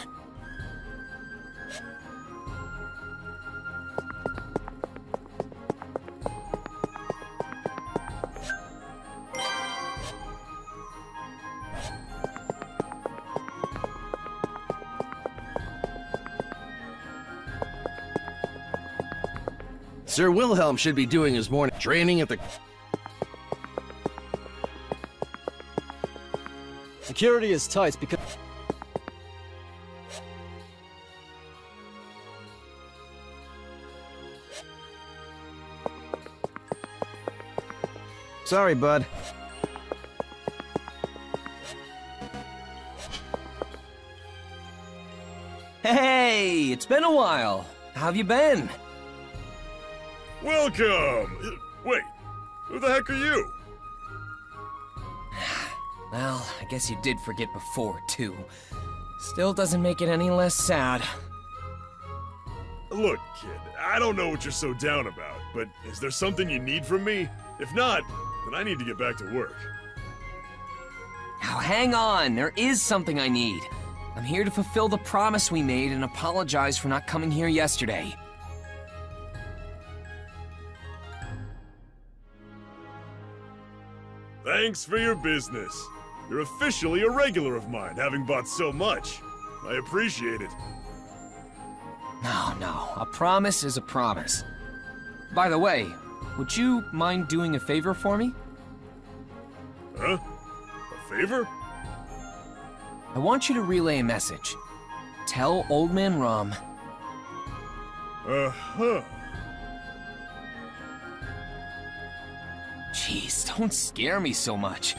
Sir Wilhelm should be doing his morning training at the... Security is tight because... Sorry, bud. Hey, it's been a while. How have you been? Welcome! Wait, who the heck are you? Well, I guess you did forget before, too. Still doesn't make it any less sad. Look, kid, I don't know what you're so down about, but is there something you need from me? If not, then I need to get back to work. Now hang on, there is something I need. I'm here to fulfill the promise we made and apologize for not coming here yesterday. Thanks for your business. You're officially a regular of mine, having bought so much. I appreciate it. No, a promise is a promise. By the way, would you mind doing a favor for me? Huh? A favor? I want you to relay a message. Tell Old Man Rom. Uh-huh. Jeez, don't scare me so much.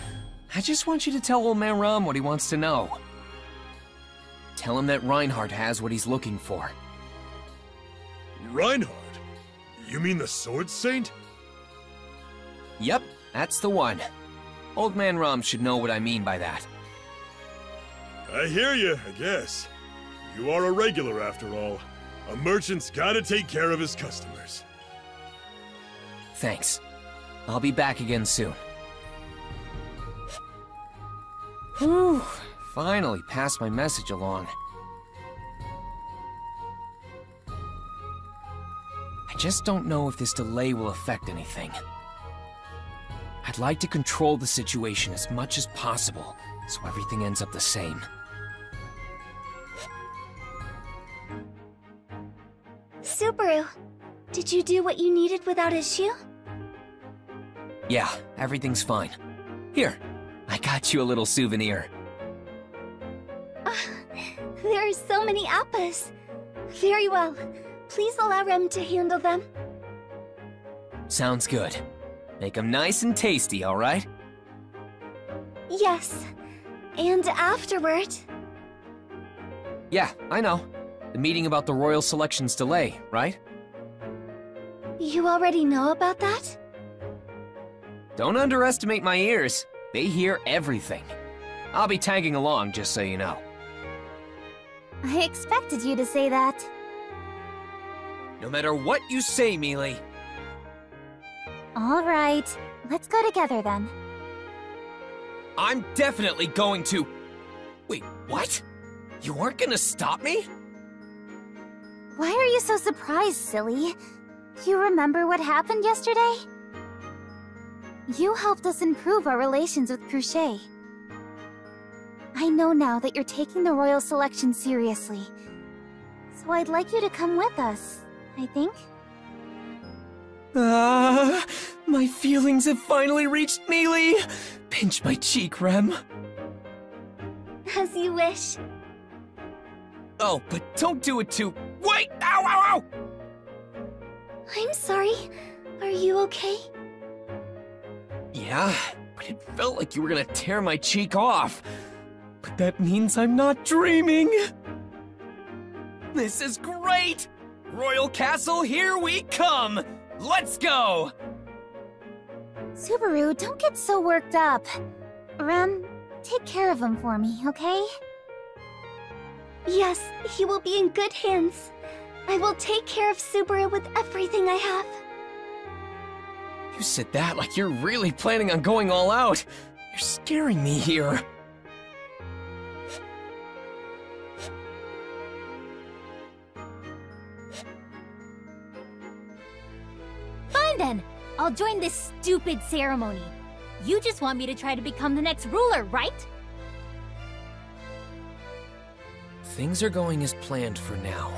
I just want you to tell Old Man Rom what he wants to know. Tell him that Reinhardt has what he's looking for. Reinhardt? You mean the Sword Saint? Yep, that's the one. Old Man Rom should know what I mean by that. I hear you, I guess. You are a regular after all. A merchant's gotta take care of his customers. Thanks. I'll be back again soon. Whew, finally passed my message along. I just don't know if this delay will affect anything. I'd like to control the situation as much as possible, so everything ends up the same. Subaru, did you do what you needed without issue? Yeah, everything's fine. Here, I got you a little souvenir. There are so many appas. Very well. Please allow Rem to handle them. Sounds good. Make them nice and tasty, alright? Yes. And afterward... Yeah, I know. The meeting about the Royal Selection's delay, right? You already know about that? Don't underestimate my ears. They hear everything. I'll be tagging along, just so you know. I expected you to say that. No matter what you say, Mealy. All right, let's go together then. I'm definitely going to... Wait, what? You aren't gonna stop me? Why are you so surprised, silly? You remember what happened yesterday? You helped us improve our relations with Crochet. I know now that you're taking the Royal Selection seriously. So I'd like you to come with us, I think. My feelings have finally reached Mealy. Pinch my cheek, Rem. As you wish. Oh, but don't do it too... Wait! Ow, ow, ow! I'm sorry. Are you okay? Yeah, but it felt like you were gonna tear my cheek off. But that means I'm not dreaming. This is great! Royal Castle, here we come! Let's go! Subaru, don't get so worked up. Rem, take care of him for me, okay? Yes, he will be in good hands. I will take care of Subaru with everything I have. You said that like you're really planning on going all out. You're scaring me here. Fine then. I'll join this stupid ceremony. You just want me to try to become the next ruler, right? Things are going as planned for now.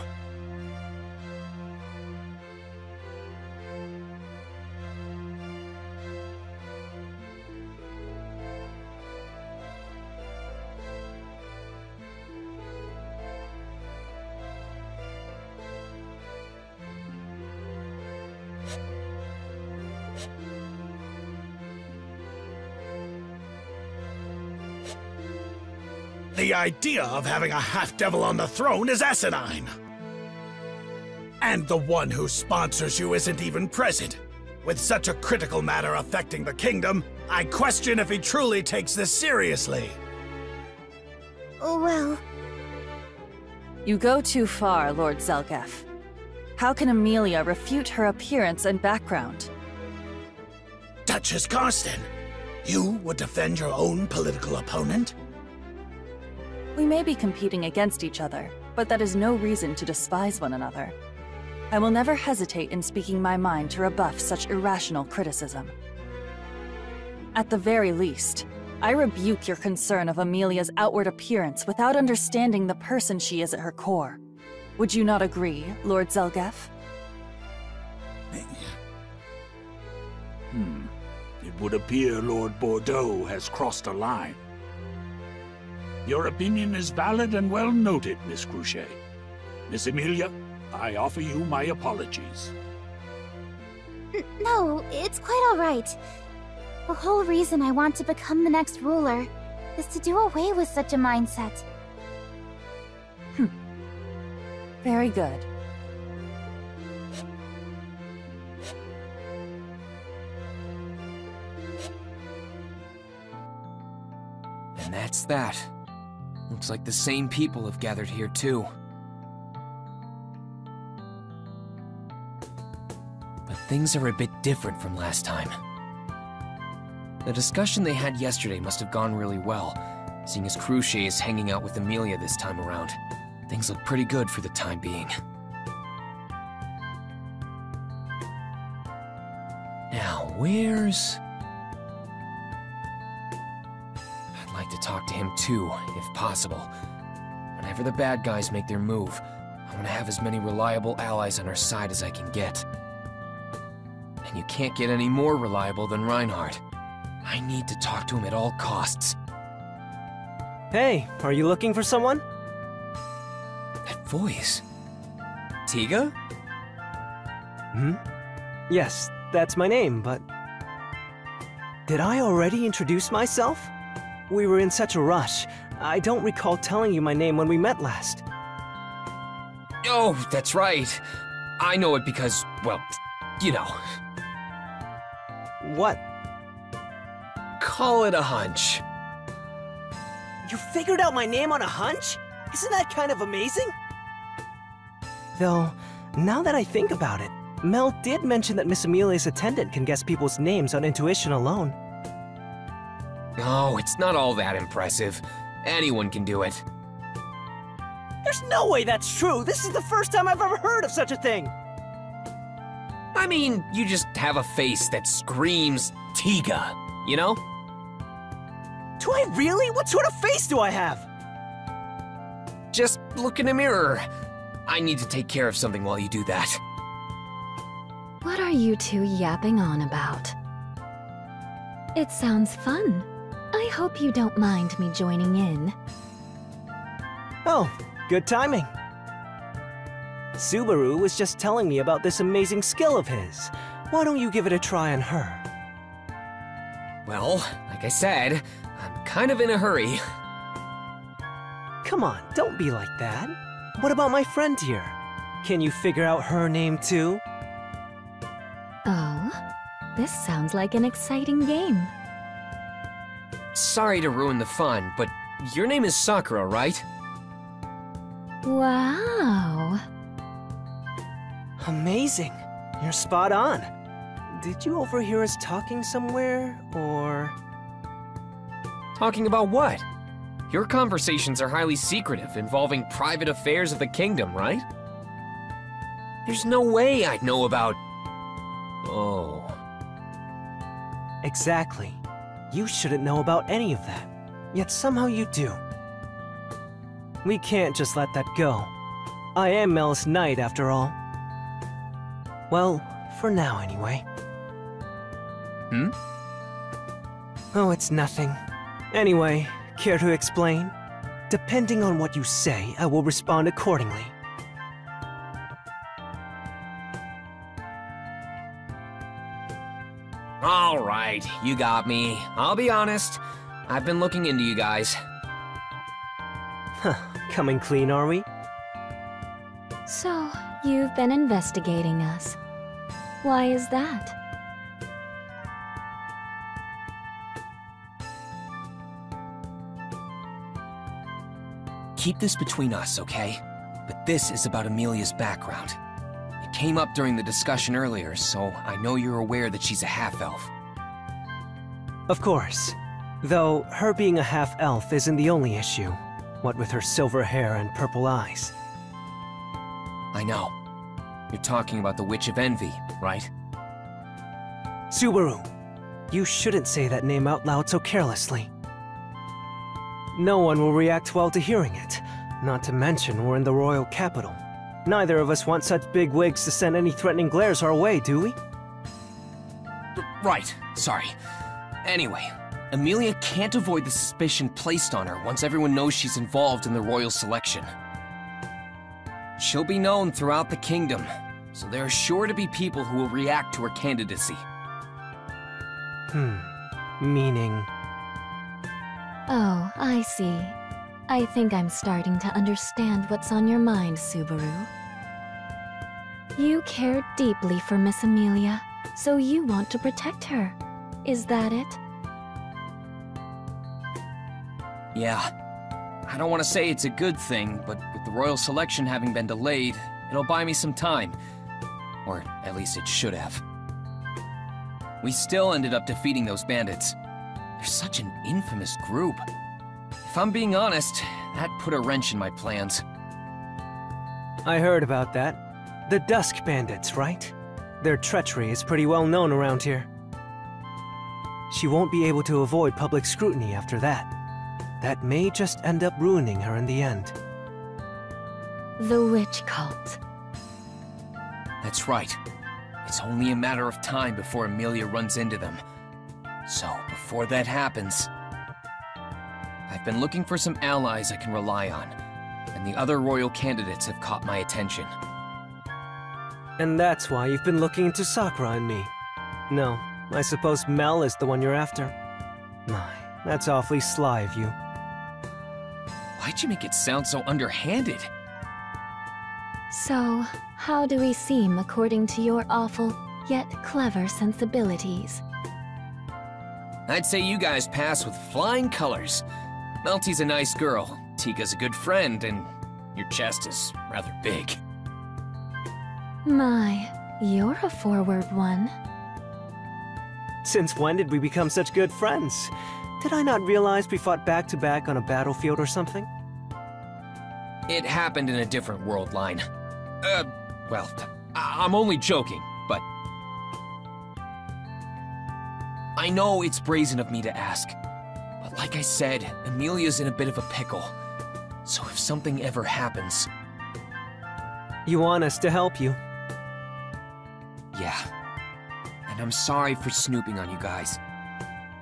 The idea of having a half-devil on the throne is asinine. And the one who sponsors you isn't even present. With such a critical matter affecting the kingdom, I question if he truly takes this seriously. Well... You go too far, Lord Zelgef. How can Amelia refute her appearance and background? Duchess Karsten, you would defend your own political opponent? We may be competing against each other, but that is no reason to despise one another. I will never hesitate in speaking my mind to rebuff such irrational criticism. At the very least, I rebuke your concern of Amelia's outward appearance without understanding the person she is at her core. Would you not agree, Lord Zelgef? It would appear Lord Bordeaux has crossed a line. Your opinion is valid and well noted, Miss Cruchet. Miss Amelia, I offer you my apologies. No, it's quite all right. The whole reason I want to become the next ruler is to do away with such a mindset. Very good. And that's that. Looks like the same people have gathered here too. But things are a bit different from last time. The discussion they had yesterday must have gone really well, seeing as Cruchet is hanging out with Amelia this time around. Things look pretty good for the time being. Now, where's... I'd like to talk to him too, if possible. Whenever the bad guys make their move, I want to have as many reliable allies on our side as I can get. And you can't get any more reliable than Reinhardt. I need to talk to him at all costs. Hey, are you looking for someone? That voice... Tiga? Yes, that's my name, but... Did I already introduce myself? We were in such a rush. I don't recall telling you my name when we met last. Oh, that's right. I know it because, well, you know. What? Call it a hunch. You figured out my name on a hunch? Isn't that kind of amazing? Though, now that I think about it, Mel did mention that Miss Amelia's attendant can guess people's names on intuition alone. Oh, it's not all that impressive. Anyone can do it. There's no way that's true! This is the first time I've ever heard of such a thing! I mean, you just have a face that screams Tiga, you know? Do I really? What sort of face do I have? Just look in a mirror. I need to take care of something while you do that. What are you two yapping on about? It sounds fun. I hope you don't mind me joining in. Oh, good timing. Subaru was just telling me about this amazing skill of his. Why don't you give it a try on her? Well, like I said, I'm kind of in a hurry. Come on, don't be like that. What about my friend here? Can you figure out her name too? Oh, this sounds like an exciting game. Sorry to ruin the fun, but your name is Sakura, right? Wow. Amazing. You're spot on. Did you overhear us talking somewhere, or...? Talking about what? Your conversations are highly secretive, involving private affairs of the kingdom, right? There's no way I'd know about... Oh... Exactly. You shouldn't know about any of that. Yet somehow you do. We can't just let that go. I am Mel's knight, after all. Well, for now anyway. Oh, it's nothing. Anyway, care to explain? Depending on what you say, I will respond accordingly. All right, you got me. I'll be honest. I've been looking into you guys. Coming clean, are we? So, you've been investigating us. Why is that? Keep this between us, okay? But this is about Amelia's background. It came up during the discussion earlier, so I know you're aware that she's a half-elf. Of course. Though, her being a half-elf isn't the only issue. What with her silver hair and purple eyes. I know. You're talking about the Witch of Envy, right? Subaru, you shouldn't say that name out loud so carelessly. No one will react well to hearing it. Not to mention, we're in the royal capital. Neither of us want such big wigs to send any threatening glares our way, do we? Right, sorry. Anyway, Amelia can't avoid the suspicion placed on her once everyone knows she's involved in the royal selection. She'll be known throughout the kingdom, so there are sure to be people who will react to her candidacy. Meaning? Oh, I see. I think I'm starting to understand what's on your mind, Subaru. You care deeply for Miss Amelia, so you want to protect her. Is that it? Yeah. I don't want to say it's a good thing, but with the royal selection having been delayed, it'll buy me some time. Or at least it should have. We still ended up defeating those bandits. They're such an infamous group. If I'm being honest, that put a wrench in my plans. I heard about that. The Dusk Bandits, right? Their treachery is pretty well known around here. She won't be able to avoid public scrutiny after that. That may just end up ruining her in the end. The witch cult. That's right. It's only a matter of time before Amelia runs into them. So, before that happens, I've been looking for some allies I can rely on, and the other royal candidates have caught my attention. And that's why you've been looking into Sakura and me. No, I suppose Mel is the one you're after. My, that's awfully sly of you. Why'd you make it sound so underhanded? So, how do we seem according to your awful, yet clever sensibilities? I'd say you guys pass with flying colors. Melty's a nice girl, Tika's a good friend, and your chest is rather big. My, you're a forward one. Since when did we become such good friends? Did I not realize we fought back-to-back on a battlefield or something? It happened in a different world line. Well, I'm only joking, but... I know it's brazen of me to ask, but like I said, Amelia's in a bit of a pickle. So if something ever happens... You want us to help you? Yeah. And I'm sorry for snooping on you guys.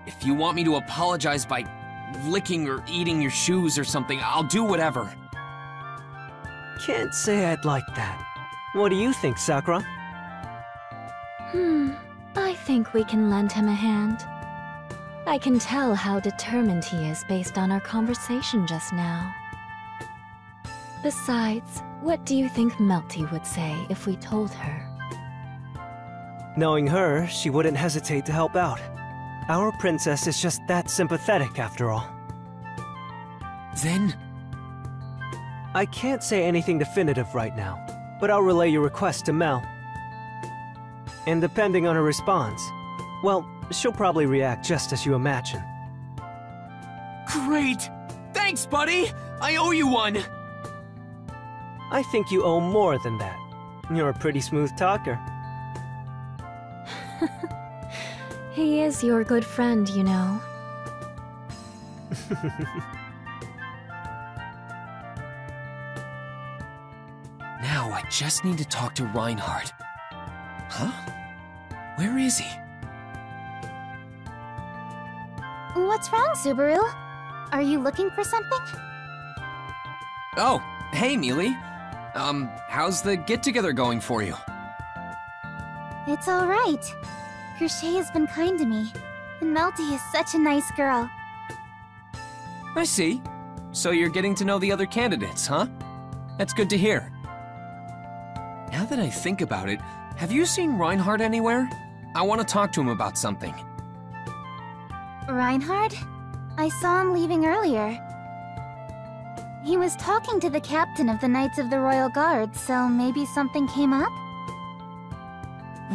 If you want me to apologize by licking or eating your shoes or something, I'll do whatever. Can't say I'd like that. What do you think, Sakura? I think we can lend him a hand. I can tell how determined he is based on our conversation just now. Besides, what do you think Melty would say if we told her? Knowing her, she wouldn't hesitate to help out. Our princess is just that sympathetic, after all. Then... I can't say anything definitive right now, but I'll relay your request to Mel. And depending on her response, well, she'll probably react just as you imagine. Great! Thanks, buddy! I owe you one! I think you owe more than that. You're a pretty smooth talker. He is your good friend, you know. Now I just need to talk to Reinhardt. Huh? Where is he? What's wrong, Subaru? Are you looking for something? Oh, hey, Mealy. How's the get-together going for you? It's alright. Crochet has been kind to me, and Melty is such a nice girl. I see. So you're getting to know the other candidates, huh? That's good to hear. Now that I think about it, have you seen Reinhardt anywhere? I want to talk to him about something. Reinhardt? I saw him leaving earlier. He was talking to the captain of the Knights of the Royal Guard, so maybe something came up?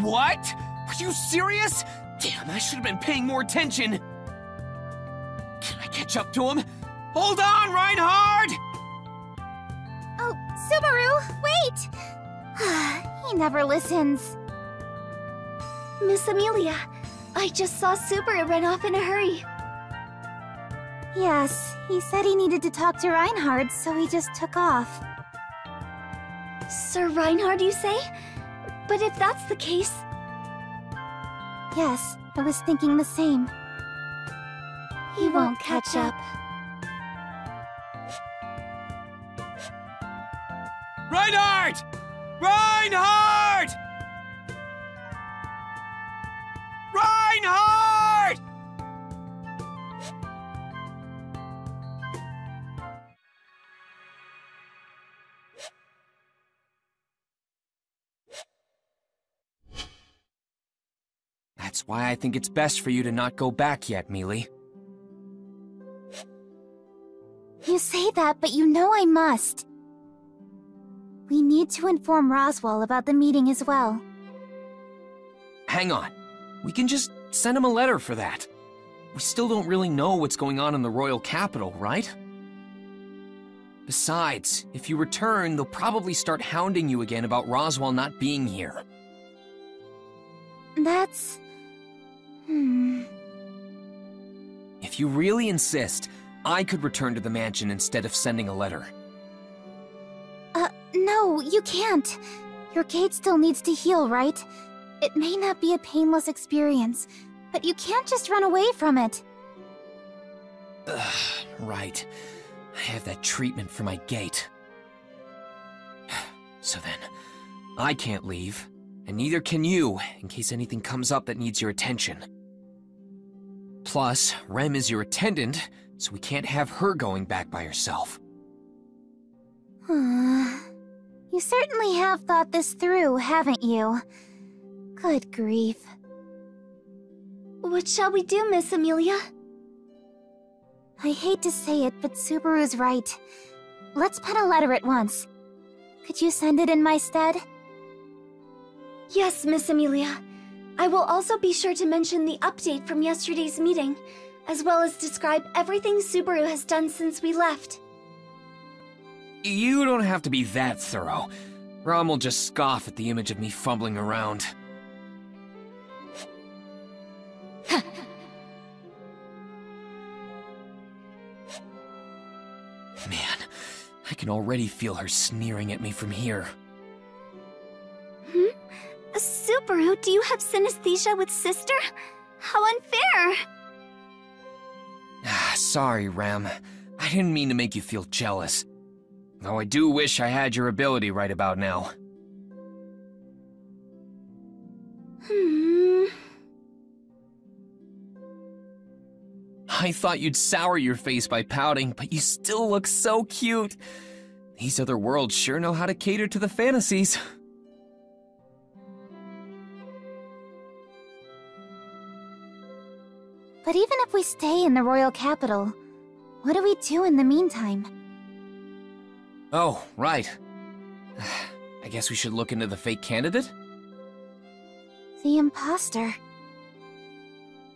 What? Are you serious? Damn, I should have been paying more attention. Can I catch up to him? Hold on, Reinhardt! Oh, Subaru, wait! He never listens. Miss Amelia, I just saw Subaru run off in a hurry. Yes, he said he needed to talk to Reinhardt, so he just took off. Sir Reinhardt, you say? But if that's the case... Yes, I was thinking the same. He won't catch up. Reinhardt! Reinhardt! Reinhardt! That's why I think it's best for you to not go back yet, Mealy. You say that, but you know I must. We need to inform Roswaal about the meeting as well. Hang on. We can just send him a letter for that. We still don't really know what's going on in the royal capital, right? Besides, if you return, they'll probably start hounding you again about Roswaal not being here. That's... If you really insist, I could return to the mansion instead of sending a letter. No, you can't. Your gate still needs to heal, right? It may not be a painless experience, but you can't just run away from it. Right. I have that treatment for my gate. So then, I can't leave, and neither can you, in case anything comes up that needs your attention. Plus, Rem is your attendant, so we can't have her going back by herself. You certainly have thought this through, haven't you? Good grief. What shall we do, Miss Amelia? I hate to say it, but Subaru's right. Let's pen a letter at once. Could you send it in my stead? Yes, Miss Amelia. I will also be sure to mention the update from yesterday's meeting, as well as describe everything Subaru has done since we left. You don't have to be that thorough. Rom will just scoff at the image of me fumbling around. Man, I can already feel her sneering at me from here. Subaru, do you have synesthesia with sister? How unfair! Sorry, Ram. I didn't mean to make you feel jealous. Though I do wish I had your ability right about now. I thought you'd sour your face by pouting, but you still look so cute. These other worlds sure know how to cater to the fantasies. But even if we stay in the royal capital, what do we do in the meantime? Oh, right. I guess we should look into the fake candidate? The imposter.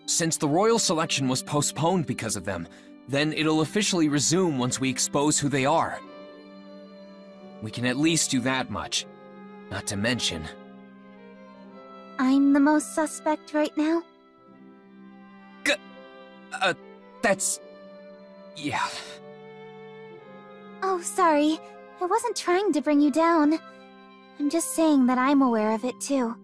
Since the royal selection was postponed because of them, then it'll officially resume once we expose who they are. We can at least do that much. Not to mention... I'm the most suspect right now? That's... yeah. Oh, sorry. I wasn't trying to bring you down. I'm just saying that I'm aware of it, too.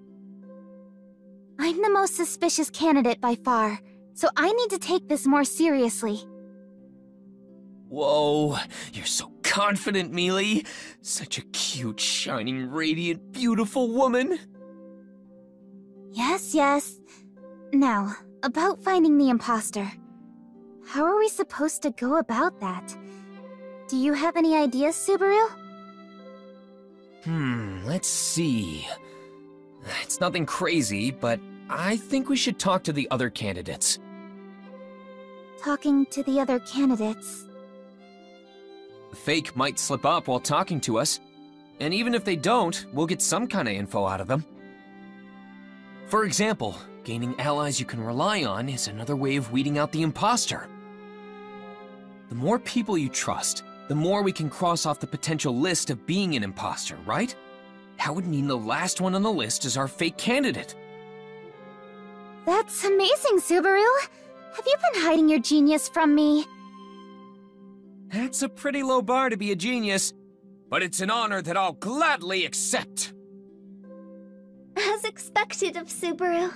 I'm the most suspicious candidate by far, so I need to take this more seriously. Whoa, you're so confident, Mealy. Such a cute, shining, radiant, beautiful woman. Yes, yes. Now, about finding the imposter. How are we supposed to go about that? Do you have any ideas, Subaru? Let's see. It's nothing crazy, but I think we should talk to the other candidates. Talking to the other candidates. The fake might slip up while talking to us, and even if they don't, we'll get some kind of info out of them. For example, gaining allies you can rely on is another way of weeding out the imposter. The more people you trust, the more we can cross off the potential list of being an imposter, right? That would mean the last one on the list is our fake candidate. That's amazing, Subaru! Have you been hiding your genius from me? That's a pretty low bar to be a genius, but it's an honor that I'll gladly accept. As expected of Subaru,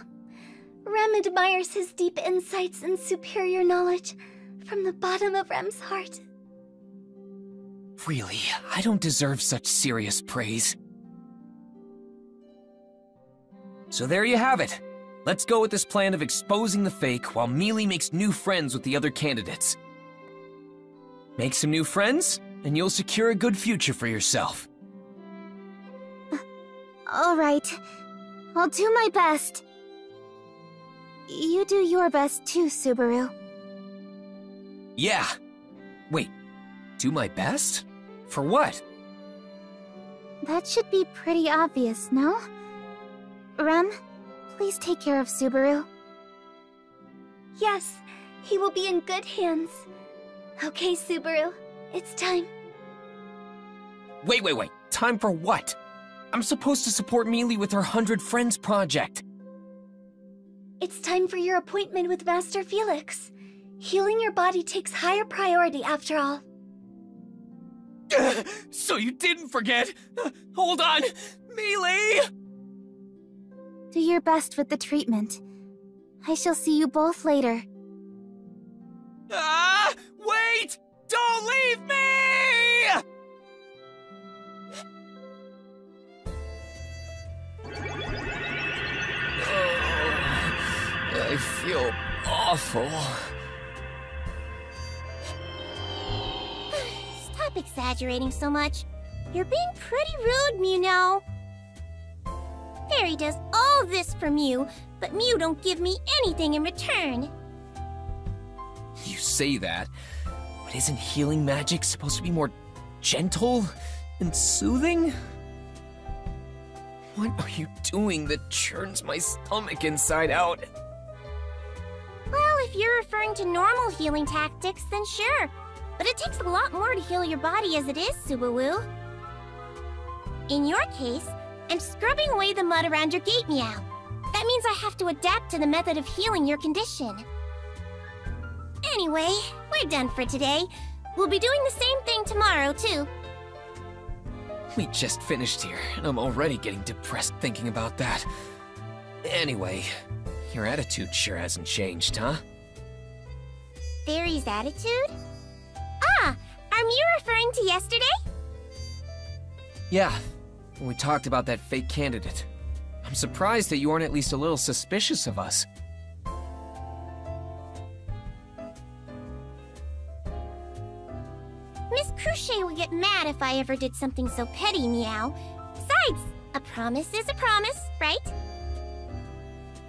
Rem admires his deep insights and superior knowledge from the bottom of Rem's heart. Really, I don't deserve such serious praise. So there you have it. Let's go with this plan of exposing the fake while Mealy makes new friends with the other candidates. Make some new friends, and you'll secure a good future for yourself. All right. I'll do my best. You do your best too, Subaru. Yeah. Wait, do my best? For what? That should be pretty obvious, no? Rem, please take care of Subaru. Yes, he will be in good hands. Okay, Subaru, it's time. Wait. Time for what? I'm supposed to support Mealy with her 100 Friends project. It's time for your appointment with Master Felix. Healing your body takes higher priority after all. So you didn't forget! Hold on! Mealy! Do your best with the treatment. I shall see you both later. Ah! Wait! Don't leave me! I feel awful. Stop exaggerating so much. You're being pretty rude, Mew now. Fairy does all this for Mew, but Mew don't give me anything in return. You say that, but isn't healing magic supposed to be more gentle and soothing? What are you doing that churns my stomach inside out? Well, if you're referring to normal healing tactics, then sure. But it takes a lot more to heal your body as it is, Subaru. In your case, I'm scrubbing away the mud around your gate, Meow. That means I have to adapt to the method of healing your condition. Anyway, we're done for today. We'll be doing the same thing tomorrow, too. We just finished here, and I'm already getting depressed thinking about that. Anyway, your attitude sure hasn't changed, huh? Fairy's attitude? Ah, are you referring to yesterday? Yeah, when we talked about that fake candidate. I'm surprised that you aren't at least a little suspicious of us. Miss Crochet would get mad if I ever did something so petty, Meow. Besides, a promise is a promise, right?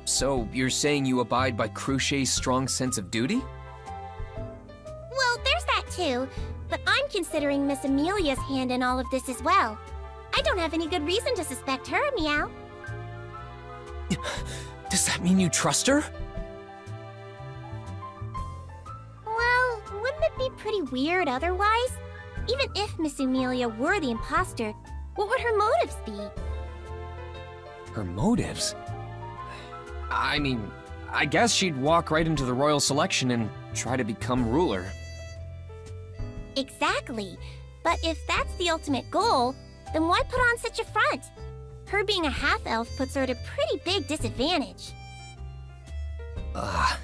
So, you're saying you abide by Crochet's strong sense of duty? Well, there's that too. But I'm considering Miss Amelia's hand in all of this as well. I don't have any good reason to suspect her, Meow. Does that mean you trust her? Well, wouldn't it be pretty weird otherwise? Even if Miss Amelia were the imposter, what would her motives be? Her motives? I mean, I guess she'd walk right into the royal selection and try to become ruler. Exactly. But if that's the ultimate goal, then why put on such a front? Her being a half-elf puts her at a pretty big disadvantage. Am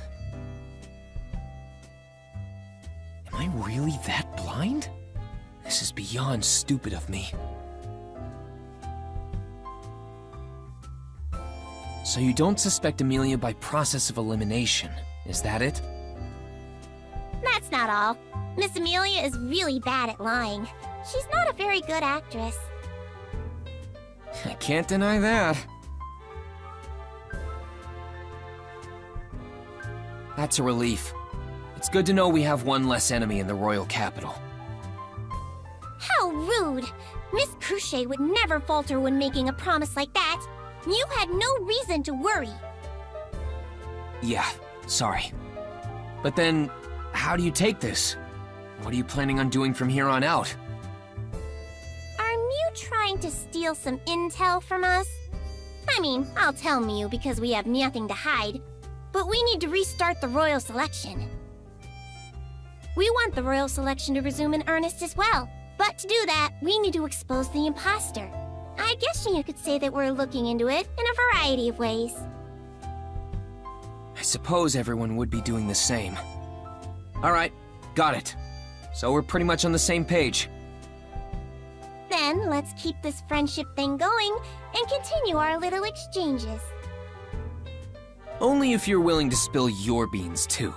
I really that blind? This is beyond stupid of me. So you don't suspect Amelia by process of elimination, is that it? That's not all. Miss Amelia is really bad at lying. She's not a very good actress. I can't deny that. That's a relief. It's good to know we have one less enemy in the royal capital. How rude! Miss Cruchet would never falter when making a promise like that. You had no reason to worry. Yeah, sorry. But then, how do you take this? What are you planning on doing from here on out? Are Mew trying to steal some intel from us? I mean, I'll tell Mew because we have nothing to hide. But we need to restart the royal selection. We want the royal selection to resume in earnest as well. But to do that, we need to expose the imposter. I guess you could say that we're looking into it in a variety of ways. I suppose everyone would be doing the same. Alright, got it. So we're pretty much on the same page. Then, let's keep this friendship thing going and continue our little exchanges. Only if you're willing to spill your beans, too.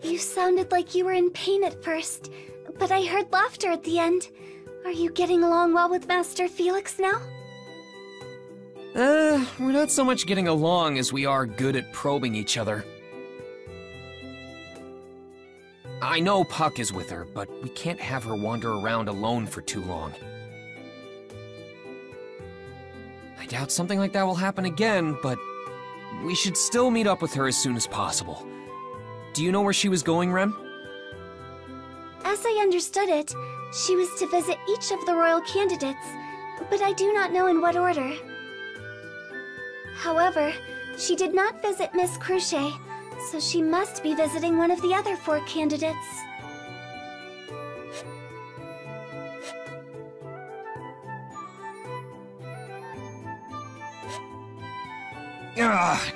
You sounded like you were in pain at first, but I heard laughter at the end. Are you getting along well with Master Felix now? We're not so much getting along as we are good at probing each other. I know Puck is with her, but we can't have her wander around alone for too long. I doubt something like that will happen again, but we should still meet up with her as soon as possible. Do you know where she was going, Rem? As I understood it, she was to visit each of the royal candidates, but I do not know in what order. However, she did not visit Miss Cruchet, so she must be visiting one of the other 4 candidates.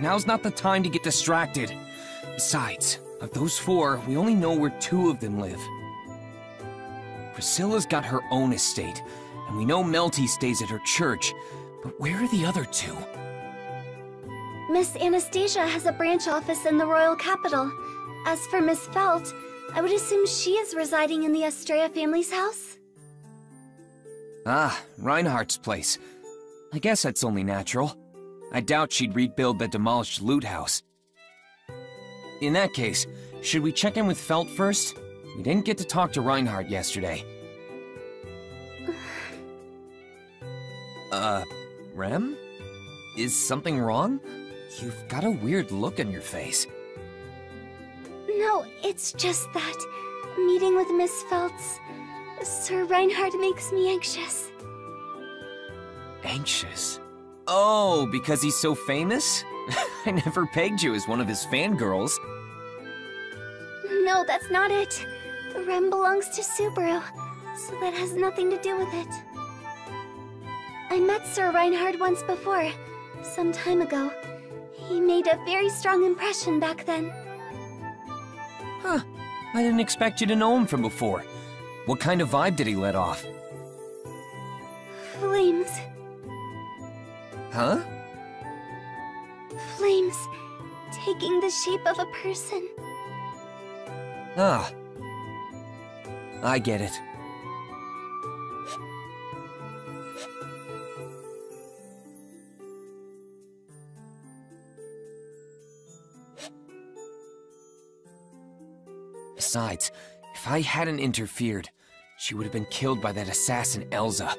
Now's not the time to get distracted. Besides, of those 4, we only know where 2 of them live. Priscilla's got her own estate, and we know Melty stays at her church, but where are the other 2? Miss Anastasia has a branch office in the royal capital. As for Miss Felt, I would assume she is residing in the Estrella family's house? Ah, Reinhardt's place. I guess that's only natural. I doubt she'd rebuild the demolished loot house. In that case, should we check in with Felt first? We didn't get to talk to Reinhardt yesterday. Rem? Is something wrong? You've got a weird look on your face. No, it's just that meeting with Miss Feltz, Sir Reinhardt makes me anxious. Anxious? Oh, because he's so famous? I never pegged you as one of his fangirls. No, that's not it. Rem belongs to Subaru, so that has nothing to do with it. I met Sir Reinhardt once before, some time ago. He made a very strong impression back then. Huh. I didn't expect you to know him from before. What kind of vibe did he let off? Flames. Huh? Flames, taking the shape of a person. Ah. I get it. Besides, if I hadn't interfered, she would have been killed by that assassin Elza.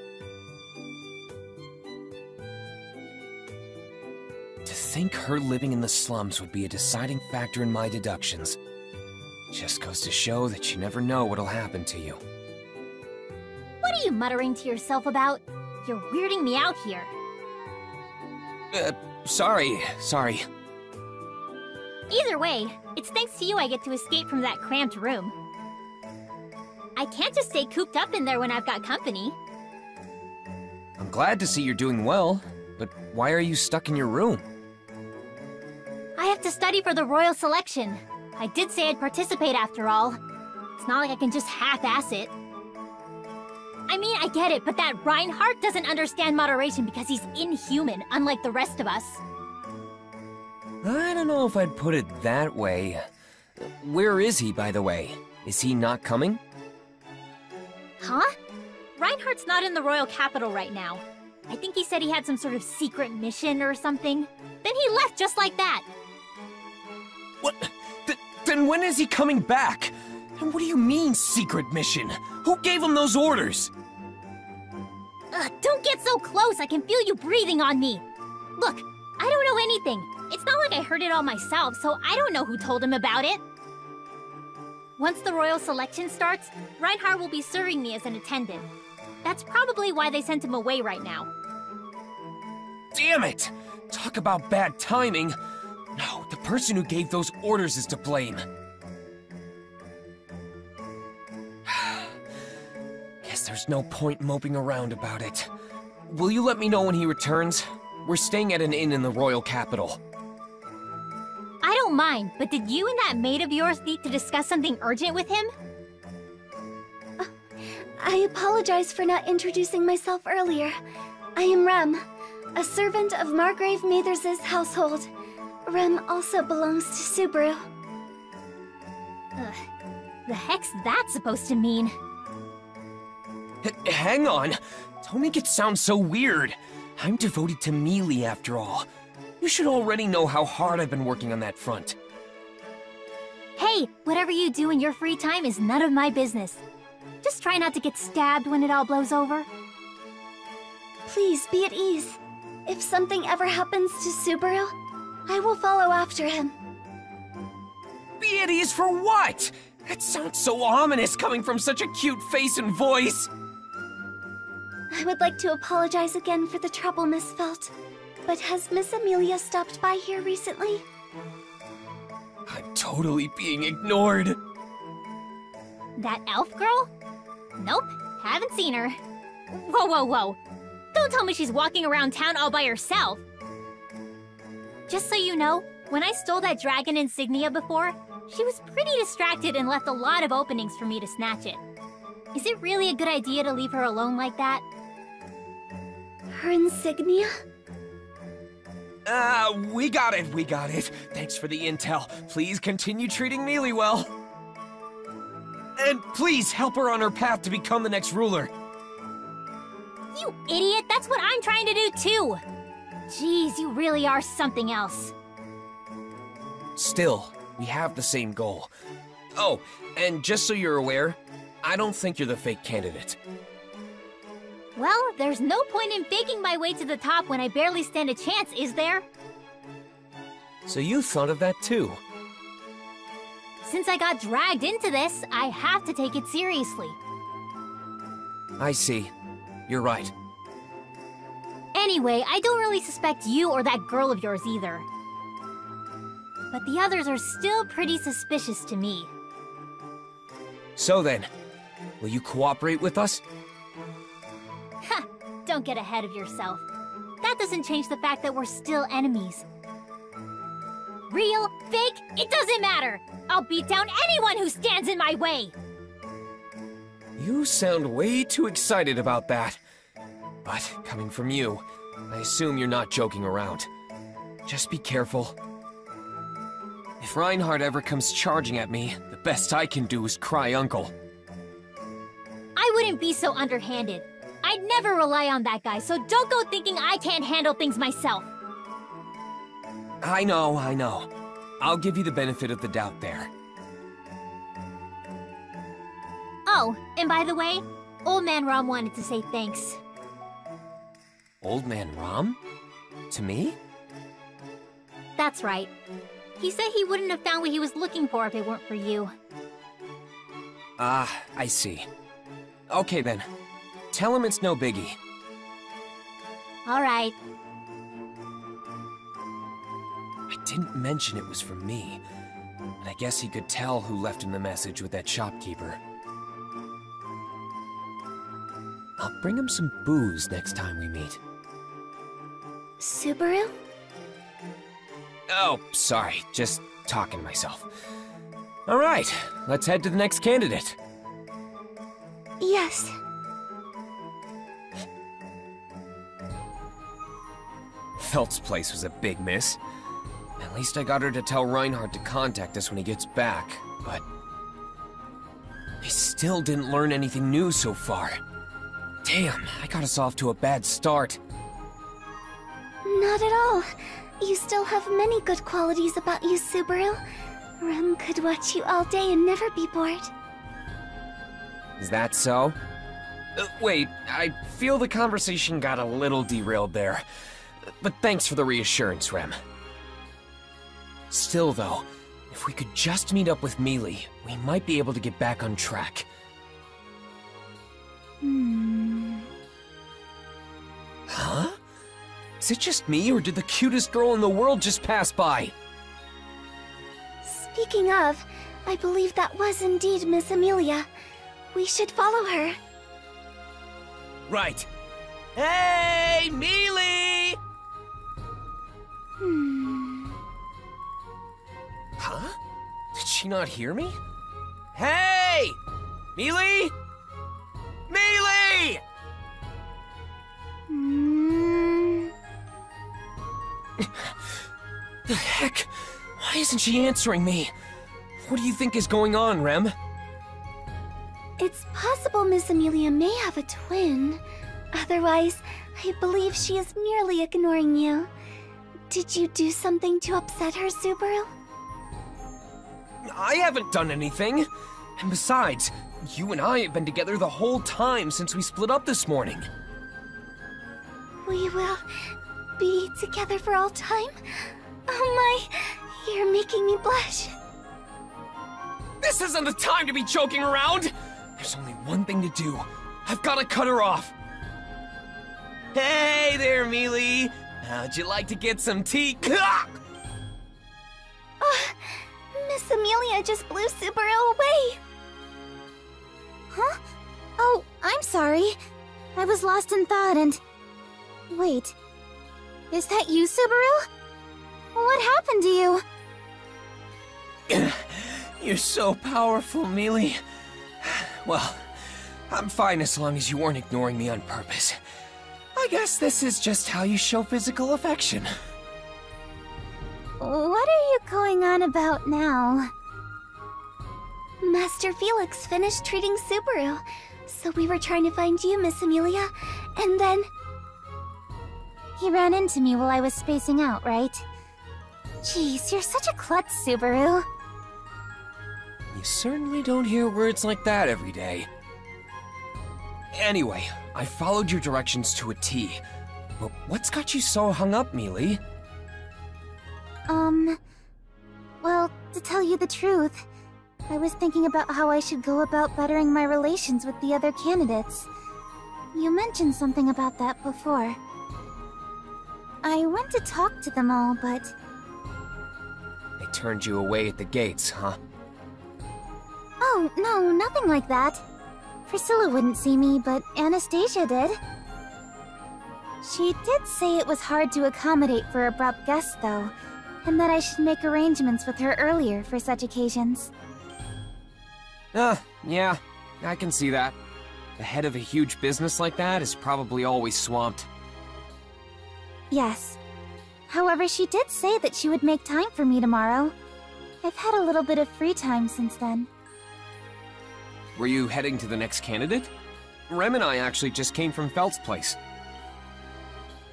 To think her living in the slums would be a deciding factor in my deductions. Just goes to show that you never know what'll happen to you. What are you muttering to yourself about? You're weirding me out here. Sorry. Either way, it's thanks to you I get to escape from that cramped room. I can't just stay cooped up in there when I've got company. I'm glad to see you're doing well, but why are you stuck in your room? I have to study for the royal selection. I did say I'd participate after all. It's not like I can just half-ass it. I mean, I get it, but that Reinhardt doesn't understand moderation because he's inhuman, unlike the rest of us. I don't know if I'd put it that way. Where is he, by the way? Is he not coming? Huh? Reinhardt's not in the royal capital right now. I think he said he had some sort of secret mission or something. Then he left just like that. What? Then when is he coming back? And what do you mean, secret mission? Who gave him those orders? Don't get so close, I can feel you breathing on me. Look, I don't know anything. It's not like I heard it all myself, so I don't know who told him about it. Once the royal selection starts, Reinhardt will be serving me as an attendant. That's probably why they sent him away right now. Damn it! Talk about bad timing. No, the person who gave those orders is to blame. Guess there's no point moping around about it. Will you let me know when he returns? We're staying at an inn in the royal capital. I don't mind, but did you and that maid of yours need to discuss something urgent with him? I apologize for not introducing myself earlier. I am Rem, a servant of Margrave Mathers's household. Rem also belongs to Subaru. The heck's that supposed to mean? Hang on! Don't make it sound so weird. I'm devoted to Mealy after all. You should already know how hard I've been working on that front. Hey, whatever you do in your free time is none of my business. Just try not to get stabbed when it all blows over. Please be at ease. If something ever happens to Subaru, I will follow after him. Be at ease for what? That sounds so ominous coming from such a cute face and voice. I would like to apologize again for the trouble Miss felt. But has Miss Amelia stopped by here recently? I'm totally being ignored. That elf girl? Nope, haven't seen her. Whoa, whoa, whoa. Don't tell me she's walking around town all by herself. Just so you know, when I stole that dragon insignia before, she was pretty distracted and left a lot of openings for me to snatch it. Is it really a good idea to leave her alone like that? Her insignia? We got it. Thanks for the intel. Please continue treating Mealy well. And please help her on her path to become the next ruler. You idiot, that's what I'm trying to do too! Jeez, you really are something else. Still, we have the same goal. Oh, and just so you're aware, I don't think you're the fake candidate. Well, there's no point in faking my way to the top when I barely stand a chance, is there? So you thought of that too? Since I got dragged into this, I have to take it seriously. I see. You're right. Anyway, I don't really suspect you or that girl of yours either. But the others are still pretty suspicious to me. So then, will you cooperate with us? Ha! Don't get ahead of yourself. That doesn't change the fact that we're still enemies. Real? Fake? It doesn't matter! I'll beat down anyone who stands in my way! You sound way too excited about that. But coming from you, I assume you're not joking around. Just be careful. If Reinhardt ever comes charging at me, the best I can do is cry uncle. I wouldn't be so underhanded. I'd never rely on that guy, so don't go thinking I can't handle things myself. I know. I'll give you the benefit of the doubt there. Oh, and by the way, Old Man Rom wanted to say thanks. Old Man Rom? To me? That's right. He said he wouldn't have found what he was looking for if it weren't for you. Ah, I see. Okay then. Tell him it's no biggie. All right. I didn't mention it was from me, but I guess he could tell who left him the message with that shopkeeper. I'll bring him some booze next time we meet. Subaru? Oh, sorry, just talking to myself. All right, let's head to the next candidate. Yes. Felt's place was a big miss. At least I got her to tell Reinhardt to contact us when he gets back, but... I still didn't learn anything new so far. Damn, I got us off to a bad start. Not at all. You still have many good qualities about you, Subaru. Rem could watch you all day and never be bored. Is that so? Wait, I feel the conversation got a little derailed there. But thanks for the reassurance, Rem. Still though, if we could just meet up with Mealy, we might be able to get back on track. Huh? Is it just me, or did the cutest girl in the world just pass by? Speaking of, I believe that was indeed Miss Amelia. We should follow her. Right. Hey, Mealy! Huh? Did she not hear me? Hey! Mealy? Mealy! The heck? Why isn't she answering me? What do you think is going on, Rem? It's possible Miss Amelia may have a twin. Otherwise, I believe she is merely ignoring you. Did you do something to upset her, Subaru? I haven't done anything. And besides, you and I have been together the whole time since we split up this morning. We will be together for all time? Oh my, you're making me blush. This isn't the time to be joking around! There's only one thing to do. I've got to cut her off. Hey there, Mealy. How'd you like to get some tea? Miss Amelia just blew Subaru away. Huh? Oh, I'm sorry. I was lost in thought and... Wait. Is that you, Subaru? What happened to you? You're so powerful, Mealy. Well, I'm fine as long as you weren't ignoring me on purpose. I guess this is just how you show physical affection. What are you going on about now? Master Felix finished treating Subaru, so we were trying to find you, Miss Amelia, and then... He ran into me while I was spacing out, right? Jeez, you're such a klutz, Subaru. You certainly don't hear words like that every day. Anyway, I followed your directions to a T. But what's got you so hung up, Mealy? Well, to tell you the truth, I was thinking about how I should go about bettering my relations with the other candidates. You mentioned something about that before. I went to talk to them all, but... They turned you away at the gates, huh? Oh, no, nothing like that. Priscilla wouldn't see me, but Anastasia did. She did say it was hard to accommodate for abrupt guests, though, and that I should make arrangements with her earlier for such occasions. Yeah, I can see that. The head of a huge business like that is probably always swamped. Yes. However, she did say that she would make time for me tomorrow. I've had a little bit of free time since then. Were you heading to the next candidate? Rem and I actually just came from Felt's place.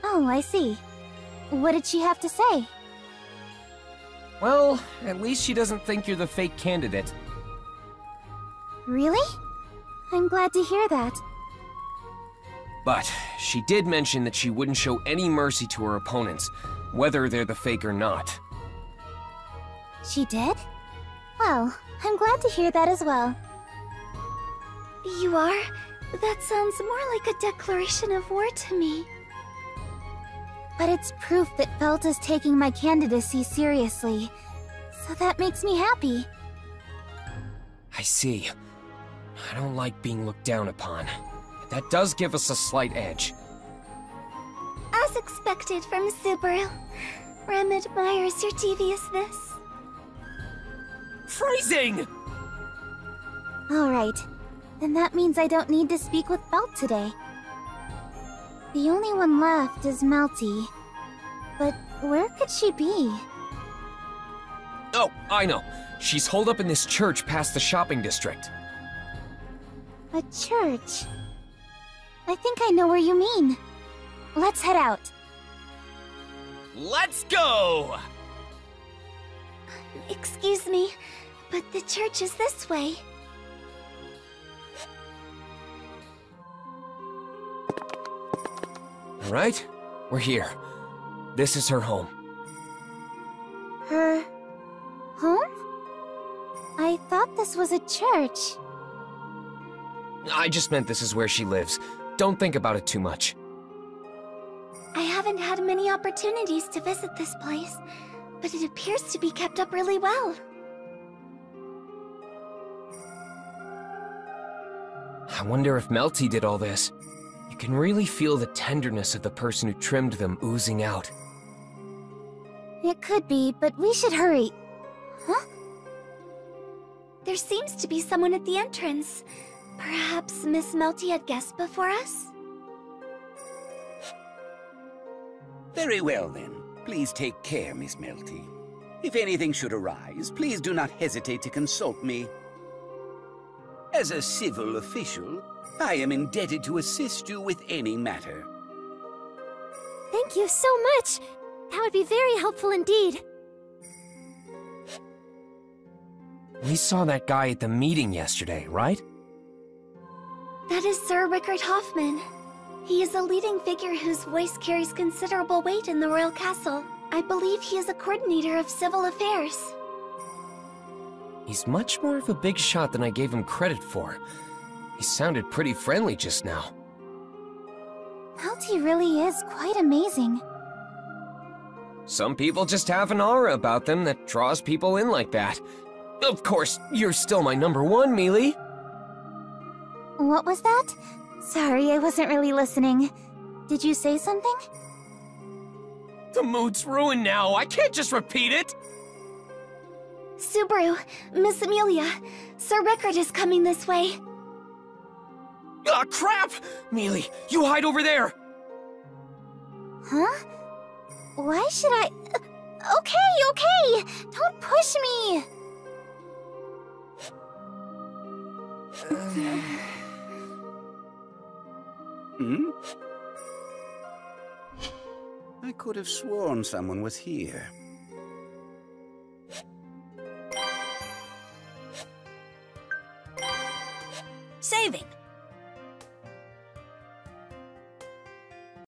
Oh, I see. What did she have to say? Well, at least she doesn't think you're the fake candidate. Really? I'm glad to hear that. But she did mention that she wouldn't show any mercy to her opponents, whether they're the fake or not. She did? Well, I'm glad to hear that as well. You are? That sounds more like a declaration of war to me. But it's proof that Felt is taking my candidacy seriously, so that makes me happy. I see. I don't like being looked down upon. But that does give us a slight edge. As expected from Subaru, Rem admires your deviousness. Phrasing! Alright, then that means I don't need to speak with Felt today. The only one left is Melty. But where could she be? Oh, I know. She's holed up in this church past the shopping district. A church? I think I know where you mean. Let's head out. Let's go! Excuse me, but the church is this way. All right, we're here. This is her home. Her... home? I thought this was a church. I just meant this is where she lives. Don't think about it too much. I haven't had many opportunities to visit this place, but it appears to be kept up really well. I wonder if Melty did all this. You can really feel the tenderness of the person who trimmed them oozing out. It could be, but we should hurry. Huh? There seems to be someone at the entrance. Perhaps Miss Melty had guests before us? Very well, then. Please take care, Miss Melty. If anything should arise, please do not hesitate to consult me. As a civil official, I am indebted to assist you with any matter. Thank you so much! That would be very helpful indeed. We saw that guy at the meeting yesterday, right? That is Sir Rickard Hoffman. He is a leading figure whose voice carries considerable weight in the royal castle. I believe he is a coordinator of civil affairs. He's much more of a big shot than I gave him credit for. He sounded pretty friendly just now. Melty really is quite amazing. Some people just have an aura about them that draws people in like that. Of course, you're still my #1, Mealy. What was that? Sorry, I wasn't really listening. Did you say something? The mood's ruined now. I can't just repeat it. Subaru, Miss Amelia, Sir Rickard is coming this way. Ah, crap! Mealy, you hide over there! Huh? Why should I... Okay! Don't push me! Hmm? I could have sworn someone was here. Saving.